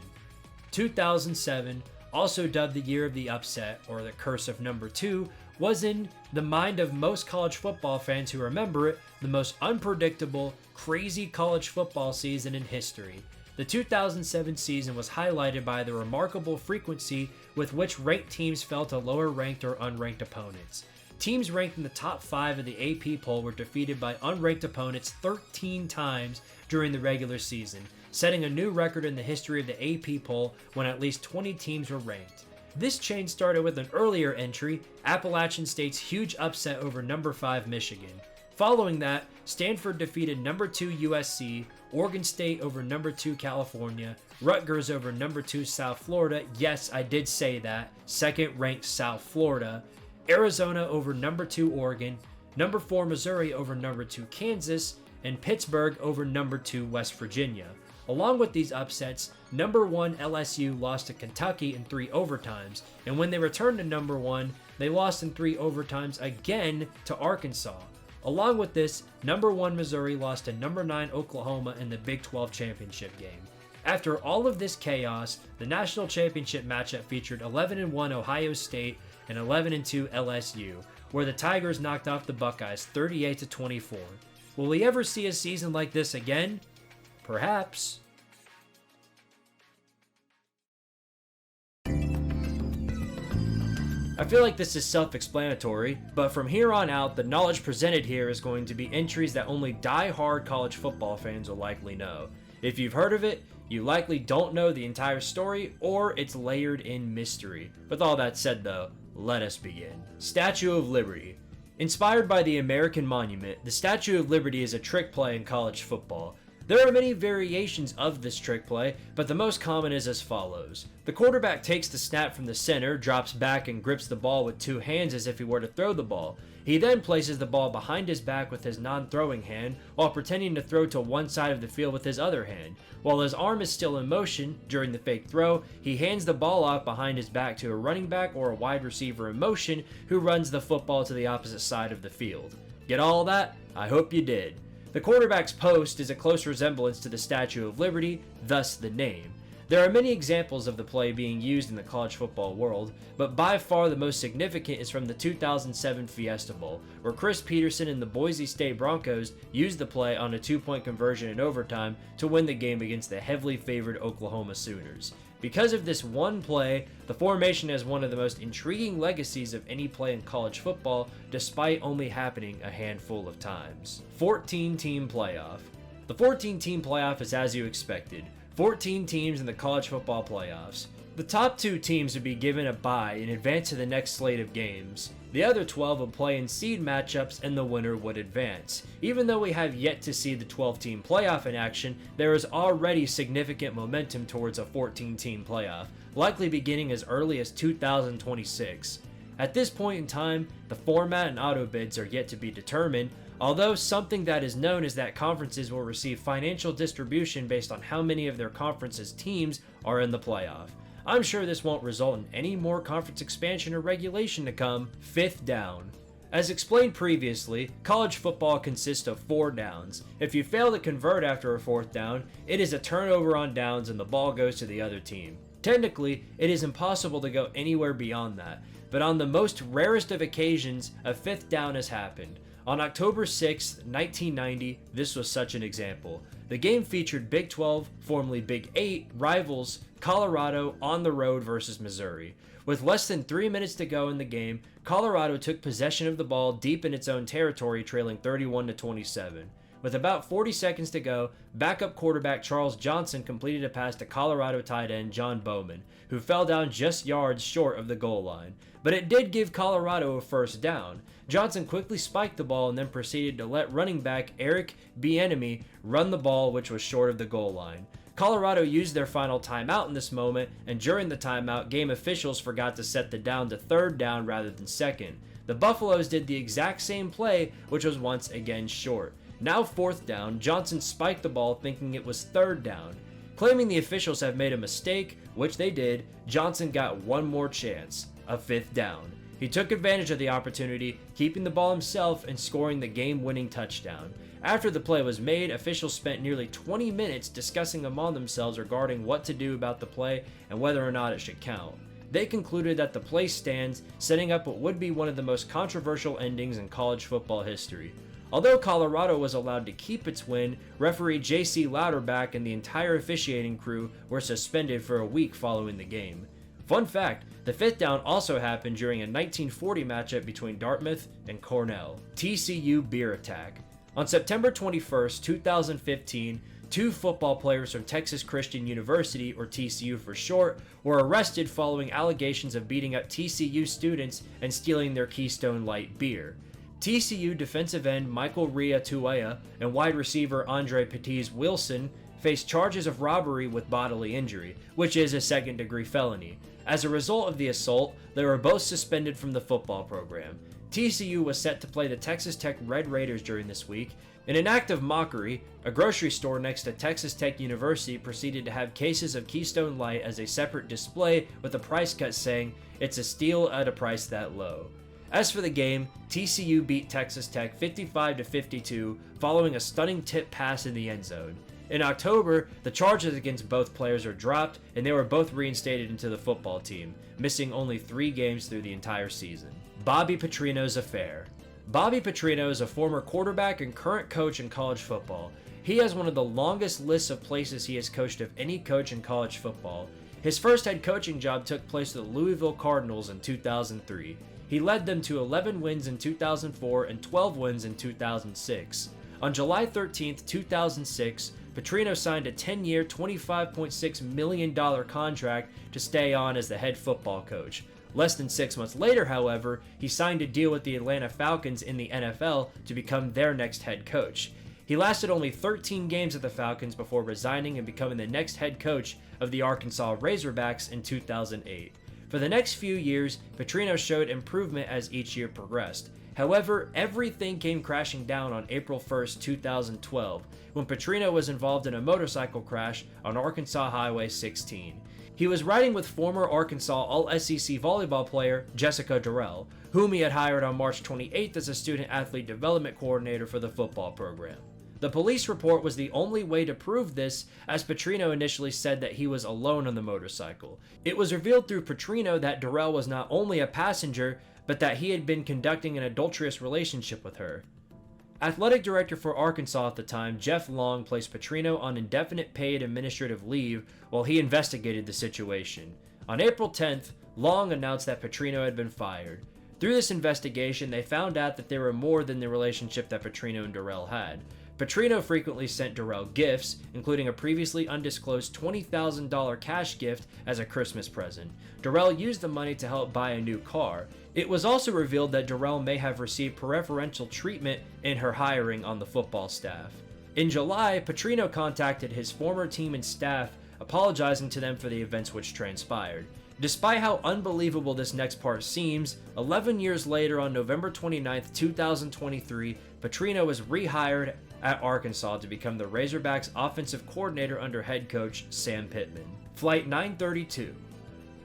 2007, also dubbed the year of the upset, or the curse of number 2, was in the mind of most college football fans who remember it, the most unpredictable, crazy college football season in history. The 2007 season was highlighted by the remarkable frequency with which ranked teams fell to lower ranked or unranked opponents. Teams ranked in the top 5 of the AP poll were defeated by unranked opponents 13 times during the regular season, setting a new record in the history of the AP poll when at least 20 teams were ranked. This change started with an earlier entry, Appalachian State's huge upset over number 5 Michigan. Following that, Stanford defeated number 2 USC, Oregon State over number 2 California, Rutgers over number 2 South Florida, yes, I did say that, second ranked South Florida, Arizona over number 2 Oregon, number 4 Missouri over number 2 Kansas, and Pittsburgh over number 2 West Virginia. Along with these upsets, number 1 LSU lost to Kentucky in 3 overtimes, and when they returned to number 1, they lost in 3 overtimes again to Arkansas. Along with this, number 1 Missouri lost to number 9 Oklahoma in the Big 12 championship game. After all of this chaos, the national championship matchup featured 11-1 Ohio State and 11-2 LSU, where the Tigers knocked off the Buckeyes 38-24. Will we ever see a season like this again? Perhaps. I feel like this is self-explanatory, but from here on out, the knowledge presented here is going to be entries that only die-hard college football fans will likely know. If you've heard of it, you likely don't know the entire story, or it's layered in mystery. With all that said though, let us begin. Statue of Liberty. Inspired by the American monument, the Statue of Liberty is a trick play in college football. There are many variations of this trick play, but the most common is as follows. The quarterback takes the snap from the center, drops back and grips the ball with 2 hands as if he were to throw the ball. He then places the ball behind his back with his non-throwing hand, while pretending to throw to one side of the field with his other hand. While his arm is still in motion, during the fake throw, he hands the ball off behind his back to a running back or a wide receiver in motion who runs the football to the opposite side of the field. Get all that? I hope you did. The quarterback's post is a close resemblance to the Statue of Liberty, thus the name. There are many examples of the play being used in the college football world, but by far the most significant is from the 2007 Fiesta Bowl, where Chris Peterson and the Boise State Broncos used the play on a 2-point conversion in overtime to win the game against the heavily favored Oklahoma Sooners. Because of this one play, the formation has one of the most intriguing legacies of any play in college football, despite only happening a handful of times. 14-team playoff. The 14-team playoff is as you expected. 14 teams in the college football playoffs. The top 2 teams would be given a bye and advance to the next slate of games. The other 12 would play in seed matchups and the winner would advance. Even though we have yet to see the 12-team playoff in action, there is already significant momentum towards a 14-team playoff, likely beginning as early as 2026. At this point in time, the format and auto bids are yet to be determined, although something that is known is that conferences will receive financial distribution based on how many of their conference's teams are in the playoff. I'm sure this won't result in any more conference expansion or regulation to come. 5th down. As explained previously, college football consists of 4 downs. If you fail to convert after a 4th down, it is a turnover on downs and the ball goes to the other team. Technically, it is impossible to go anywhere beyond that, but on the most rarest of occasions, a 5th down has happened. On October 6, 1990, this was such an example. The game featured Big 12, formerly Big 8, rivals Colorado on the road versus Missouri. With less than 3 minutes to go in the game, Colorado took possession of the ball deep in its own territory, trailing 31-27. With about 40 seconds to go, backup quarterback Charles Johnson completed a pass to Colorado tight end John Bowman, who fell down just yards short of the goal line. But it did give Colorado a first down. Johnson quickly spiked the ball and then proceeded to let running back Eric Bieniemy run the ball, which was short of the goal line. Colorado used their final timeout in this moment, and during the timeout, game officials forgot to set the down to third down rather than second. The Buffaloes did the exact same play, which was once again short. Now fourth down, Johnson spiked the ball thinking it was third down. Claiming the officials have made a mistake, which they did, Johnson got one more chance, a fifth down. He took advantage of the opportunity, keeping the ball himself and scoring the game-winning touchdown. After the play was made, officials spent nearly 20 minutes discussing among themselves regarding what to do about the play and whether or not it should count. They concluded that the play stands, setting up what would be one of the most controversial endings in college football history. Although Colorado was allowed to keep its win, referee J.C. Louderback and the entire officiating crew were suspended for a week following the game. Fun fact, the fifth down also happened during a 1940 matchup between Dartmouth and Cornell. TCU beer attack. On September 21, 2015, two football players from Texas Christian University, or TCU for short, were arrested following allegations of beating up TCU students and stealing their Keystone Light beer. TCU defensive end Michael Ria Tuea and wide receiver Andre Petiz Wilson faced charges of robbery with bodily injury, which is a second-degree felony. As a result of the assault, they were both suspended from the football program. TCU was set to play the Texas Tech Red Raiders during this week. In an act of mockery, a grocery store next to Texas Tech University proceeded to have cases of Keystone Light as a separate display with a price cut saying, "It's a steal at a price that low." As for the game, TCU beat Texas Tech 55-52 following a stunning tip pass in the end zone. In October, the charges against both players are dropped and they were both reinstated into the football team, missing only 3 games through the entire season. Bobby Petrino's affair. Bobby Petrino is a former quarterback and current coach in college football. He has one of the longest lists of places he has coached of any coach in college football. His first head coaching job took place with the Louisville Cardinals in 2003. He led them to 11 wins in 2004 and 12 wins in 2006. On July 13, 2006, Petrino signed a 10-year, $25.6 million contract to stay on as the head football coach. Less than 6 months later, however, he signed a deal with the Atlanta Falcons in the NFL to become their next head coach. He lasted only 13 games at the Falcons before resigning and becoming the next head coach of the Arkansas Razorbacks in 2008. For the next few years, Petrino showed improvement as each year progressed. However, everything came crashing down on April 1st, 2012, when Petrino was involved in a motorcycle crash on Arkansas Highway 16. He was riding with former Arkansas All-SEC volleyball player Jessica Durrell, whom he had hired on March 28th as a student-athlete development coordinator for the football program. The police report was the only way to prove this, as Petrino initially said that he was alone on the motorcycle. It was revealed through Petrino that Durrell was not only a passenger, but that he had been conducting an adulterous relationship with her. Athletic director for Arkansas at the time, Jeff Long, placed Petrino on indefinite paid administrative leave while he investigated the situation. On April 10th, Long announced that Petrino had been fired. Through this investigation, they found out that there were more than the relationship that Petrino and Durrell had. Petrino frequently sent Durrell gifts, including a previously undisclosed $20,000 cash gift as a Christmas present. Durrell used the money to help buy a new car. It was also revealed that Durrell may have received preferential treatment in her hiring on the football staff. In July, Petrino contacted his former team and staff, apologizing to them for the events which transpired. Despite how unbelievable this next part seems, 11 years later on November 29, 2023, Petrino was rehired at Arkansas to become the Razorbacks' offensive coordinator under head coach Sam Pittman. Flight 932.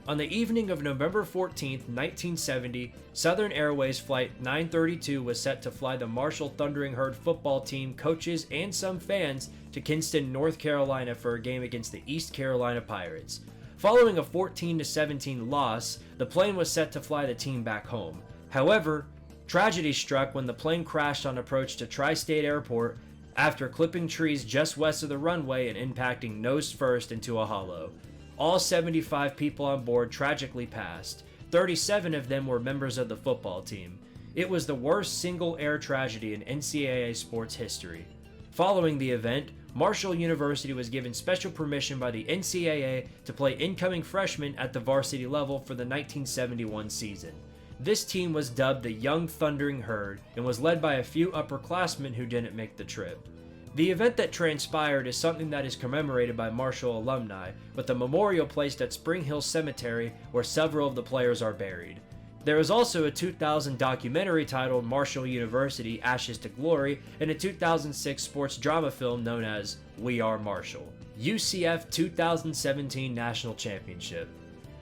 On the evening of November 14, 1970, Southern Airways Flight 932 was set to fly the Marshall Thundering Herd football team, coaches, and some fans to Kinston, North Carolina for a game against the East Carolina Pirates. Following a 14-17 loss, the plane was set to fly the team back home. However, tragedy struck when the plane crashed on approach to Tri-State Airport after clipping trees just west of the runway and impacting nose first into a hollow. All 75 people on board tragically passed. 37 of them were members of the football team. It was the worst single air tragedy in NCAA sports history. Following the event, Marshall University was given special permission by the NCAA to play incoming freshmen at the varsity level for the 1971 season. This team was dubbed the Young Thundering Herd and was led by a few upperclassmen who didn't make the trip. The event that transpired is something that is commemorated by Marshall alumni, with a memorial placed at Spring Hill Cemetery where several of the players are buried. There is also a 2000 documentary titled Marshall University: Ashes to Glory and a 2006 sports drama film known as We Are Marshall. UCF 2017 National Championship.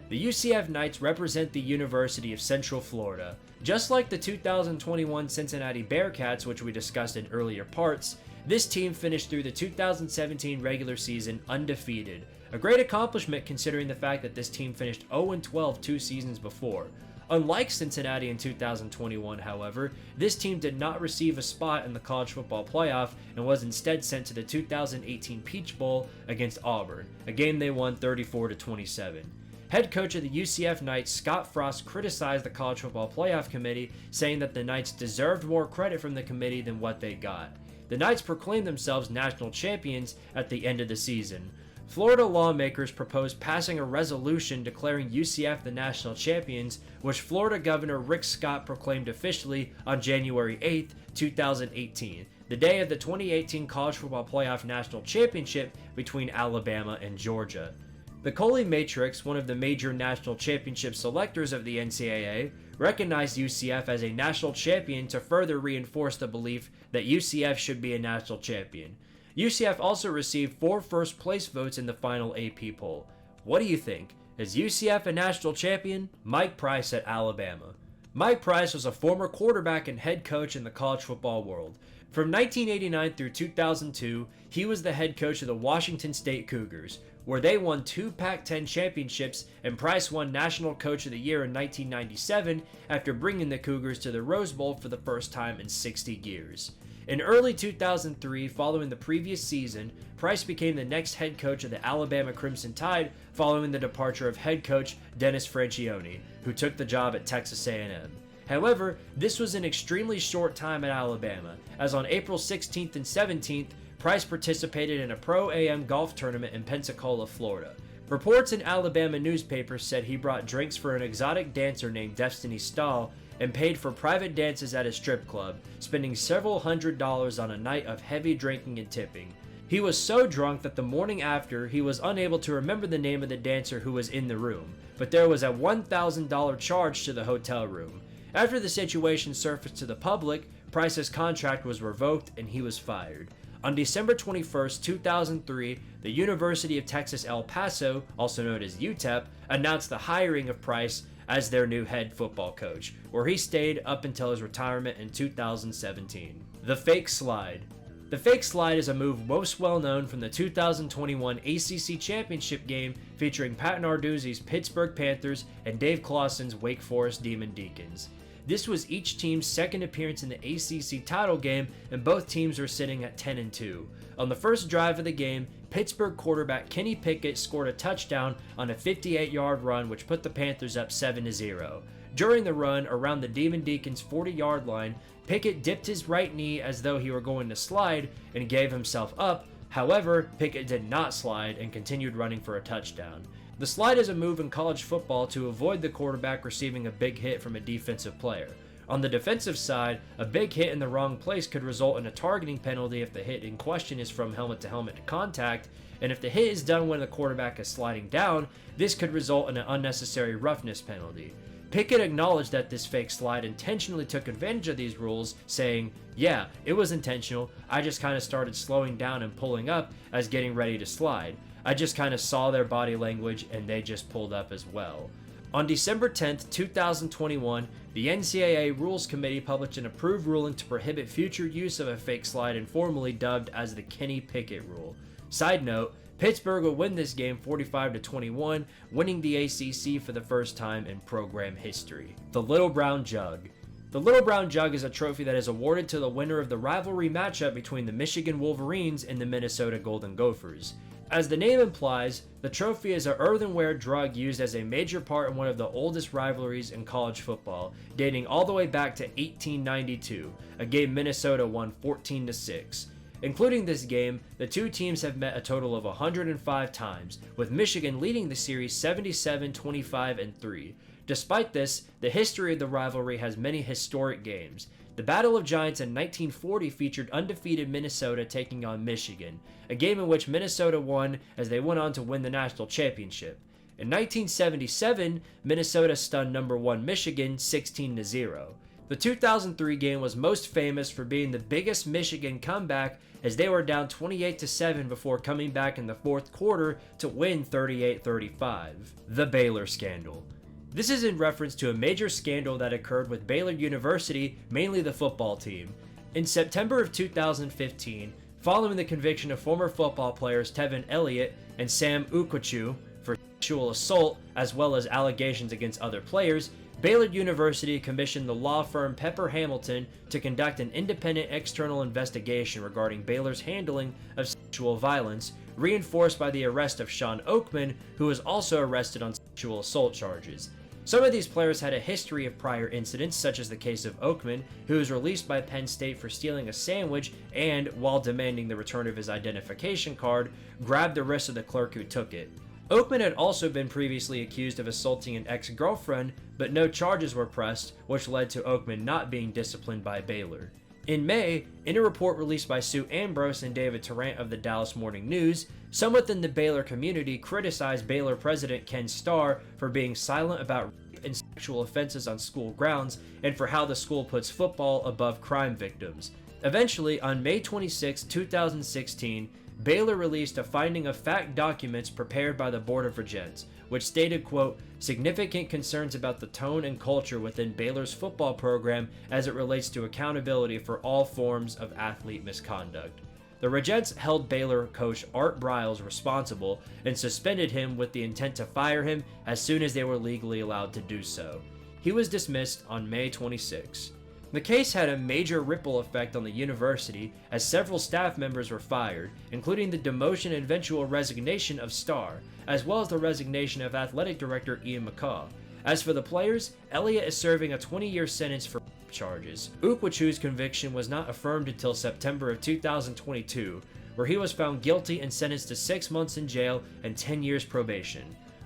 The UCF Knights represent the University of Central Florida. Just like the 2021 Cincinnati Bearcats, which we discussed in earlier parts, this team finished through the 2017 regular season undefeated, a great accomplishment considering the fact that this team finished 0-12 2 seasons before. Unlike Cincinnati in 2021, however, this team did not receive a spot in the college football playoff and was instead sent to the 2018 Peach Bowl against Auburn, a game they won 34-27. Head coach of the UCF Knights, Scott Frost, criticized the college football playoff committee, saying that the Knights deserved more credit from the committee than what they got. The Knights proclaimed themselves national champions at the end of the season. Florida lawmakers proposed passing a resolution declaring UCF the national champions, which Florida Governor Rick Scott proclaimed officially on January 8, 2018, the day of the 2018 College Football Playoff National Championship between Alabama and Georgia. The Coley Matrix, one of the major national championship selectors of the NCAA, recognized UCF as a national champion to further reinforce the belief that UCF should be a national champion. UCF also received 4 first-place votes in the final AP poll. What do you think? Is UCF a national champion? Mike Price at Alabama. Mike Price was a former quarterback and head coach in the college football world. From 1989 through 2002, he was the head coach of the Washington State Cougars, where they won 2 Pac-10 championships, and Price won National Coach of the Year in 1997 after bringing the Cougars to the Rose Bowl for the first time in 60 years. In early 2003, following the previous season, Price became the next head coach of the Alabama Crimson Tide following the departure of head coach Dennis Franchione, who took the job at Texas A&M. However, this was an extremely short time at Alabama, as on April 16th and 17th, Price participated in a Pro-Am golf tournament in Pensacola, Florida. Reports in Alabama newspapers said he brought drinks for an exotic dancer named Destiny Stahl and paid for private dances at a strip club, spending several $100s on a night of heavy drinking and tipping. He was so drunk that the morning after, he was unable to remember the name of the dancer who was in the room, but there was a $1,000 charge to the hotel room. After the situation surfaced to the public, Price's contract was revoked and he was fired. On December 21, 2003, the University of Texas El Paso, also known as UTEP, announced the hiring of Price as their new head football coach, where he stayed up until his retirement in 2017. The Fake Slide. The Fake Slide is a move most well known from the 2021 ACC Championship game featuring Pat Narduzzi's Pittsburgh Panthers and Dave Clawson's Wake Forest Demon Deacons. This was each team's second appearance in the ACC title game, and both teams were sitting at 10-2. On the first drive of the game, Pittsburgh quarterback Kenny Pickett scored a touchdown on a 58-yard run which put the Panthers up 7-0. During the run, around the Demon Deacons' 40-yard line, Pickett dipped his right knee as though he were going to slide and gave himself up. However, Pickett did not slide and continued running for a touchdown. The slide is a move in college football to avoid the quarterback receiving a big hit from a defensive player. On the defensive side, a big hit in the wrong place could result in a targeting penalty if the hit in question is from helmet-to-helmet contact, and if the hit is done when the quarterback is sliding down, this could result in an unnecessary roughness penalty. Pickett acknowledged that this fake slide intentionally took advantage of these rules, saying, "Yeah, it was intentional. I just kind of started slowing down and pulling up as getting ready to slide. I just kind of saw their body language and they just pulled up as well." On December 10th, 2021, the NCAA Rules Committee published an approved ruling to prohibit future use of a fake slide, informally dubbed as the Kenny Pickett Rule. Side note, Pittsburgh will win this game 45-21, winning the ACC for the first time in program history. The Little Brown Jug. The Little Brown Jug is a trophy that is awarded to the winner of the rivalry matchup between the Michigan Wolverines and the Minnesota Golden Gophers. As the name implies, the trophy is an earthenware jug used as a major part in one of the oldest rivalries in college football, dating all the way back to 1892, a game Minnesota won 14-6. Including this game, the two teams have met a total of 105 times, with Michigan leading the series 77, 25, and 3. Despite this, the history of the rivalry has many historic games. The Battle of Giants in 1940 featured undefeated Minnesota taking on Michigan, a game in which Minnesota won as they went on to win the national championship. In 1977, Minnesota stunned number 1 Michigan 16-0. The 2003 game was most famous for being the biggest Michigan comeback, as they were down 28-7 before coming back in the fourth quarter to win 38-35. The Baylor Scandal. This is in reference to a major scandal that occurred with Baylor University, mainly the football team. In September of 2015, following the conviction of former football players Tevin Elliott and Sam Ukwachu for sexual assault, as well as allegations against other players, Baylor University commissioned the law firm Pepper Hamilton to conduct an independent external investigation regarding Baylor's handling of sexual violence, reinforced by the arrest of Sean Oakman, who was also arrested on sexual assault charges. Some of these players had a history of prior incidents, such as the case of Oakman, who was released by Penn State for stealing a sandwich and, while demanding the return of his identification card, grabbed the wrist of the clerk who took it. Oakman had also been previously accused of assaulting an ex-girlfriend, but no charges were pressed, which led to Oakman not being disciplined by Baylor. In May, in a report released by Sue Ambrose and David Tarrant of the Dallas Morning News, some within the Baylor community criticized Baylor president Ken Starr for being silent about rape and sexual offenses on school grounds and for how the school puts football above crime victims. Eventually, on May 26, 2016, Baylor released a finding of fact documents prepared by the Board of Regents, which stated, quote, significant concerns about the tone and culture within Baylor's football program as it relates to accountability for all forms of athlete misconduct. The Regents held Baylor coach Art Briles responsible and suspended him with the intent to fire him as soon as they were legally allowed to do so. He was dismissed on May 26. The case had a major ripple effect on the university, as several staff members were fired, including the demotion and eventual resignation of Starr, as well as the resignation of athletic director Ian McCaw. As for the players, Elliott is serving a 20-year sentence for rape charges. Ukwachu's conviction was not affirmed until September of 2022, where he was found guilty and sentenced to 6 months in jail and 10 years probation.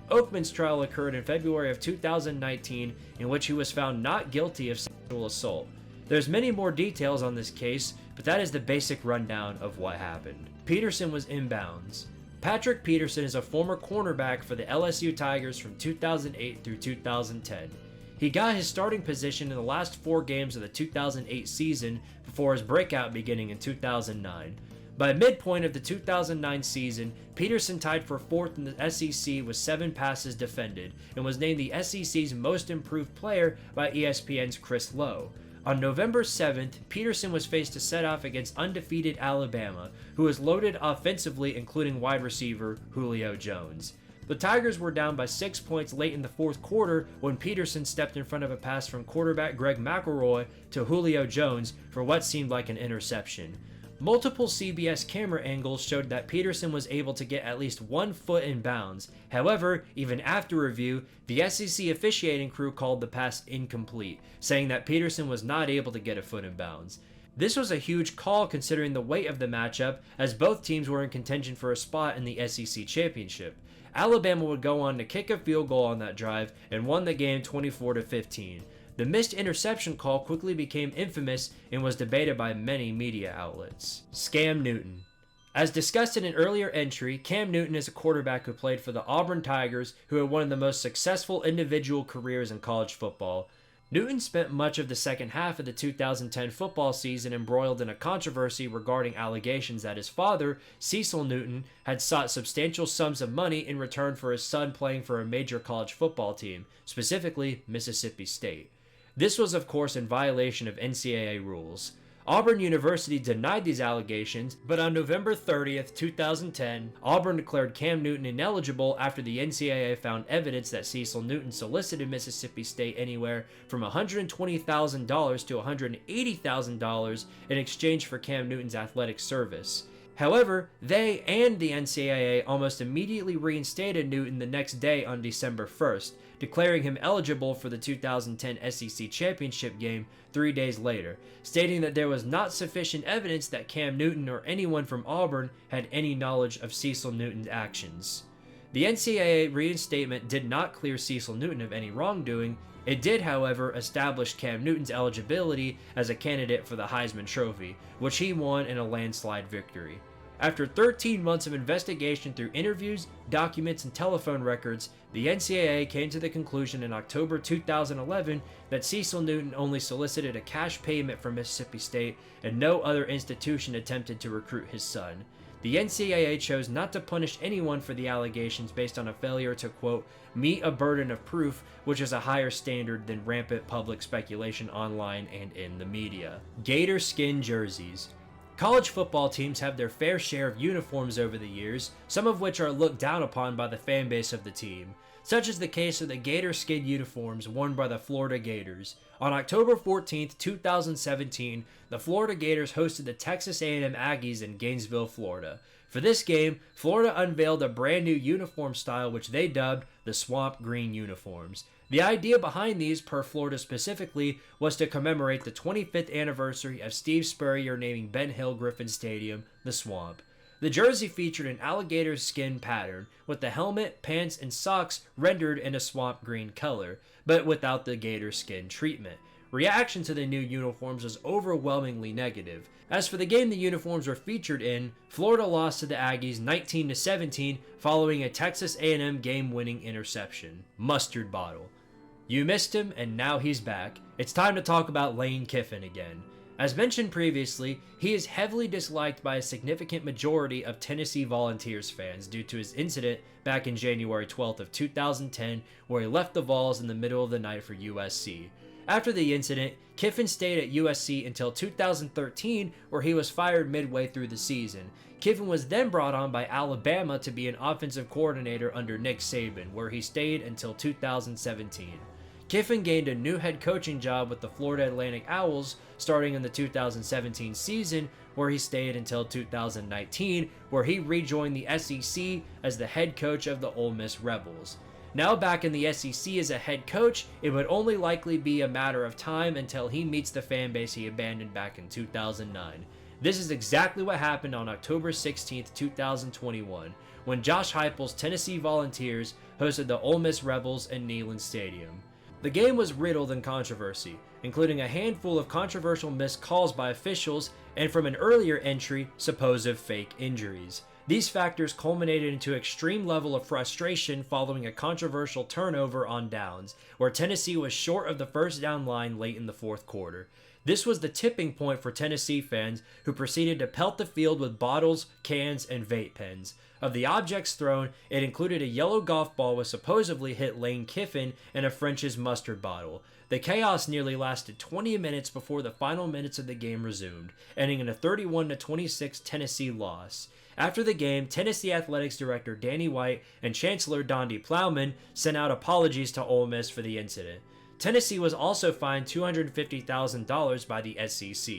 Oakman's trial occurred in February of 2019, in which he was found not guilty of sexual assault. There's many more details on this case, but that is the basic rundown of what happened. Peterson was inbounds. Patrick Peterson is a former cornerback for the LSU Tigers from 2008 through 2010. He got his starting position in the last 4 games of the 2008 season before his breakout beginning in 2009. By midpoint of the 2009 season, Peterson tied for 4th in the SEC with 7 passes defended and was named the SEC's most improved player by ESPN's Chris Lowe. On November 7th, Peterson was faced to set off against undefeated Alabama, who was loaded offensively, including wide receiver Julio Jones. The Tigers were down by 6 points late in the fourth quarter when Peterson stepped in front of a pass from quarterback Greg McElroy to Julio Jones for what seemed like an interception. Multiple CBS camera angles showed that Peterson was able to get at least 1 foot in bounds. However, even after review, the SEC officiating crew called the pass incomplete, saying that Peterson was not able to get a foot in bounds. This was a huge call considering the weight of the matchup, as both teams were in contention for a spot in the SEC championship. Alabama would go on to kick a field goal on that drive and won the game 24-15. The missed interception call quickly became infamous and was debated by many media outlets. Cam Newton. As discussed in an earlier entry, Cam Newton is a quarterback who played for the Auburn Tigers, who had one of the most successful individual careers in college football. Newton spent much of the second half of the 2010 football season embroiled in a controversy regarding allegations that his father, Cecil Newton, had sought substantial sums of money in return for his son playing for a major college football team, specifically Mississippi State. This was, of course, in violation of NCAA rules. Auburn University denied these allegations, but on November 30th, 2010, Auburn declared Cam Newton ineligible after the NCAA found evidence that Cecil Newton solicited Mississippi State anywhere from $120,000 to $180,000 in exchange for Cam Newton's athletic service. However, they and the NCAA almost immediately reinstated Newton the next day on December 1st, declaring him eligible for the 2010 SEC Championship game 3 days later, stating that there was not sufficient evidence that Cam Newton or anyone from Auburn had any knowledge of Cecil Newton's actions. The NCAA reinstatement did not clear Cecil Newton of any wrongdoing. It did, however, establish Cam Newton's eligibility as a candidate for the Heisman Trophy, which he won in a landslide victory. After 13 months of investigation through interviews, documents, and telephone records, the NCAA came to the conclusion in October 2011 that Cecil Newton only solicited a cash payment from Mississippi State and no other institution attempted to recruit his son. The NCAA chose not to punish anyone for the allegations based on a failure to, quote, meet a burden of proof, which is a higher standard than rampant public speculation online and in the media. Gator skin jerseys. College football teams have their fair share of uniforms over the years, some of which are looked down upon by the fan base of the team. Such is the case of the gator skin uniforms worn by the Florida Gators. On October 14, 2017, the Florida Gators hosted the Texas A&M Aggies in Gainesville, Florida. For this game, Florida unveiled a brand new uniform style which they dubbed the Swamp Green uniforms. The idea behind these, per Florida specifically, was to commemorate the 25th anniversary of Steve Spurrier naming Ben Hill Griffin Stadium the Swamp. The jersey featured an alligator skin pattern, with the helmet, pants, and socks rendered in a swamp green color, but without the gator skin treatment. Reaction to the new uniforms was overwhelmingly negative. As for the game the uniforms were featured in, Florida lost to the Aggies 19-17 following a Texas A&M game-winning interception. Mustard bottle. You missed him, and now he's back. It's time to talk about Lane Kiffin again. As mentioned previously, he is heavily disliked by a significant majority of Tennessee Volunteers fans due to his incident back in January 12th of 2010, where he left the Vols in the middle of the night for USC. After the incident, Kiffin stayed at USC until 2013, where he was fired midway through the season. Kiffin was then brought on by Alabama to be an offensive coordinator under Nick Saban, where he stayed until 2017. Kiffin gained a new head coaching job with the Florida Atlantic Owls starting in the 2017 season, where he stayed until 2019, where he rejoined the SEC as the head coach of the Ole Miss Rebels. Now back in the SEC as a head coach, it would only likely be a matter of time until he meets the fan base he abandoned back in 2009. This is exactly what happened on October 16, 2021, when Josh Heupel's Tennessee Volunteers hosted the Ole Miss Rebels in Neyland Stadium. The game was riddled in controversy, including a handful of controversial missed calls by officials and, from an earlier entry, supposed fake injuries. These factors culminated into extreme level of frustration following a controversial turnover on downs, where Tennessee was short of the first down line late in the fourth quarter. This was the tipping point for Tennessee fans, who proceeded to pelt the field with bottles, cans, and vape pens. Of the objects thrown, it included a yellow golf ball which supposedly hit Lane Kiffin and a French's mustard bottle. The chaos nearly lasted 20 minutes before the final minutes of the game resumed, ending in a 31-26 Tennessee loss. After the game, Tennessee Athletics Director Danny White and Chancellor Donde Plowman sent out apologies to Ole Miss for the incident. Tennessee was also fined $250,000 by the SEC.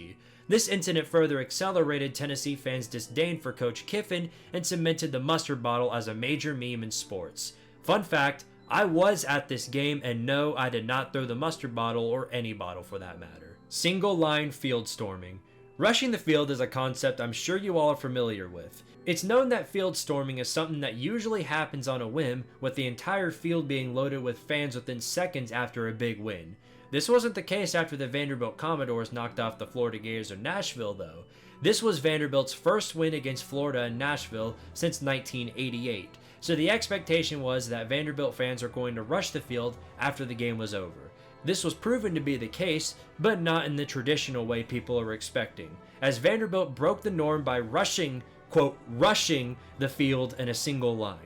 This incident further accelerated Tennessee fans' disdain for Coach Kiffin and cemented the mustard bottle as a major meme in sports. Fun fact, I was at this game, and no, I did not throw the mustard bottle, or any bottle for that matter. Single line field storming. Rushing the field is a concept I'm sure you all are familiar with. It's known that field storming is something that usually happens on a whim, with the entire field being loaded with fans within seconds after a big win. This wasn't the case after the Vanderbilt Commodores knocked off the Florida Gators of Nashville, though. This was Vanderbilt's first win against Florida in Nashville since 1988, so the expectation was that Vanderbilt fans were going to rush the field after the game was over. This was proven to be the case, but not in the traditional way people are expecting, as Vanderbilt broke the norm by rushing, quote, rushing the field in a single line.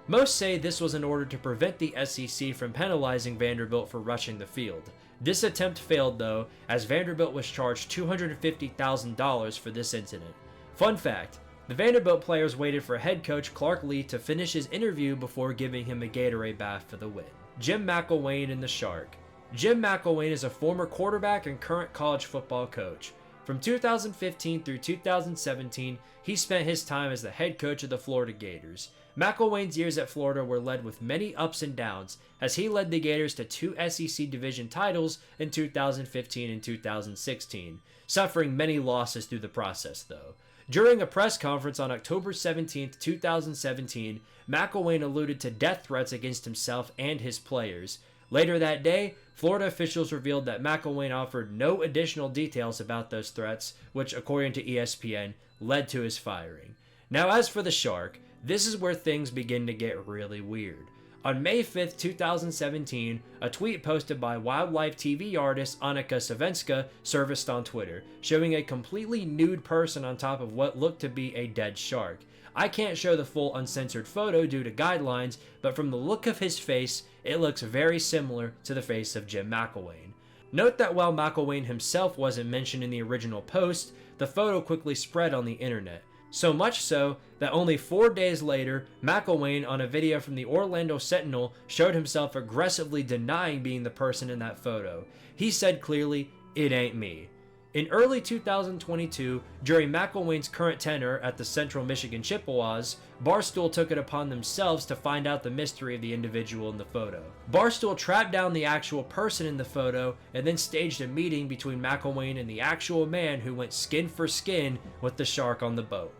Most say this was in order to prevent the SEC from penalizing Vanderbilt for rushing the field. This attempt failed though, as Vanderbilt was charged $250,000 for this incident. Fun fact, the Vanderbilt players waited for head coach Clark Lee to finish his interview before giving him a Gatorade bath for the win. Jim McElwain and the Shark. Jim McElwain is a former quarterback and current college football coach. For From 2015 through 2017, he spent his time as the head coach of the Florida Gators. McElwain's years at Florida were led with many ups and downs, as he led the Gators to 2 SEC division titles in 2015 and 2016, suffering many losses through the process though. During a press conference on October 17, 2017, McElwain alluded to death threats against himself and his players. Later that day, Florida officials revealed that McElwain offered no additional details about those threats, which, according to ESPN, led to his firing. Now, as for the Shark, this is where things begin to get really weird. On May 5th, 2017, a tweet posted by wildlife TV artist Annika Savenska surfaced on Twitter, showing a completely nude person on top of what looked to be a dead shark. I can't show the full uncensored photo due to guidelines, but from the look of his face, it looks very similar to the face of Jim McElwain. Note that while McElwain himself wasn't mentioned in the original post, the photo quickly spread on the internet. So much so that only 4 days later, McElwain, on a video from the Orlando Sentinel, showed himself aggressively denying being the person in that photo. He said clearly, "It ain't me." In early 2022, during McElwain's current tenure at the Central Michigan Chippewas, Barstool took it upon themselves to find out the mystery of the individual in the photo. Barstool tracked down the actual person in the photo and then staged a meeting between McElwain and the actual man who went skin for skin with the shark on the boat.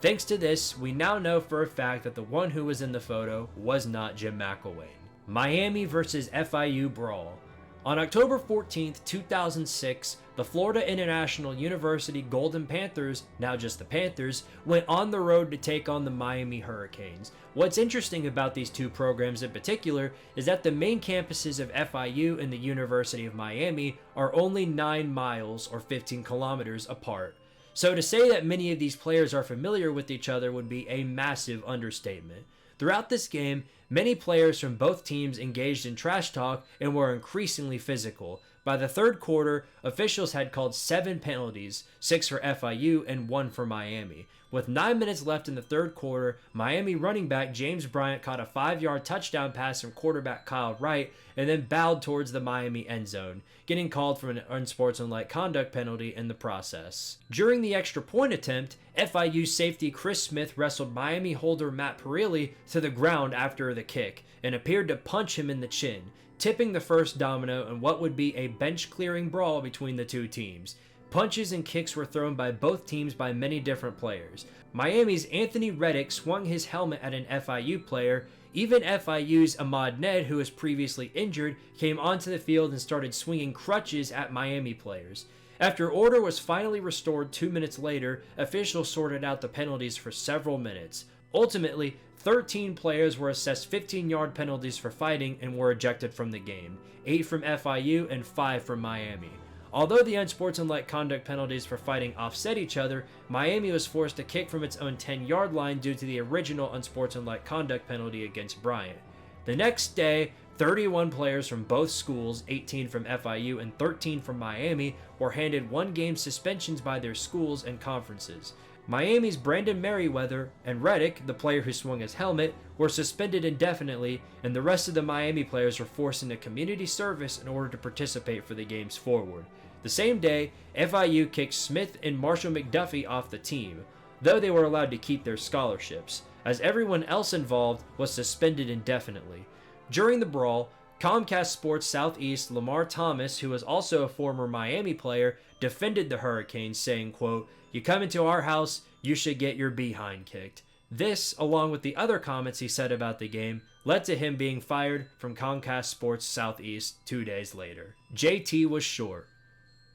Thanks to this, we now know for a fact that the one who was in the photo was not Jim McElwain. Miami vs. FIU Brawl. On October 14, 2006, the Florida International University Golden Panthers, now just the Panthers, went on the road to take on the Miami Hurricanes. What's interesting about these two programs in particular is that the main campuses of FIU and the University of Miami are only 9 miles or 15 kilometers apart. So to say that many of these players are familiar with each other would be a massive understatement. Throughout this game, many players from both teams engaged in trash talk and were increasingly physical. By the third quarter, officials had called 7 penalties, 6 for FIU and 1 for Miami. With 9 minutes left in the third quarter, Miami running back James Bryant caught a 5-yard touchdown pass from quarterback Kyle Wright and then bowed towards the Miami end zone, getting called for an unsportsmanlike conduct penalty in the process. During the extra point attempt, FIU safety Chris Smith wrestled Miami holder Matt Perilli to the ground after the kick and appeared to punch him in the chin, tipping the first domino in what would be a bench-clearing brawl between the two teams. Punches and kicks were thrown by both teams by many different players. Miami's Anthony Reddick swung his helmet at an FIU player. Even FIU's Ahmad Ned, who was previously injured, came onto the field and started swinging crutches at Miami players. After order was finally restored 2 minutes later, officials sorted out the penalties for several minutes. Ultimately, 13 players were assessed 15-yard penalties for fighting and were ejected from the game, 8 from FIU and 5 from Miami. Although the unsportsmanlike conduct penalties for fighting offset each other, Miami was forced to kick from its own 10-yard line due to the original unsportsmanlike conduct penalty against Bryant. The next day, 31 players from both schools, 18 from FIU and 13 from Miami, were handed 1-game suspensions by their schools and conferences. Miami's Brandon Merriweather and Reddick, the player who swung his helmet, were suspended indefinitely, and the rest of the Miami players were forced into community service in order to participate for the games forward. The same day, FIU kicked Smith and Marshall McDuffie off the team, though they were allowed to keep their scholarships, as everyone else involved was suspended indefinitely. During the brawl, Comcast Sports Southeast Lamar Thomas, who was also a former Miami player, defended the Hurricanes, saying, quote, "You come into our house, you should get your behind kicked." This, along with the other comments he said about the game, led to him being fired from Comcast Sports Southeast 2 days later. JT was short.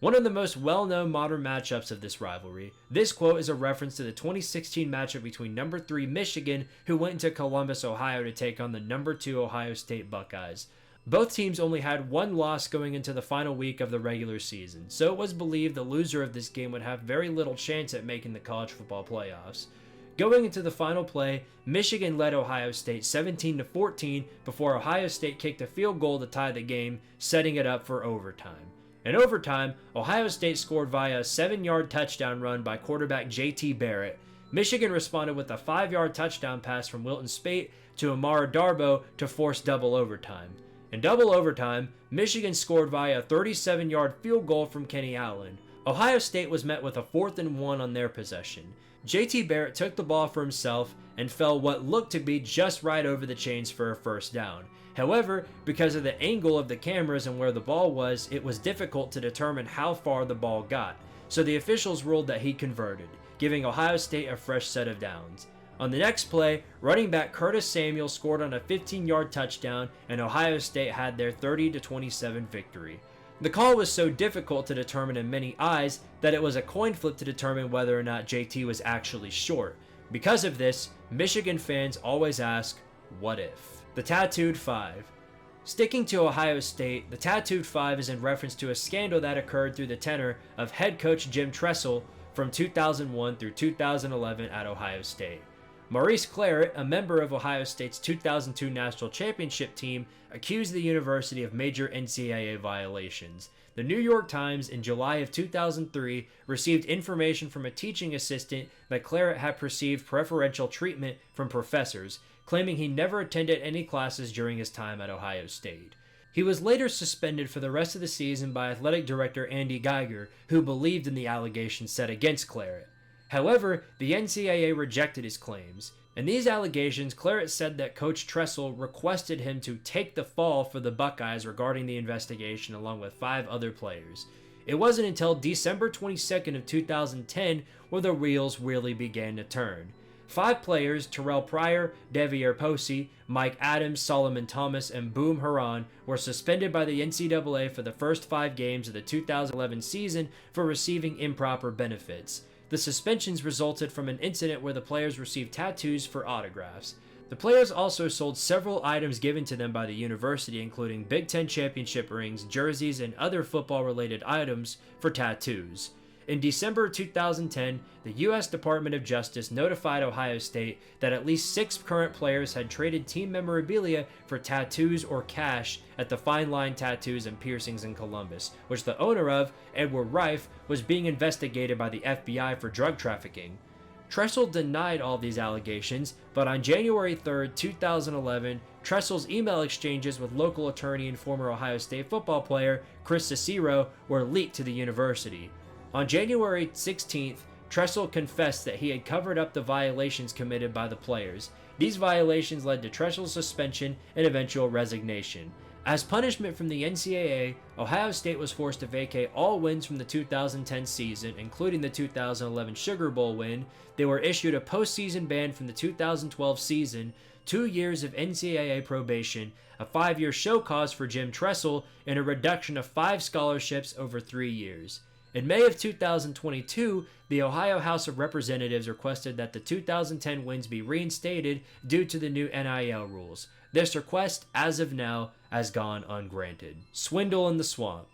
One of the most well-known modern matchups of this rivalry, this quote is a reference to the 2016 matchup between number 3 Michigan, who went into Columbus, Ohio to take on the number 2 Ohio State Buckeyes. Both teams only had 1 loss going into the final week of the regular season, so it was believed the loser of this game would have very little chance at making the college football playoffs. Going into the final play, Michigan led Ohio State 17-14 before Ohio State kicked a field goal to tie the game, setting it up for overtime. In overtime, Ohio State scored via a 7-yard touchdown run by quarterback JT Barrett. Michigan responded with a 5-yard touchdown pass from Wilton Speight to Amara Darboh to force double overtime. In double overtime, Michigan scored via a 37-yard field goal from Kenny Allen. Ohio State was met with a 4th and 1 on their possession. JT Barrett took the ball for himself and fell what looked to be just right over the chains for a first down. However, because of the angle of the cameras and where the ball was, it was difficult to determine how far the ball got, so the officials ruled that he converted, giving Ohio State a fresh set of downs. On the next play, running back Curtis Samuel scored on a 15-yard touchdown, and Ohio State had their 30-27 victory. The call was so difficult to determine in many eyes that it was a coin flip to determine whether or not JT was actually short. Because of this, Michigan fans always ask, what if? The Tattooed 5. Sticking to Ohio State, the Tattooed 5 is in reference to a scandal that occurred through the tenure of head coach Jim Tressel from 2001 through 2011 at Ohio State. Maurice Claret, a member of Ohio State's 2002 national championship team, accused the university of major NCAA violations. The New York Times in July of 2003 received information from a teaching assistant that Claret had received preferential treatment from professors, claiming he never attended any classes during his time at Ohio State. He was later suspended for the rest of the season by athletic director Andy Geiger, who believed in the allegations set against Claret. However, the NCAA rejected his claims. In these allegations, Claret said that Coach Tressel requested him to take the fall for the Buckeyes regarding the investigation along with 5 other players. It wasn't until December 22nd of 2010 where the wheels really began to turn. 5 players, Terrell Pryor, Devier Posey, Mike Adams, Solomon Thomas, and Boom Haran, were suspended by the NCAA for the first 5 games of the 2011 season for receiving improper benefits. The suspensions resulted from an incident where the players received tattoos for autographs. The players also sold several items given to them by the university, including Big Ten championship rings, jerseys, and other football-related items for tattoos. In December 2010, the U.S. Department of Justice notified Ohio State that at least 6 current players had traded team memorabilia for tattoos or cash at the Fine Line Tattoos and Piercings in Columbus, which the owner of, Edward Reif, was being investigated by the FBI for drug trafficking. Tressel denied all these allegations, but on January 3, 2011, Tressel's email exchanges with local attorney and former Ohio State football player Chris Cicero were leaked to the university. On January 16th, Tressel confessed that he had covered up the violations committed by the players. These violations led to Tressel's suspension and eventual resignation. As punishment from the NCAA, Ohio State was forced to vacate all wins from the 2010 season, including the 2011 Sugar Bowl win. They were issued a postseason ban from the 2012 season, 2 years of NCAA probation, a 5-year show cause for Jim Tressel, and a reduction of 5 scholarships over 3 years. In May of 2022, the Ohio House of Representatives requested that the 2010 wins be reinstated due to the new NIL rules. This request, as of now, has gone ungranted. Swindle in the Swamp.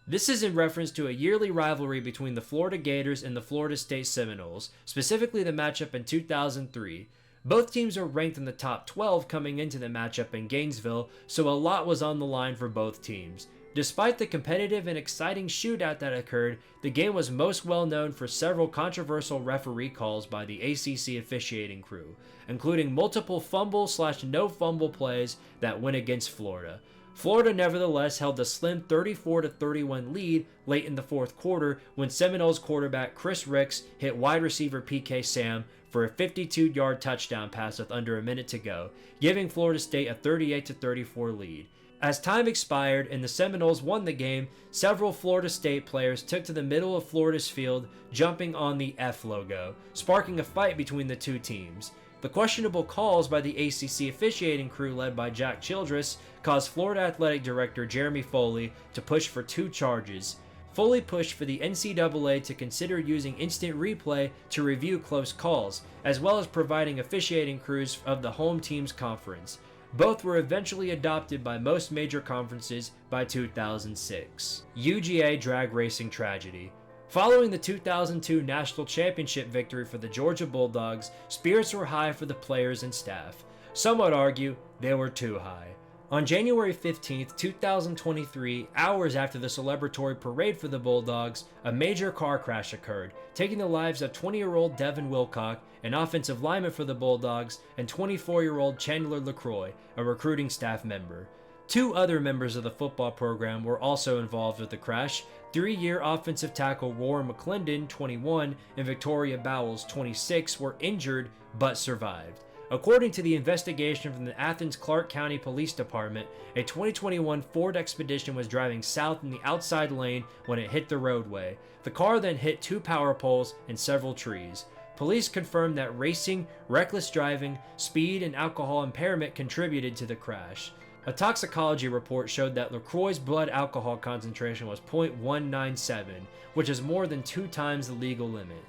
This is in reference to a yearly rivalry between the Florida Gators and the Florida State Seminoles, specifically the matchup in 2003. Both teams are ranked in the top 12 coming into the matchup in Gainesville, so a lot was on the line for both teams. Despite the competitive and exciting shootout that occurred, the game was most well known for several controversial referee calls by the ACC officiating crew, including multiple fumble/no fumble plays that went against Florida. Florida nevertheless held a slim 34-31 lead late in the 4th quarter when Seminoles quarterback Chris Ricks hit wide receiver PK Sam for a 52-yard touchdown pass with under a minute to go, giving Florida State a 38-34 lead. As time expired and the Seminoles won the game, several Florida State players took to the middle of Florida's field, jumping on the F logo, sparking a fight between the two teams. The questionable calls by the ACC officiating crew led by Jack Childress caused Florida Athletic Director Jeremy Foley to push for 2 charges. Foley pushed for the NCAA to consider using instant replay to review close calls, as well as providing officiating crews of the home team's conference. Both were eventually adopted by most major conferences by 2006. UGA drag racing tragedy. Following the 2002 national championship victory for the Georgia Bulldogs, spirits were high for the players and staff. Some would argue they were too high. On January 15, 2023, hours after the celebratory parade for the Bulldogs, a major car crash occurred, taking the lives of 20-year-old Devin Wilcock, an offensive lineman for the Bulldogs, and 24-year-old Chandler LaCroix, a recruiting staff member. 2 other members of the football program were also involved with the crash. Three-year offensive tackle Roar McClendon, 21, and Victoria Bowles, 26, were injured but survived. According to the investigation from the Athens-Clarke County Police Department, a 2021 Ford Expedition was driving south in the outside lane when it hit the roadway. The car then hit two power poles and several trees. Police confirmed that racing, reckless driving, speed, and alcohol impairment contributed to the crash. A toxicology report showed that LaCroix's blood alcohol concentration was 0.197, which is more than 2 times the legal limit.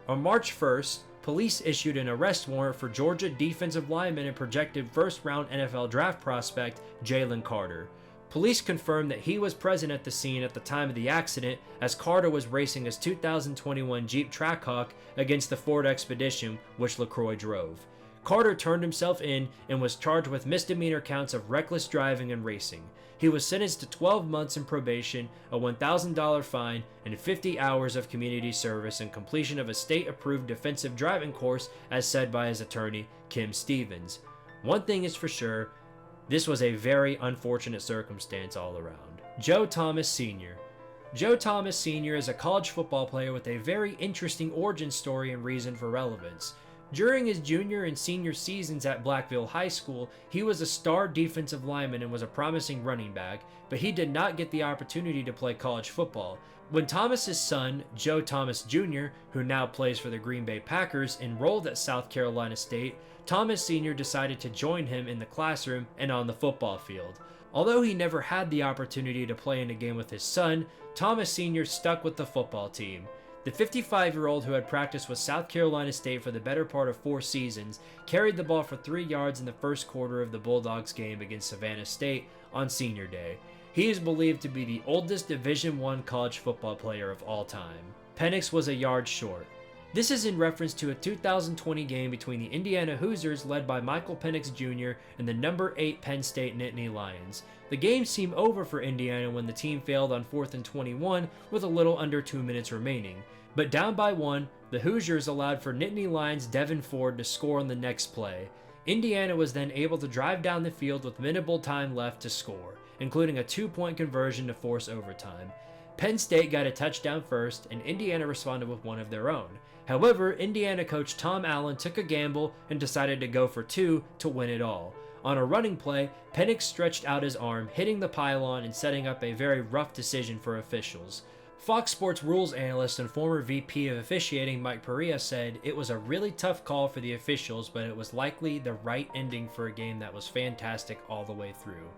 On March 1st, police issued an arrest warrant for Georgia defensive lineman and projected first-round NFL draft prospect Jalen Carter. Police confirmed that he was present at the scene at the time of the accident as Carter was racing his 2021 Jeep Trackhawk against the Ford Expedition, which LaCroix drove. Carter turned himself in and was charged with misdemeanor counts of reckless driving and racing. He was sentenced to 12 months in probation, a $1,000 fine, and 50 hours of community service and completion of a state-approved defensive driving course, as said by his attorney, Kim Stevens. One thing is for sure, this was a very unfortunate circumstance all around. Joe Thomas Sr. Joe Thomas Sr. is a college football player with a very interesting origin story and reason for relevance. During his junior and senior seasons at Blackville High School, he was a star defensive lineman and was a promising running back, but he did not get the opportunity to play college football. When Thomas's son, Joe Thomas Jr., who now plays for the Green Bay Packers, enrolled at South Carolina State, Thomas Sr. decided to join him in the classroom and on the football field. Although he never had the opportunity to play in a game with his son, Thomas Sr. stuck with the football team. The 55-year-old, who had practiced with South Carolina State for the better part of 4 seasons, carried the ball for 3 yards in the first quarter of the Bulldogs game against Savannah State on Senior Day. He is believed to be the oldest Division I college football player of all time. Penix was a yard short. This is in reference to a 2020 game between the Indiana Hoosiers, led by Michael Penix Jr., and the number 8 Penn State Nittany Lions. The game seemed over for Indiana when the team failed on 4th and 21 with a little under 2 minutes remaining. But down by 1, the Hoosiers allowed for Nittany Lions' Devin Ford to score on the next play. Indiana was then able to drive down the field with minimal time left to score, including a 2-point conversion to force overtime. Penn State got a touchdown first, and Indiana responded with one of their own. However, Indiana coach Tom Allen took a gamble and decided to go for 2 to win it all. On a running play, Penix stretched out his arm, hitting the pylon and setting up a very rough decision for officials. Fox Sports rules analyst and former VP of officiating Mike Perea said it was a really tough call for the officials, but it was likely the right ending for a game that was fantastic all the way through.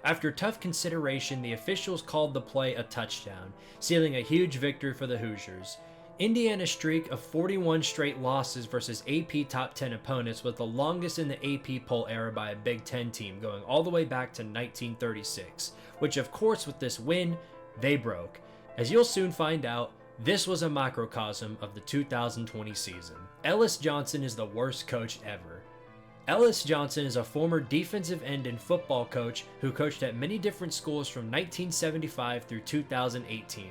After tough consideration, the officials called the play a touchdown, sealing a huge victory for the Hoosiers. Indiana's streak of 41 straight losses versus AP top 10 opponents was the longest in the AP poll era by a Big Ten team, going all the way back to 1936, which of course with this win, they broke. As you'll soon find out, this was a microcosm of the 2020 season. Ellis Johnson is the worst coach ever. Ellis Johnson is a former defensive end and football coach who coached at many different schools from 1975 through 2018.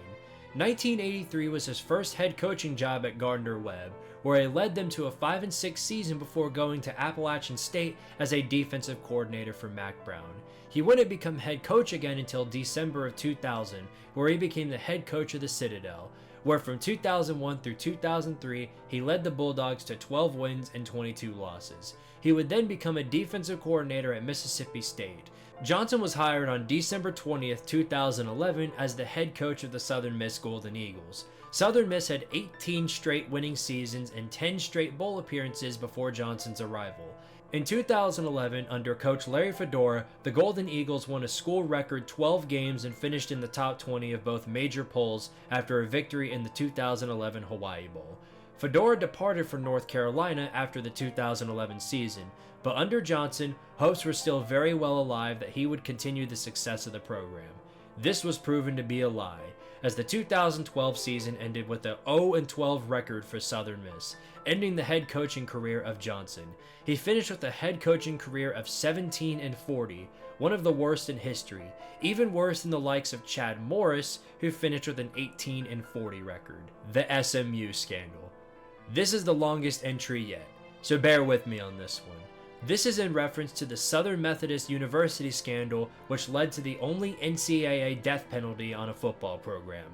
1983 was his first head coaching job at Gardner-Webb, where he led them to a 5-6 season before going to Appalachian State as a defensive coordinator for Mack Brown. He wouldn't become head coach again until December of 2000, where he became the head coach of the Citadel, where from 2001 through 2003, he led the Bulldogs to 12 wins and 22 losses. He would then become a defensive coordinator at Mississippi State. Johnson was hired on December 20th, 2011 as the head coach of the Southern Miss Golden Eagles. Southern Miss had 18 straight winning seasons and 10 straight bowl appearances before Johnson's arrival. In 2011, under coach Larry Fedora, the Golden Eagles won a school record 12 games and finished in the top 20 of both major polls after a victory in the 2011 Hawaii Bowl. Fedora departed for North Carolina after the 2011 season, but under Johnson, hopes were still very well alive that he would continue the success of the program. This was proven to be a lie, as the 2012 season ended with a 0-12 record for Southern Miss, ending the head coaching career of Johnson. He finished with a head coaching career of 17-40, one of the worst in history, even worse than the likes of Chad Morris, who finished with an 18-40 record. The SMU scandal. This is the longest entry yet, so bear with me on this one. This is in reference to the Southern Methodist University scandal, which led to the only NCAA death penalty on a football program.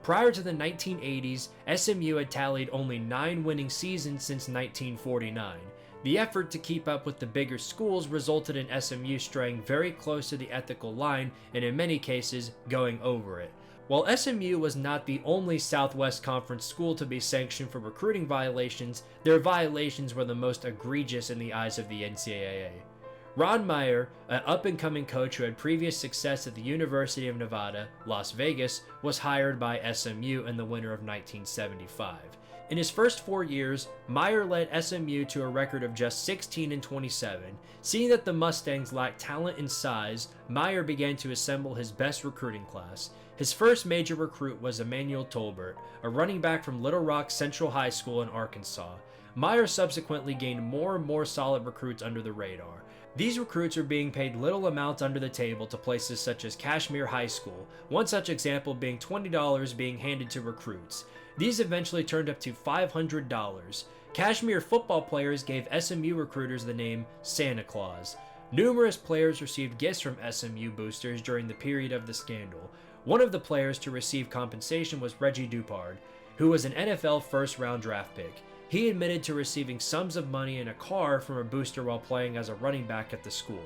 Prior to the 1980s, SMU had tallied only 9 winning seasons since 1949. The effort to keep up with the bigger schools resulted in SMU straying very close to the ethical line and in many cases going over it. While SMU was not the only Southwest Conference school to be sanctioned for recruiting violations, their violations were the most egregious in the eyes of the NCAA. Ron Meyer, an up-and-coming coach who had previous success at the University of Nevada, Las Vegas, was hired by SMU in the winter of 1975. In his first 4 years, Meyer led SMU to a record of just 16-27. Seeing that the Mustangs lacked talent and size, Meyer began to assemble his best recruiting class. His first major recruit was Emmanuel Tolbert, a running back from Little Rock Central High School in Arkansas. Meyer subsequently gained more and more solid recruits under the radar. These recruits were being paid little amounts under the table to places such as Kashmere High School, one such example being $20 being handed to recruits. These eventually turned up to $500. Kashmere football players gave SMU recruiters the name Santa Claus. Numerous players received gifts from SMU boosters during the period of the scandal. One of the players to receive compensation was Reggie Dupard, who was an NFL first-round draft pick. He admitted to receiving sums of money and a car from a booster while playing as a running back at the school.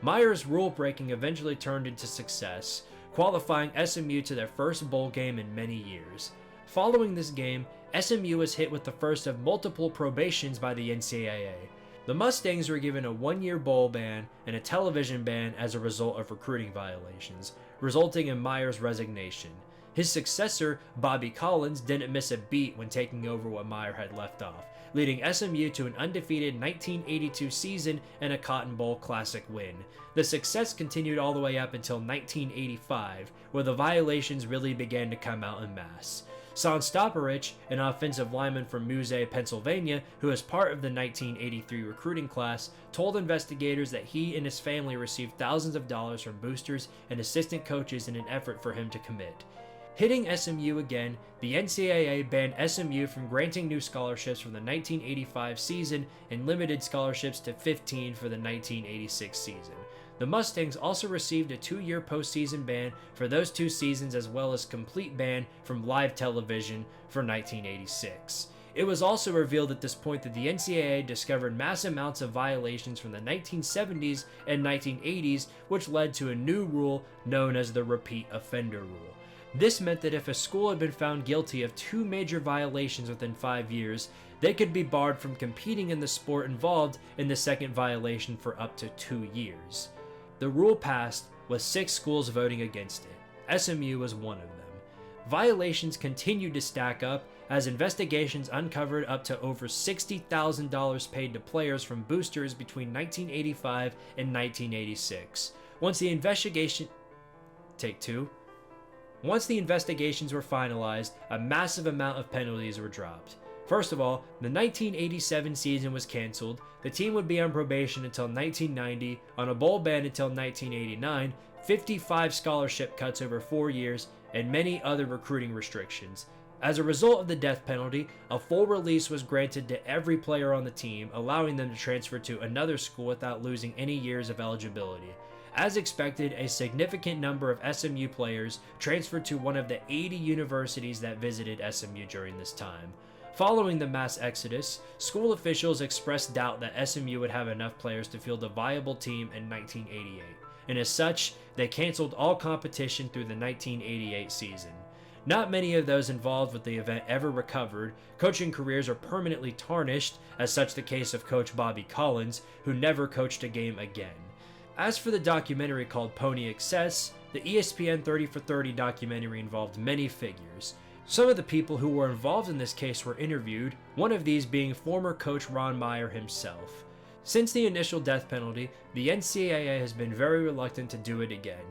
Meyer's rule-breaking eventually turned into success, qualifying SMU to their first bowl game in many years. Following this game, SMU was hit with the first of multiple probations by the NCAA. The Mustangs were given a 1-year bowl ban and a television ban as a result of recruiting violations, resulting in Meyer's resignation. His successor, Bobby Collins, didn't miss a beat when taking over what Meyer had left off, leading SMU to an undefeated 1982 season and a Cotton Bowl Classic win. The success continued all the way up until 1985, where the violations really began to come out en masse. Son Stoparich, an offensive lineman from Muzay, Pennsylvania, who was part of the 1983 recruiting class, told investigators that he and his family received thousands of dollars from boosters and assistant coaches in an effort for him to commit. Hitting SMU again, the NCAA banned SMU from granting new scholarships for the 1985 season and limited scholarships to 15 for the 1986 season. The Mustangs also received a 2-year postseason ban for those 2 seasons as well as complete ban from live television for 1986. It was also revealed at this point that the NCAA discovered mass amounts of violations from the 1970s and 1980s, which led to a new rule known as the repeat offender rule. This meant that if a school had been found guilty of 2 major violations within 5 years, they could be barred from competing in the sport involved in the second violation for up to 2 years. The rule passed, with 6 schools voting against it. SMU was one of them. Violations continued to stack up as investigations uncovered up to over $60,000 paid to players from boosters between 1985 and 1986. Once the investigations were finalized, a massive amount of penalties were dropped. First of all, the 1987 season was canceled, the team would be on probation until 1990, on a bowl ban until 1989, 55 scholarship cuts over 4 years, and many other recruiting restrictions. As a result of the death penalty, a full release was granted to every player on the team, allowing them to transfer to another school without losing any years of eligibility. As expected, a significant number of SMU players transferred to one of the 80 universities that visited SMU during this time. Following the mass exodus, school officials expressed doubt that SMU would have enough players to field a viable team in 1988, and as such, they canceled all competition through the 1988 season. Not many of those involved with the event ever recovered. Coaching careers are permanently tarnished, as such the case of Coach Bobby Collins, who never coached a game again. As for the documentary called Pony Excess, the ESPN 30 for 30 documentary involved many figures. Some of the people who were involved in this case were interviewed, one of these being former coach Ron Meyer himself. Since the initial death penalty, the NCAA has been very reluctant to do it again.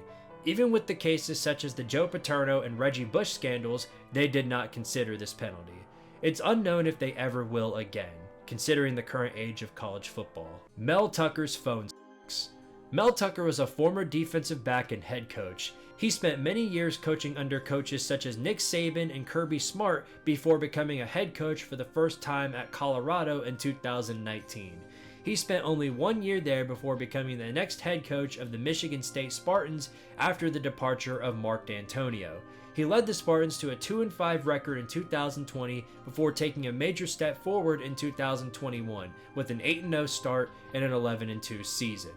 Even with the cases such as the Joe Paterno and Reggie Bush scandals, they did not consider this penalty. It's unknown if they ever will again, considering the current age of college football. Mel Tucker's phone sex. Mel Tucker was a former defensive back and head coach. He spent many years coaching under coaches such as Nick Saban and Kirby Smart before becoming a head coach for the first time at Colorado in 2019. He spent only 1 year there before becoming the next head coach of the Michigan State Spartans after the departure of Mark D'Antonio. He led the Spartans to a 2-5 record in 2020 before taking a major step forward in 2021 with an 8-0 start and an 11-2 season.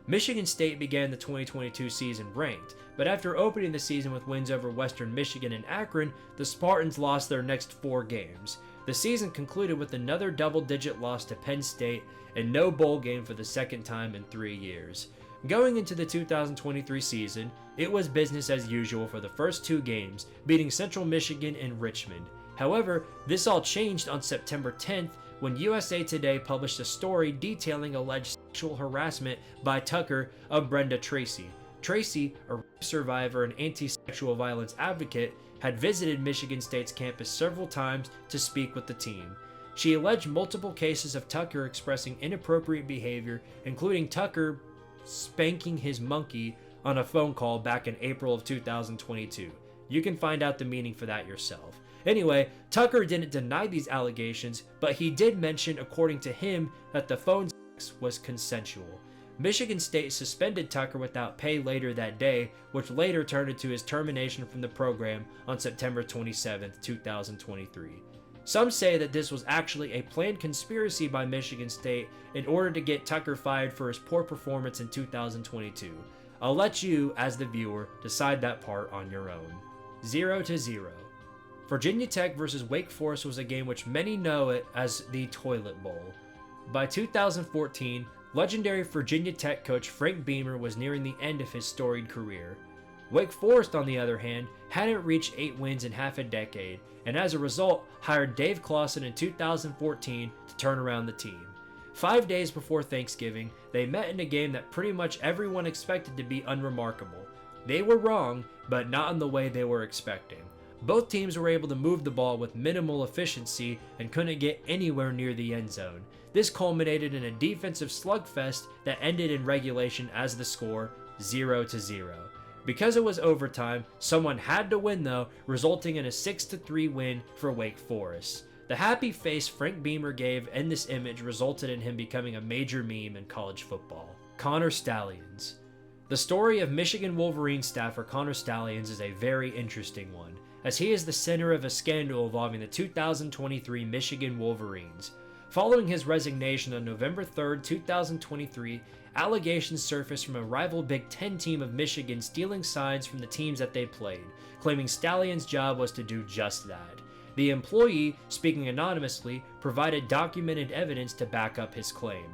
Michigan State began the 2022 season ranked, but after opening the season with wins over Western Michigan and Akron, the Spartans lost their next 4 games. The season concluded with another double-digit loss to Penn State and no bowl game for the second time in 3 years. Going into the 2023 season, it was business as usual for the first 2 games, beating Central Michigan and Richmond. However, this all changed on September 10th when USA Today published a story detailing alleged sexual harassment by Tucker of Brenda Tracy. Tracy, a rape survivor and anti-sexual violence advocate, had visited Michigan State's campus several times to speak with the team. She alleged multiple cases of Tucker expressing inappropriate behavior, including Tucker spanking his monkey on a phone call back in April of 2022. You can find out the meaning for that yourself. Anyway, Tucker didn't deny these allegations, but he did mention, according to him, that the phone sex was consensual. Michigan State suspended Tucker without pay later that day, which later turned into his termination from the program on September 27, 2023. Some say that this was actually a planned conspiracy by Michigan State in order to get Tucker fired for his poor performance in 2022. I'll let you, as the viewer, decide that part on your own. 0-0. Virginia Tech versus Wake Forest was a game which many know it as the Toilet Bowl. By 2014, legendary Virginia Tech coach Frank Beamer was nearing the end of his storied career. Wake Forest, on the other hand, hadn't reached 8 wins in half a decade, and as a result, hired Dave Clawson in 2014 to turn around the team. 5 days before Thanksgiving, they met in a game that pretty much everyone expected to be unremarkable. They were wrong, but not in the way they were expecting. Both teams were able to move the ball with minimal efficiency and couldn't get anywhere near the end zone. This culminated in a defensive slugfest that ended in regulation as the score 0-0. Because it was overtime, someone had to win though, resulting in a 6-3 win for Wake Forest. The happy face Frank Beamer gave in this image resulted in him becoming a major meme in college football. Connor Stalions. The story of Michigan Wolverines staffer Connor Stalions is a very interesting one, as he is the center of a scandal involving the 2023 Michigan Wolverines. Following his resignation on November 3, 2023, allegations surfaced from a rival Big Ten team of Michigan stealing signs from the teams that they played, claiming Stalions' job was to do just that. The employee, speaking anonymously, provided documented evidence to back up his claim.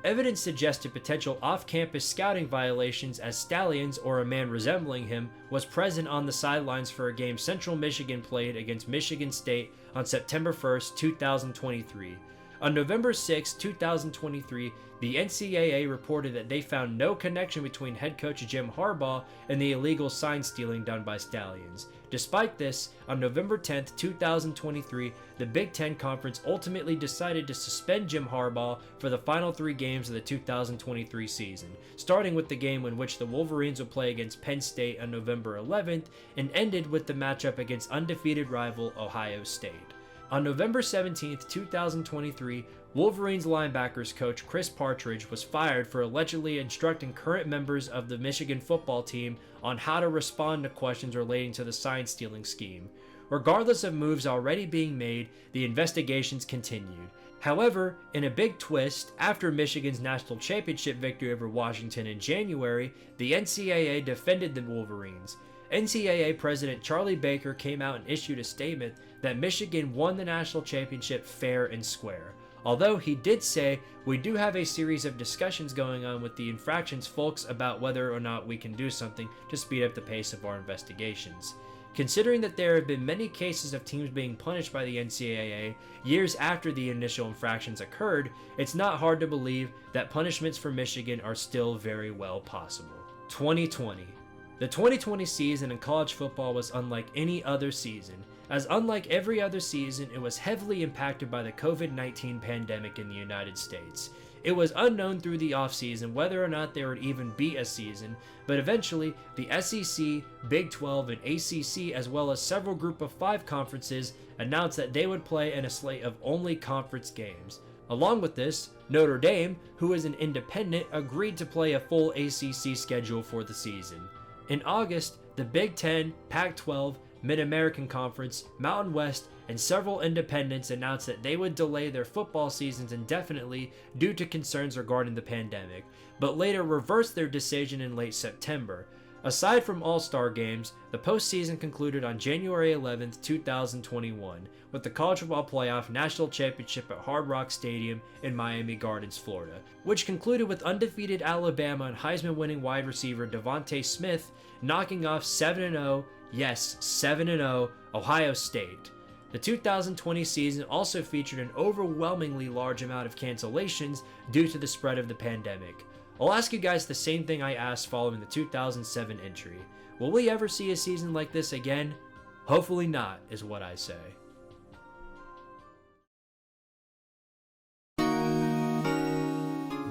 Evidence suggested potential off-campus scouting violations as Stalions, or a man resembling him, was present on the sidelines for a game Central Michigan played against Michigan State on September 1, 2023. On November 6, 2023, the NCAA reported that they found no connection between head coach Jim Harbaugh and the illegal sign stealing done by Stalions. Despite this, on November 10, 2023, the Big Ten Conference ultimately decided to suspend Jim Harbaugh for the final 3 games of the 2023 season, starting with the game in which the Wolverines would play against Penn State on November 11th and ended with the matchup against undefeated rival Ohio State. On November 17, 2023, Wolverines linebackers coach Chris Partridge was fired for allegedly instructing current members of the Michigan football team on how to respond to questions relating to the sign stealing scheme. Regardless of moves already being made, the investigations continued. However, in a big twist, after Michigan's national championship victory over Washington in January, the NCAA defended the Wolverines. NCAA President Charlie Baker came out and issued a statement that Michigan won the national championship fair and square. Although he did say, "We do have a series of discussions going on with the infractions folks about whether or not we can do something to speed up the pace of our investigations." Considering that there have been many cases of teams being punished by the NCAA years after the initial infractions occurred, it's not hard to believe that punishments for Michigan are still very well possible. 2020. The 2020 season in college football was unlike any other season, as unlike every other season, it was heavily impacted by the COVID-19 pandemic in the United States. It was unknown through the offseason whether or not there would even be a season, but eventually, the SEC, Big 12, and ACC, as well as several Group of 5 conferences, announced that they would play in a slate of only conference games. Along with this, Notre Dame, who is an independent, agreed to play a full ACC schedule for the season. In August, the Big Ten, Pac-12, Mid-American Conference, Mountain West, and several independents announced that they would delay their football seasons indefinitely due to concerns regarding the pandemic, but later reversed their decision in late September. Aside from All-Star games, the postseason concluded on January 11, 2021, with the College Football Playoff National Championship at Hard Rock Stadium in Miami Gardens, Florida, which concluded with undefeated Alabama and Heisman-winning wide receiver Devontae Smith knocking off 7-0, yes, 7-0, Ohio State. The 2020 season also featured an overwhelmingly large amount of cancellations due to the spread of the pandemic. I'll ask you guys the same thing I asked following the 2007 entry. Will we ever see a season like this again? Hopefully not, is what I say.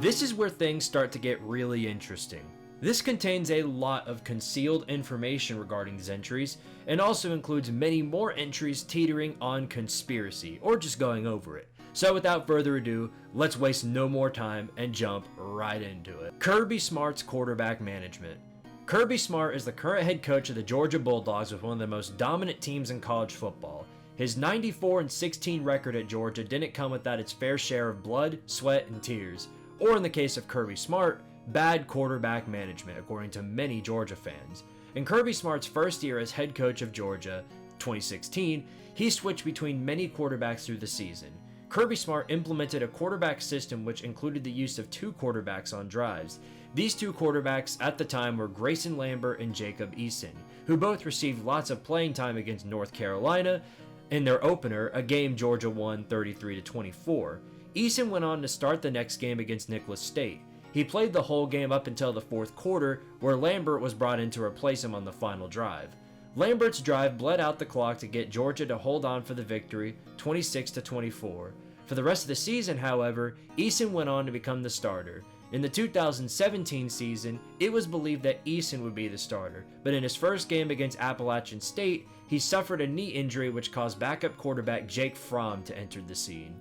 This is where things start to get really interesting. This contains a lot of concealed information regarding these entries, and also includes many more entries teetering on conspiracy, or just going over it. So without further ado, let's waste no more time and jump right into it. Kirby Smart's quarterback management. Kirby Smart is the current head coach of the Georgia Bulldogs with one of the most dominant teams in college football. His 94-16 record at Georgia didn't come without its fair share of blood, sweat, and tears, or in the case of Kirby Smart, bad quarterback management, according to many Georgia fans. In Kirby Smart's first year as head coach of Georgia, 2016, he switched between many quarterbacks through the season. Kirby Smart implemented a quarterback system which included the use of 2 quarterbacks on drives. These 2 quarterbacks at the time were Grayson Lambert and Jacob Eason, who both received lots of playing time against North Carolina in their opener, a game Georgia won 33-24. Eason went on to start the next game against Nicholas State. He played the whole game up until the 4th quarter, where Lambert was brought in to replace him on the final drive. Lambert's drive bled out the clock to get Georgia to hold on for the victory, 26-24. For the rest of the season, however, Eason went on to become the starter. In the 2017 season, it was believed that Eason would be the starter, but in his first game against Appalachian State, he suffered a knee injury which caused backup quarterback Jake Fromm to enter the scene.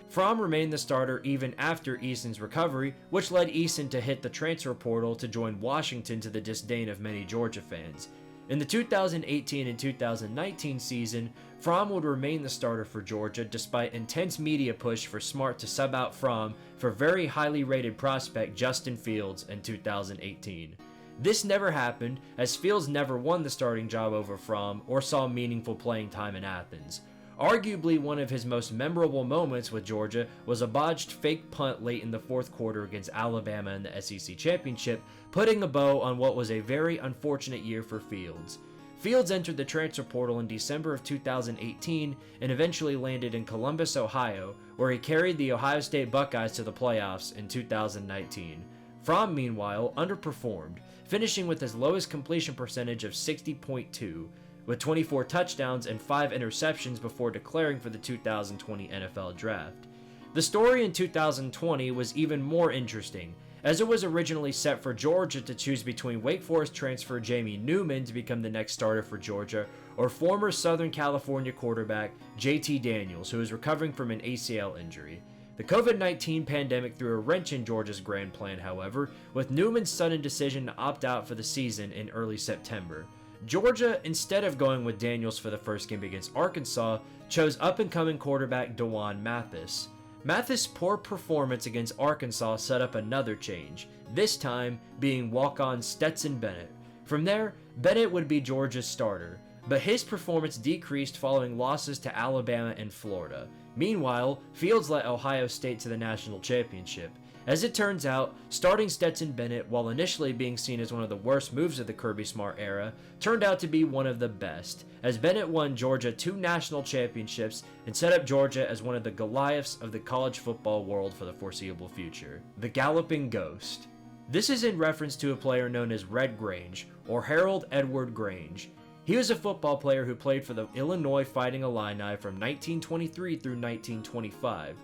Fromm remained the starter even after Eason's recovery, which led Eason to hit the transfer portal to join Washington to the disdain of many Georgia fans. In the 2018 and 2019 season, Fromm would remain the starter for Georgia despite intense media push for Smart to sub out Fromm for very highly rated prospect Justin Fields in 2018. This never happened, as Fields never won the starting job over Fromm or saw meaningful playing time in Athens. Arguably one of his most memorable moments with Georgia was a botched fake punt late in the 4th quarter against Alabama in the SEC Championship, putting a bow on what was a very unfortunate year for Fields. Fields entered the transfer portal in December of 2018 and eventually landed in Columbus, Ohio, where he carried the Ohio State Buckeyes to the playoffs in 2019. Fromm, meanwhile, underperformed, finishing with his lowest completion percentage of 60.2, with 24 touchdowns and 5 interceptions before declaring for the 2020 NFL Draft. The story in 2020 was even more interesting, as it was originally set for Georgia to choose between Wake Forest transfer Jamie Newman to become the next starter for Georgia, or former Southern California quarterback JT Daniels, who is recovering from an ACL injury. The COVID-19 pandemic threw a wrench in Georgia's grand plan, however, with Newman's sudden decision to opt out for the season in early September. Georgia, instead of going with Daniels for the first game against Arkansas, chose up-and-coming quarterback DeJuan Mathis. Mathis' poor performance against Arkansas set up another change, this time being walk-on Stetson Bennett. From there, Bennett would be Georgia's starter, but his performance decreased following losses to Alabama and Florida. Meanwhile, Fields led Ohio State to the national championship. As it turns out, starting Stetson Bennett, while initially being seen as one of the worst moves of the Kirby Smart era, turned out to be one of the best, as Bennett won Georgia 2 national championships and set up Georgia as one of the Goliaths of the college football world for the foreseeable future. The Galloping Ghost. This is in reference to a player known as Red Grange, or Harold Edward Grange. He was a football player who played for the Illinois Fighting Illini from 1923 through 1925.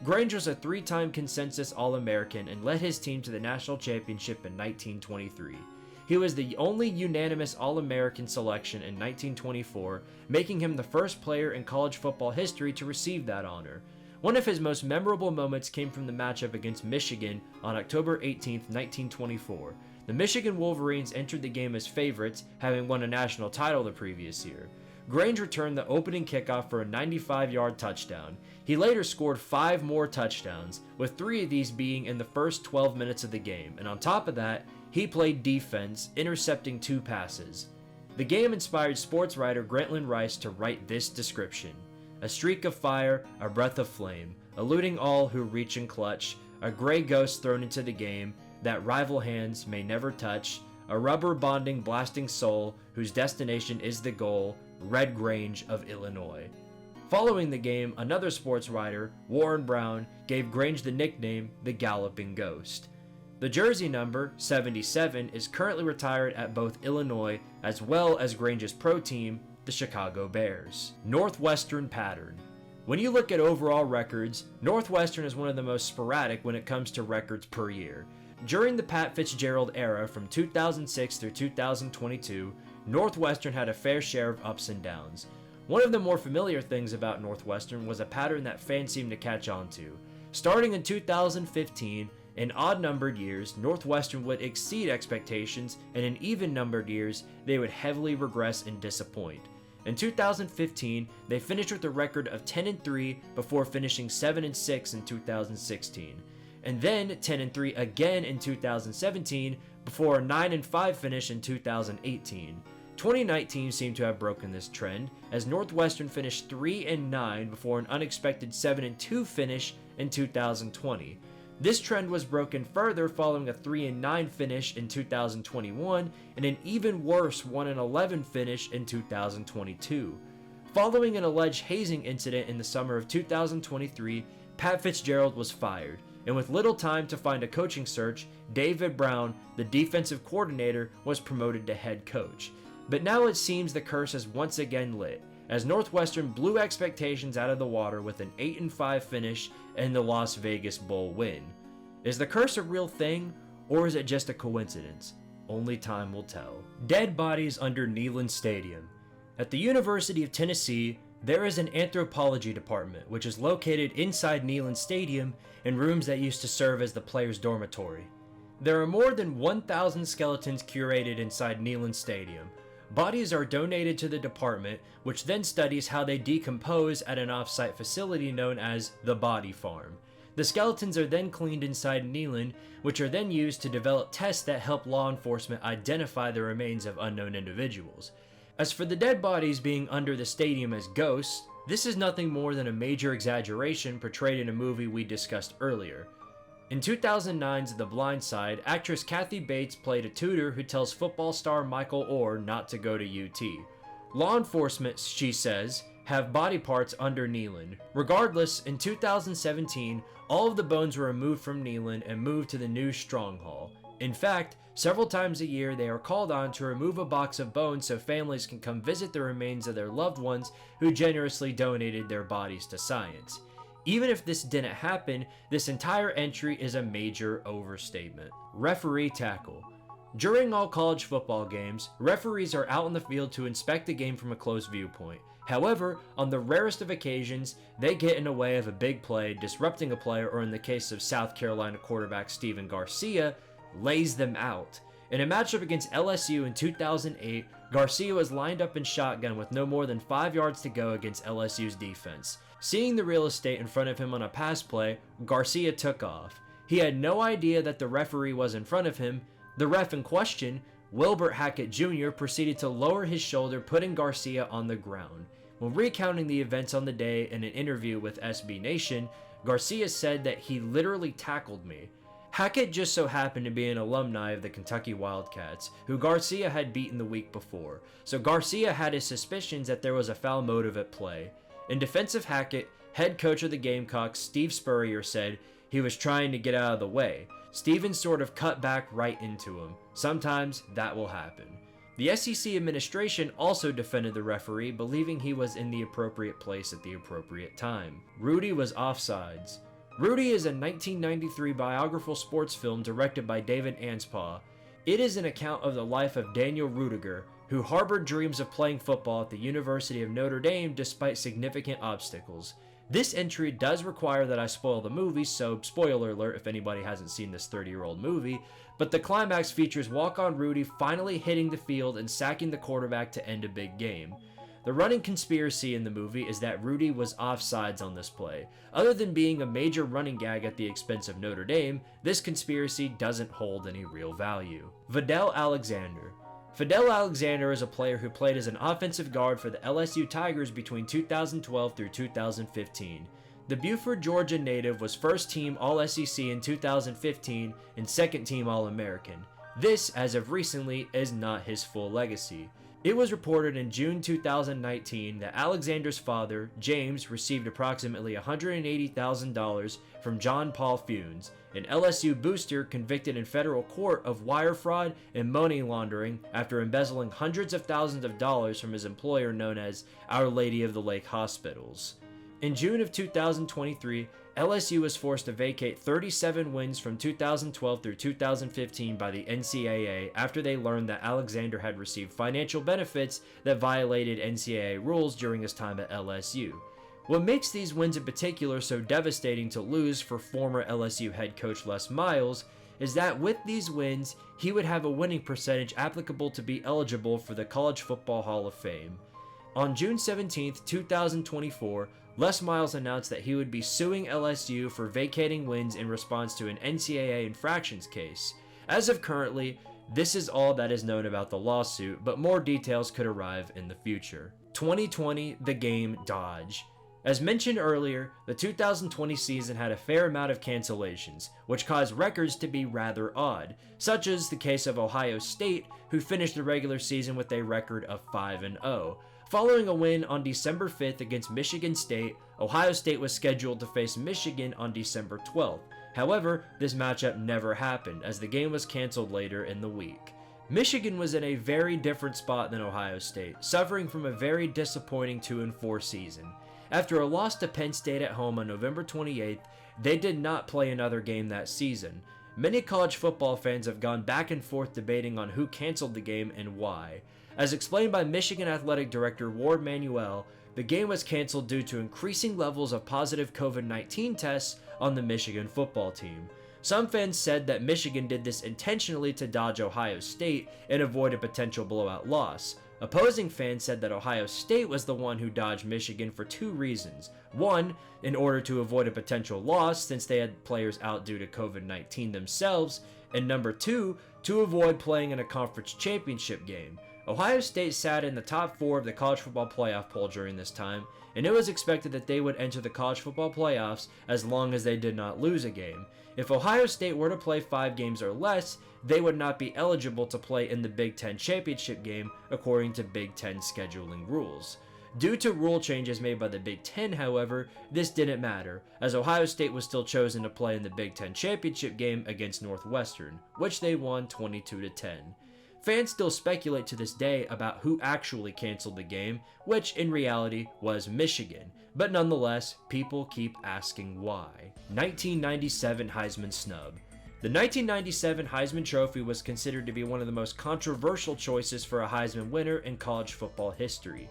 Grange was a 3-time consensus All-American and led his team to the national championship in 1923. He was the only unanimous All-American selection in 1924, making him the first player in college football history to receive that honor. One of his most memorable moments came from the matchup against Michigan on October 18, 1924. The Michigan Wolverines entered the game as favorites, having won a national title the previous year. Grange returned the opening kickoff for a 95-yard touchdown. He later scored 5 more touchdowns, with 3 of these being in the first 12 minutes of the game, and on top of that, he played defense, intercepting 2 passes. The game inspired sports writer Grantland Rice to write this description: "A streak of fire, a breath of flame, eluding all who reach and clutch, a gray ghost thrown into the game that rival hands may never touch, a rubber bonding blasting soul whose destination is the goal, Red Grange of Illinois." Following the game, another sports writer, Warren Brown, gave Grange the nickname the Galloping Ghost. The jersey number, 77, is currently retired at both Illinois as well as Grange's pro team, the Chicago Bears. Northwestern pattern. When you look at overall records, Northwestern is one of the most sporadic when it comes to records per year. During the Pat Fitzgerald era from 2006 through 2022, Northwestern had a fair share of ups and downs. One of the more familiar things about Northwestern was a pattern that fans seemed to catch on to. Starting in 2015, in odd-numbered years, Northwestern would exceed expectations, and in even-numbered years, they would heavily regress and disappoint. In 2015, they finished with a record of 10-3 before finishing 7-6 in 2016, and then 10-3 again in 2017 before a 9-5 finish in 2018. 2019 seemed to have broken this trend, as Northwestern finished 3-9 before an unexpected 7-2 finish in 2020. This trend was broken further following a 3-9 finish in 2021 and an even worse 1-11 finish in 2022. Following an alleged hazing incident in the summer of 2023, Pat Fitzgerald was fired, and with little time to find a coaching search, David Brown, the defensive coordinator, was promoted to head coach. But now it seems the curse is once again lit, as Northwestern blew expectations out of the water with an 8-5 finish and the Las Vegas Bowl win. Is the curse a real thing, or is it just a coincidence? Only time will tell. Dead bodies under Neyland Stadium. At the University of Tennessee, there is an anthropology department which is located inside Neyland Stadium in rooms that used to serve as the players' dormitory. There are more than 1,000 skeletons curated inside Neyland Stadium. Bodies are donated to the department, which then studies how they decompose at an off-site facility known as the Body Farm. The skeletons are then cleaned inside Neyland, which are then used to develop tests that help law enforcement identify the remains of unknown individuals. As for the dead bodies being under the stadium as ghosts, this is nothing more than a major exaggeration portrayed in a movie we discussed earlier. In 2009's The Blind Side, actress Kathy Bates played a tutor who tells football star Michael Orr not to go to UT. Law enforcement, she says, have body parts under Neyland. Regardless, in 2017, all of the bones were removed from Neyland and moved to the new Strong Hall. In fact, several times a year they are called on to remove a box of bones so families can come visit the remains of their loved ones who generously donated their bodies to science. Even if this didn't happen, this entire entry is a major overstatement. Referee tackle. During all college football games, referees are out on the field to inspect the game from a close viewpoint. However, on the rarest of occasions, they get in the way of a big play, disrupting a player, or in the case of South Carolina quarterback Stephen Garcia, lays them out. In a matchup against LSU in 2008, Garcia was lined up in shotgun with no more than 5 yards to go against LSU's defense. Seeing the real estate in front of him on a pass play, Garcia took off. He had no idea that the referee was in front of him. The ref in question, Wilbert Hackett Jr., proceeded to lower his shoulder, putting Garcia on the ground. When recounting the events on the day in an interview with SB Nation, Garcia said that he literally tackled me. Hackett just so happened to be an alumni of the Kentucky Wildcats, who Garcia had beaten the week before, so Garcia had his suspicions that there was a foul motive at play. In defense of Hackett, head coach of the Gamecocks, Steve Spurrier, said he was trying to get out of the way. Stevens sort of cut back right into him. Sometimes that will happen. The SEC administration also defended the referee, believing he was in the appropriate place at the appropriate time. Rudy was offsides. Rudy is a 1993 biographical sports film directed by David Anspaugh. It is an account of the life of Daniel Rudiger, who harbored dreams of playing football at the University of Notre Dame despite significant obstacles. This entry does require that I spoil the movie, so spoiler alert if anybody hasn't seen this 30-year-old movie, but the climax features walk-on Rudy finally hitting the field and sacking the quarterback to end a big game. The running conspiracy in the movie is that Rudy was offsides on this play. Other than being a major running gag at the expense of Notre Dame, this conspiracy doesn't hold any real value. Fidel Alexander. Fidel Alexander is a player who played as an offensive guard for the LSU Tigers between 2012 through 2015. The Buford, Georgia native was first-team All-SEC in 2015 and second-team All-American. This, as of recently, is not his full legacy. It was reported in June 2019 that Alexander's father, James, received approximately $180,000 from John Paul Funes, an LSU booster convicted in federal court of wire fraud and money laundering after embezzling hundreds of thousands of dollars from his employer known as Our Lady of the Lake Hospitals. In June of 2023, LSU was forced to vacate 37 wins from 2012 through 2015 by the NCAA after they learned that Alexander had received financial benefits that violated NCAA rules during his time at LSU. What makes these wins in particular so devastating to lose for former LSU head coach Les Miles is that with these wins, he would have a winning percentage applicable to be eligible for the College Football Hall of Fame. On June 17, 2024, Les Miles announced that he would be suing LSU for vacating wins in response to an NCAA infractions case. As of currently, this is all that is known about the lawsuit, but more details could arrive in the future. 2020, the game Dodge. As mentioned earlier, the 2020 season had a fair amount of cancellations, which caused records to be rather odd, such as the case of Ohio State, who finished the regular season with a record of 5-0. Following a win on December 5th against Michigan State, Ohio State was scheduled to face Michigan on December 12th. However, this matchup never happened, as the game was canceled later in the week. Michigan was in a very different spot than Ohio State, suffering from a very disappointing 2-4 season. After a loss to Penn State at home on November 28th, they did not play another game that season. Many college football fans have gone back and forth debating on who canceled the game and why. As explained by Michigan Athletic Director Ward Manuel, the game was canceled due to increasing levels of positive COVID-19 tests on the Michigan football team. Some fans said that Michigan did this intentionally to dodge Ohio State and avoid a potential blowout loss. Opposing fans said that Ohio State was the one who dodged Michigan for two reasons. One, in order to avoid a potential loss since they had players out due to COVID-19 themselves, and number two, to avoid playing in a conference championship game. Ohio State sat in the top 4 of the college football playoff poll during this time, and it was expected that they would enter the college football playoffs as long as they did not lose a game. If Ohio State were to play 5 games or less, they would not be eligible to play in the Big Ten championship game according to Big Ten scheduling rules. Due to rule changes made by the Big Ten, however, this didn't matter, as Ohio State was still chosen to play in the Big Ten championship game against Northwestern, which they won 22-10. Fans still speculate to this day about who actually canceled the game, which in reality was Michigan, but nonetheless, people keep asking why. 1997 Heisman snub. The 1997 Heisman Trophy was considered to be one of the most controversial choices for a Heisman winner in college football history.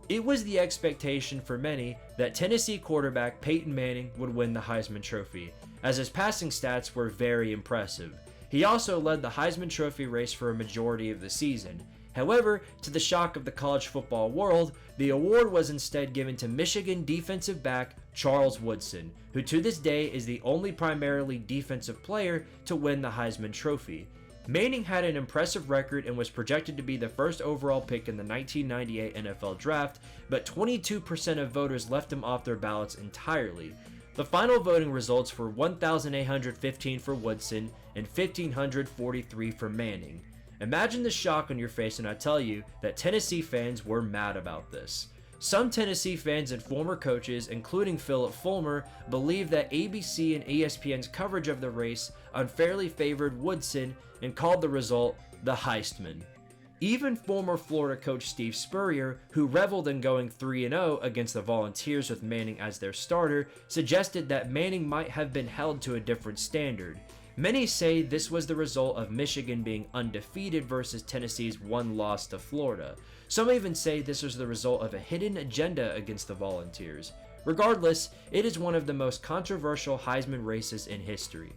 It was the expectation for many that Tennessee quarterback Peyton Manning would win the Heisman Trophy, as his passing stats were very impressive. He also led the Heisman Trophy race for a majority of the season. However, to the shock of the college football world, the award was instead given to Michigan defensive back Charles Woodson, who to this day is the only primarily defensive player to win the Heisman Trophy. Manning had an impressive record and was projected to be the first overall pick in the 1998 NFL Draft, but 22% of voters left him off their ballots entirely. The final voting results were 1,815 for Woodson and 1,543 for Manning. Imagine the shock on your face when I tell you that Tennessee fans were mad about this. Some Tennessee fans and former coaches, including Philip Fulmer, believe that ABC and ESPN's coverage of the race unfairly favored Woodson and called the result the Heistman. Even former Florida coach Steve Spurrier, who reveled in going 3-0 against the Volunteers with Manning as their starter, suggested that Manning might have been held to a different standard. Many say this was the result of Michigan being undefeated versus Tennessee's one loss to Florida. Some even say this was the result of a hidden agenda against the Volunteers. Regardless, it is one of the most controversial Heisman races in history.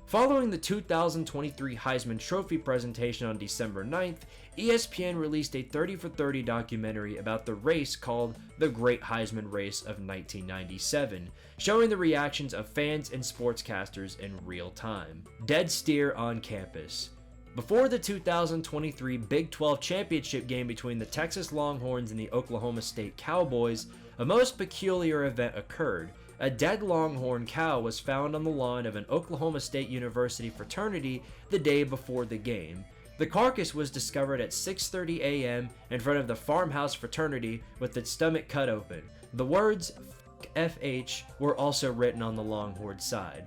Following the 2023 Heisman Trophy presentation on December 9th, ESPN released a 30 for 30 documentary about the race called The Great Heisman Race of 1997, showing the reactions of fans and sportscasters in real time. Dead steer on campus. Before the 2023 Big 12 championship game between the Texas Longhorns and the Oklahoma State Cowboys, a most peculiar event occurred. A dead Longhorn cow was found on the lawn of an Oklahoma State University fraternity the day before the game. The carcass was discovered at 6:30 a.m. in front of the farmhouse fraternity with its stomach cut open. The words FH were also written on the Longhorn side.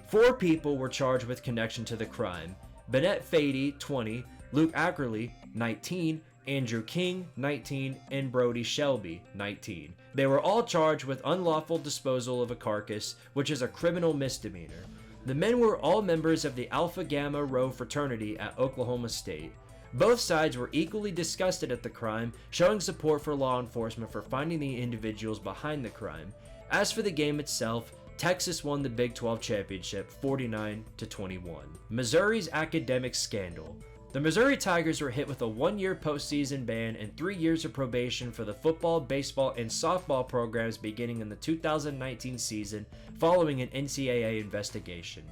4 people were charged with connection to the crime. Bennett Fady, 20, Luke Ackerley, 19, Andrew King, 19, and Brody Shelby, 19. They were all charged with unlawful disposal of a carcass, which is a criminal misdemeanor. The men were all members of the Alpha Gamma Rho fraternity at Oklahoma State. Both sides were equally disgusted at the crime, showing support for law enforcement for finding the individuals behind the crime. As for the game itself, Texas won the Big 12 championship 49-21. Missouri's academic scandal. The Missouri Tigers were hit with a 1-year postseason ban and 3 years of probation for the football, baseball, and softball programs beginning in the 2019 season following an NCAA investigation.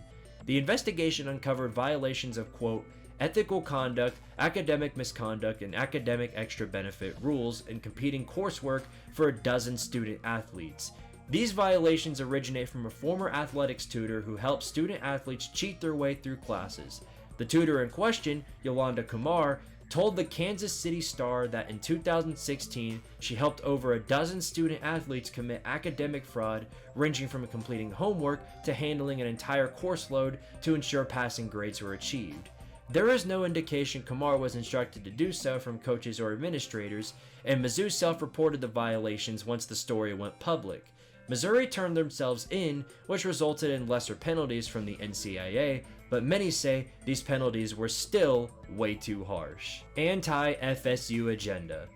The investigation uncovered violations of, quote, ethical conduct, academic misconduct, and academic extra benefit rules in competing coursework for a dozen student athletes. These violations originate from a former athletics tutor who helped student athletes cheat their way through classes. The tutor in question, Yolanda Kumar, told the Kansas City Star that in 2016, she helped over a dozen student athletes commit academic fraud, ranging from completing homework to handling an entire course load to ensure passing grades were achieved. There is no indication Kumar was instructed to do so from coaches or administrators, and Mizzou self-reported the violations once the story went public. Missouri turned themselves in, which resulted in lesser penalties from the NCAA, but many say these penalties were still way too harsh. Anti-FSU agenda.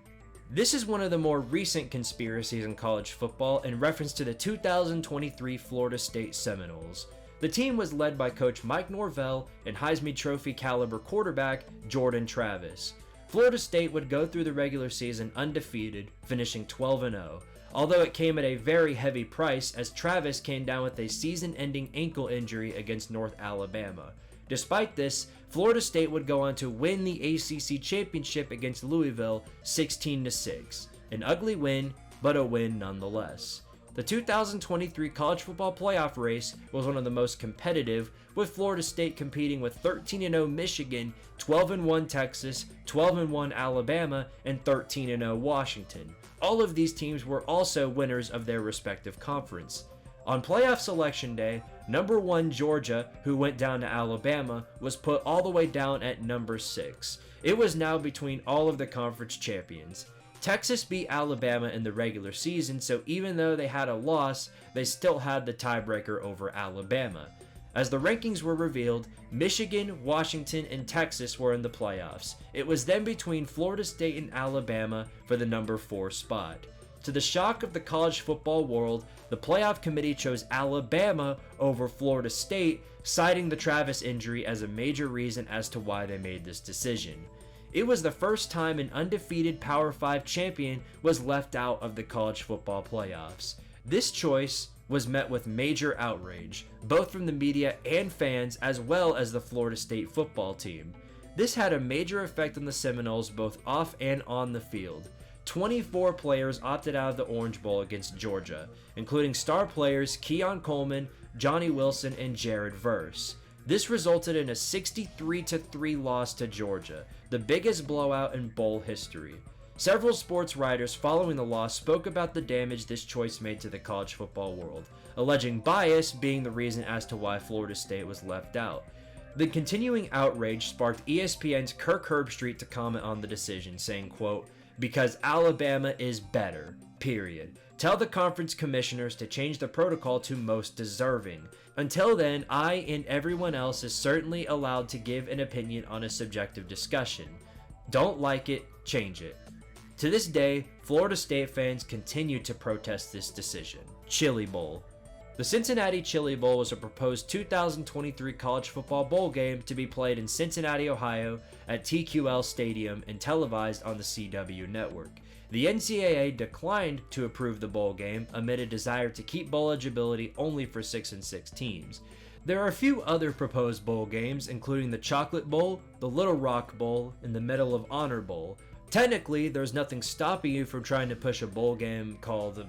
This is one of the more recent conspiracies in college football in reference to the 2023 Florida State Seminoles. The team was led by coach Mike Norvell and Heisman Trophy caliber quarterback Jordan Travis. Florida State would go through the regular season undefeated, finishing 12-0. Although it came at a very heavy price as Travis came down with a season-ending ankle injury against North Alabama. Despite this, Florida State would go on to win the ACC championship against Louisville 16-6. An ugly win, but a win nonetheless. The 2023 college football playoff race was one of the most competitive, with Florida State competing with 13-0 Michigan, 12-1 Texas, 12-1 Alabama, and 13-0 Washington. All of these teams were also winners of their respective conference. On playoff selection day, number 1 Georgia, who went down to Alabama, was put all the way down at number 6. It was now between all of the conference champions. Texas beat Alabama in the regular season, so even though they had a loss, they still had the tiebreaker over Alabama. As the rankings were revealed, Michigan, Washington, and Texas were in the playoffs. It was then between Florida State and Alabama for the number 4 spot. To the shock of the college football world, the playoff committee chose Alabama over Florida State, citing the Travis injury as a major reason as to why they made this decision. It was the first time an undefeated Power 5 champion was left out of the college football playoffs. This choice was met with major outrage, both from the media and fans as well as the Florida State football team. This had a major effect on the Seminoles both off and on the field. 24 players opted out of the Orange Bowl against Georgia, including star players Keon Coleman, Johnny Wilson, and Jared Verse. This resulted in a 63-3 loss to Georgia, the biggest blowout in bowl history. Several sports writers following the loss spoke about the damage this choice made to the college football world, alleging bias being the reason as to why Florida State was left out. The continuing outrage sparked ESPN's Kirk Herbstreit to comment on the decision, saying, quote, "Because Alabama is better, period. Tell the conference commissioners to change the protocol to most deserving. Until then, I and everyone else is certainly allowed to give an opinion on a subjective discussion. Don't like it, change it." To this day, Florida State fans continue to protest this decision. Chili Bowl. The Cincinnati Chili Bowl was a proposed 2023 college football bowl game to be played in Cincinnati, Ohio at TQL Stadium and televised on the CW network. The NCAA declined to approve the bowl game amid a desire to keep bowl eligibility only for 6-6 teams. There are a few other proposed bowl games, including the Chocolate Bowl, the Little Rock Bowl, and the Medal of Honor Bowl. Technically, there's nothing stopping you from trying to push a bowl game called, the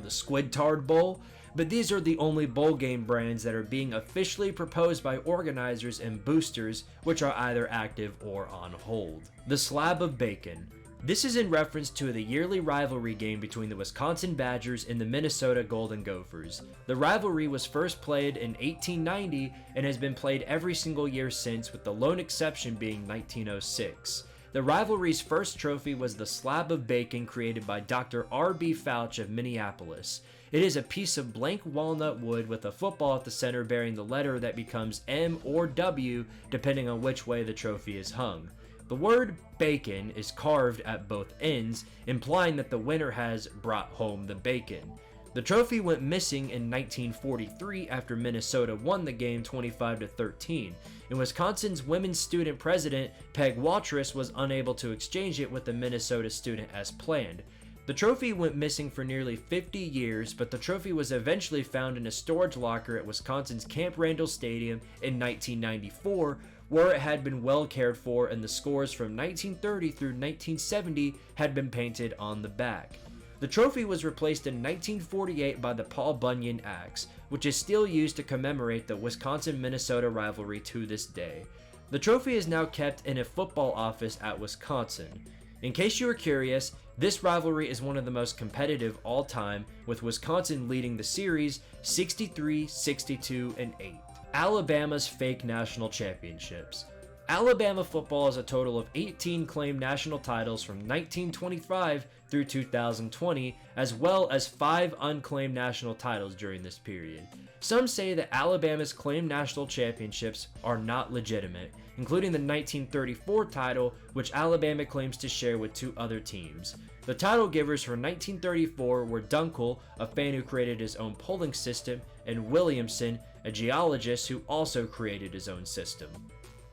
Squidtard Bowl, but these are the only bowl game brands that are being officially proposed by organizers and boosters, which are either active or on hold. The Slab of Bacon. This is in reference to the yearly rivalry game between the Wisconsin Badgers and the Minnesota Golden Gophers. The rivalry was first played in 1890 and has been played every single year since, with the lone exception being 1906. The rivalry's first trophy was the Slab of Bacon created by Dr. R.B. Fouch of Minneapolis. It is a piece of blank walnut wood with a football at the center bearing the letter that becomes M or W depending on which way the trophy is hung. The word bacon is carved at both ends, implying that the winner has brought home the bacon. The trophy went missing in 1943 after Minnesota won the game 25-13, and Wisconsin's women's student president, Peg Watrous, was unable to exchange it with the Minnesota student as planned. The trophy went missing for nearly 50 years, but the trophy was eventually found in a storage locker at Wisconsin's Camp Randall Stadium in 1994, where it had been well cared for and the scores from 1930 through 1970 had been painted on the back. The trophy was replaced in 1948 by the Paul Bunyan Axe, which is still used to commemorate the Wisconsin-Minnesota rivalry to this day. The trophy is now kept in a football office at Wisconsin. In case you were curious, this rivalry is one of the most competitive all time, with Wisconsin leading the series 63, 62, and 8. Alabama's fake national championships. Alabama football has a total of 18 claimed national titles from 1925 through 2020, as well as 5 unclaimed national titles during this period. Some say that Alabama's claimed national championships are not legitimate, including the 1934 title, which Alabama claims to share with 2 other teams. The title givers for 1934 were Dunkel, a fan who created his own polling system, and Williamson, a geologist who also created his own system.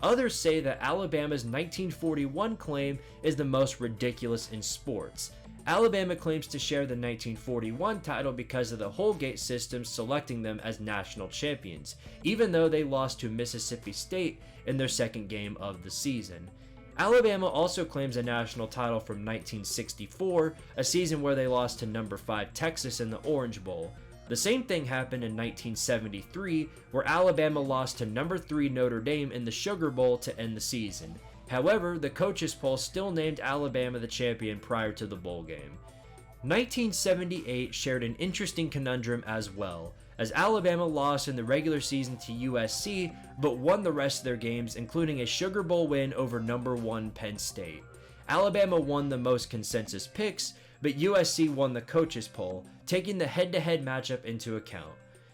Others say that Alabama's 1941 claim is the most ridiculous in sports. Alabama claims to share the 1941 title because of the Holgate system selecting them as national champions, even though they lost to Mississippi State in their second game of the season. Alabama also claims a national title from 1964, a season where they lost to number 5 Texas in the Orange Bowl. The same thing happened in 1973, where Alabama lost to number 3 Notre Dame in the Sugar Bowl to end the season. However, the coaches poll still named Alabama the champion prior to the bowl game. 1978 shared an interesting conundrum as well, as Alabama lost in the regular season to USC, but won the rest of their games, including a Sugar Bowl win over number 1 Penn State. Alabama won the most consensus picks, but USC won the coaches poll, taking the head-to-head matchup into account.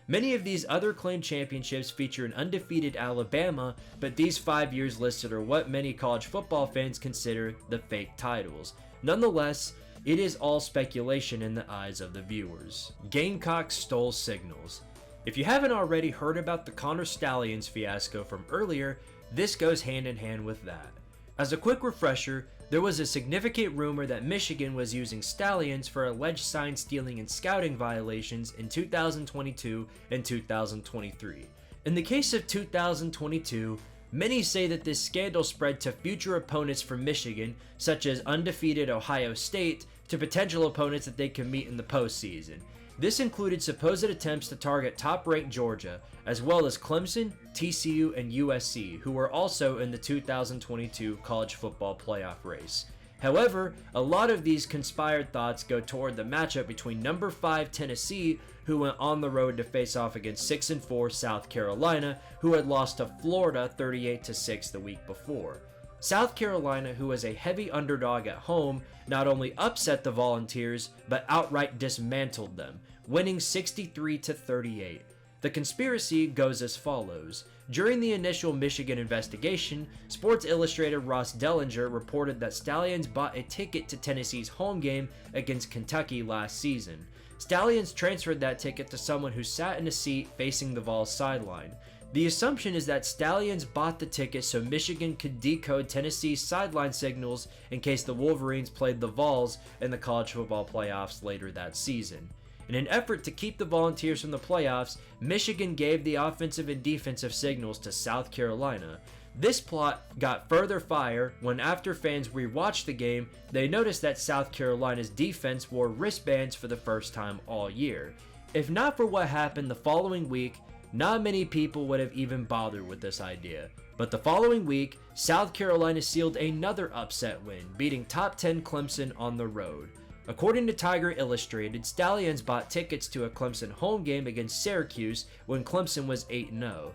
Many of these other claimed championships feature an undefeated Alabama, but these 5 years listed are what many college football fans consider the fake titles. Nonetheless, it is all speculation in the eyes of the viewers. Gamecocks stole signals. If you haven't already heard about the Connor Stalions fiasco from earlier, this goes hand in hand with that. As a quick refresher, there was a significant rumor that Michigan was using Stallions for alleged sign stealing and scouting violations in 2022 and 2023. In the case of 2022, many say that this scandal spread to future opponents from Michigan, such as undefeated Ohio State, to potential opponents that they can meet in the postseason. This included supposed attempts to target top-ranked Georgia, as well as Clemson, TCU, and USC, who were also in the 2022 college football playoff race. However, a lot of these conspired thoughts go toward the matchup between number 5 Tennessee, who went on the road to face off against 6-4 South Carolina, who had lost to Florida 38-6 the week before. South Carolina, who was a heavy underdog at home, not only upset the Volunteers, but outright dismantled them, winning 63-38. The conspiracy goes as follows. During the initial Michigan investigation, Sports Illustrated Ross Dellinger reported that Stallions bought a ticket to Tennessee's home game against Kentucky last season. Stallions transferred that ticket to someone who sat in a seat facing the Vols sideline. The assumption is that Stallions bought the ticket so Michigan could decode Tennessee's sideline signals in case the Wolverines played the Vols in the college football playoffs later that season. In an effort to keep the Volunteers from the playoffs, Michigan gave the offensive and defensive signals to South Carolina. This plot got further fire when, after fans rewatched the game, they noticed that South Carolina's defense wore wristbands for the first time all year. If not for what happened the following week, not many people would have even bothered with this idea. But the following week, South Carolina sealed another upset win, beating top 10 Clemson on the road. According to Tiger Illustrated, Stallions bought tickets to a Clemson home game against Syracuse when Clemson was 8-0.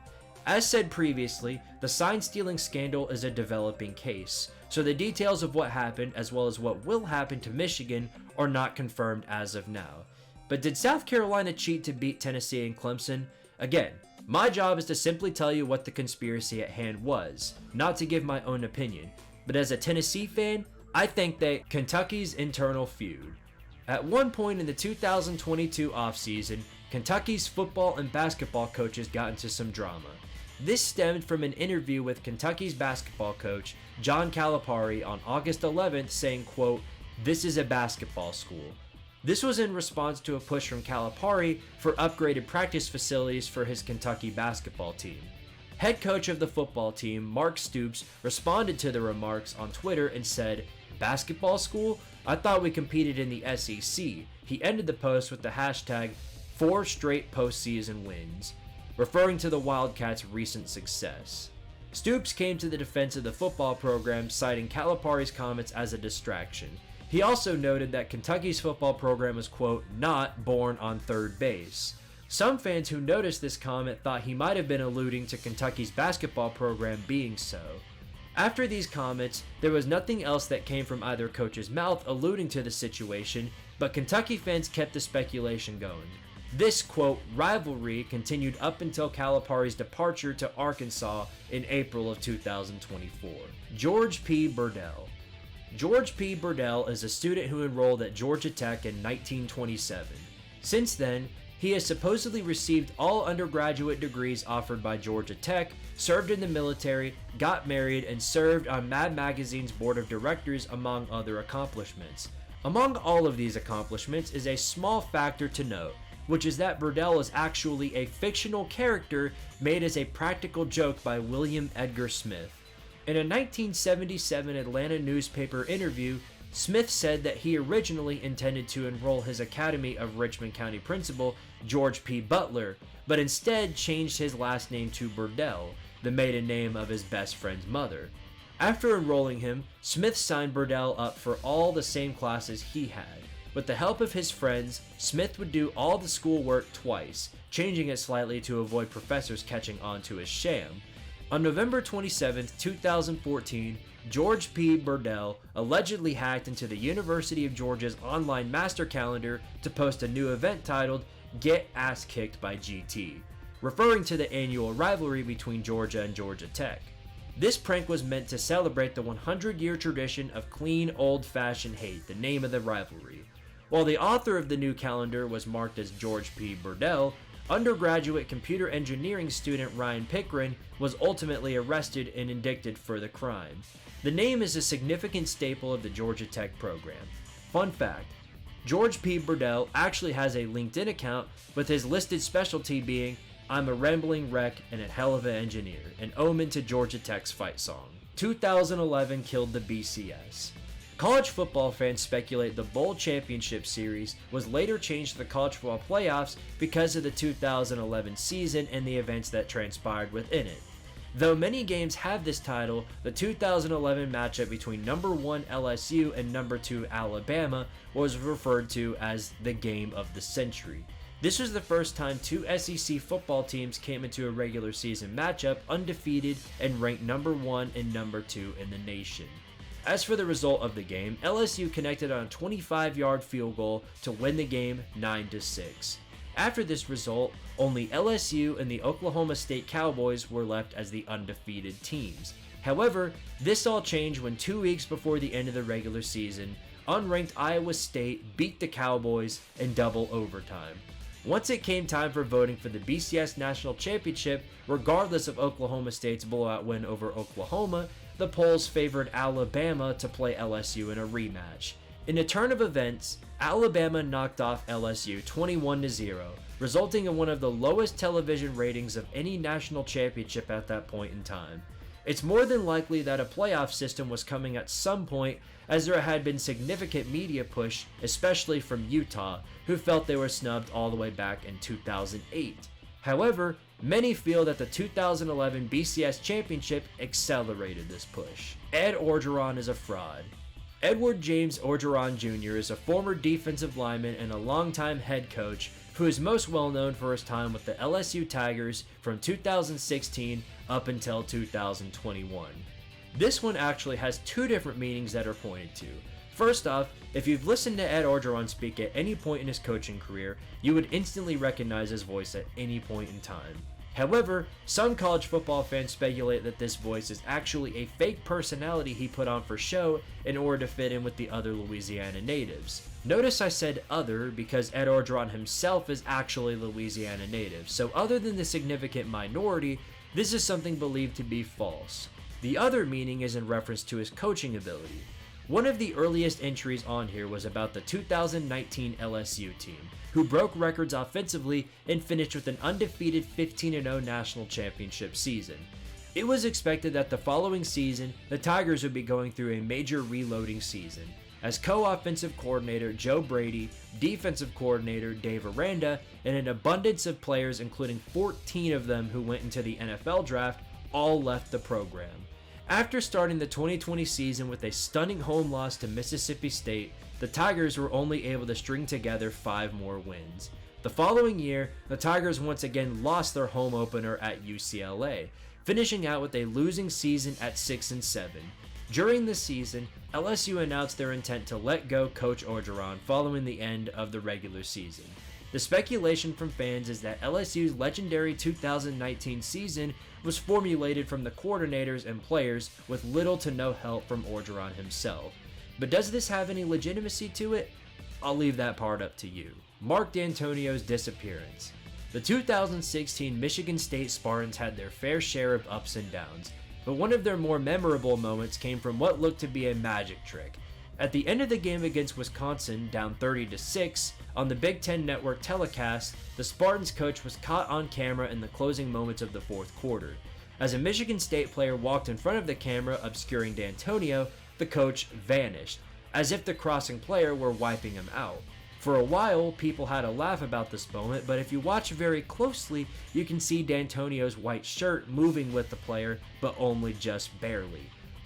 As said previously, the sign-stealing scandal is a developing case, so the details of what happened as well as what will happen to Michigan are not confirmed as of now. But did South Carolina cheat to beat Tennessee and Clemson? Again, my job is to simply tell you what the conspiracy at hand was, not to give my own opinion. But as a Tennessee fan, I think that Kentucky's internal feud. At one point in the 2022 offseason, Kentucky's football and basketball coaches got into some drama. This stemmed from an interview with Kentucky's basketball coach, John Calipari, on August 11th saying, quote, "This is a basketball school." This was in response to a push from Calipari for upgraded practice facilities for his Kentucky basketball team. Head coach of the football team, Mark Stoops, responded to the remarks on Twitter and said, "Basketball school? I thought we competed in the SEC." He ended the post with the hashtag 4 straight postseason wins, referring to the Wildcats' recent success. Stoops came to the defense of the football program, citing Calipari's comments as a distraction. He also noted that Kentucky's football program was, quote, "not born on third base." Some fans who noticed this comment thought he might have been alluding to Kentucky's basketball program being so. After these comments, there was nothing else that came from either coach's mouth alluding to the situation, but Kentucky fans kept the speculation going. This, quote, "rivalry" continued up until Calipari's departure to Arkansas in April of 2024. George P. Burdell. George P. Burdell is a student who enrolled at Georgia Tech in 1927. Since then, he has supposedly received all undergraduate degrees offered by Georgia Tech, served in the military, got married, and served on Mad Magazine's board of directors, among other accomplishments. Among all of these accomplishments is a small factor to note, which is that Burdell is actually a fictional character made as a practical joke by William Edgar Smith. In a 1977 Atlanta newspaper interview, Smith said that he originally intended to enroll his Academy of Richmond County principal, George P. Butler, but instead changed his last name to Burdell, the maiden name of his best friend's mother. After enrolling him, Smith signed Burdell up for all the same classes he had. With the help of his friends, Smith would do all the schoolwork twice, changing it slightly to avoid professors catching on to his sham. On November 27, 2014, George P. Burdell allegedly hacked into the University of Georgia's online master calendar to post a new event titled "Get Ass Kicked by GT," referring to the annual rivalry between Georgia and Georgia Tech. This prank was meant to celebrate the 100-year tradition of clean, old-fashioned hate, the name of the rivalry. While the author of the new calendar was marked as George P. Burdell, undergraduate computer engineering student Ryan Pickren was ultimately arrested and indicted for the crime. The name is a significant staple of the Georgia Tech program. Fun fact, George P. Burdell actually has a LinkedIn account with his listed specialty being "I'm a rambling wreck and a hell of an engineer," an omen to Georgia Tech's fight song. 2011 killed the BCS. College football fans speculate the Bowl Championship Series was later changed to the College Football Playoffs because of the 2011 season and the events that transpired within it. Though many games have this title, the 2011 matchup between number 1 LSU and number 2 Alabama was referred to as the game of the century. This was the first time two SEC football teams came into a regular season matchup undefeated and ranked number 1 and number 2 in the nation. As for the result of the game, LSU connected on a 25-yard field goal to win the game 9-6. After this result, only LSU and the Oklahoma State Cowboys were left as the undefeated teams. However, this all changed when 2 weeks before the end of the regular season, unranked Iowa State beat the Cowboys in double overtime. Once it came time for voting for the BCS National Championship, regardless of Oklahoma State's blowout win over Oklahoma, the polls favored Alabama to play LSU in a rematch. In a turn of events, Alabama knocked off LSU 21-0, resulting in one of the lowest television ratings of any national championship at that point in time. It's more than likely that a playoff system was coming at some point, as there had been significant media push, especially from Utah, who felt they were snubbed all the way back in 2008. However, many feel that the 2011 BCS Championship accelerated this push. Ed Orgeron is a fraud. Edward James Orgeron Jr. is a former defensive lineman and a longtime head coach who is most well known for his time with the LSU Tigers from 2016 up until 2021. This one actually has two different meanings that are pointed to. First off, if you've listened to Ed Orgeron speak at any point in his coaching career, you would instantly recognize his voice at any point in time. However, some college football fans speculate that this voice is actually a fake personality he put on for show in order to fit in with the other Louisiana natives. Notice I said other because Ed Orgeron himself is actually a Louisiana native, so other than the significant minority, this is something believed to be false. The other meaning is in reference to his coaching ability. One of the earliest entries on here was about the 2019 LSU team, who broke records offensively and finished with an undefeated 15-0 national championship season. It was expected that the following season, the Tigers would be going through a major reloading season, as co-offensive coordinator Joe Brady, defensive coordinator Dave Aranda, and an abundance of players, including 14 of them who went into the NFL draft, all left the program. After starting the 2020 season with a stunning home loss to Mississippi State, the Tigers were only able to string together 5 more wins. The following year, the Tigers once again lost their home opener at UCLA, finishing out with a losing season at 6-7. During the season, LSU announced their intent to let go Coach Orgeron following the end of the regular season. The speculation from fans is that LSU's legendary 2019 season was formulated from the coordinators and players with little to no help from Orgeron himself. But does this have any legitimacy to it? I'll leave that part up to you. Mark D'Antonio's disappearance. The 2016 Michigan State Spartans had their fair share of ups and downs, but one of their more memorable moments came from what looked to be a magic trick. At the end of the game against Wisconsin, down 30-6, on the Big Ten Network telecast, the Spartans coach was caught on camera in the closing moments of the fourth quarter. As a Michigan State player walked in front of the camera, obscuring D'Antonio, the coach vanished, as if the crossing player were wiping him out. For a while, people had a laugh about this moment, but if you watch very closely, you can see D'Antonio's white shirt moving with the player, but only just barely.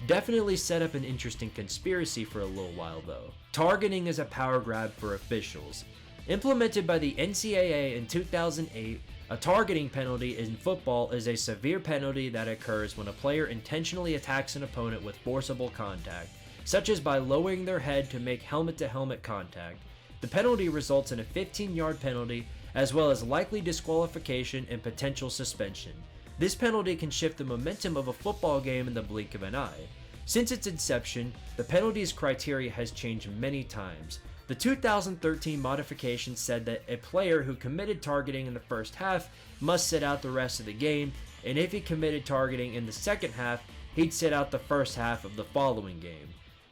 Definitely set up an interesting conspiracy for a little while though. Targeting is a power grab for officials. Implemented by the NCAA in 2008, a targeting penalty in football is a severe penalty that occurs when a player intentionally attacks an opponent with forcible contact, such as by lowering their head to make helmet-to-helmet contact. The penalty results in a 15-yard penalty, as well as likely disqualification and potential suspension. This penalty can shift the momentum of a football game in the blink of an eye. Since its inception, the penalties criteria has changed many times. The 2013 modification said that a player who committed targeting in the first half must sit out the rest of the game, and if he committed targeting in the second half, he'd sit out the first half of the following game.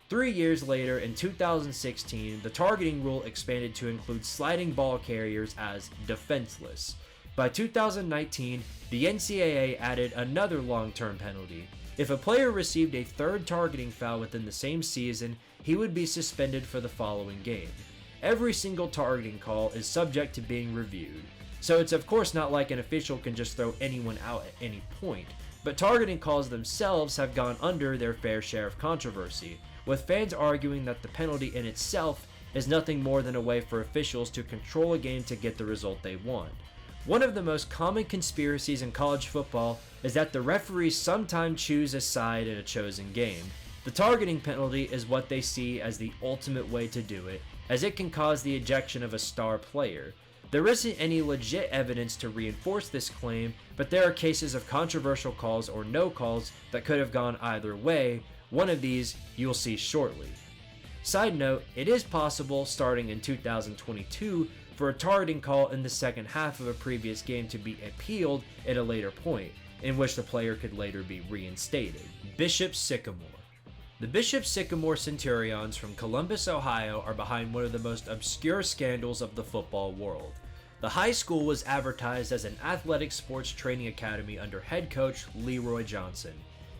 3 years later, in 2016, the targeting rule expanded to include sliding ball carriers as defenseless. By 2019, the NCAA added another long-term penalty. If a player received a third targeting foul within the same season, he would be suspended for the following game. Every single targeting call is subject to being reviewed, so it's of course not like an official can just throw anyone out at any point, but targeting calls themselves have gone under their fair share of controversy, with fans arguing that the penalty in itself is nothing more than a way for officials to control a game to get the result they want. One of the most common conspiracies in college football is that the referees sometimes choose a side in a chosen game. The targeting penalty is what they see as the ultimate way to do it, as it can cause the ejection of a star player. There isn't any legit evidence to reinforce this claim, but there are cases of controversial calls or no calls that could have gone either way. One of these you'll see shortly. Side note, it is possible starting in 2022 for a targeting call in the second half of a previous game to be appealed at a later point, in which the player could later be reinstated. Bishop Sycamore. The Bishop Sycamore Centurions from Columbus, Ohio are behind one of the most obscure scandals of the football world. The high school was advertised as an athletic sports training academy under head coach Leroy Johnson.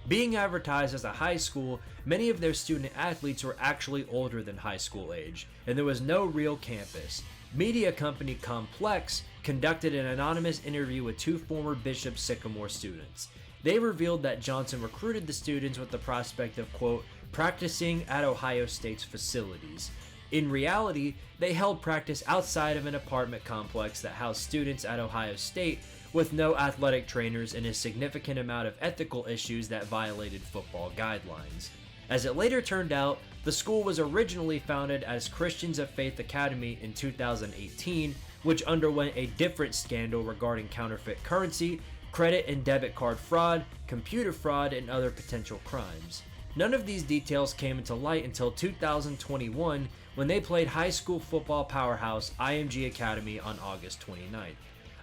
Being advertised as a high school, many of their student athletes were actually older than high school age, and there was no real campus. Media company Complex conducted an anonymous interview with two former Bishop Sycamore students. They revealed that Johnson recruited the students with the prospect of, quote, practicing at Ohio State's facilities. In reality, they held practice outside of an apartment complex that housed students at Ohio State with no athletic trainers and a significant amount of ethical issues that violated football guidelines. As it later turned out, the school was originally founded as Christians of Faith Academy in 2018, which underwent a different scandal regarding counterfeit currency, credit and debit card fraud, computer fraud, and other potential crimes. None of these details came into light until 2021 when they played high school football powerhouse IMG Academy on August 29th.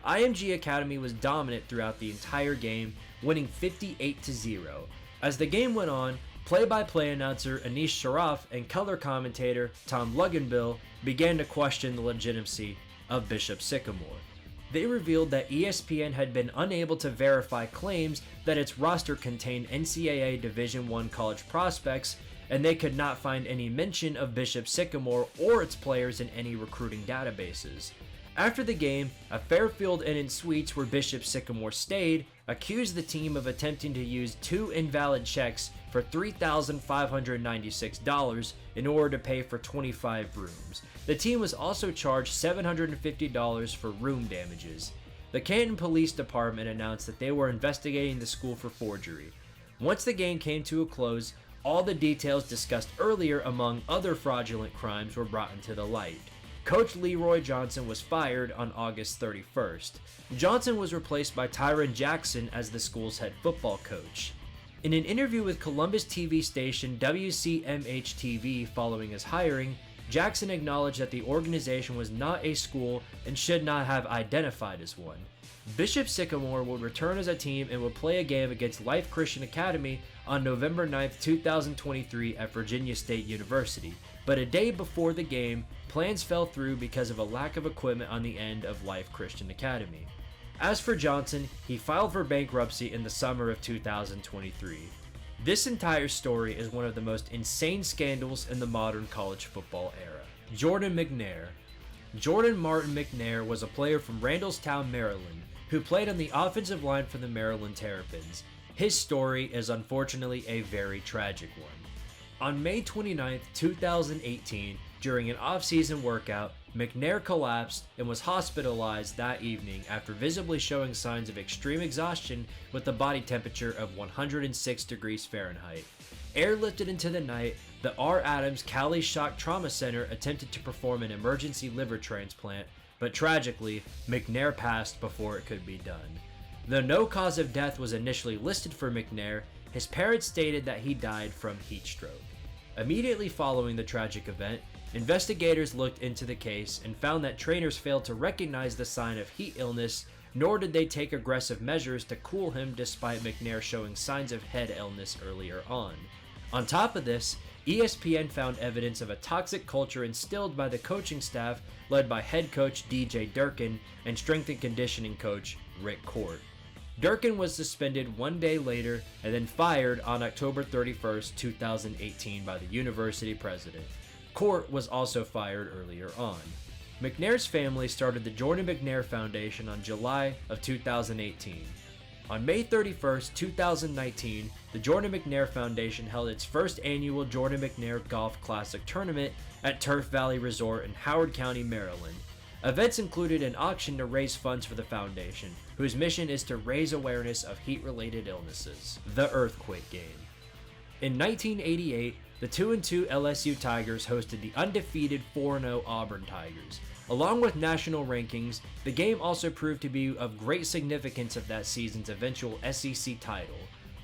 IMG Academy was dominant throughout the entire game, winning 58-0. As the game went on, play-by-play announcer Anish Sharaf and color commentator Tom Luganbill began to question the legitimacy of Bishop Sycamore. They revealed that ESPN had been unable to verify claims that its roster contained NCAA Division I college prospects, and they could not find any mention of Bishop Sycamore or its players in any recruiting databases. After the game, a Fairfield Inn & Suites where Bishop Sycamore stayed accused the team of attempting to use two invalid checks for $3,596 in order to pay for 25 rooms. The team was also charged $750 for room damages. The Canton Police Department announced that they were investigating the school for forgery. Once the game came to a close, all the details discussed earlier among other fraudulent crimes were brought into the light. Coach Leroy Johnson was fired on August 31st. Johnson was replaced by Tyron Jackson as the school's head football coach. In an interview with Columbus TV station WCMH-TV following his hiring, Jackson acknowledged that the organization was not a school and should not have identified as one. Bishop Sycamore will return as a team and will play a game against Life Christian Academy on November 9, 2023 at Virginia State University, but a day before the game, plans fell through because of a lack of equipment on the end of Life Christian Academy. As for Johnson, he filed for bankruptcy in the summer of 2023. This entire story is one of the most insane scandals in the modern college football era. Jordan McNair. Jordan Martin McNair was a player from Randallstown, Maryland, who played on the offensive line for the Maryland Terrapins. His story is unfortunately a very tragic one. On May 29, 2018, during an off-season workout, McNair collapsed and was hospitalized that evening after visibly showing signs of extreme exhaustion with a body temperature of 106 degrees Fahrenheit. Airlifted into the night, the R. Adams Cali Shock Trauma Center attempted to perform an emergency liver transplant, but tragically, McNair passed before it could be done. Though no cause of death was initially listed for McNair, his parents stated that he died from heat stroke. Immediately following the tragic event, investigators looked into the case and found that trainers failed to recognize the sign of heat illness, nor did they take aggressive measures to cool him despite McNair showing signs of head illness earlier on. On top of this, ESPN found evidence of a toxic culture instilled by the coaching staff led by head coach DJ Durkin and strength and conditioning coach Rick Court. Durkin was suspended one day later and then fired on October 31st, 2018 by the university president. Court was also fired earlier on. McNair's family started the Jordan McNair Foundation on July of 2018. On May 31st, 2019, the Jordan McNair Foundation held its first annual Jordan McNair Golf Classic tournament at Turf Valley Resort in Howard County, Maryland. Events included an auction to raise funds for the foundation, whose mission is to raise awareness of heat-related illnesses. The Earthquake Game. In 1988, the 2-2 LSU Tigers hosted the undefeated 4-0 Auburn Tigers. Along with national rankings, the game also proved to be of great significance of that season's eventual SEC title.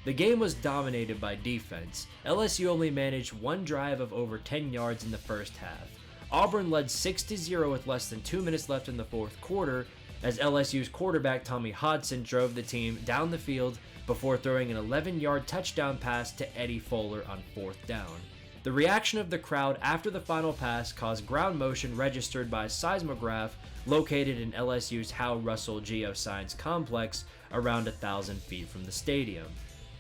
The game was dominated by defense. LSU only managed one drive of over 10 yards in the first half. Auburn led 6-0 with less than 2 minutes left in the fourth quarter, as LSU's quarterback Tommy Hodson drove the team down the field before throwing an 11-yard touchdown pass to Eddie Fuller on fourth down. The reaction of the crowd after the final pass caused ground motion registered by a seismograph located in LSU's Hal Russell Geoscience Complex around 1,000 feet from the stadium.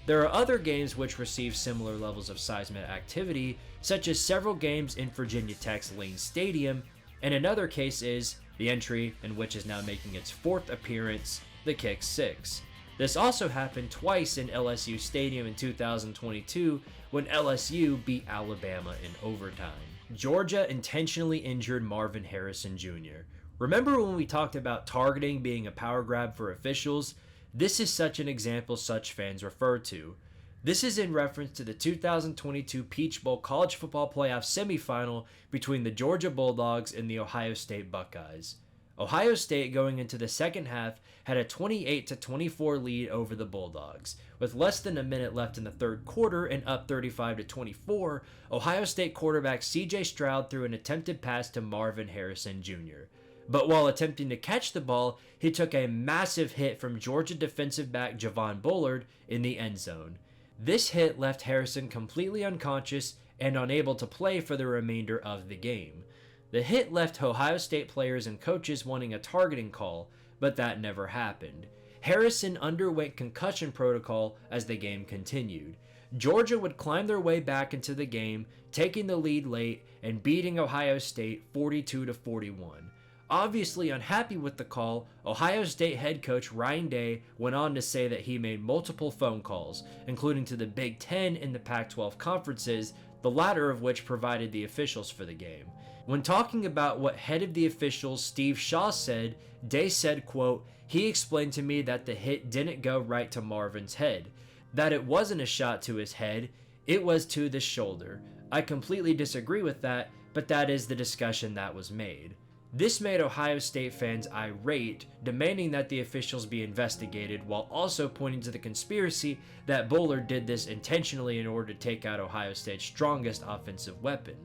There are other games which receive similar levels of seismic activity, such as several games in Virginia Tech's Lane Stadium, and another case is the entry in which is now making its fourth appearance, the Kick 6. This also happened twice in LSU Stadium in 2022 when LSU beat Alabama in overtime. Georgia intentionally injured Marvin Harrison Jr. Remember when we talked about targeting being a power grab for officials? This is such an example such fans refer to. This is in reference to the 2022 Peach Bowl college football playoff semifinal between the Georgia Bulldogs and the Ohio State Buckeyes. Ohio State going into the second half had a 28-24 lead over the Bulldogs. With less than a minute left in the third quarter and up 35-24, Ohio State quarterback CJ Stroud threw an attempted pass to Marvin Harrison Jr. But while attempting to catch the ball, he took a massive hit from Georgia defensive back Javon Bullard in the end zone. This hit left Harrison completely unconscious and unable to play for the remainder of the game. The hit left Ohio State players and coaches wanting a targeting call, but that never happened. Harrison underwent concussion protocol as the game continued. Georgia would climb their way back into the game, taking the lead late and beating Ohio State 42-41. Obviously unhappy with the call, Ohio State head coach Ryan Day went on to say that he made multiple phone calls, including to the Big Ten and the Pac-12 conferences, the latter of which provided the officials for the game. When talking about what head of the officials Steve Shaw said, Day said, quote, "He explained to me that the hit didn't go right to Marvin's head, that it wasn't a shot to his head, it was to the shoulder. I completely disagree with that, but that is the discussion that was made." This made Ohio State fans irate, demanding that the officials be investigated, while also pointing to the conspiracy that Bullard did this intentionally in order to take out Ohio State's strongest offensive weapon.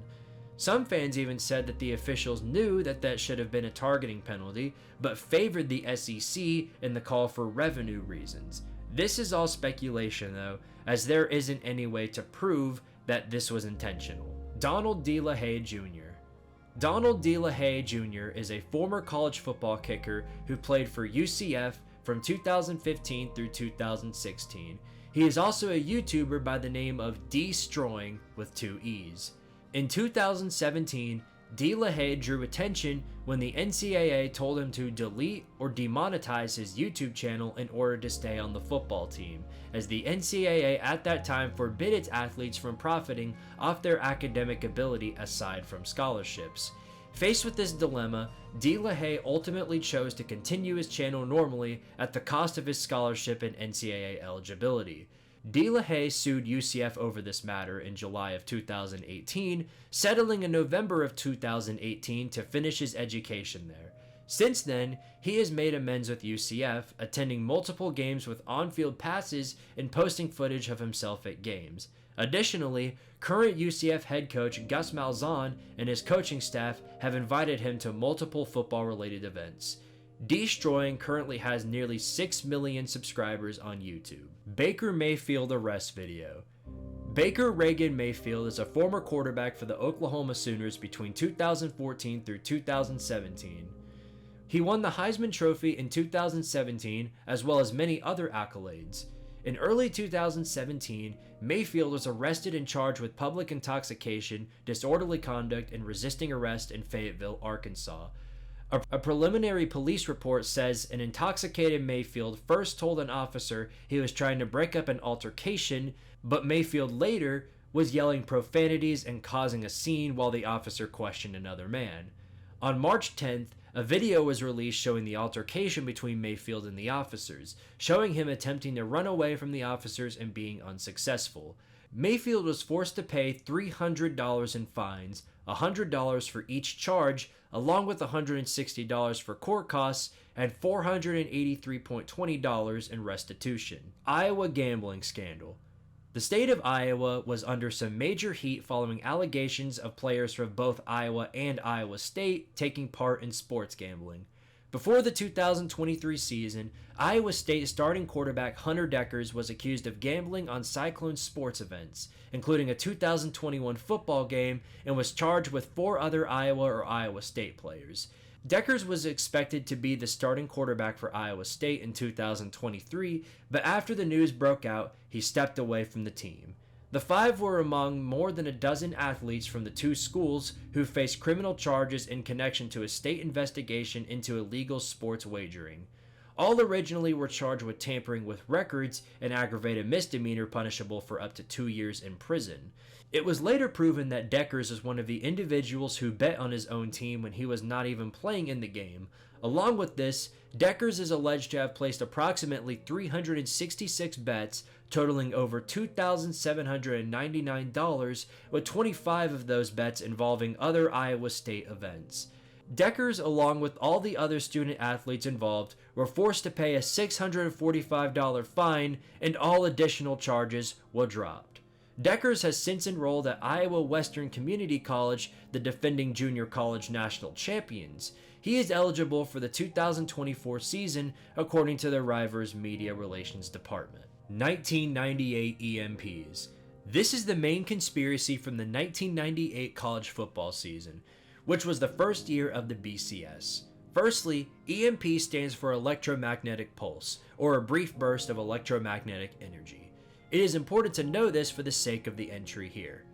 Some fans even said that the officials knew that that should have been a targeting penalty, but favored the SEC in the call for revenue reasons. This is all speculation though, as there isn't any way to prove that this was intentional. Donald D. LaHaye Jr. Donald D. LaHaye Jr. is a former college football kicker who played for UCF from 2015 through 2016. He is also a YouTuber by the name of Destroying with 2 E's. In 2017, D. LaHaye drew attention when the NCAA told him to delete or demonetize his YouTube channel in order to stay on the football team, as the NCAA at that time forbid its athletes from profiting off their academic ability aside from scholarships. Faced with this dilemma, D. LaHaye ultimately chose to continue his channel normally at the cost of his scholarship and NCAA eligibility. D. LaHaye sued UCF over this matter in July of 2018, settling in November of 2018 to finish his education there. Since then, he has made amends with UCF, attending multiple games with on-field passes and posting footage of himself at games. Additionally, current UCF head coach Gus Malzahn and his coaching staff have invited him to multiple football-related events. Destroying currently has nearly 6 million subscribers on YouTube. Baker Mayfield arrest video. Baker Reagan Mayfield is a former quarterback for the Oklahoma Sooners between 2014 through 2017. He won the Heisman Trophy in 2017, as well as many other accolades. In early 2017, Mayfield was arrested and charged with public intoxication, disorderly conduct, and resisting arrest in Fayetteville, Arkansas. A preliminary police report says an intoxicated Mayfield first told an officer he was trying to break up an altercation, but Mayfield later was yelling profanities and causing a scene while the officer questioned another man. On March 10th, a video was released showing the altercation between Mayfield and the officers, showing him attempting to run away from the officers and being unsuccessful. Mayfield was forced to pay $300 in fines, $100 for each charge, along with $160 for court costs and $483.20 in restitution. Iowa gambling scandal. The state of Iowa was under some major heat following allegations of players from both Iowa and Iowa State taking part in sports gambling. Before the 2023 season, Iowa State starting quarterback Hunter Dekkers was accused of gambling on Cyclone sports events, including a 2021 football game, and was charged with 4 other Iowa or Iowa State players. Dekkers was expected to be the starting quarterback for Iowa State in 2023, but after the news broke out, he stepped away from the team. The 5 were among more than a dozen athletes from the 2 schools who faced criminal charges in connection to a state investigation into illegal sports wagering. All originally were charged with tampering with records, an aggravated misdemeanor punishable for up to 2 years in prison. It was later proven that Dekkers is one of the individuals who bet on his own team when he was not even playing in the game. Along with this, Dekkers is alleged to have placed approximately 366 bets, totaling over $2,799, with 25 of those bets involving other Iowa State events. Dekkers, along with all the other student athletes involved, were forced to pay a $645 fine, and all additional charges were dropped. Dekkers has since enrolled at Iowa Western Community College, the defending junior college national champions. He is eligible for the 2024 season, according to the Rivers Media Relations Department. 1998 EMPs. This is the main conspiracy from the 1998 college football season, which was the first year of the BCS. Firstly, EMP stands for electromagnetic pulse, or a brief burst of electromagnetic energy. It is important to know this for the sake of the entry here.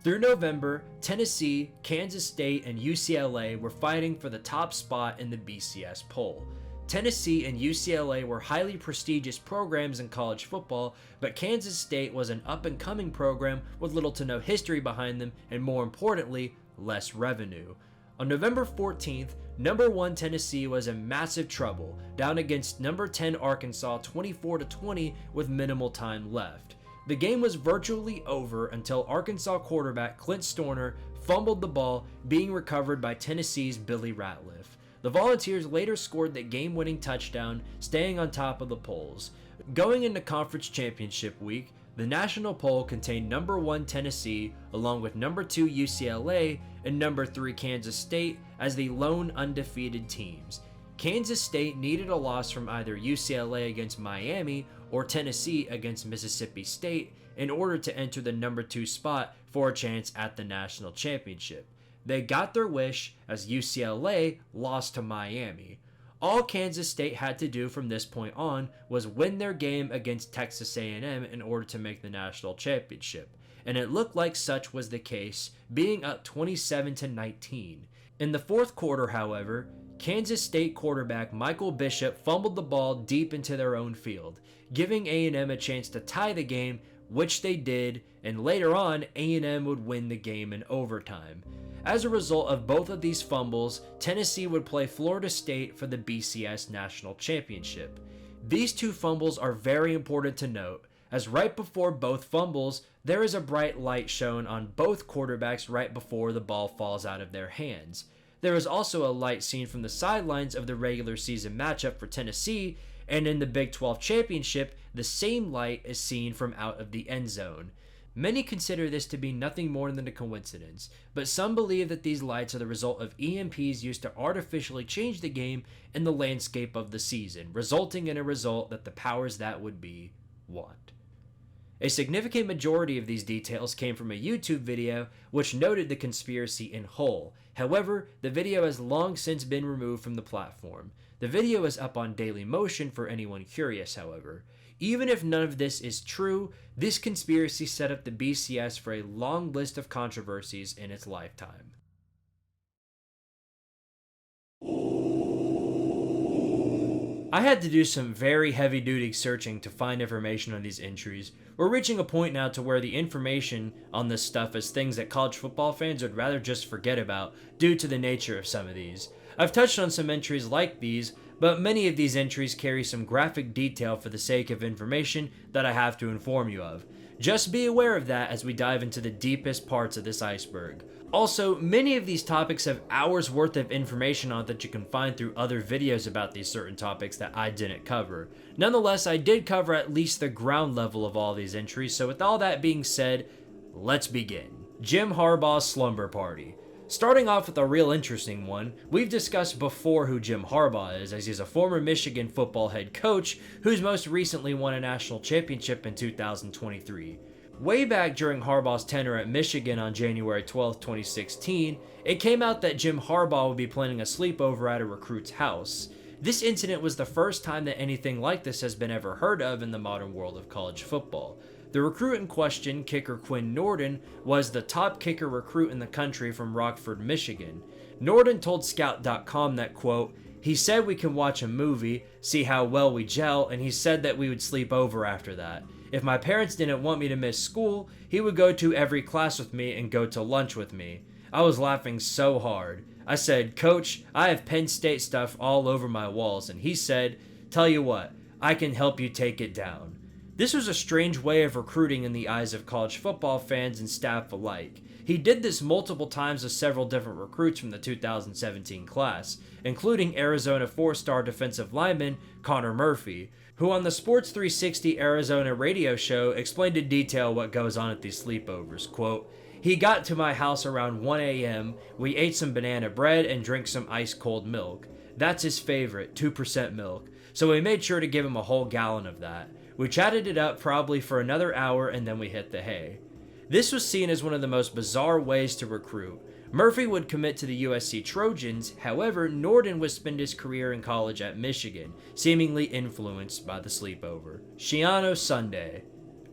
Through November, Tennessee, Kansas State, and UCLA were fighting for the top spot in the BCS poll. Tennessee and UCLA were highly prestigious programs in college football, but Kansas State was an up-and-coming program with little to no history behind them, and more importantly, less revenue. On November 14th, number 1 Tennessee was in massive trouble, down against number 10 Arkansas 24-20 with minimal time left. The game was virtually over until Arkansas quarterback Clint Stoerner fumbled the ball, being recovered by Tennessee's Billy Ratliff. The Volunteers later scored the game-winning touchdown, staying on top of the polls. Going into conference championship week, the national poll contained number 1 Tennessee, along with number 2 UCLA and number 3 Kansas State as the lone undefeated teams. Kansas State needed a loss from either UCLA against Miami or Tennessee against Mississippi State in order to enter the number 2 spot for a chance at the national championship. They got their wish as UCLA lost to Miami. All Kansas State had to do from this point on was win their game against Texas A&M in order to make the national championship, and it looked like such was the case, being up 27-19. In the fourth quarter, however, Kansas State quarterback Michael Bishop fumbled the ball deep into their own field, giving A&M a chance to tie the game, which they did, and later on A&M would win the game in overtime. As a result of both of these fumbles, Tennessee would play Florida State for the BCS National Championship. These 2 fumbles are very important to note, as right before both fumbles, there is a bright light shown on both quarterbacks right before the ball falls out of their hands. There is also a light seen from the sidelines of the regular season matchup for Tennessee, and in the Big 12 Championship, the same light is seen from out of the end zone. Many consider this to be nothing more than a coincidence, but some believe that these lights are the result of EMPs used to artificially change the game and the landscape of the season, resulting in a result that the powers that would be want. A significant majority of these details came from a YouTube video which noted the conspiracy in whole. However, the video has long since been removed from the platform. The video is up on Dailymotion for anyone curious, however. Even if none of this is true, this conspiracy set up the BCS for a long list of controversies in its lifetime. I had to do some very heavy-duty searching to find information on these entries. We're reaching a point now to where the information on this stuff is things that college football fans would rather just forget about due to the nature of some of these. I've touched on some entries like these, but many of these entries carry some graphic detail for the sake of information that I have to inform you of. Just be aware of that as we dive into the deepest parts of this iceberg. Also, many of these topics have hours worth of information on it that you can find through other videos about these certain topics that I didn't cover. Nonetheless, I did cover at least the ground level of all these entries, so with all that being said, let's begin. Jim Harbaugh's slumber party. Starting off with a real interesting one, we've discussed before who Jim Harbaugh is, as he's a former Michigan football head coach who's most recently won a national championship in 2023. Way back during Harbaugh's tenure at Michigan on January 12, 2016, it came out that Jim Harbaugh would be planning a sleepover at a recruit's house. This incident was the first time that anything like this has been ever heard of in the modern world of college football. The recruit in question, kicker Quinn Nordin, was the top kicker recruit in the country from Rockford, Michigan. Nordin told Scout.com that, quote, "He said we can watch a movie, see how well we gel, and he said that we would sleep over after that. If my parents didn't want me to miss school, he would go to every class with me and go to lunch with me. I was laughing so hard. I said, 'Coach, I have Penn State stuff all over my walls,' and he said, 'Tell you what, I can help you take it down.'" This was a strange way of recruiting in the eyes of college football fans and staff alike. He did this multiple times with several different recruits from the 2017 class, including Arizona 4-star defensive lineman Connor Murphy, who on the Sports 360 Arizona radio show explained in detail what goes on at these sleepovers. Quote, "He got to my house around 1 a.m., we ate some banana bread and drank some ice cold milk. That's his favorite, 2% milk, so we made sure to give him a whole gallon of that. We chatted it up probably for another hour and then we hit the hay." This was seen as one of the most bizarre ways to recruit. Murphy would commit to the USC Trojans, however, Nordin would spend his career in college at Michigan, seemingly influenced by the sleepover. Schiano Sunday.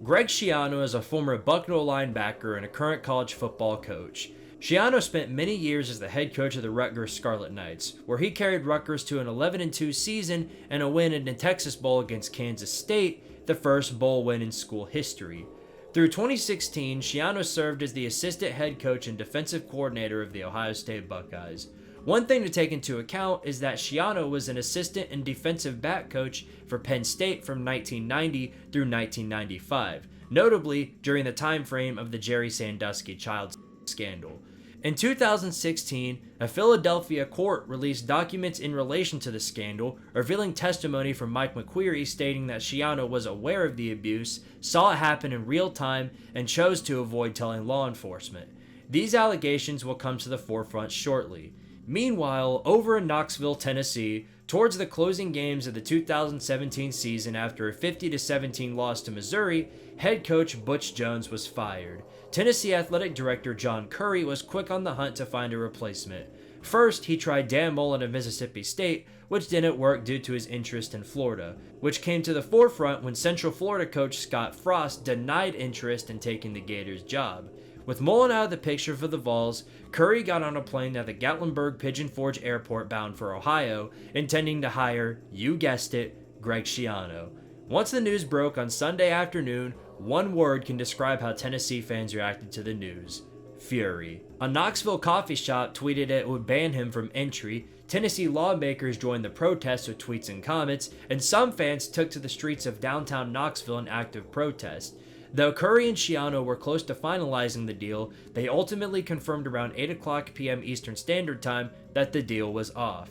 Greg Schiano is a former Bucknell linebacker and a current college football coach. Schiano spent many years as the head coach of the Rutgers Scarlet Knights, where he carried Rutgers to an 11-2 season and a win in the Texas Bowl against Kansas State, the first bowl win in school history. Through 2016, Schiano served as the assistant head coach and defensive coordinator of the Ohio State Buckeyes. One thing to take into account is that Schiano was an assistant and defensive back coach for Penn State from 1990 through 1995, notably during the time frame of the Jerry Sandusky child scandal. In 2016, a Philadelphia court released documents in relation to the scandal, revealing testimony from Mike McQueary stating that Schiano was aware of the abuse, saw it happen in real time, and chose to avoid telling law enforcement. These allegations will come to the forefront shortly. Meanwhile, over in Knoxville, Tennessee, towards the closing games of the 2017 season after a 50-17 loss to Missouri, head coach Butch Jones was fired. Tennessee Athletic Director John Currie was quick on the hunt to find a replacement. First, he tried Dan Mullen of Mississippi State, which didn't work due to his interest in Florida, which came to the forefront when Central Florida coach Scott Frost denied interest in taking the Gators' job. With Mullen out of the picture for the Vols, Currie got on a plane at the Gatlinburg Pigeon Forge Airport bound for Ohio, intending to hire, you guessed it, Greg Schiano. Once the news broke on Sunday afternoon, one word can describe how Tennessee fans reacted to the news: fury. A Knoxville coffee shop tweeted it would ban him from entry, Tennessee lawmakers joined the protests with tweets and comments, and some fans took to the streets of downtown Knoxville in active protest. Though Currie and Schiano were close to finalizing the deal, they ultimately confirmed around 8 p.m. Eastern Standard Time that the deal was off.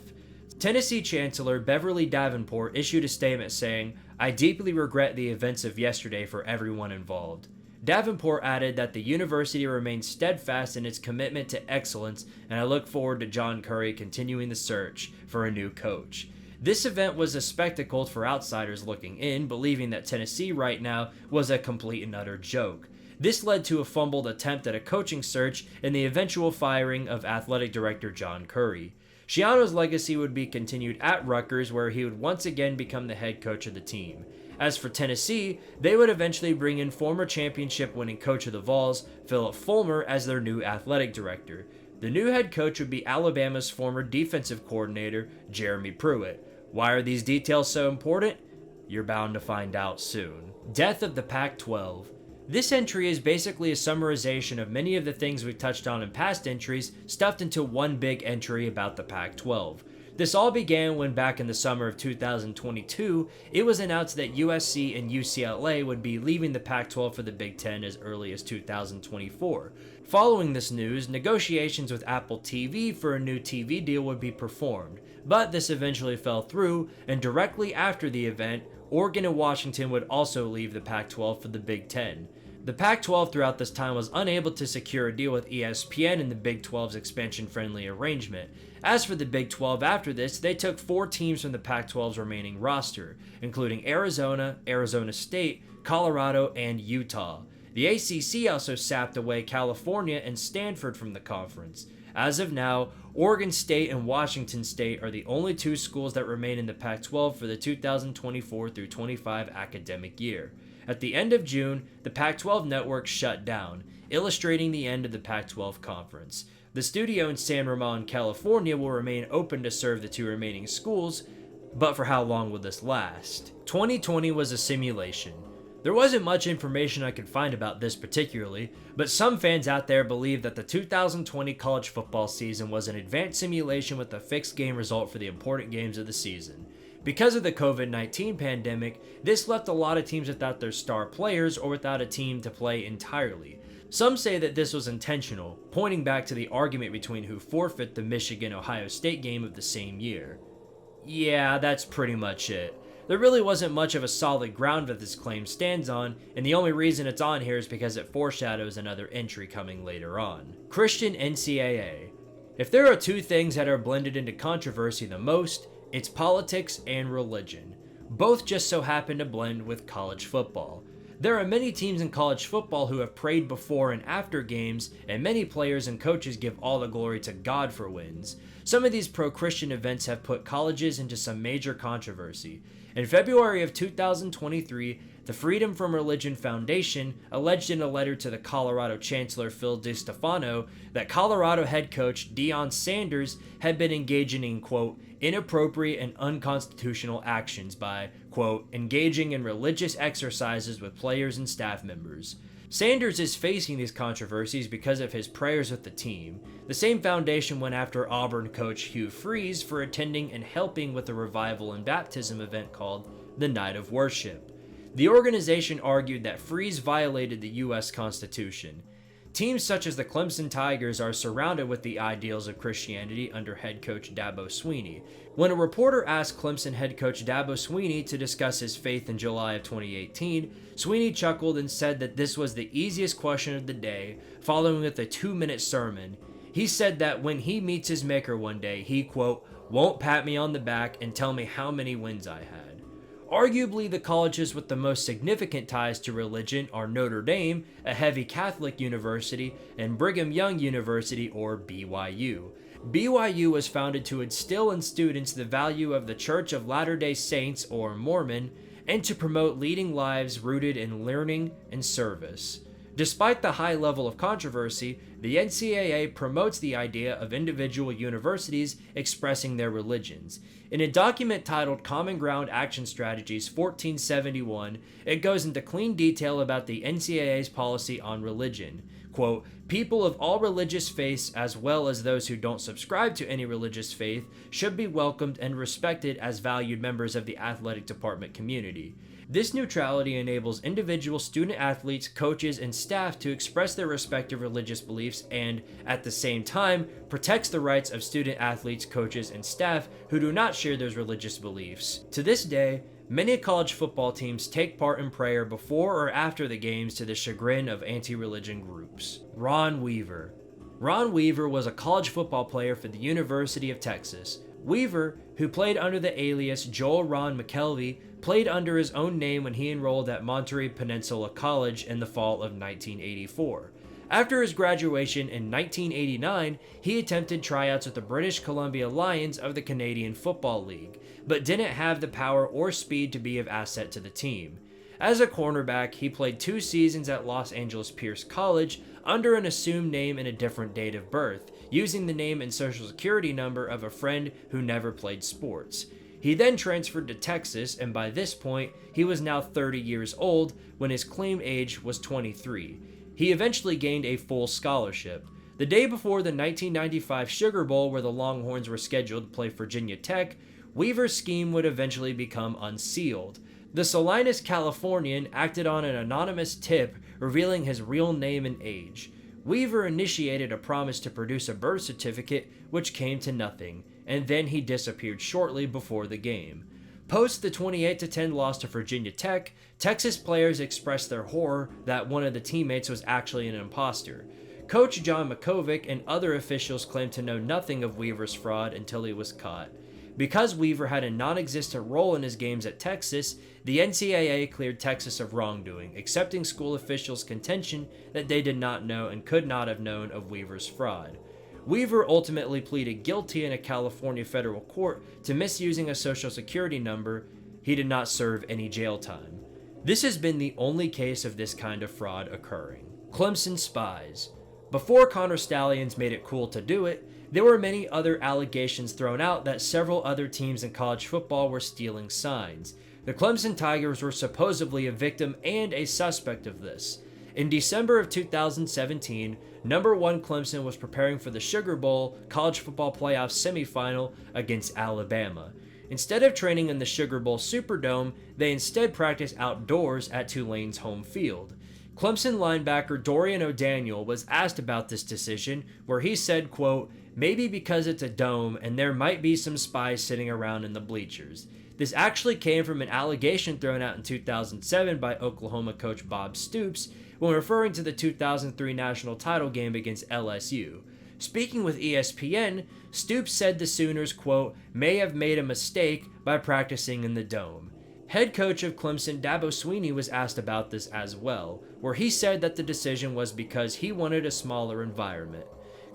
Tennessee Chancellor Beverly Davenport issued a statement saying, "I deeply regret the events of yesterday for everyone involved." Davenport added that the university remains steadfast in its commitment to excellence, and I look forward to John Currie continuing the search for a new coach. This event was a spectacle for outsiders looking in, believing that Tennessee right now was a complete and utter joke. This led to a fumbled attempt at a coaching search and the eventual firing of athletic director John Currie. Schiano's legacy would be continued at Rutgers, where he would once again become the head coach of the team. As for Tennessee, they would eventually bring in former championship-winning coach of the Vols, Philip Fulmer, as their new athletic director. The new head coach would be Alabama's former defensive coordinator, Jeremy Pruitt. Why are these details so important? You're bound to find out soon. Death of the Pac-12. This entry is basically a summarization of many of the things we've touched on in past entries, stuffed into one big entry about the Pac-12. This all began when back in the summer of 2022, it was announced that USC and UCLA would be leaving the Pac-12 for the Big Ten as early as 2024. Following this news, negotiations with Apple TV for a new TV deal would be performed, but this eventually fell through, and directly after the event, Oregon and Washington would also leave the Pac-12 for the Big Ten. The Pac-12 throughout this time was unable to secure a deal with ESPN in the Big 12's expansion-friendly arrangement. As for the Big 12 after this, they took 4 teams from the Pac-12's remaining roster, including Arizona, Arizona State, Colorado, and Utah. The ACC also sapped away California and Stanford from the conference. As of now, Oregon State and Washington State are the only 2 schools that remain in the Pac-12 for the 2024 through 25 academic year. At the end of June, the Pac-12 network shut down, illustrating the end of the Pac-12 conference. The studio in San Ramon, California will remain open to serve the 2 remaining schools, but for how long will this last? 2020 was a simulation. There wasn't much information I could find about this particularly, but some fans out there believe that the 2020 college football season was an advanced simulation with a fixed game result for the important games of the season. Because of the COVID-19 pandemic, this left a lot of teams without their star players or without a team to play entirely. Some say that this was intentional, pointing back to the argument between who forfeit the Michigan-Ohio State game of the same year. Yeah, that's pretty much it. There really wasn't much of a solid ground that this claim stands on, and the only reason it's on here is because it foreshadows another entry coming later on. Christian NCAA. If there are 2 things that are blended into controversy the most, it's politics and religion. Both just so happen to blend with college football. There are many teams in college football who have prayed before and after games, and many players and coaches give all the glory to God for wins. Some of these pro-Christian events have put colleges into some major controversy. In February of 2023, the Freedom from Religion Foundation alleged in a letter to the Colorado Chancellor Phil DeStefano that Colorado head coach Deion Sanders had been engaging in, quote, inappropriate and unconstitutional actions by, quote, engaging in religious exercises with players and staff members. Sanders is facing these controversies because of his prayers with the team. The same foundation went after Auburn coach Hugh Freeze for attending and helping with a revival and baptism event called the Night of Worship. The organization argued that Freeze violated the U.S. Constitution. Teams such as the Clemson Tigers are surrounded with the ideals of Christianity under head coach Dabo Swinney. When a reporter asked Clemson head coach Dabo Swinney to discuss his faith in July of 2018, Swinney chuckled and said that this was the easiest question of the day, following with a 2-minute sermon. He said that when he meets his maker one day, he, quote, won't pat me on the back and tell me how many wins I had. Arguably, the colleges with the most significant ties to religion are Notre Dame, a heavy Catholic university, and Brigham Young University, or BYU. BYU was founded to instill in students the value of the Church of Latter-day Saints, or Mormon, and to promote leading lives rooted in learning and service. Despite the high level of controversy, the NCAA promotes the idea of individual universities expressing their religions. In a document titled Common Ground Action Strategies 1471, it goes into clean detail about the NCAA's policy on religion. Quote, people of all religious faiths, as well as those who don't subscribe to any religious faith, should be welcomed and respected as valued members of the athletic department community. This neutrality enables individual student athletes, coaches, and staff to express their respective religious beliefs and, at the same time, protects the rights of student athletes, coaches, and staff who do not share those religious beliefs. To this day, many college football teams take part in prayer before or after the games to the chagrin of anti-religion groups. Ron Weaver. Ron Weaver was a college football player for the University of Texas. Weaver, who played under the alias Joel Ron McKelvey, played under his own name when he enrolled at Monterey Peninsula College in the fall of 1984. After his graduation in 1989, he attempted tryouts with the British Columbia Lions of the Canadian Football League, but didn't have the power or speed to be of asset to the team. As a cornerback, he played 2 seasons at Los Angeles Pierce College under an assumed name and a different date of birth, using the name and social security number of a friend who never played sports. He then transferred to Texas, and by this point, he was now 30 years old when his claimed age was 23. He eventually gained a full scholarship. The day before the 1995 Sugar Bowl, where the Longhorns were scheduled to play Virginia Tech, Weaver's scheme would eventually become unsealed. The Salinas Californian acted on an anonymous tip revealing his real name and age. Weaver initiated a promise to produce a birth certificate, which came to nothing, and then he disappeared shortly before the game. Post the 28-10 loss to Virginia Tech, Texas players expressed their horror that one of the teammates was actually an imposter. Coach John Makovic and other officials claimed to know nothing of Weaver's fraud until he was caught. Because Weaver had a non-existent role in his games at Texas, the NCAA cleared Texas of wrongdoing, accepting school officials' contention that they did not know and could not have known of Weaver's fraud. Weaver ultimately pleaded guilty in a California federal court to misusing a social security number. He did not serve any jail time. This has been the only case of this kind of fraud occurring. Clemson spies. Before Connor Stallions made it cool to do it, there were many other allegations thrown out that several other teams in college football were stealing signs. The Clemson Tigers were supposedly a victim and a suspect of this. In December of 2017, number 1 Clemson was preparing for the Sugar Bowl college football playoff semifinal against Alabama. Instead of training in the Sugar Bowl Superdome, they instead practiced outdoors at Tulane's home field. Clemson linebacker Dorian O'Daniel was asked about this decision, where he said, quote, "Maybe because it's a dome and there might be some spies sitting around in the bleachers." This actually came from an allegation thrown out in 2007 by Oklahoma coach Bob Stoops when referring to the 2003 national title game against LSU. Speaking with ESPN, Stoops said the Sooners, quote, "may have made a mistake by practicing in the dome." Head coach of Clemson, Dabo Swinney, was asked about this as well, where he said that the decision was because he wanted a smaller environment.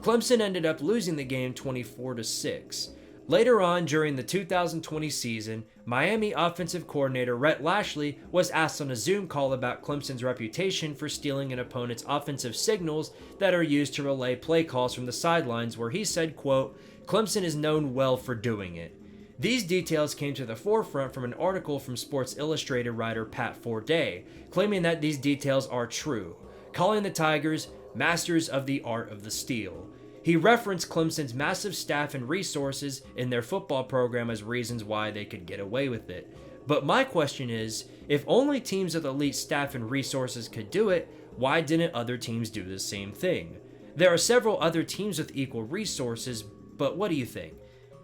Clemson ended up losing the game 24-6. Later on, during the 2020 season, Miami offensive coordinator Rhett Lashley was asked on a Zoom call about Clemson's reputation for stealing an opponent's offensive signals that are used to relay play calls from the sidelines, where he said, quote, "Clemson is known well for doing it." These details came to the forefront from an article from Sports Illustrated writer Pat Forday, claiming that these details are true, calling the Tigers masters of the art of the steal. He referenced Clemson's massive staff and resources in their football program as reasons why they could get away with it. But my question is, if only teams with elite staff and resources could do it, why didn't other teams do the same thing? There are several other teams with equal resources, but what do you think?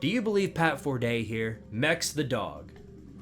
Do you believe Pat Forday here? Mex the dog.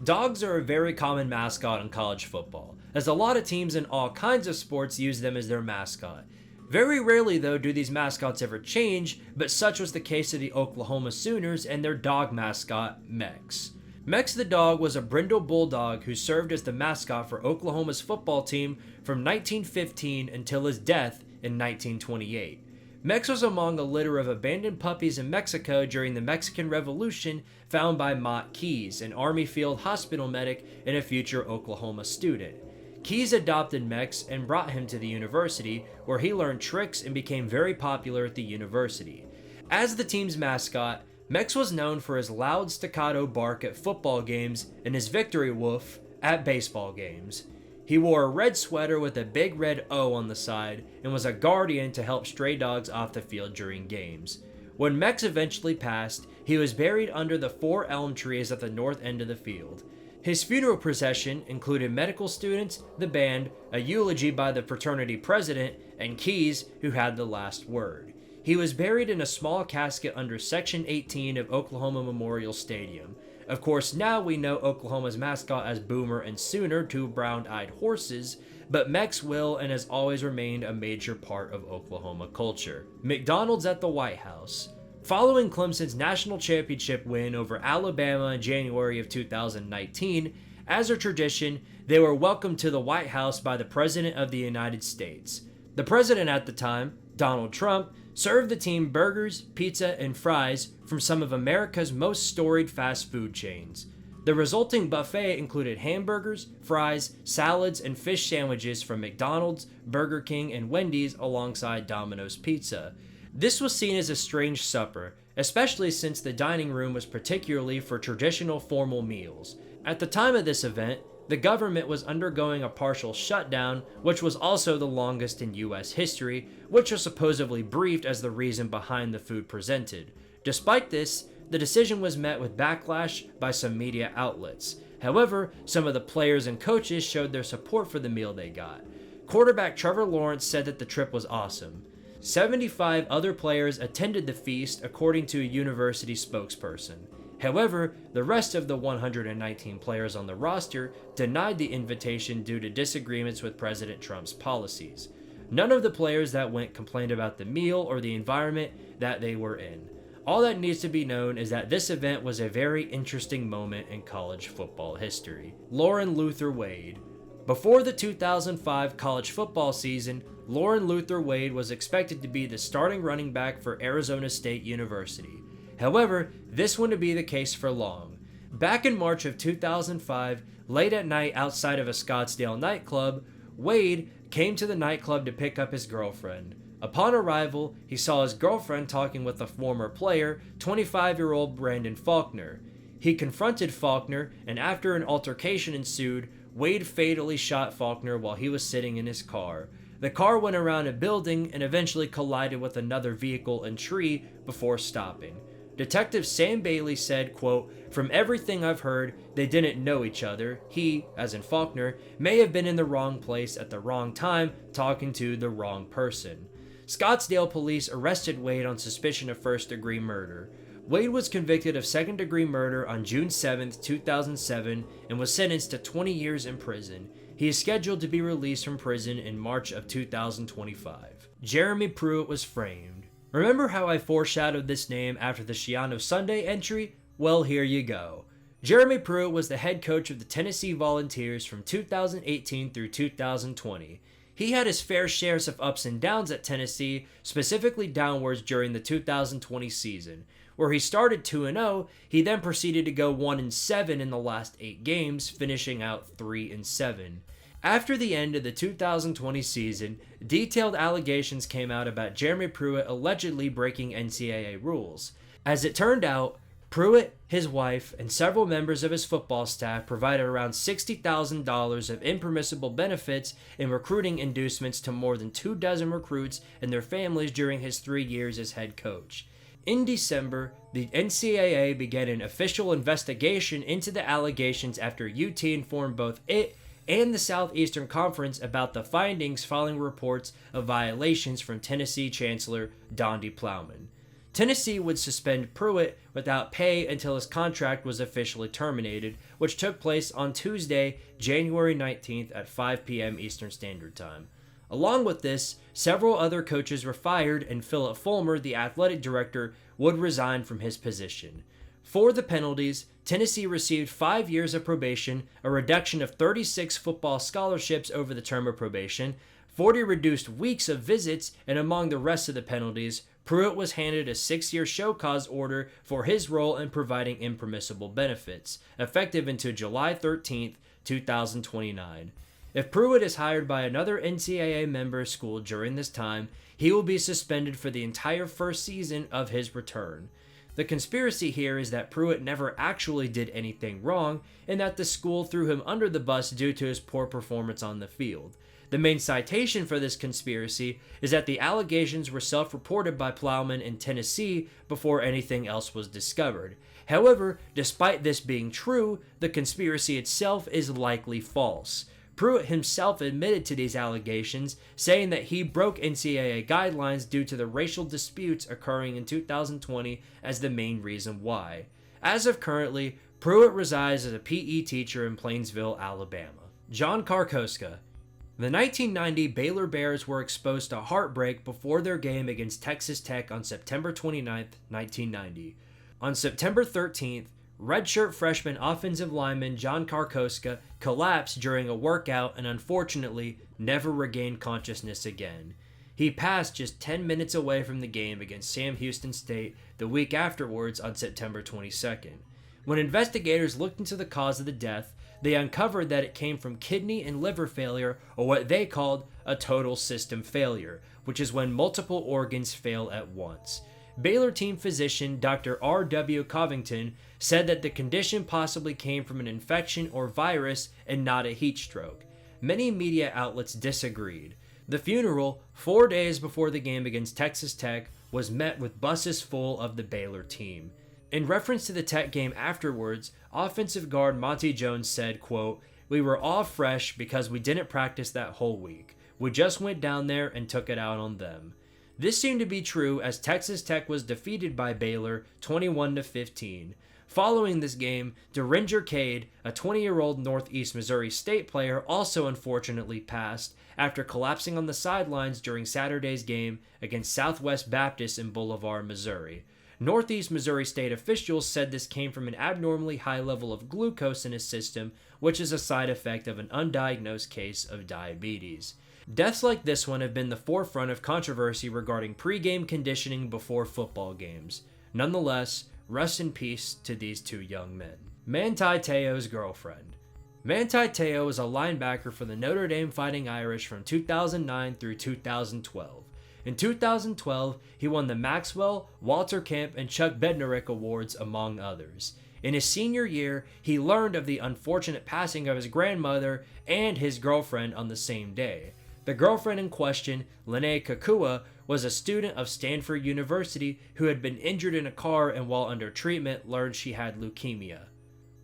Dogs are a very common mascot in college football, as a lot of teams in all kinds of sports use them as their mascot. Very rarely, though, do these mascots ever change, but such was the case of the Oklahoma Sooners and their dog mascot, Mex. Mex the dog was a brindle bulldog who served as the mascot for Oklahoma's football team from 1915 until his death in 1928. Mex was among a litter of abandoned puppies in Mexico during the Mexican Revolution found by Mott Keyes, an Army Field Hospital medic and a future Oklahoma student. Keyes adopted Mex and brought him to the university, where he learned tricks and became very popular at the university. As the team's mascot, Mex was known for his loud staccato bark at football games and his victory woof at baseball games. He wore a red sweater with a big red O on the side and was a guardian to help stray dogs off the field during games. When Mex eventually passed, he was buried under the 4 elm trees at the north end of the field. His funeral procession included medical students, the band, a eulogy by the fraternity president, and Keyes, who had the last word. He was buried in a small casket under Section 18 of Oklahoma Memorial Stadium. Of course, now we know Oklahoma's mascot as Boomer and Sooner, 2 brown-eyed horses, but Mex will and has always remained a major part of Oklahoma culture. McDonald's at the White House. Following Clemson's national championship win over Alabama in January of 2019, as a tradition, they were welcomed to the White House by the President of the United States. The president at the time, Donald Trump, served the team burgers, pizza, and fries from some of America's most storied fast food chains. The resulting buffet included hamburgers, fries, salads, and fish sandwiches from McDonald's, Burger King, and Wendy's alongside Domino's Pizza. This was seen as a strange supper, especially since the dining room was particularly for traditional formal meals. At the time of this event, The government was undergoing a partial shutdown, which was also the longest in US history, which was supposedly briefed as the reason behind the food presented. Despite this, the decision was met with backlash by some media outlets. However, some of the players and coaches showed their support for the meal they got. Quarterback Trevor Lawrence said that the trip was awesome. 75 other players attended the feast, according to a university spokesperson. However, the rest of the 119 players on the roster denied the invitation due to disagreements with President Trump's policies. None of the players that went complained about the meal or the environment that they were in. All that needs to be known is that this event was a very interesting moment in college football history. Lauren Luther Wade. Before the 2005 college football season, Lauren Luther Wade was expected to be the starting running back for Arizona State University. However, this wouldn't be the case for long. Back in March of 2005, late at night outside of a Scottsdale nightclub, Wade came to the nightclub to pick up his girlfriend. Upon arrival, he saw his girlfriend talking with a former player, 25-year-old Brandon Faulkner. He confronted Faulkner, and after an altercation ensued, Wade fatally shot Faulkner while he was sitting in his car. The car went around a building and eventually collided with another vehicle and tree before stopping. Detective Sam Bailey said, quote, "From everything I've heard, they didn't know each other. He, as in Faulkner, may have been in the wrong place at the wrong time talking to the wrong person." Scottsdale police arrested Wade on suspicion of first-degree murder. Wade was convicted of second-degree murder on June 7, 2007, and was sentenced to 20 years in prison. He is scheduled to be released from prison in March of 2025. Jeremy Pruitt was framed. Remember how I foreshadowed this name after the Shiano Sunday entry? Well, here you go. Jeremy Pruitt was the head coach of the Tennessee Volunteers from 2018 through 2020. He had his fair shares of ups and downs at Tennessee, specifically downwards during the 2020 season. Where he started 2-0, he then proceeded to go 1-7 in the last 8 games, finishing out 3-7. After the end of the 2020 season, detailed allegations came out about Jeremy Pruitt allegedly breaking NCAA rules. As it turned out, Pruitt, his wife, and several members of his football staff provided around $60,000 of impermissible benefits and recruiting inducements to more than 24 recruits and their families during his 3 years as head coach. In December, the NCAA began an official investigation into the allegations after UT informed both it and the Southeastern Conference about the findings following reports of violations from Tennessee Chancellor Donde Plowman. Tennessee would suspend Pruitt without pay until his contract was officially terminated, which took place on Tuesday, January 19th at 5 p.m. Eastern Standard Time. Along with this, several other coaches were fired, and Philip Fulmer, the athletic director, would resign from his position. For the penalties, Tennessee received 5 years of probation, a reduction of 36 football scholarships over the term of probation, 40 reduced weeks of visits, and among the rest of the penalties, Pruitt was handed a 6-year show cause order for his role in providing impermissible benefits, effective until July 13, 2029. If Pruitt is hired by another NCAA member school during this time, he will be suspended for the entire first season of his return. The conspiracy here is that Pruitt never actually did anything wrong, and that the school threw him under the bus due to his poor performance on the field. The main citation for this conspiracy is that the allegations were self-reported by Plowman in Tennessee before anything else was discovered. However, despite this being true, the conspiracy itself is likely false. Pruitt himself admitted to these allegations, saying that he broke NCAA guidelines due to the racial disputes occurring in 2020 as the main reason why. As of currently, Pruitt resides as a PE teacher in Plainsville, Alabama. John Karkoska. The 1990 Baylor Bears were exposed to heartbreak before their game against Texas Tech on September 29, 1990. On September 13th, redshirt freshman offensive lineman John Karkoska collapsed during a workout and unfortunately never regained consciousness again. He passed just 10 minutes away from the game against Sam Houston State the week afterwards on September 22nd. When investigators looked into the cause of the death, they uncovered that it came from kidney and liver failure, or what they called a total system failure, which is when multiple organs fail at once. Baylor team physician Dr. R.W. Covington said that the condition possibly came from an infection or virus and not a heat stroke. Many media outlets disagreed. The funeral, 4 days before the game against Texas Tech, was met with buses full of the Baylor team. In reference to the Tech game afterwards, offensive guard Monty Jones said, quote, "We were all fresh because we didn't practice that whole week. We just went down there and took it out on them." This seemed to be true as Texas Tech was defeated by Baylor 21-15. Following this game, Deringer Cade, a 20-year-old Northeast Missouri State player, also unfortunately passed after collapsing on the sidelines during Saturday's game against Southwest Baptist in Boulevard, Missouri. Northeast Missouri State officials said this came from an abnormally high level of glucose in his system, which is a side effect of an undiagnosed case of diabetes. Deaths like this one have been the forefront of controversy regarding pregame conditioning before football games. Nonetheless, rest in peace to these two young men. Manti Te'o's girlfriend. Manti Te'o was a linebacker for the Notre Dame Fighting Irish from 2009 through 2012. In 2012, he won the Maxwell, Walter Camp, and Chuck Bednarik Awards, among others. In his senior year, he learned of the unfortunate passing of his grandmother and his girlfriend on the same day. The girlfriend in question, Lene Kakua, was a student of Stanford University who had been injured in a car and while under treatment learned she had leukemia.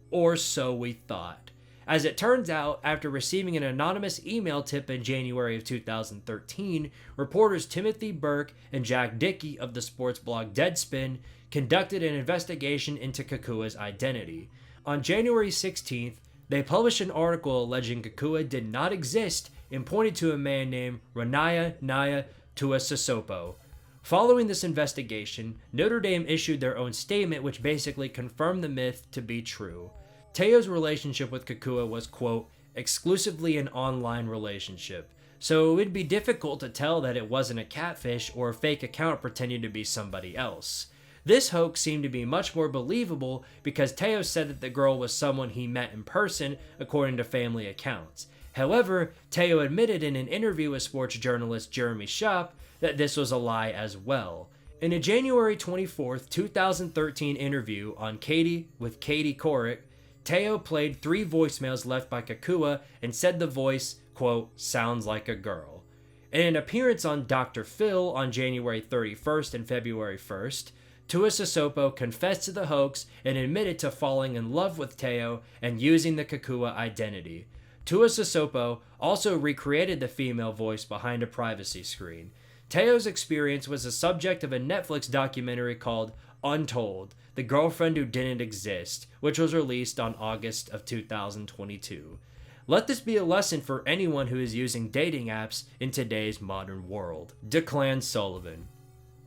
Or so we thought. As it turns out, after receiving an anonymous email tip in January of 2013, reporters Timothy Burke and Jack Dickey of the sports blog Deadspin conducted an investigation into Kakua's identity. On January 16th, they published an article alleging Kakua did not exist and pointed to a man named Ranaya Naya Tuiasosopo. Following this investigation, Notre Dame issued their own statement which basically confirmed the myth to be true. Te'o's relationship with Kakua was, quote, exclusively an online relationship, so it would be difficult to tell that it wasn't a catfish or a fake account pretending to be somebody else. This hoax seemed to be much more believable because Te'o said that the girl was someone he met in person, according to family accounts. However, Te'o admitted in an interview with sports journalist Jeremy Schaap that this was a lie as well. In a January 24, 2013 interview on Katie with Katie Couric, Te'o played 3 voicemails left by Kakua and said the voice, quote, sounds like a girl. In an appearance on Dr. Phil on January 31st and February 1st, Tuiasosopo confessed to the hoax and admitted to falling in love with Te'o and using the Kakua identity. Tuiasosopo also recreated the female voice behind a privacy screen. Te'o's experience was the subject of a Netflix documentary called Untold, The Girlfriend Who Didn't Exist, which was released on August of 2022. Let this be a lesson for anyone who is using dating apps in today's modern world. Declan Sullivan.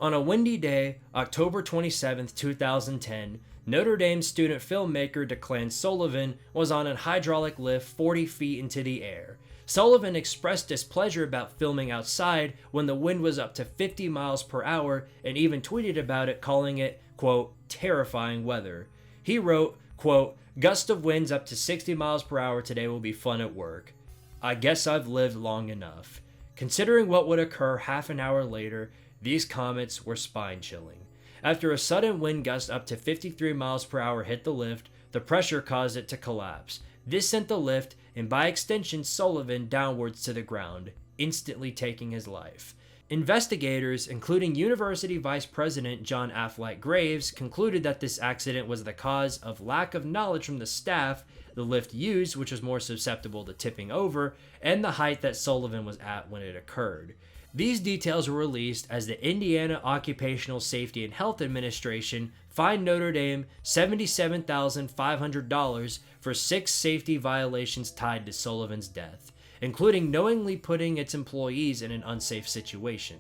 On a windy day, October 27, 2010, Notre Dame student filmmaker Declan Sullivan was on a hydraulic lift 40 feet into the air. Sullivan expressed displeasure about filming outside when the wind was up to 50 miles per hour and even tweeted about it, calling it, quote, terrifying weather. He wrote, quote, gust of winds up to 60 miles per hour today will be fun at work. I guess I've lived long enough. Considering what would occur half an hour later, these comments were spine-chilling. After a sudden wind gust up to 53 miles per hour hit the lift, the pressure caused it to collapse. This sent the lift, and by extension Sullivan, downwards to the ground, instantly taking his life. Investigators, including University Vice President John Affleck Graves, concluded that this accident was the cause of lack of knowledge from the staff the lift used, which was more susceptible to tipping over, and the height that Sullivan was at when it occurred. These details were released as the Indiana Occupational Safety and Health Administration fined Notre Dame $77,500 for 6 safety violations tied to Sullivan's death, including knowingly putting its employees in an unsafe situation.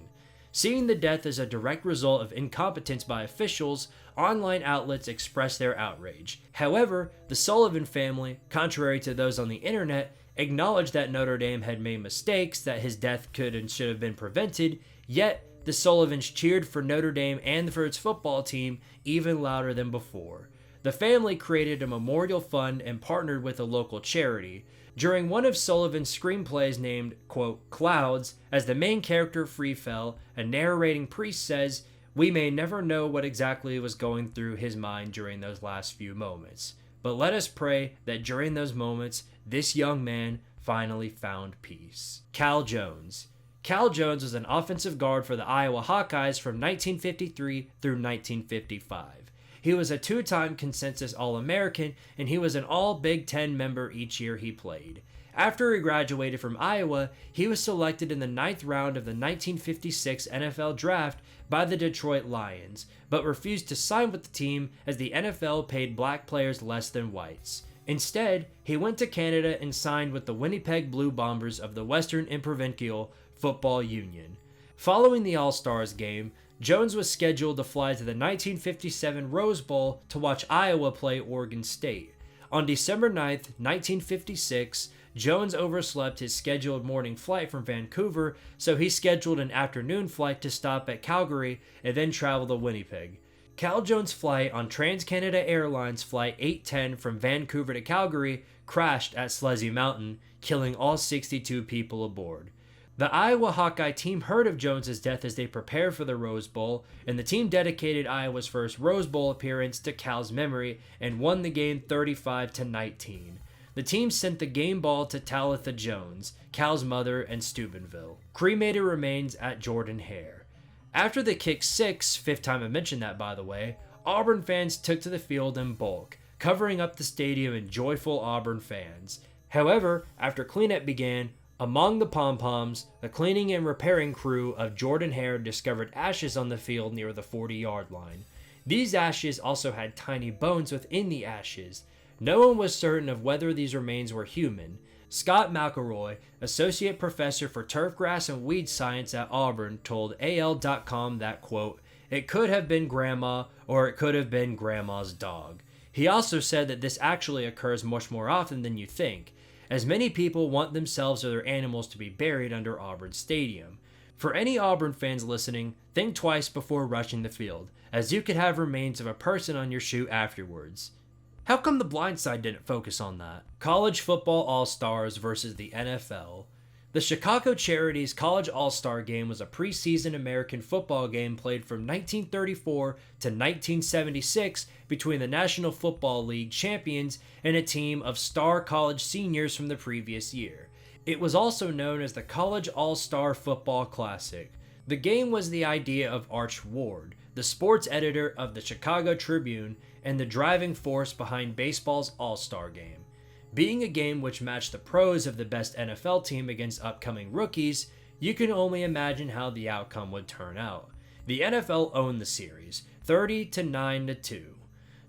Seeing the death as a direct result of incompetence by officials, online outlets expressed their outrage. However, the Sullivan family, contrary to those on the internet, acknowledged that Notre Dame had made mistakes, that his death could and should have been prevented, yet the Sullivans cheered for Notre Dame and for its football team even louder than before. The family created a memorial fund and partnered with a local charity. During one of Sullivan's screenplays named, quote, Clouds, as the main character free fell, a narrating priest says, We may never know what exactly was going through his mind during those last few moments, but let us pray that during those moments, this young man finally found peace. Cal Jones. Cal Jones was an offensive guard for the Iowa Hawkeyes from 1953 through 1955. He was a two-time consensus All-American, and he was an All-Big Ten member each year he played. After he graduated from Iowa, he was selected in the 9th round of the 1956 NFL Draft by the Detroit Lions, but refused to sign with the team as the NFL paid black players less than whites. Instead, he went to Canada and signed with the Winnipeg Blue Bombers of the Western and Provincial Football Union. Following the All-Stars game, Jones was scheduled to fly to the 1957 Rose Bowl to watch Iowa play Oregon State. On December 9th, 1956, Jones overslept his scheduled morning flight from Vancouver, so he scheduled an afternoon flight to stop at Calgary and then travel to Winnipeg. Cal Jones' flight on TransCanada Airlines Flight 810 from Vancouver to Calgary crashed at Slezy Mountain, killing all 62 people aboard. The Iowa Hawkeye team heard of Jones' death as they prepared for the Rose Bowl, and the team dedicated Iowa's first Rose Bowl appearance to Cal's memory and won the game 35-19. The team sent the game ball to Talitha Jones, Cal's mother in Steubenville. Cremated remains at Jordan Hare. After the kick six, fifth time I mentioned that by the way, Auburn fans took to the field in bulk, covering up the stadium in joyful Auburn fans. However, after cleanup began, among the pom-poms, the cleaning and repairing crew of Jordan Hare discovered ashes on the field near the 40-yard line. These ashes also had tiny bones within the ashes. No one was certain of whether these remains were human. Scott McElroy, associate professor for turfgrass and weed science at Auburn, told AL.com that, quote, "It could have been grandma or it could have been grandma's dog." He also said that this actually occurs much more often than you think, as many people want themselves or their animals to be buried under Auburn Stadium. For any Auburn fans listening, think twice before rushing the field, as you could have remains of a person on your shoe afterwards. How come The Blind Side didn't focus on that? College Football All-Stars versus the NFL. The Chicago Charities College All-Star Game was a preseason American football game played from 1934 to 1976 between the National Football League champions and a team of star college seniors from the previous year. It was also known as the College All-Star Football Classic. The game was the idea of Arch Ward, the sports editor of the Chicago Tribune and the driving force behind baseball's All-Star Game. Being a game which matched the pros of the best NFL team against upcoming rookies, you can only imagine how the outcome would turn out. The NFL owned the series, 30-9-2.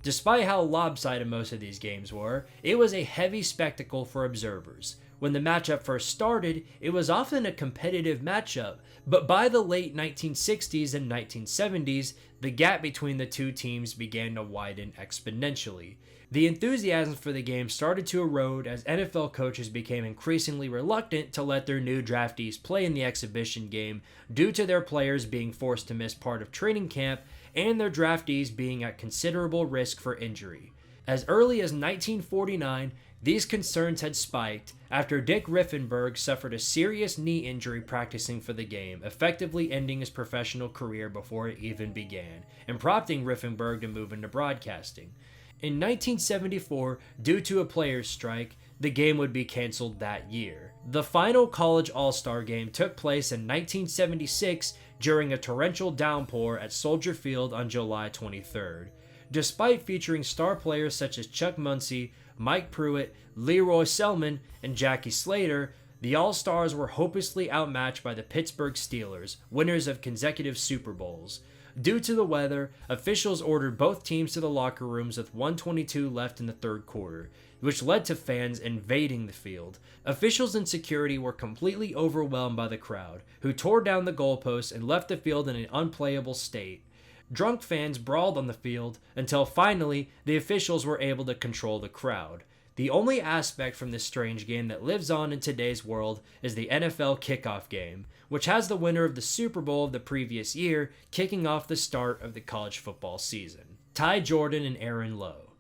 Despite how lopsided most of these games were, it was a heavy spectacle for observers. When the matchup first started, it was often a competitive matchup, but by the late 1960s and 1970s, the gap between the two teams began to widen exponentially. The enthusiasm for the game started to erode as NFL coaches became increasingly reluctant to let their new draftees play in the exhibition game due to their players being forced to miss part of training camp and their draftees being at considerable risk for injury. As early as 1949, these concerns had spiked after Dick Riffenberg suffered a serious knee injury practicing for the game, effectively ending his professional career before it even began, and prompting Riffenberg to move into broadcasting. In 1974, due to a players' strike, the game would be canceled that year. The final college all-star game took place in 1976 during a torrential downpour at Soldier Field on July 23rd. Despite featuring star players such as Chuck Muncie, Mike Pruitt, Leroy Selman, and Jackie Slater, the All-Stars were hopelessly outmatched by the Pittsburgh Steelers, winners of consecutive Super Bowls. Due to the weather, officials ordered both teams to the locker rooms with 1:22 left in the third quarter, which led to fans invading the field. Officials and security were completely overwhelmed by the crowd, who tore down the goalposts and left the field in an unplayable state. Drunk fans brawled on the field until finally the officials were able to control the crowd. The only aspect from this strange game that lives on in today's world is the NFL kickoff game, which has the winner of the Super Bowl of the previous year kicking off the start of the college football season. Ty Jordan and Aaron Lowe.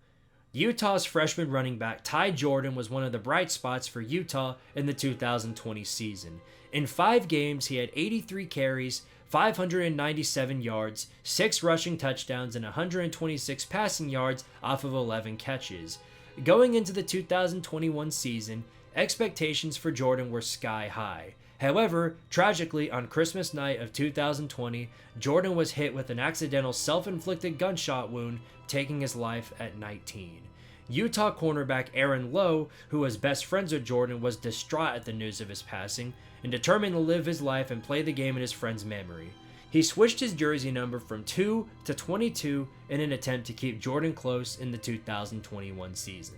Utah's freshman running back Ty Jordan was one of the bright spots for Utah in the 2020 season. In 5 games, he had 83 carries, 597 yards, 6 rushing touchdowns, and 126 passing yards off of 11 catches. Going into the 2021 season, expectations for Jordan were sky high. However, tragically, on Christmas night of 2020, Jordan was hit with an accidental self-inflicted gunshot wound, taking his life at 19. Utah cornerback Aaron Lowe, who was best friends with Jordan, was distraught at the news of his passing and determined to live his life and play the game in his friend's memory. He switched his jersey number from 2 to 22 in an attempt to keep Jordan close in the 2021 season.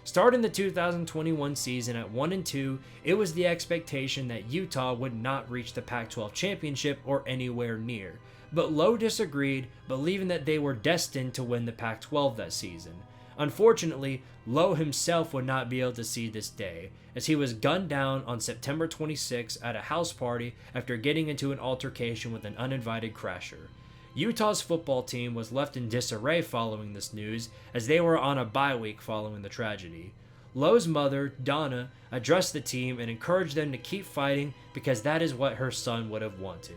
Starting the 2021 season at 1-2, it was the expectation that Utah would not reach the Pac-12 championship or anywhere near, but Lowe disagreed, believing that they were destined to win the Pac-12 that season. Unfortunately, Lowe himself would not be able to see this day, as he was gunned down on September 26 at a house party after getting into an altercation with an uninvited crasher. Utah's football team was left in disarray following this news, as they were on a bye week following the tragedy. Lowe's mother, Donna, addressed the team and encouraged them to keep fighting because that is what her son would have wanted.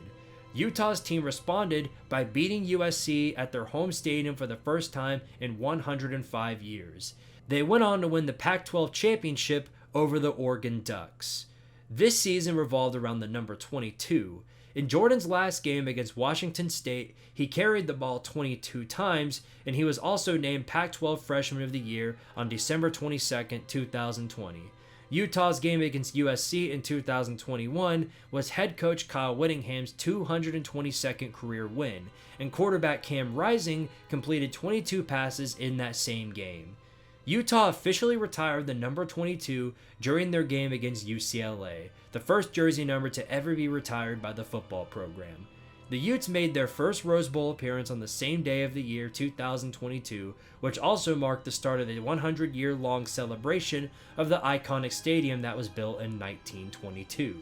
Utah's team responded by beating USC at their home stadium for the first time in 105 years. They went on to win the Pac-12 championship over the Oregon Ducks. This season revolved around the number 22. In Jordan's last game against Washington State, he carried the ball 22 times, and he was also named Pac-12 Freshman of the Year on December 22, 2020. Utah's game against USC in 2021 was head coach Kyle Whittingham's 222nd career win, and quarterback Cam Rising completed 22 passes in that same game. Utah officially retired the number 22 during their game against UCLA, the first jersey number to ever be retired by the football program. The Utes made their first Rose Bowl appearance on the same day of the year 2022, which also marked the start of the 100-year-long celebration of the iconic stadium that was built in 1922.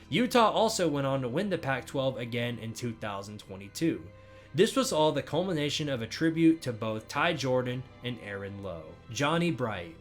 Utah also went on to win the Pac-12 again in 2022. This was all the culmination of a tribute to both Ty Jordan and Aaron Lowe. Johnny Bright.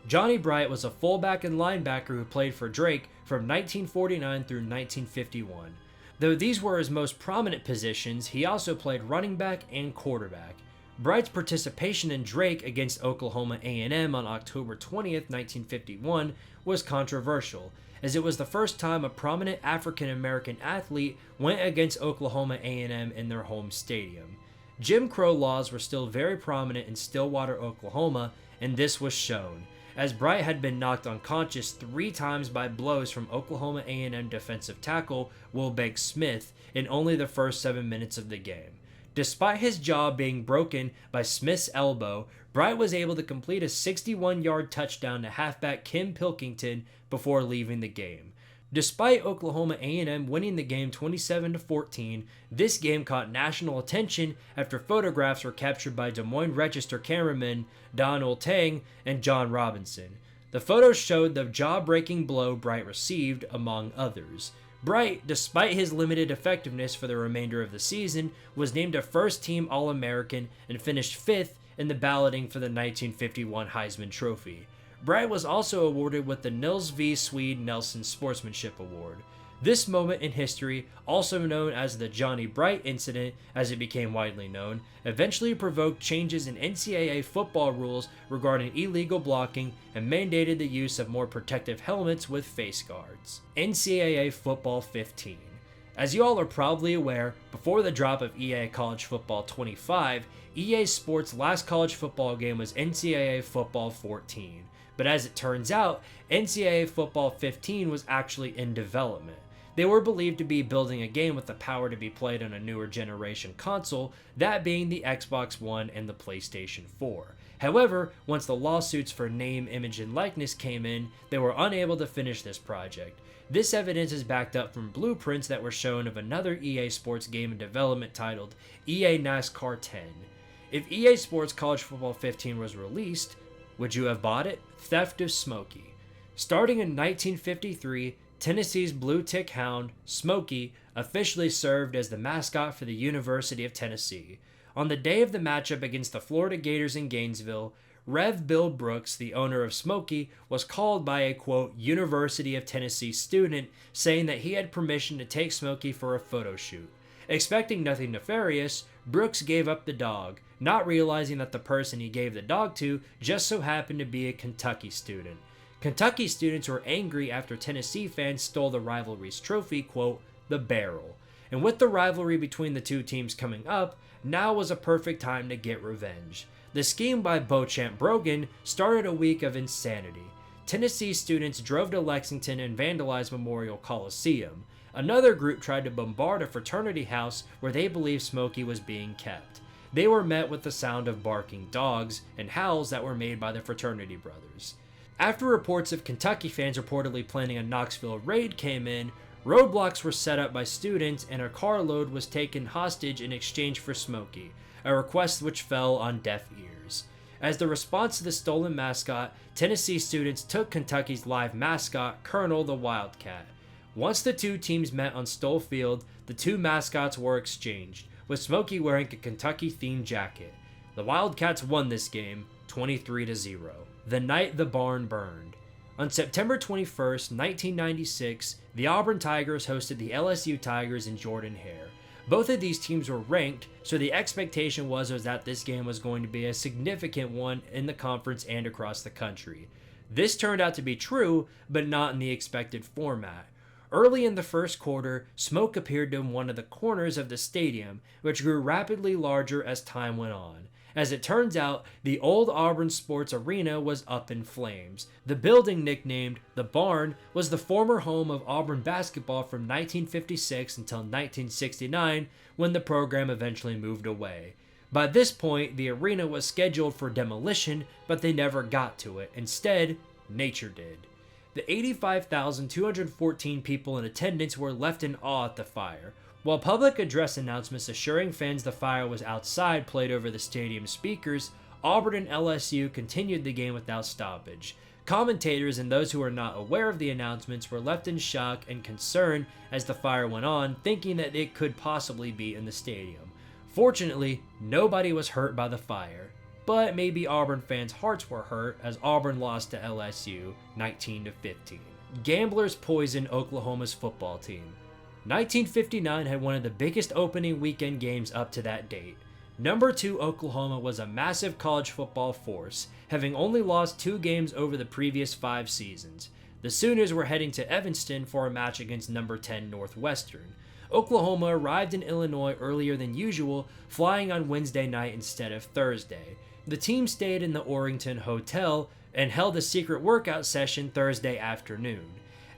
Johnny Bright was a fullback and linebacker who played for Drake from 1949 through 1951. Though these were his most prominent positions, he also played running back and quarterback. Bright's participation in Drake against Oklahoma A&M on October 20th, 1951 was controversial, as it was the first time a prominent African-American athlete went against Oklahoma A&M in their home stadium. Jim Crow laws were still very prominent in Stillwater, Oklahoma, and this was shown, as Bright had been knocked unconscious 3 times by blows from Oklahoma A&M defensive tackle Will Banks Smith in only the first 7 minutes of the game. Despite his jaw being broken by Smith's elbow, Bright was able to complete a 61-yard touchdown to halfback Kim Pilkington before leaving the game. Despite Oklahoma A&M winning the game 27-14, this game caught national attention after photographs were captured by Des Moines Register cameramen Donald Tang and John Robinson. The photos showed the jaw-breaking blow Bright received, among others. Bright, despite his limited effectiveness for the remainder of the season, was named a first-team All-American and finished 5th in the balloting for the 1951 Heisman Trophy. Bright was also awarded with the Nils V. Swede Nelson Sportsmanship Award. This moment in history, also known as the Johnny Bright Incident as it became widely known, eventually provoked changes in NCAA football rules regarding illegal blocking and mandated the use of more protective helmets with face guards. NCAA Football 15. As you all are probably aware, before the drop of EA College Football 25, EA Sports' last college football game was NCAA Football 14. But as it turns out, NCAA Football 15 was actually in development. They were believed to be building a game with the power to be played on a newer generation console, that being the Xbox One and the PlayStation 4. However, once the lawsuits for name, image, and likeness came in, they were unable to finish this project. This evidence is backed up from blueprints that were shown of another EA Sports game in development titled EA NASCAR 10. If EA Sports College Football 15 was released, would you have bought it? Theft of Smokey. Starting in 1953, Tennessee's blue tick hound, Smokey, officially served as the mascot for the University of Tennessee. On the day of the matchup against the Florida Gators in Gainesville, Rev. Bill Brooks, the owner of Smokey, was called by a, quote, University of Tennessee student saying that he had permission to take Smokey for a photo shoot. Expecting nothing nefarious, Brooks gave up the dog, not realizing that the person he gave the dog to just so happened to be a Kentucky student. Kentucky students were angry after Tennessee fans stole the rivalry's trophy, quote, the barrel. And with the rivalry between the two teams coming up, now was a perfect time to get revenge. The scheme by Beauchamp Brogan started a week of insanity. Tennessee students drove to Lexington and vandalized Memorial Coliseum. Another group tried to bombard a fraternity house where they believed Smokey was being kept. They were met with the sound of barking dogs and howls that were made by the fraternity brothers. After reports of Kentucky fans reportedly planning a Knoxville raid came in, roadblocks were set up by students and a carload was taken hostage in exchange for Smokey, a request which fell on deaf ears. As the response to the stolen mascot, Tennessee students took Kentucky's live mascot, Colonel the Wildcat. Once the two teams met on Stoll Field, the two mascots were exchanged, with Smokey wearing a Kentucky-themed jacket. The Wildcats won this game, 23-0. The night the barn burned. On September 21st, 1996, the Auburn Tigers hosted the LSU Tigers in Jordan-Hare. Both of these teams were ranked, so the expectation was that this game was going to be a significant one in the conference and across the country. This turned out to be true, but not in the expected format. Early in the first quarter, smoke appeared in one of the corners of the stadium, which grew rapidly larger as time went on. As it turns out, the old Auburn Sports Arena was up in flames. The building, nicknamed The Barn, was the former home of Auburn basketball from 1956 until 1969, when the program eventually moved away. By this point, the arena was scheduled for demolition, but they never got to it. Instead, nature did. The 85,214 people in attendance were left in awe at the fire. While public address announcements assuring fans the fire was outside played over the stadium speakers, Auburn and LSU continued the game without stoppage. Commentators and those who were not aware of the announcements were left in shock and concern as the fire went on, thinking that it could possibly be in the stadium. Fortunately, nobody was hurt by the fire, but maybe Auburn fans' hearts were hurt as Auburn lost to LSU 19-15. Gamblers poisoned Oklahoma's football team. 1959 had one of the biggest opening weekend games up to that date. Number 2 Oklahoma was a massive college football force, having only lost 2 games over the previous 5 seasons. The Sooners were heading to Evanston for a match against number 10 Northwestern. Oklahoma arrived in Illinois earlier than usual, flying on Wednesday night instead of Thursday. The team stayed in the Orrington Hotel and held a secret workout session Thursday afternoon.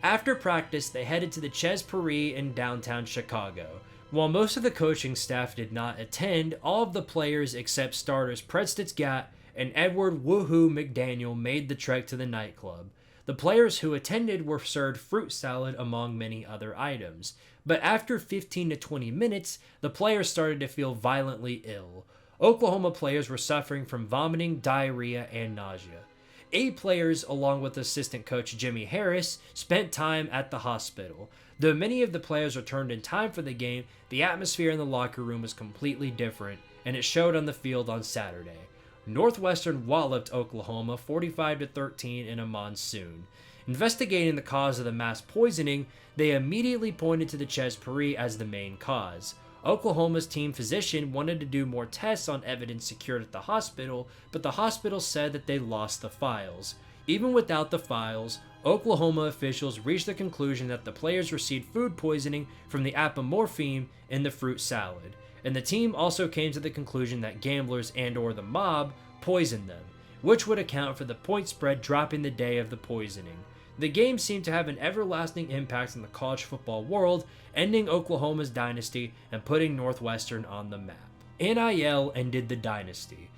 After practice, they headed to the Ches Paris in downtown Chicago. While most of the coaching staff did not attend, all of the players except starters Predstitz Gatt and Edward Woohoo McDaniel made the trek to the nightclub. The players who attended were served fruit salad among many other items. But after 15 to 20 minutes, the players started to feel violently ill. Oklahoma players were suffering from vomiting, diarrhea, and nausea. 8 players, along with assistant coach Jimmy Harris, spent time at the hospital. Though many of the players returned in time for the game, the atmosphere in the locker room was completely different, and it showed on the field on Saturday. Northwestern walloped Oklahoma 45-13 in a monsoon. Investigating the cause of the mass poisoning, they immediately pointed to the Ches Paris as the main cause. Oklahoma's team physician wanted to do more tests on evidence secured at the hospital, but the hospital said that they lost the files. Even without the files, Oklahoma officials reached the conclusion that the players received food poisoning from the apomorphine in the fruit salad, and the team also came to the conclusion that gamblers and/or the mob poisoned them, which would account for the point spread dropping the day of the poisoning. The game seemed to have an everlasting impact on the college football world, ending Oklahoma's dynasty and putting Northwestern on the map. NIL ended the dynasty.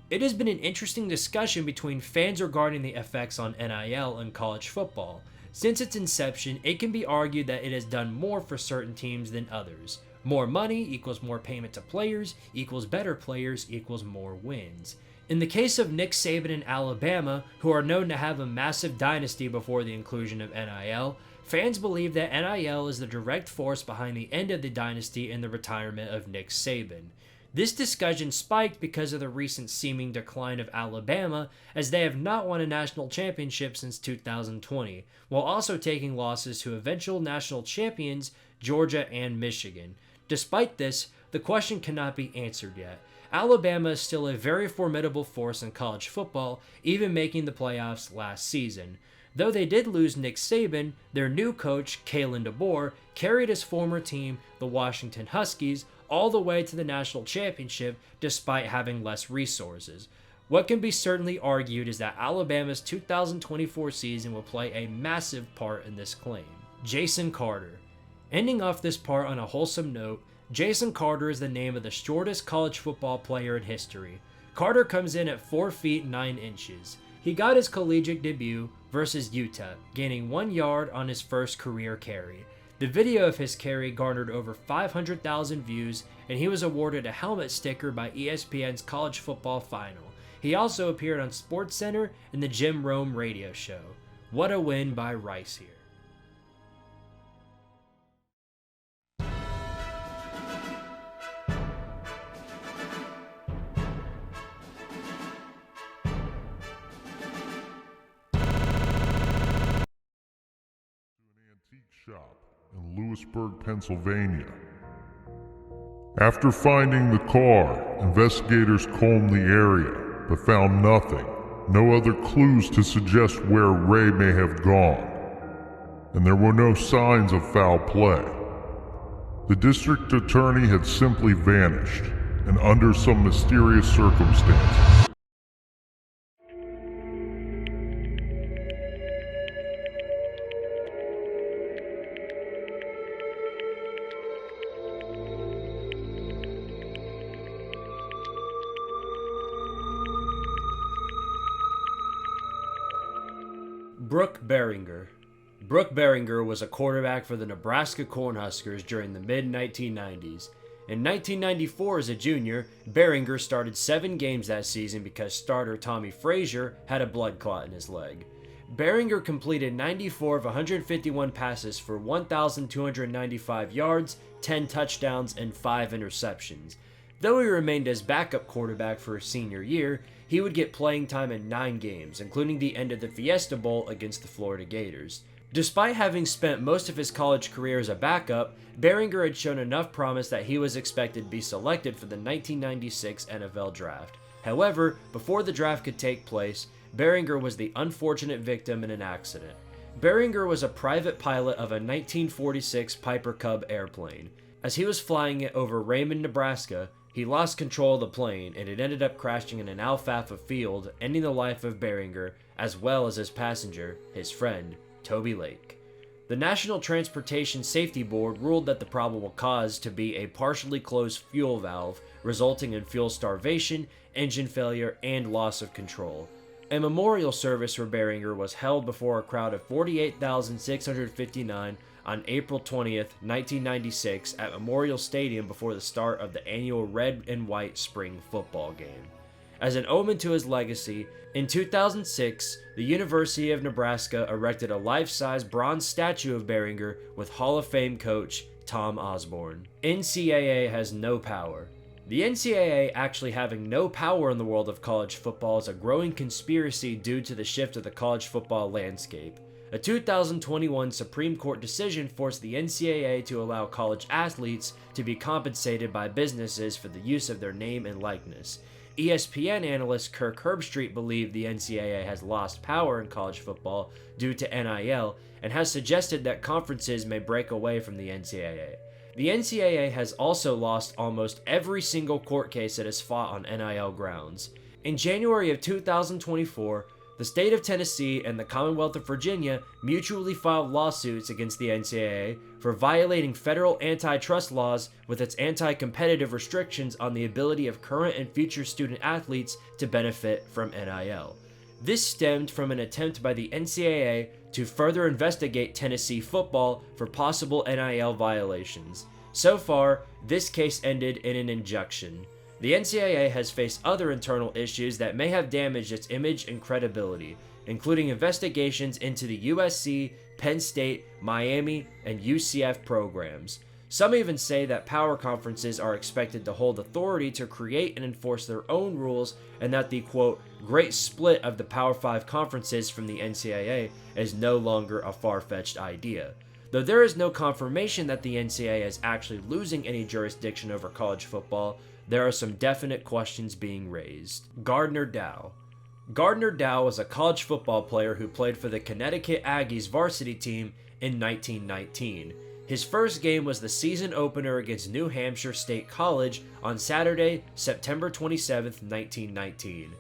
It has been an interesting discussion between fans regarding the effects on NIL and college football. Since its inception, it can be argued that it has done more for certain teams than others. More money equals more payment to players, equals better players, equals more wins. In the case of Nick Saban and Alabama, who are known to have a massive dynasty before the inclusion of NIL, fans believe that NIL is the direct force behind the end of the dynasty and the retirement of Nick Saban. This discussion spiked because of the recent seeming decline of Alabama, as they have not won a national championship since 2020, while also taking losses to eventual national champions Georgia and Michigan. Despite this, the question cannot be answered yet. Alabama is still a very formidable force in college football, even making the playoffs last season. Though they did lose Nick Saban, their new coach, Kalen DeBoer, carried his former team, the Washington Huskies, all the way to the national championship despite having less resources. What can be certainly argued is that Alabama's 2024 season will play a massive part in this claim. Jason Carter. Ending off this part on a wholesome note, Jason Carter is the name of the shortest college football player in history. Carter comes in at 4 feet 9 inches. He got his collegiate debut versus Utah, gaining 1 yard on his first career carry. The video of his carry garnered over 500,000 views, and he was awarded a helmet sticker by ESPN's College Football Final. He also appeared on SportsCenter and the Jim Rome radio show. What a win by Rice here. Shop in Lewisburg, Pennsylvania. After finding the car, investigators combed the area but found nothing, no other clues to suggest where Ray may have gone, and there were no signs of foul play. The district attorney had simply vanished, and under some mysterious circumstances. Brooke Berringer. Brooke Berringer was a quarterback for the Nebraska Cornhuskers during the mid-1990s. In 1994 as a junior, Berringer started 7 games that season because starter Tommy Frazier had a blood clot in his leg. Berringer completed 94 of 151 passes for 1,295 yards, 10 touchdowns, and 5 interceptions. Though he remained as backup quarterback for his senior year, he would get playing time in 9 games, including the end of the Fiesta Bowl against the Florida Gators. Despite having spent most of his college career as a backup, Berringer had shown enough promise that he was expected to be selected for the 1996 NFL Draft. However, before the draft could take place, Berringer was the unfortunate victim in an accident. Berringer was a private pilot of a 1946 Piper Cub airplane. As he was flying it over Raymond, Nebraska, he lost control of the plane, and it ended up crashing in an alfalfa field, ending the life of Berringer, as well as his passenger, his friend, Toby Lake. The National Transportation Safety Board ruled that the probable cause to be a partially closed fuel valve, resulting in fuel starvation, engine failure, and loss of control. A memorial service for Berringer was held before a crowd of 48,659 on April 20th, 1996 at Memorial Stadium before the start of the annual Red and White Spring football game. As an omen to his legacy, in 2006, the University of Nebraska erected a life-size bronze statue of Berringer with Hall of Fame coach Tom Osborne. NCAA has no power. The NCAA actually having no power in the world of college football is a growing conspiracy due to the shift of the college football landscape. A 2021 Supreme Court decision forced the NCAA to allow college athletes to be compensated by businesses for the use of their name and likeness. ESPN analyst Kirk Herbstreit believed the NCAA has lost power in college football due to NIL and has suggested that conferences may break away from the NCAA. The NCAA has also lost almost every single court case it has fought on NIL grounds. In January of 2024, the state of Tennessee and the Commonwealth of Virginia mutually filed lawsuits against the NCAA for violating federal antitrust laws with its anti-competitive restrictions on the ability of current and future student athletes to benefit from NIL. This stemmed from an attempt by the NCAA to further investigate Tennessee football for possible NIL violations. So far, this case ended in an injunction. The NCAA has faced other internal issues that may have damaged its image and credibility, including investigations into the USC, Penn State, Miami, and UCF programs. Some even say that power conferences are expected to hold authority to create and enforce their own rules, and that the, quote, great split of the Power 5 conferences from the NCAA is no longer a far-fetched idea. Though there is no confirmation that the NCAA is actually losing any jurisdiction over college football, there are some definite questions being raised. Gardner Dow. Gardner Dow was a college football player who played for the Connecticut Aggies varsity team in 1919. His first game was the season opener against New Hampshire State College on Saturday, September 27, 1919.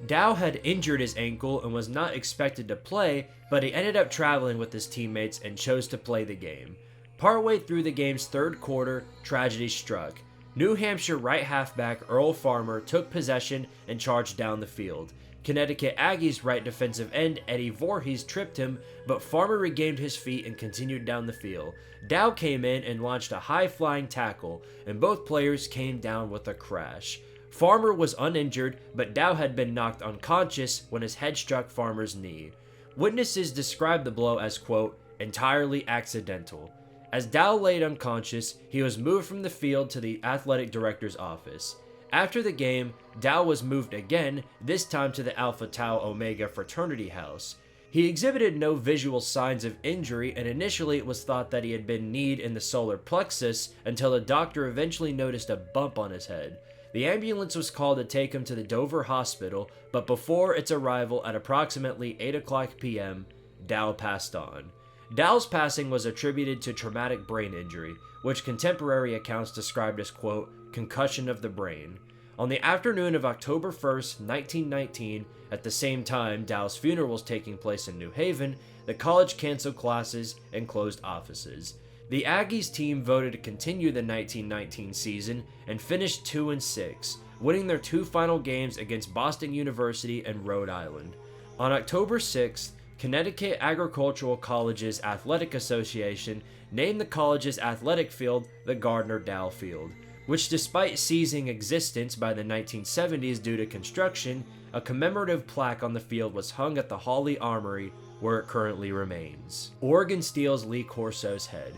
Dow had injured his ankle and was not expected to play, but he ended up traveling with his teammates and chose to play the game. Partway through the game's third quarter, tragedy struck. New Hampshire right halfback Earl Farmer took possession and charged down the field. Connecticut Aggies right defensive end Eddie Voorhees tripped him, but Farmer regained his feet and continued down the field. Dow came in and launched a high-flying tackle, and both players came down with a crash. Farmer was uninjured, but Dow had been knocked unconscious when his head struck Farmer's knee. Witnesses described the blow as, quote, entirely accidental. As Dow laid unconscious, he was moved from the field to the athletic director's office. After the game, Dow was moved again, this time to the Alpha Tau Omega fraternity house. He exhibited no visual signs of injury, and initially it was thought that he had been kneed in the solar plexus until the doctor eventually noticed a bump on his head. The ambulance was called to take him to the Dover Hospital, but before its arrival at approximately 8 o'clock p.m., Dow passed on. Dow's passing was attributed to traumatic brain injury, which contemporary accounts described as, quote, concussion of the brain. On the afternoon of October 1st, 1919, at the same time Dow's funeral was taking place in New Haven, the college canceled classes and closed offices. The Aggies team voted to continue the 1919 season and finished 2-6, winning their two final games against Boston University and Rhode Island. On October 6th, Connecticut Agricultural Colleges Athletic Association named the college's athletic field the Gardner Dow Field, which despite ceasing existence by the 1970s due to construction, a commemorative plaque on the field was hung at the Hawley Armory, where it currently remains. Oregon steals Lee Corso's head.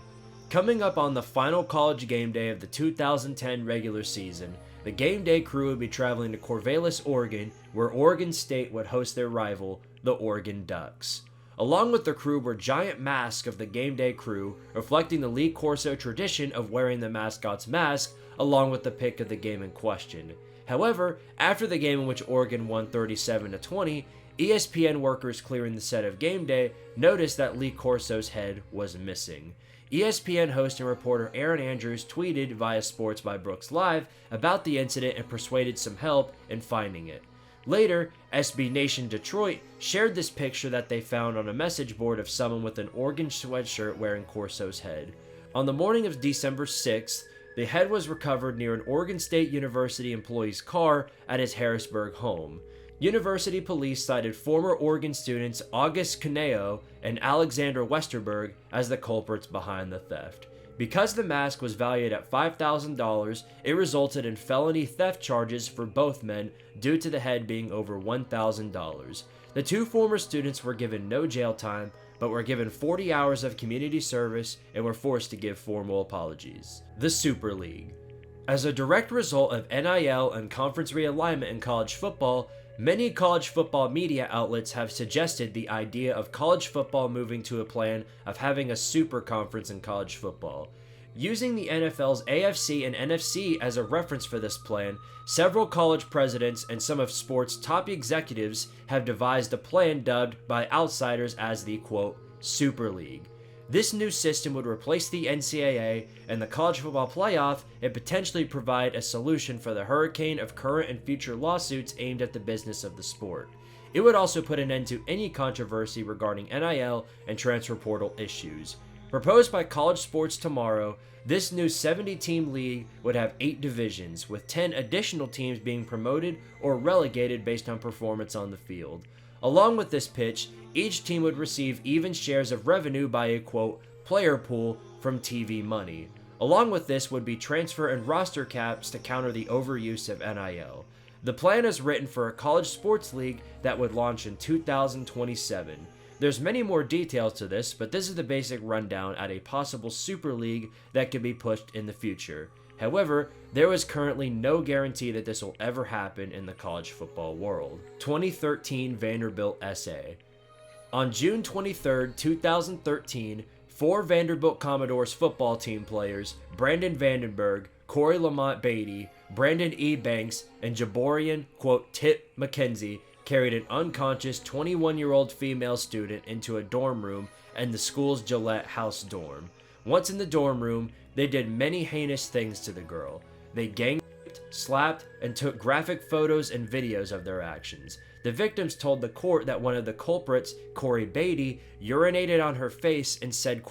Coming up on the final college game day of the 2010 regular season, the game day crew would be traveling to Corvallis, Oregon, where Oregon State would host their rival, the Oregon Ducks. Along with the crew were giant masks of the game day crew, reflecting the Lee Corso tradition of wearing the mascot's mask, along with the pick of the game in question. However, after the game in which Oregon won 37-20, ESPN workers clearing the set of game day noticed that Lee Corso's head was missing. ESPN host and reporter Aaron Andrews tweeted via Sports by Brooks Live about the incident and persuaded some help in finding it. Later, SB Nation Detroit shared this picture that they found on a message board of someone with an Oregon sweatshirt wearing Corso's head. On the morning of December 6th, the head was recovered near an Oregon State University employee's car at his Harrisburg home. University police cited former Oregon students August Cuneo and Alexander Westerberg as the culprits behind the theft. Because the mask was valued at $5,000, it resulted in felony theft charges for both men due to the head being over $1,000. The two former students were given no jail time, but were given 40 hours of community service and were forced to give formal apologies. The Super League. As a direct result of NIL and conference realignment in college football, many college football media outlets have suggested the idea of college football moving to a plan of having a super conference in college football. Using the NFL's AFC and NFC as a reference for this plan, several college presidents and some of sports' top executives have devised a plan dubbed by outsiders as the, quote, Super League. This new system would replace the NCAA and the college football playoff and potentially provide a solution for the hurricane of current and future lawsuits aimed at the business of the sport. It would also put an end to any controversy regarding NIL and transfer portal issues. Proposed by College Sports Tomorrow, this new 70-team league would have 8 divisions, with 10 additional teams being promoted or relegated based on performance on the field. Along with this pitch, each team would receive even shares of revenue by a, quote, player pool from TV money. Along with this would be transfer and roster caps to counter the overuse of NIL. The plan is written for a college sports league that would launch in 2027. There's many more details to this, but this is the basic rundown at a possible super league that could be pushed in the future. However, there is currently no guarantee that this will ever happen in the college football world. 2013 Vanderbilt essay. On June 23, 2013, 4 Vanderbilt Commodores football team players, Brandon Vandenberg, Corey Lamont Beatty, Brandon E. Banks, and Jaborian, Tip McKenzie, carried an unconscious 21-year-old female student into a dorm room in the school's Gillette House dorm. Once in the dorm room, they did many heinous things to the girl. They gang raped, slapped, and took graphic photos and videos of their actions. The victims told the court that one of the culprits, Corey Beatty, urinated on her face and said,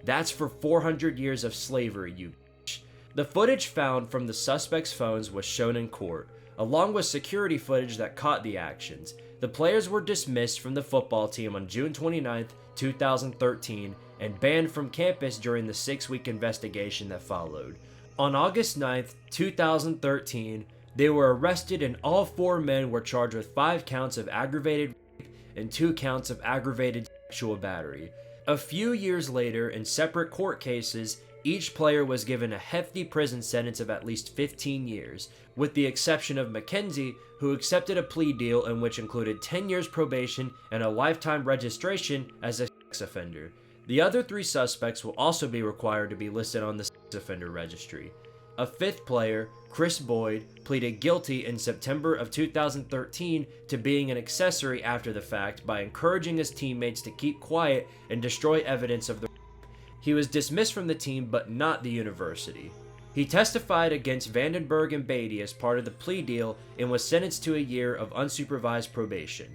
"That's for 400 years of slavery, you bitch." The footage found from the suspects' phones was shown in court, along with security footage that caught the actions. The players were dismissed from the football team on June 29, 2013, and banned from campus during the 6-week investigation that followed. On August 9, 2013, they were arrested and all 4 men were charged with 5 counts of aggravated rape and 2 counts of aggravated sexual battery. A few years later, in separate court cases, each player was given a hefty prison sentence of at least 15 years, with the exception of McKenzie, who accepted a plea deal in which included 10 years probation and a lifetime registration as a sex offender. The other 3 suspects will also be required to be listed on the sex offender registry. A 5th player, Chris Boyd, pleaded guilty in September of 2013 to being an accessory after the fact by encouraging his teammates to keep quiet and destroy evidence of the rape. He was dismissed from the team but not the university. He testified against Vandenberg and Beatty as part of the plea deal and was sentenced to a year of unsupervised probation.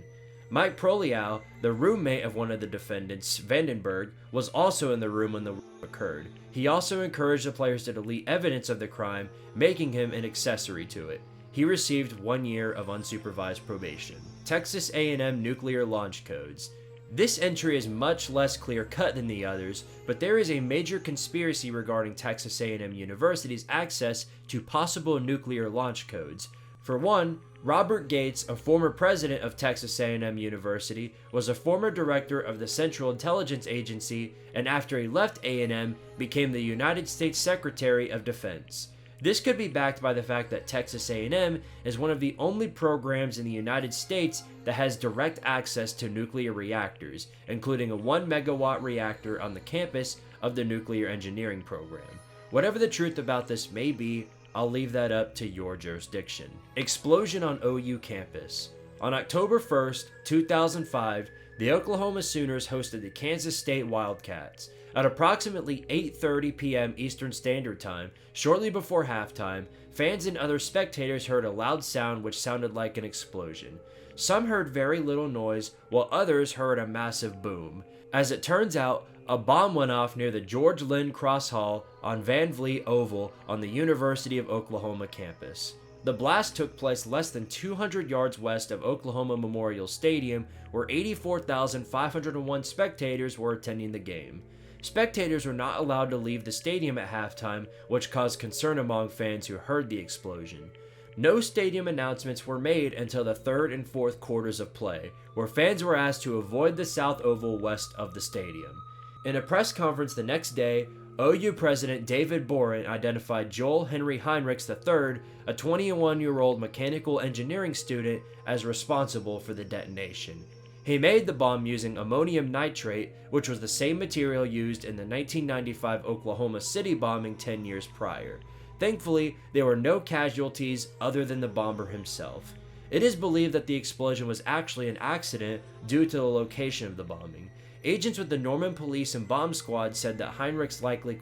Mike Proliow, the roommate of one of the defendants, Vandenberg, was also in the room when the rape occurred. He also encouraged the players to delete evidence of the crime, making him an accessory to it. He received 1 year of unsupervised probation. Texas A&M nuclear launch codes. This entry is much less clear-cut than the others, but there is a major conspiracy regarding Texas A&M University's access to possible nuclear launch codes. For one, Robert Gates, a former president of Texas A&M University, was a former director of the Central Intelligence Agency, and after he left A&M, became the United States Secretary of Defense. This could be backed by the fact that Texas A&M is one of the only programs in the United States that has direct access to nuclear reactors, including a 1 megawatt reactor on the campus of the nuclear engineering program. Whatever the truth about this may be, I'll leave that up to your jurisdiction. Explosion on OU campus. On October 1st, 2005, the Oklahoma Sooners hosted the Kansas State Wildcats. At approximately 8:30 p.m. Eastern Standard Time, shortly before halftime, fans and other spectators heard a loud sound which sounded like an explosion. Some heard very little noise, while others heard a massive boom. As it turns out, a bomb went off near the George Lynn Cross Hall on Van Vliet Oval on the University of Oklahoma campus. The blast took place less than 200 yards west of Oklahoma Memorial Stadium, where 84,501 spectators were attending the game. Spectators were not allowed to leave the stadium at halftime, which caused concern among fans who heard the explosion. No stadium announcements were made until the 3rd and 4th quarters of play, where fans were asked to avoid the South Oval west of the stadium. In a press conference the next day, OU President David Boren identified Joel Henry Heinrichs III, a 21-year-old mechanical engineering student, as responsible for the detonation. He made the bomb using ammonium nitrate, which was the same material used in the 1995 Oklahoma City bombing 10 years prior. Thankfully, there were no casualties other than the bomber himself. It is believed that the explosion was actually an accident due to the location of the bombing. Agents with the Norman Police and Bomb Squad said that Heinrichs likely,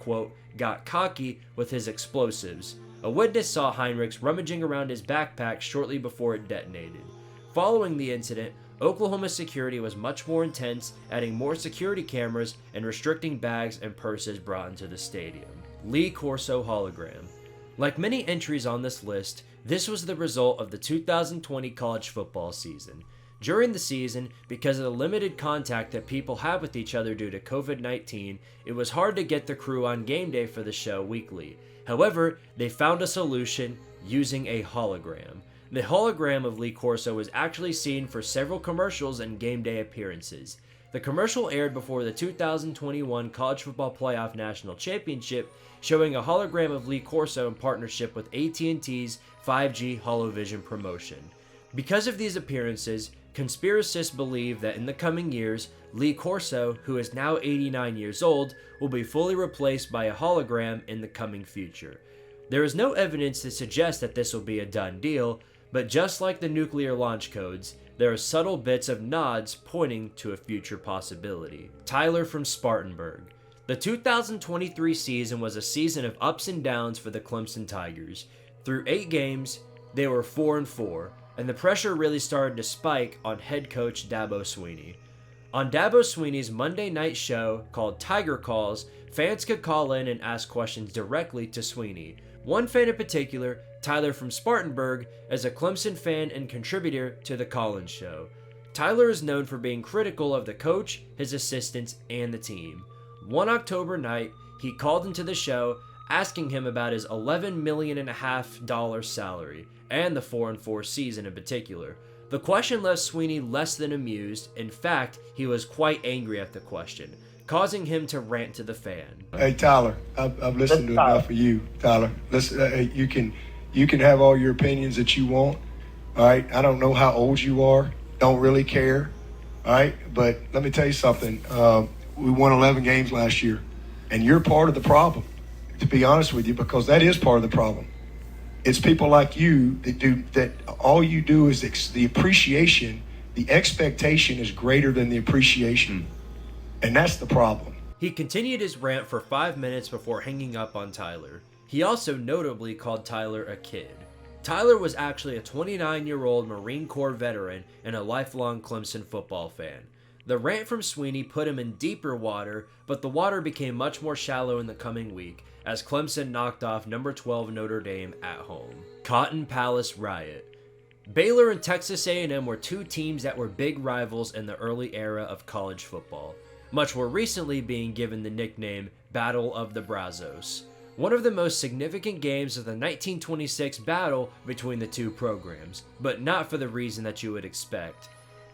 got cocky with his explosives. A witness saw Heinrichs rummaging around his backpack shortly before it detonated. Following the incident, Oklahoma security was much more intense, adding more security cameras and restricting bags and purses brought into the stadium. Lee Corso hologram. Like many entries on this list, this was the result of the 2020 college football season. During the season, because of the limited contact that people have with each other due to COVID-19, it was hard to get the crew on game day for the show weekly. However, they found a solution using a hologram. The hologram of Lee Corso was actually seen for several commercials and game day appearances. The commercial aired before the 2021 College Football Playoff National Championship, showing a hologram of Lee Corso in partnership with AT&T's 5G HoloVision promotion. Because of these appearances, Conspiracists believe that in the coming years, Lee Corso, who is now 89 years old, will be fully replaced by a hologram in the coming future. There is no evidence to suggest that this will be a done deal, but just like the nuclear launch codes, there are subtle bits of nods pointing to a future possibility. Tyler from Spartanburg. The 2023 season was a season of ups and downs for the Clemson Tigers. Through 8 games, they were 4-4, and the pressure really started to spike on head coach Dabo Swinney. On Dabo Swinney's Monday night show called Tiger Calls, fans could call in and ask questions directly to Swinney. One fan in particular, Tyler from Spartanburg, is a Clemson fan and contributor to The Collins Show. Tyler is known for being critical of the coach, his assistants, and the team. One October night, he called into the show asking him about his $11.5 million salary and the 4-4 season in particular. The question left Swinney less than amused. In fact, he was quite angry at the question, causing him to rant to the fan. Hey Tyler, I've listened to enough of you, Tyler. Listen, you can have all your opinions that you want. All right, I don't know how old you are. Don't really care. All right, but let me tell you something. We won 11 games last year, and you're part of the problem, to be honest with you, because that is part of the problem. It's people like you that do that. All you do is the appreciation, the expectation is greater than the appreciation, and that's the problem. He continued his rant for 5 minutes before hanging up on Tyler. He also notably called Tyler a kid. Tyler was actually a 29-year-old Marine Corps veteran and a lifelong Clemson football fan. The rant from Swinney put him in deeper water, but the water became much more shallow in the coming week as Clemson knocked off number 12 Notre Dame at home. Cotton Palace Riot. Baylor and Texas A&M were 2 teams that were big rivals in the early era of college football, much more recently being given the nickname Battle of the Brazos. One of the most significant games of the 1926 battle between the 2 programs, but not for the reason that you would expect.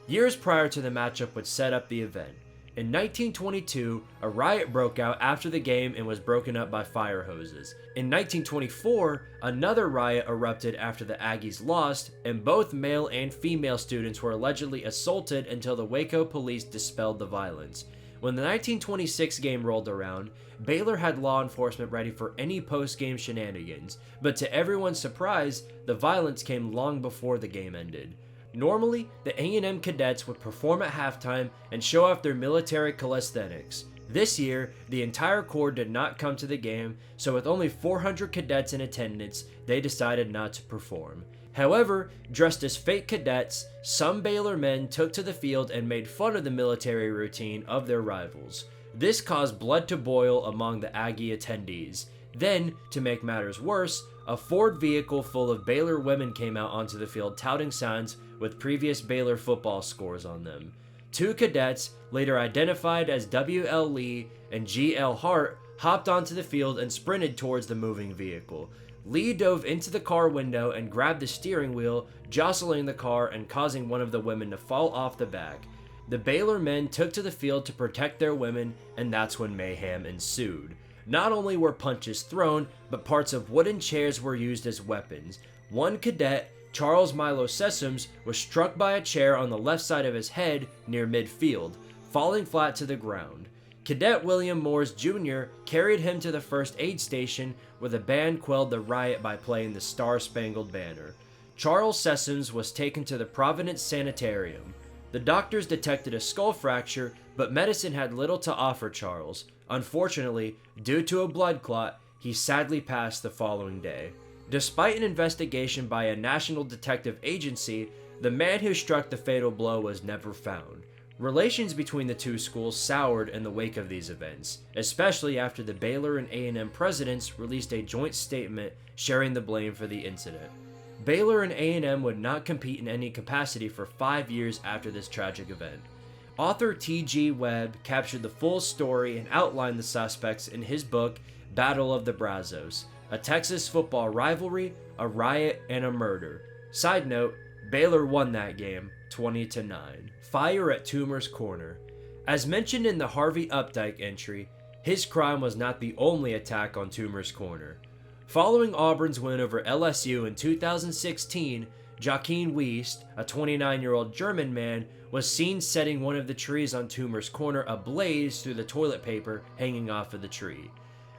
Years prior to the matchup would set up the event. In 1922, a riot broke out after the game and was broken up by fire hoses. In 1924, another riot erupted after the Aggies lost, and both male and female students were allegedly assaulted until the Waco police dispelled the violence. When the 1926 game rolled around, Baylor had law enforcement ready for any post-game shenanigans, but to everyone's surprise, the violence came long before the game ended. Normally, the A&M cadets would perform at halftime and show off their military calisthenics. This year, the entire corps did not come to the game, so with only 400 cadets in attendance, they decided not to perform. However, dressed as fake cadets, some Baylor men took to the field and made fun of the military routine of their rivals. This caused blood to boil among the Aggie attendees. Then, to make matters worse, a Ford vehicle full of Baylor women came out onto the field touting signs with previous Baylor football scores on them. 2 cadets, later identified as W.L. Lee and G.L. Hart, hopped onto the field and sprinted towards the moving vehicle. Lee dove into the car window and grabbed the steering wheel, jostling the car and causing one of the women to fall off the back. The Baylor men took to the field to protect their women, and that's when mayhem ensued. Not only were punches thrown, but parts of wooden chairs were used as weapons. One cadet, Charles Milo Sessoms, was struck by a chair on the left side of his head near midfield, falling flat to the ground. Cadet William Moores Jr. carried him to the first aid station, where the band quelled the riot by playing the Star-Spangled Banner. Charles Sessoms was taken to the Providence Sanitarium. The doctors detected a skull fracture, but medicine had little to offer Charles. Unfortunately, due to a blood clot, he sadly passed the following day. Despite an investigation by a national detective agency, the man who struck the fatal blow was never found. Relations between the 2 schools soured in the wake of these events, especially after the Baylor and A&M presidents released a joint statement sharing the blame for the incident. Baylor and A&M would not compete in any capacity for 5 years after this tragic event. Author T.G. Webb captured the full story and outlined the suspects in his book, Battle of the Brazos, a Texas football rivalry, a riot, and a murder. Side note, Baylor won that game, 20-9. Fire at Toomer's Corner. As mentioned in the Harvey Updike entry, his crime was not the only attack on Toomer's Corner. Following Auburn's win over LSU in 2016, Joachim Wiest, a 29-year-old German man, was seen setting one of the trees on Toomer's Corner ablaze through the toilet paper hanging off of the tree.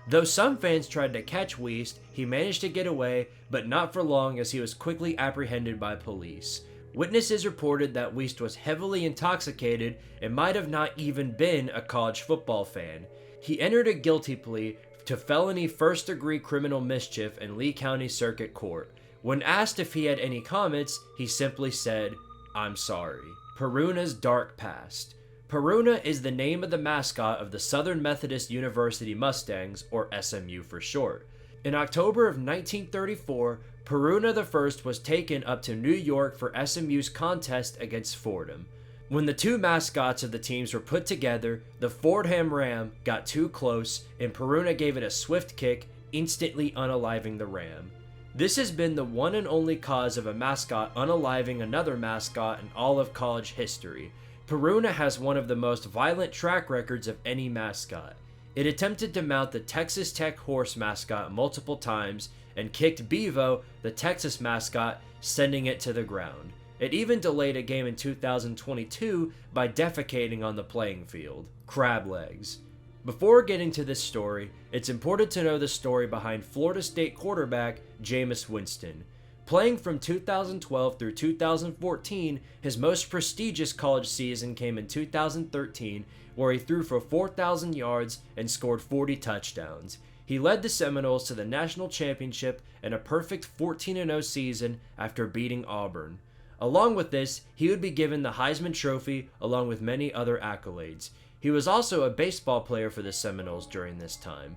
Though some fans tried to catch Wiest, he managed to get away, but not for long as he was quickly apprehended by police. Witnesses reported that Wiest was heavily intoxicated and might have not even been a college football fan. He entered a guilty plea to felony first-degree criminal mischief in Lee County Circuit Court. When asked if he had any comments, he simply said, "I'm sorry." Peruna's dark past. Peruna is the name of the mascot of the Southern Methodist University Mustangs, or SMU for short. In October of 1934, Peruna I was taken up to New York for SMU's contest against Fordham. When the two mascots of the teams were put together, the Fordham Ram got too close and Peruna gave it a swift kick, instantly unaliving the ram. This has been the one and only cause of a mascot unaliving another mascot in all of college history. Peruna has one of the most violent track records of any mascot. It attempted to mount the Texas Tech horse mascot multiple times and kicked Bevo, the Texas mascot, sending it to the ground. It even delayed a game in 2022 by defecating on the playing field. Crab legs. Before getting to this story, it's important to know the story behind Florida State quarterback Jameis Winston. Playing from 2012 through 2014, his most prestigious college season came in 2013, where he threw for 4,000 yards and scored 40 touchdowns. He led the Seminoles to the national championship and a perfect 14-0 season after beating Auburn. Along with this, he would be given the Heisman Trophy along with many other accolades. He was also a baseball player for the Seminoles during this time.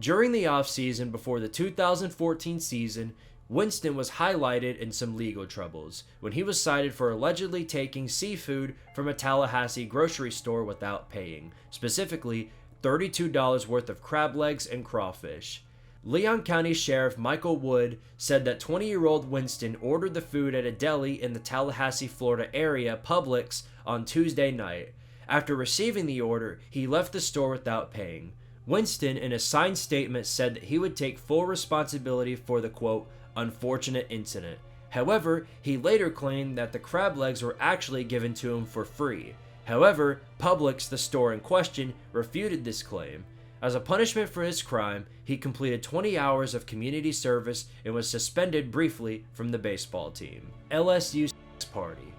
During the offseason before the 2014 season, Winston was highlighted in some legal troubles when he was cited for allegedly taking seafood from a Tallahassee grocery store without paying, specifically $32 worth of crab legs and crawfish. Leon County Sheriff Michael Wood said that 20-year-old Winston ordered the food at a deli in the Tallahassee, Florida area Publix on Tuesday night. After receiving the order, he left the store without paying. Winston, in a signed statement, said that he would take full responsibility for the, quote, unfortunate incident. However, he later claimed that the crab legs were actually given to him for free. However, Publix, the store in question, refuted this claim. As a punishment for his crime, he completed 20 hours of community service and was suspended briefly from the baseball team. LSU party.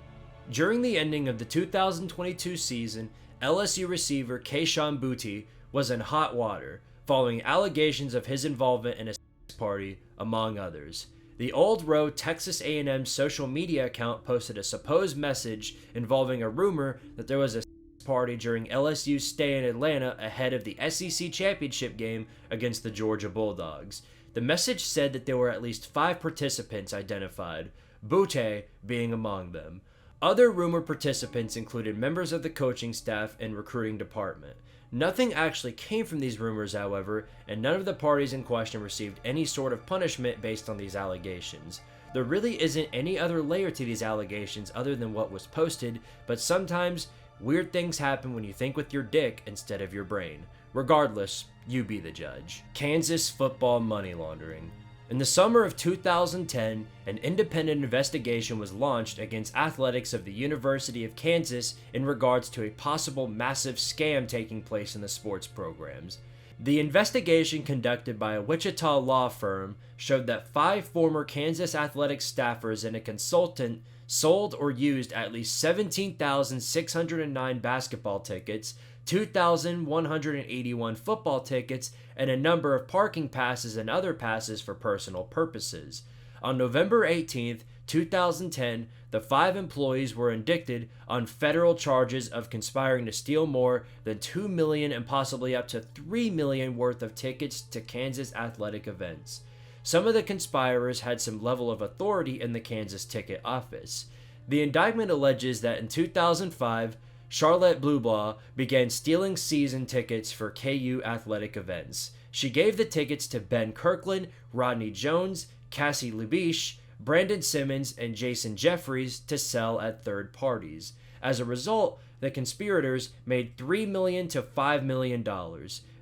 During the ending of the 2022 season, LSU receiver Kayshon Boutte was in hot water, following allegations of his involvement in a party, among others. The Old Row Texas A&M social media account posted a supposed message involving a rumor that there was a party during LSU's stay in Atlanta ahead of the SEC championship game against the Georgia Bulldogs. The message said that there were at least 5 participants identified, Boutte being among them. Other rumored participants included members of the coaching staff and recruiting department. Nothing actually came from these rumors, however, and none of the parties in question received any sort of punishment based on these allegations. There really isn't any other layer to these allegations other than what was posted, but sometimes weird things happen when you think with your dick instead of your brain. Regardless, you be the judge. Kansas football money laundering. In the summer of 2010, an independent investigation was launched against athletics of the University of Kansas in regards to a possible massive scam taking place in the sports programs. The investigation, conducted by a Wichita law firm, showed that 5 former Kansas athletics staffers and a consultant sold or used at least 17,609 basketball tickets, 2,181 football tickets, and a number of parking passes and other passes for personal purposes. On November 18, 2010, the 5 employees were indicted on federal charges of conspiring to steal more than $2 million and possibly up to $3 million worth of tickets to Kansas athletic events. Some of the conspirators had some level of authority in the Kansas ticket office. The indictment alleges that in 2005, Charlotte Blueblaw began stealing season tickets for KU athletic events. She gave the tickets to Ben Kirkland, Rodney Jones, Cassie Lubisch, Brandon Simmons, and Jason Jeffries to sell at third parties. As a result, the conspirators made $3 million to $5 million.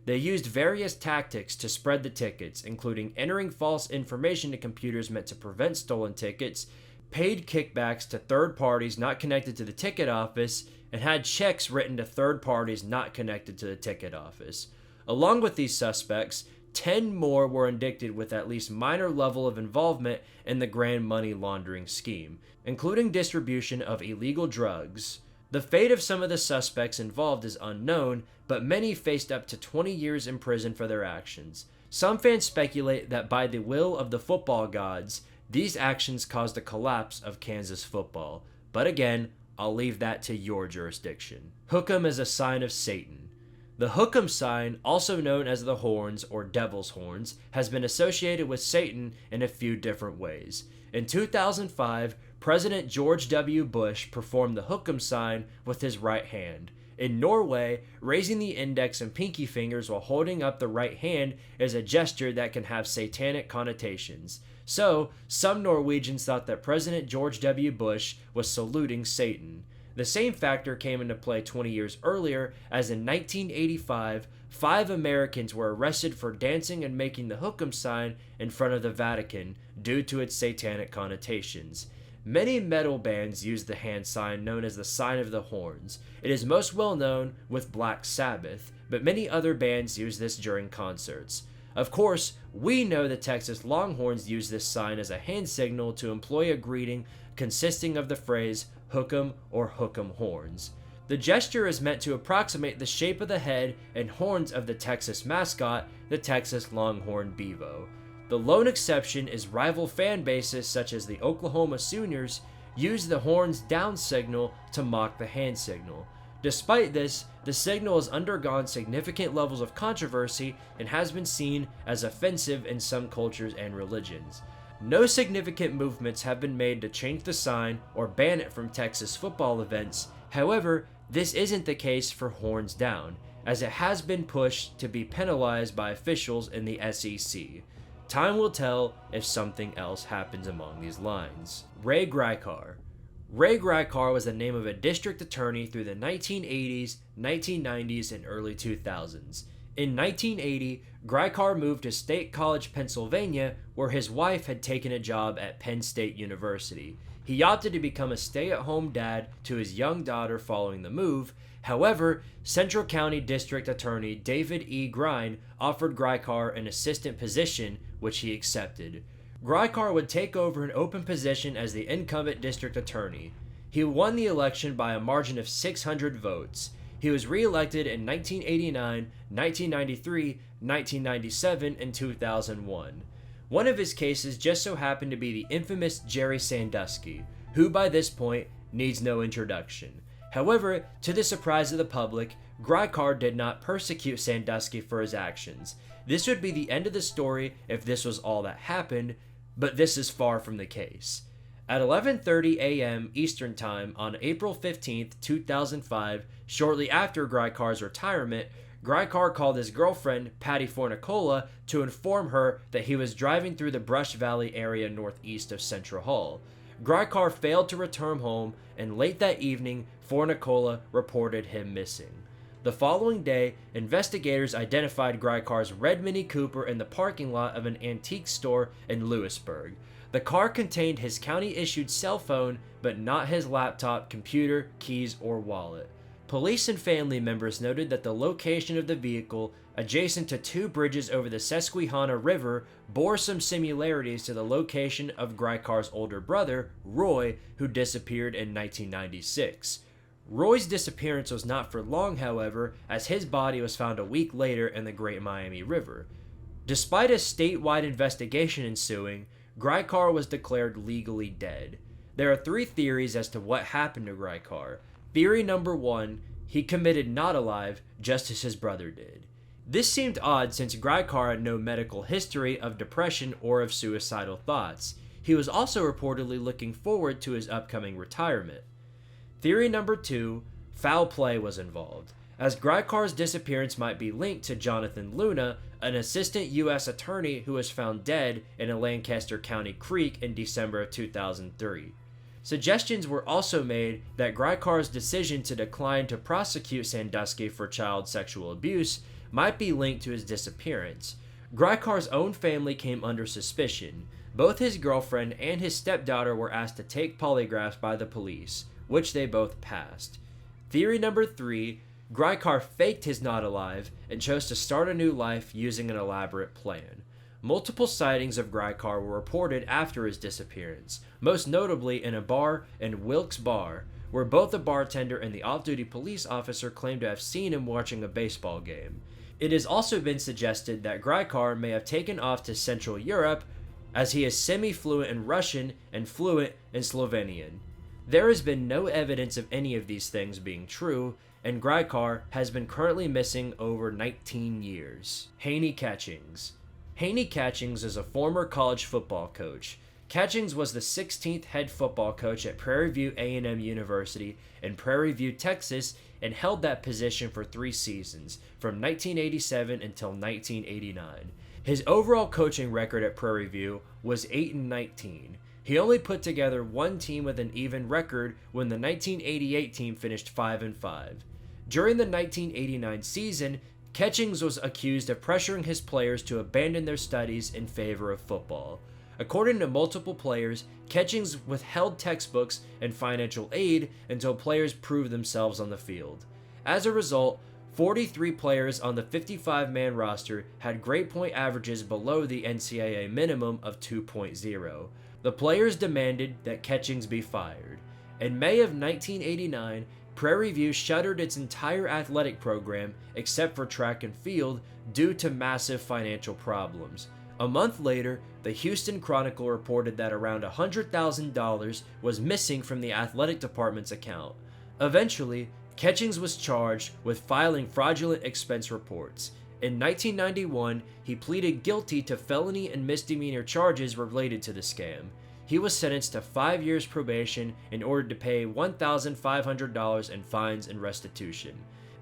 They used various tactics to spread the tickets, including entering false information to computers meant to prevent stolen tickets, paid kickbacks to third parties not connected to the ticket office, and had checks written to third parties not connected to the ticket office. Along with these suspects, 10 more were indicted with at least minor level of involvement in the grand money laundering scheme, including distribution of illegal drugs. The fate of some of the suspects involved is unknown, but many faced up to 20 years in prison for their actions. Some fans speculate that by the will of the football gods, these actions caused a collapse of Kansas football. But again, I'll leave that to your jurisdiction. Hook'em is a sign of Satan. The Hook'em sign, also known as the horns or devil's horns, has been associated with Satan in a few different ways. In 2005, President George W. Bush performed the Hook'em sign with his right hand. In Norway, raising the index and pinky fingers while holding up the right hand is a gesture that can have satanic connotations. So, some Norwegians thought that President George W. Bush was saluting Satan. The same factor came into play 20 years earlier, as in 1985, 5 Americans were arrested for dancing and making the Hook'em sign in front of the Vatican due to its satanic connotations. Many metal bands use the hand sign known as the sign of the horns. It is most well known with Black Sabbath, but many other bands use this during concerts. Of course, we know the Texas Longhorns use this sign as a hand signal to employ a greeting consisting of the phrase Hook'em or Hook'em horns. The gesture is meant to approximate the shape of the head and horns of the Texas mascot, the Texas Longhorn Bevo. The lone exception is rival fan bases such as the Oklahoma Sooners use the horns down signal to mock the hand signal. Despite this, the signal has undergone significant levels of controversy and has been seen as offensive in some cultures and religions. No significant movements have been made to change the sign or ban it from Texas football events. However, this isn't the case for horns down, as it has been pushed to be penalized by officials in the SEC. Time will tell if something else happens along these lines. Ray Grykar. Ray Grykar was the name of a district attorney through the 1980s, 1990s, and early 2000s. In 1980, Grykar moved to State College, Pennsylvania, where his wife had taken a job at Penn State University. He opted to become a stay-at-home dad to his young daughter following the move. However, Central County District Attorney David E. Grine offered Grykar an assistant position, which he accepted. Grykar would take over an open position as the incumbent district attorney. He won the election by a margin of 600 votes. He was re-elected in 1989, 1993, 1997, and 2001. One of his cases just so happened to be the infamous Jerry Sandusky, who by this point needs no introduction. However, to the surprise of the public, Grykar did not persecute Sandusky for his actions. This would be the end of the story if this was all that happened, but this is far from the case. At 11:30 a.m. Eastern Time on April 15, 2005, shortly after Grykar's retirement, Grykar called his girlfriend, Patty Fornicola, to inform her that he was driving through the Brush Valley area northeast of Central Hall. Grykar failed to return home, and late that evening, Fornicola reported him missing. The following day, investigators identified Grykar's red Mini Cooper in the parking lot of an antique store in Lewisburg. The car contained his county-issued cell phone, but not his laptop, computer, keys, or wallet. Police and family members noted that the location of the vehicle, adjacent to 2 bridges over the Susquehanna River, bore some similarities to the location of Grykar's older brother, Roy, who disappeared in 1996. Roy's disappearance was not for long, however, as his body was found a week later in the Great Miami River. Despite a statewide investigation ensuing, Grykar was declared legally dead. There are 3 theories as to what happened to Grykar. Theory number 1, he committed not alive, just as his brother did. This seemed odd since Grykar had no medical history of depression or of suicidal thoughts. He was also reportedly looking forward to his upcoming retirement. Theory number 2, foul play was involved, as Grykar's disappearance might be linked to Jonathan Luna, an assistant U.S. attorney who was found dead in a Lancaster County creek in December of 2003. Suggestions were also made that Grykar's decision to decline to prosecute Sandusky for child sexual abuse might be linked to his disappearance. Grykar's own family came under suspicion. Both his girlfriend and his stepdaughter were asked to take polygraphs by the police, which they both passed. Theory number 3, Grykar faked his not alive and chose to start a new life using an elaborate plan. Multiple sightings of Grykar were reported after his disappearance, most notably in a bar in Wilkes Bar, where both the bartender and the off-duty police officer claimed to have seen him watching a baseball game. It has also been suggested that Grykar may have taken off to Central Europe, as he is semi-fluent in Russian and fluent in Slovenian. There has been no evidence of any of these things being true, and Grykar has been currently missing over 19 years. Haney Catchings. Haney Catchings is a former college football coach. Catchings was the 16th head football coach at Prairie View A&M University in Prairie View, Texas, and held that position for 3 seasons, from 1987 until 1989. His overall coaching record at Prairie View was 8-19. He only put together one team with an even record when the 1988 team finished 5-5. During the 1989 season, Catchings was accused of pressuring his players to abandon their studies in favor of football. According to multiple players, Catchings withheld textbooks and financial aid until players proved themselves on the field. As a result, 43 players on the 55-man roster had grade point averages below the NCAA minimum of 2.0. The players demanded that Catchings be fired. In May of 1989, Prairie View shuttered its entire athletic program except for track and field due to massive financial problems. A month later, the Houston Chronicle reported that around $100,000 was missing from the athletic department's account. Eventually, Catchings was charged with filing fraudulent expense reports. In 1991, he pleaded guilty to felony and misdemeanor charges related to the scam. He was sentenced to 5 years probation in order to pay $1,500 in fines and restitution.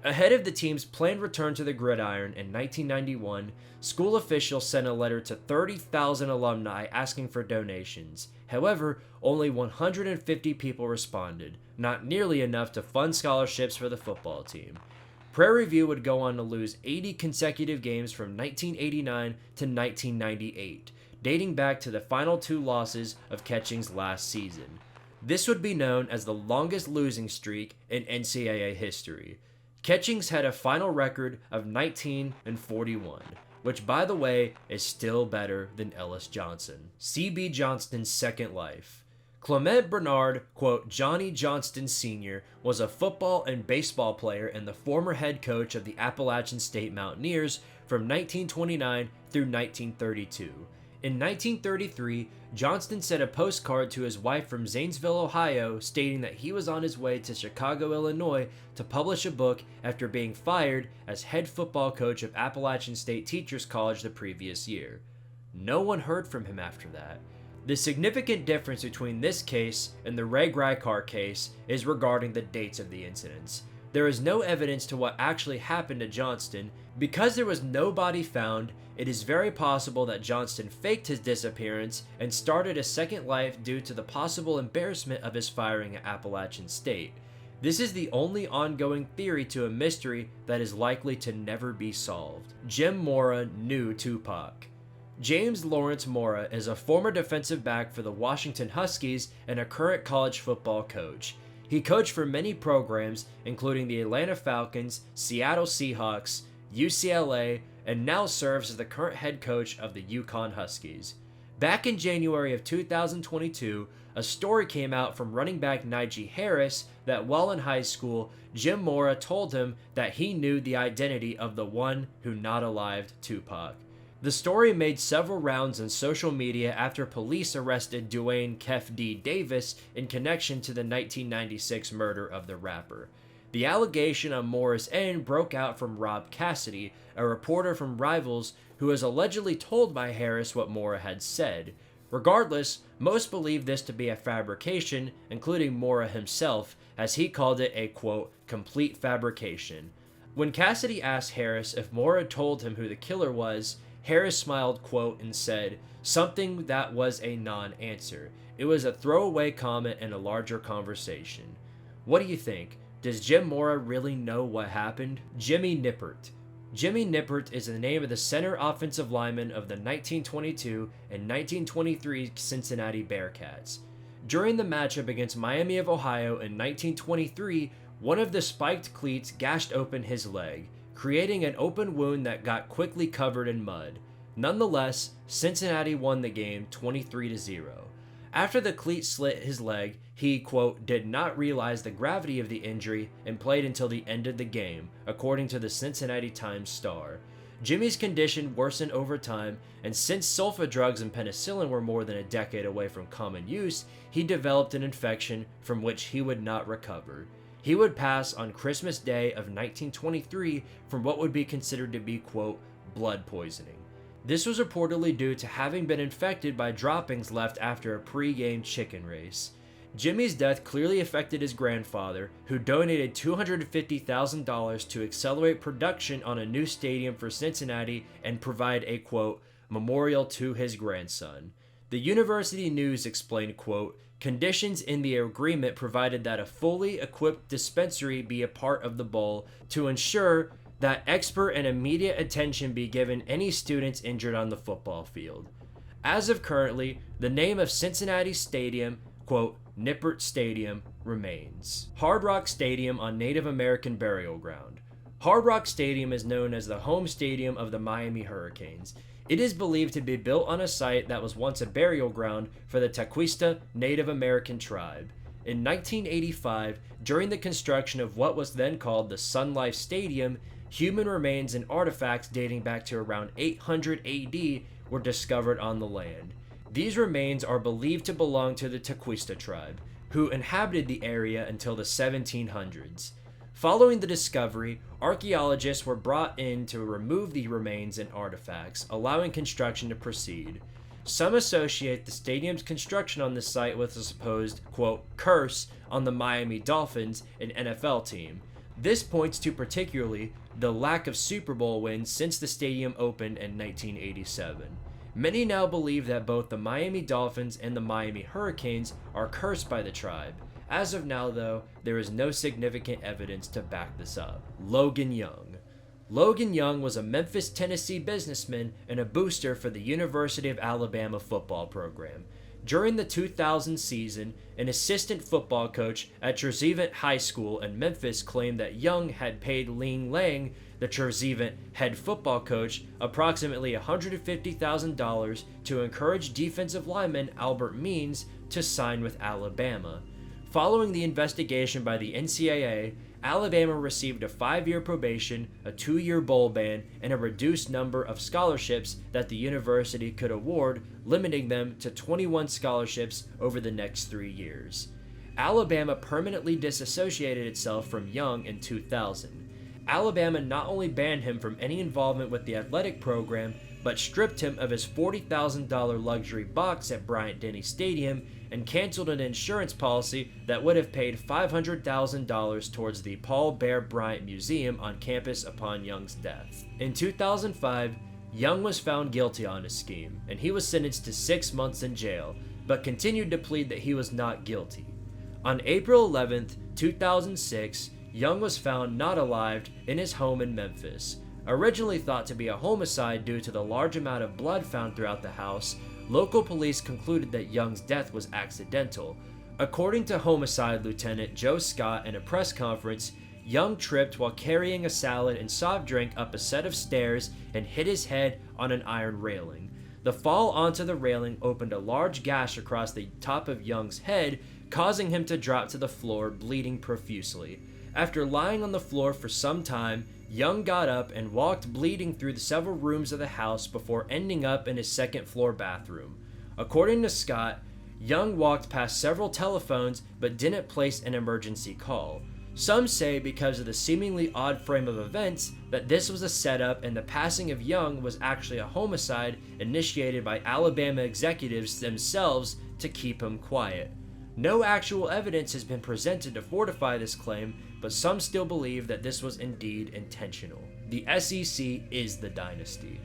Ahead of the team's planned return to the gridiron in 1991, school officials sent a letter to 30,000 alumni asking for donations. However, only 150 people responded, not nearly enough to fund scholarships for the football team. Prairie View would go on to lose 80 consecutive games from 1989 to 1998, dating back to the final 2 losses of Catchings' last season. This would be known as the longest losing streak in NCAA history. Catchings had a final record of 19-41, which, by the way, is still better than Ellis Johnson. C.B. Johnston's second life. Clement Bernard, quote, Johnny Johnston Sr., was a football and baseball player and the former head coach of the Appalachian State Mountaineers from 1929 through 1932. In 1933, Johnston sent a postcard to his wife from Zanesville, Ohio, stating that he was on his way to Chicago, Illinois, to publish a book after being fired as head football coach of Appalachian State Teachers College the previous year. No one heard from him after that. The significant difference between this case and the Ray Grykar case is regarding the dates of the incidents. There is no evidence to what actually happened to Johnston. Because there was no body found, it is very possible that Johnston faked his disappearance and started a second life due to the possible embarrassment of his firing at Appalachian State. This is the only ongoing theory to a mystery that is likely to never be solved. Jim Mora knew Tupac. James Lawrence Mora is a former defensive back for the Washington Huskies and a current college football coach. He coached for many programs, including the Atlanta Falcons, Seattle Seahawks, UCLA, and now serves as the current head coach of the UConn Huskies. Back in January of 2022, a story came out from running back Najee Harris that while in high school, Jim Mora told him that he knew the identity of the one who not alived Tupac. The story made several rounds on social media after police arrested Dwayne Kef D. Davis in connection to the 1996 murder of the rapper. The allegation on Mora's end broke out from Rob Cassidy, a reporter from Rivals who was allegedly told by Harris what Mora had said. Regardless, most believe this to be a fabrication, including Mora himself, as he called it a, quote, complete fabrication. When Cassidy asked Harris if Mora told him who the killer was, Harris smiled, quote, and said, something that was a non-answer. It was a throwaway comment in a larger conversation. What do you think? Does Jim Mora really know what happened? Jimmy Nippert. Jimmy Nippert is the name of the center offensive lineman of the 1922 and 1923 Cincinnati Bearcats. During the matchup against Miami of Ohio in 1923, one of the spiked cleats gashed open his leg, creating an open wound that got quickly covered in mud. Nonetheless, Cincinnati won the game 23-0. After the cleat slit his leg, he, quote, did not realize the gravity of the injury and played until the end of the game, according to the Cincinnati Times-Star. Jimmy's condition worsened over time, and since sulfa drugs and penicillin were more than a decade away from common use, he developed an infection from which he would not recover. He would pass on Christmas Day of 1923 from what would be considered to be, quote, blood poisoning. This was reportedly due to having been infected by droppings left after a pre-game chicken race. Jimmy's death clearly affected his grandfather, who donated $250,000 to accelerate production on a new stadium for Cincinnati and provide a, quote, memorial to his grandson. The University News explained, quote, conditions in the agreement provided that a fully equipped dispensary be a part of the bowl to ensure that expert and immediate attention be given any students injured on the football field. As of currently, the name of Cincinnati Stadium, quote, Nippert Stadium, remains. Hard Rock Stadium on Native American burial ground. Hard Rock Stadium is known as the home stadium of the Miami Hurricanes. It is believed to be built on a site that was once a burial ground for the Tequista Native American tribe. In 1985, during the construction of what was then called the Sun Life Stadium, human remains and artifacts dating back to around 800 AD were discovered on the land. These remains are believed to belong to the Tequista tribe, who inhabited the area until the 1700s. Following the discovery, archaeologists were brought in to remove the remains and artifacts, allowing construction to proceed. Some associate the stadium's construction on the site with a supposed, quote, curse on the Miami Dolphins, an NFL team. This points to particularly the lack of Super Bowl wins since the stadium opened in 1987. Many now believe that both the Miami Dolphins and the Miami Hurricanes are cursed by the tribe. As of now, though, there is no significant evidence to back this up. Logan Young. Logan Young was a Memphis, Tennessee businessman and a booster for the University of Alabama football program. During the 2000 season, an assistant football coach at Trezevant High School in Memphis claimed that Young had paid Ling Lang, the Trezevant head football coach, approximately $150,000 to encourage defensive lineman Albert Means to sign with Alabama. Following the investigation by the NCAA, Alabama received a 5-year probation, a 2-year bowl ban, and a reduced number of scholarships that the university could award, limiting them to 21 scholarships over the next 3 years. Alabama permanently disassociated itself from Young in 2000. Alabama not only banned him from any involvement with the athletic program, but stripped him of his $40,000 luxury box at Bryant-Denny Stadium and canceled an insurance policy that would have paid $500,000 towards the Paul Bear Bryant Museum on campus upon Young's death. In 2005, Young was found guilty on his scheme, and he was sentenced to 6 months in jail, but continued to plead that he was not guilty. On April 11, 2006, Young was found not alive in his home in Memphis. Originally thought to be a homicide due to the large amount of blood found throughout the house, local police concluded that Young's death was accidental. According to Homicide Lieutenant Joe Scott in a press conference, Young tripped while carrying a salad and soft drink up a set of stairs and hit his head on an iron railing. The fall onto the railing opened a large gash across the top of Young's head, causing him to drop to the floor, bleeding profusely. After lying on the floor for some time, Young got up and walked bleeding through the several rooms of the house before ending up in his second-floor bathroom. According to Scott, Young walked past several telephones but didn't place an emergency call. Some say because of the seemingly odd frame of events that this was a setup and the passing of Young was actually a homicide initiated by Alabama executives themselves to keep him quiet. No actual evidence has been presented to fortify this claim, but some still believe that this was indeed intentional. The SEC is the dynasty.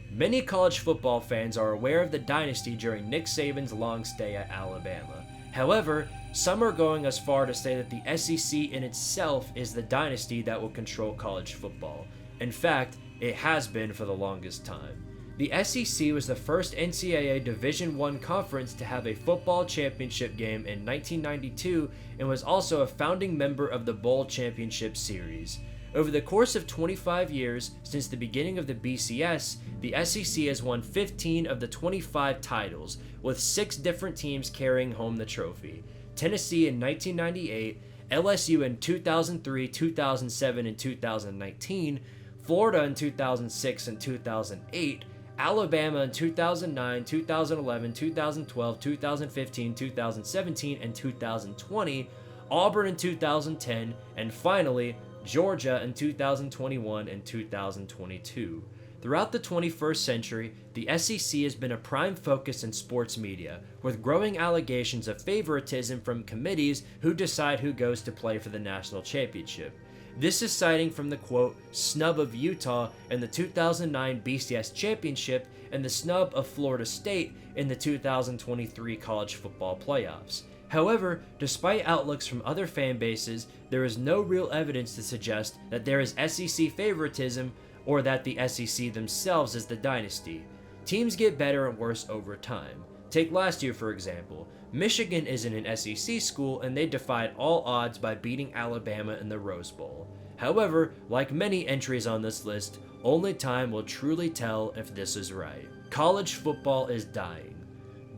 Many college football fans are aware of the dynasty during Nick Saban's long stay at Alabama. However, some are going as far to say that the SEC in itself is the dynasty that will control college football. In fact, It has been for the longest time. The SEC was the first NCAA Division I conference to have a football championship game in 1992 and was also a founding member of the Bowl Championship Series. Over the course of 25 years, since the beginning of the BCS, the SEC has won 15 of the 25 titles, with 6 different teams carrying home the trophy. Tennessee in 1998, LSU in 2003, 2007, and 2019, Florida in 2006 and 2008, Alabama in 2009, 2011, 2012, 2015, 2017, and 2020, Auburn in 2010, and finally, Georgia in 2021 and 2022. Throughout the 21st century, the SEC has been a prime focus in sports media, with growing allegations of favoritism from committees who decide who goes to play for the national championship. This is citing from the quote, snub of Utah in the 2009 BCS championship and the snub of Florida State in the 2023 college football playoffs. However, despite outlooks from other fan bases, there is no real evidence to suggest that there is SEC favoritism or that the SEC themselves is the dynasty. Teams get better and worse over time. Take last year for example. Michigan isn't an SEC school and they defied all odds by beating Alabama in the Rose Bowl. However, like many entries on this list, only time will truly tell if this is right. College football is dying.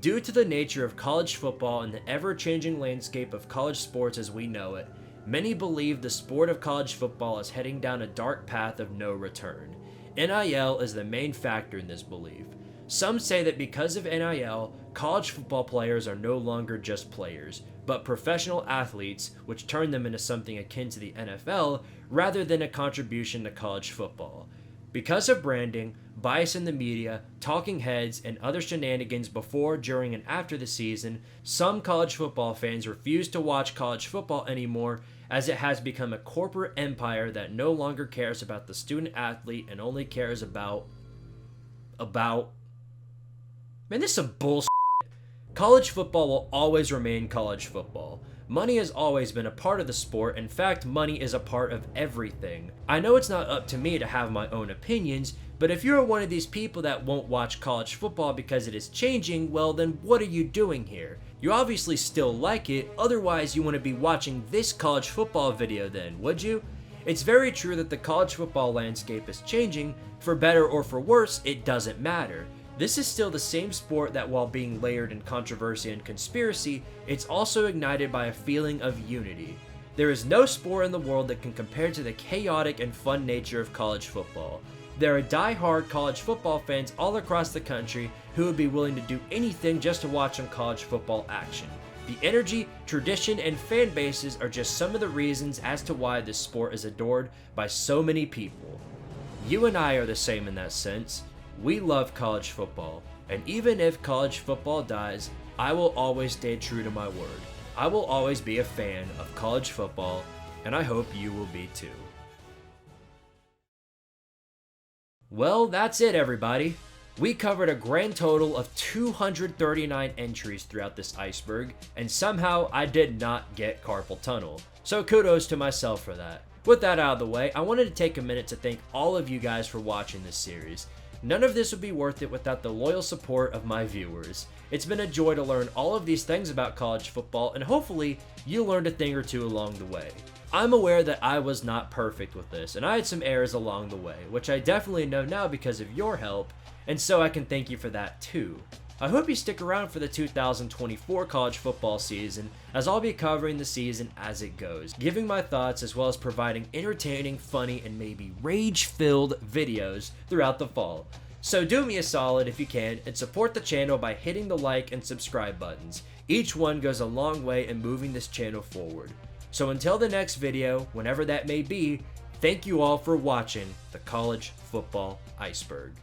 Due to the nature of college football and the ever-changing landscape of college sports as we know it, many believe the sport of college football is heading down a dark path of no return. NIL is the main factor in this belief. Some say that because of NIL, college football players are no longer just players, but professional athletes, which turn them into something akin to the NFL rather than a contribution to college football. Because of branding, bias in the media, talking heads, and other shenanigans before, during, and after the season, some college football fans refuse to watch college football anymore as it has become a corporate empire that no longer cares about the student athlete and only cares about... Man, this is some bullshit. College football will always remain college football. Money has always been a part of the sport. In fact, money is a part of everything. I know it's not up to me to have my own opinions, but if you're one of these people that won't watch college football because it is changing, well then what are you doing here? You obviously still like it, otherwise you wouldn't be watching this college football video then, would you? It's very true that the college football landscape is changing. For better or for worse, it doesn't matter. This is still the same sport that, while being layered in controversy and conspiracy, it's also ignited by a feeling of unity. There is no sport in the world that can compare to the chaotic and fun nature of college football. There are die-hard college football fans all across the country who would be willing to do anything just to watch some college football action. The energy, tradition, and fan bases are just some of the reasons as to why this sport is adored by so many people. You and I are the same in that sense. We love college football, and even if college football dies, I will always stay true to my word. I will always be a fan of college football, and I hope you will be too. Well, that's it everybody. We covered a grand total of 239 entries throughout this iceberg, and somehow I did not get carpal tunnel. So kudos to myself for that. With that out of the way, I wanted to take a minute to thank all of you guys for watching this series. None of this would be worth it without the loyal support of my viewers. It's been a joy to learn all of these things about college football, and hopefully you learned a thing or two along the way. I'm aware that I was not perfect with this, and I had some errors along the way, which I definitely know now because of your help, and so I can thank you for that too. I hope you stick around for the 2024 college football season, as I'll be covering the season as it goes, giving my thoughts as well as providing entertaining, funny, and maybe rage-filled videos throughout the fall. So do me a solid if you can, and support the channel by hitting the like and subscribe buttons. Each one goes a long way in moving this channel forward. So until the next video, whenever that may be, thank you all for watching the College Football Iceberg.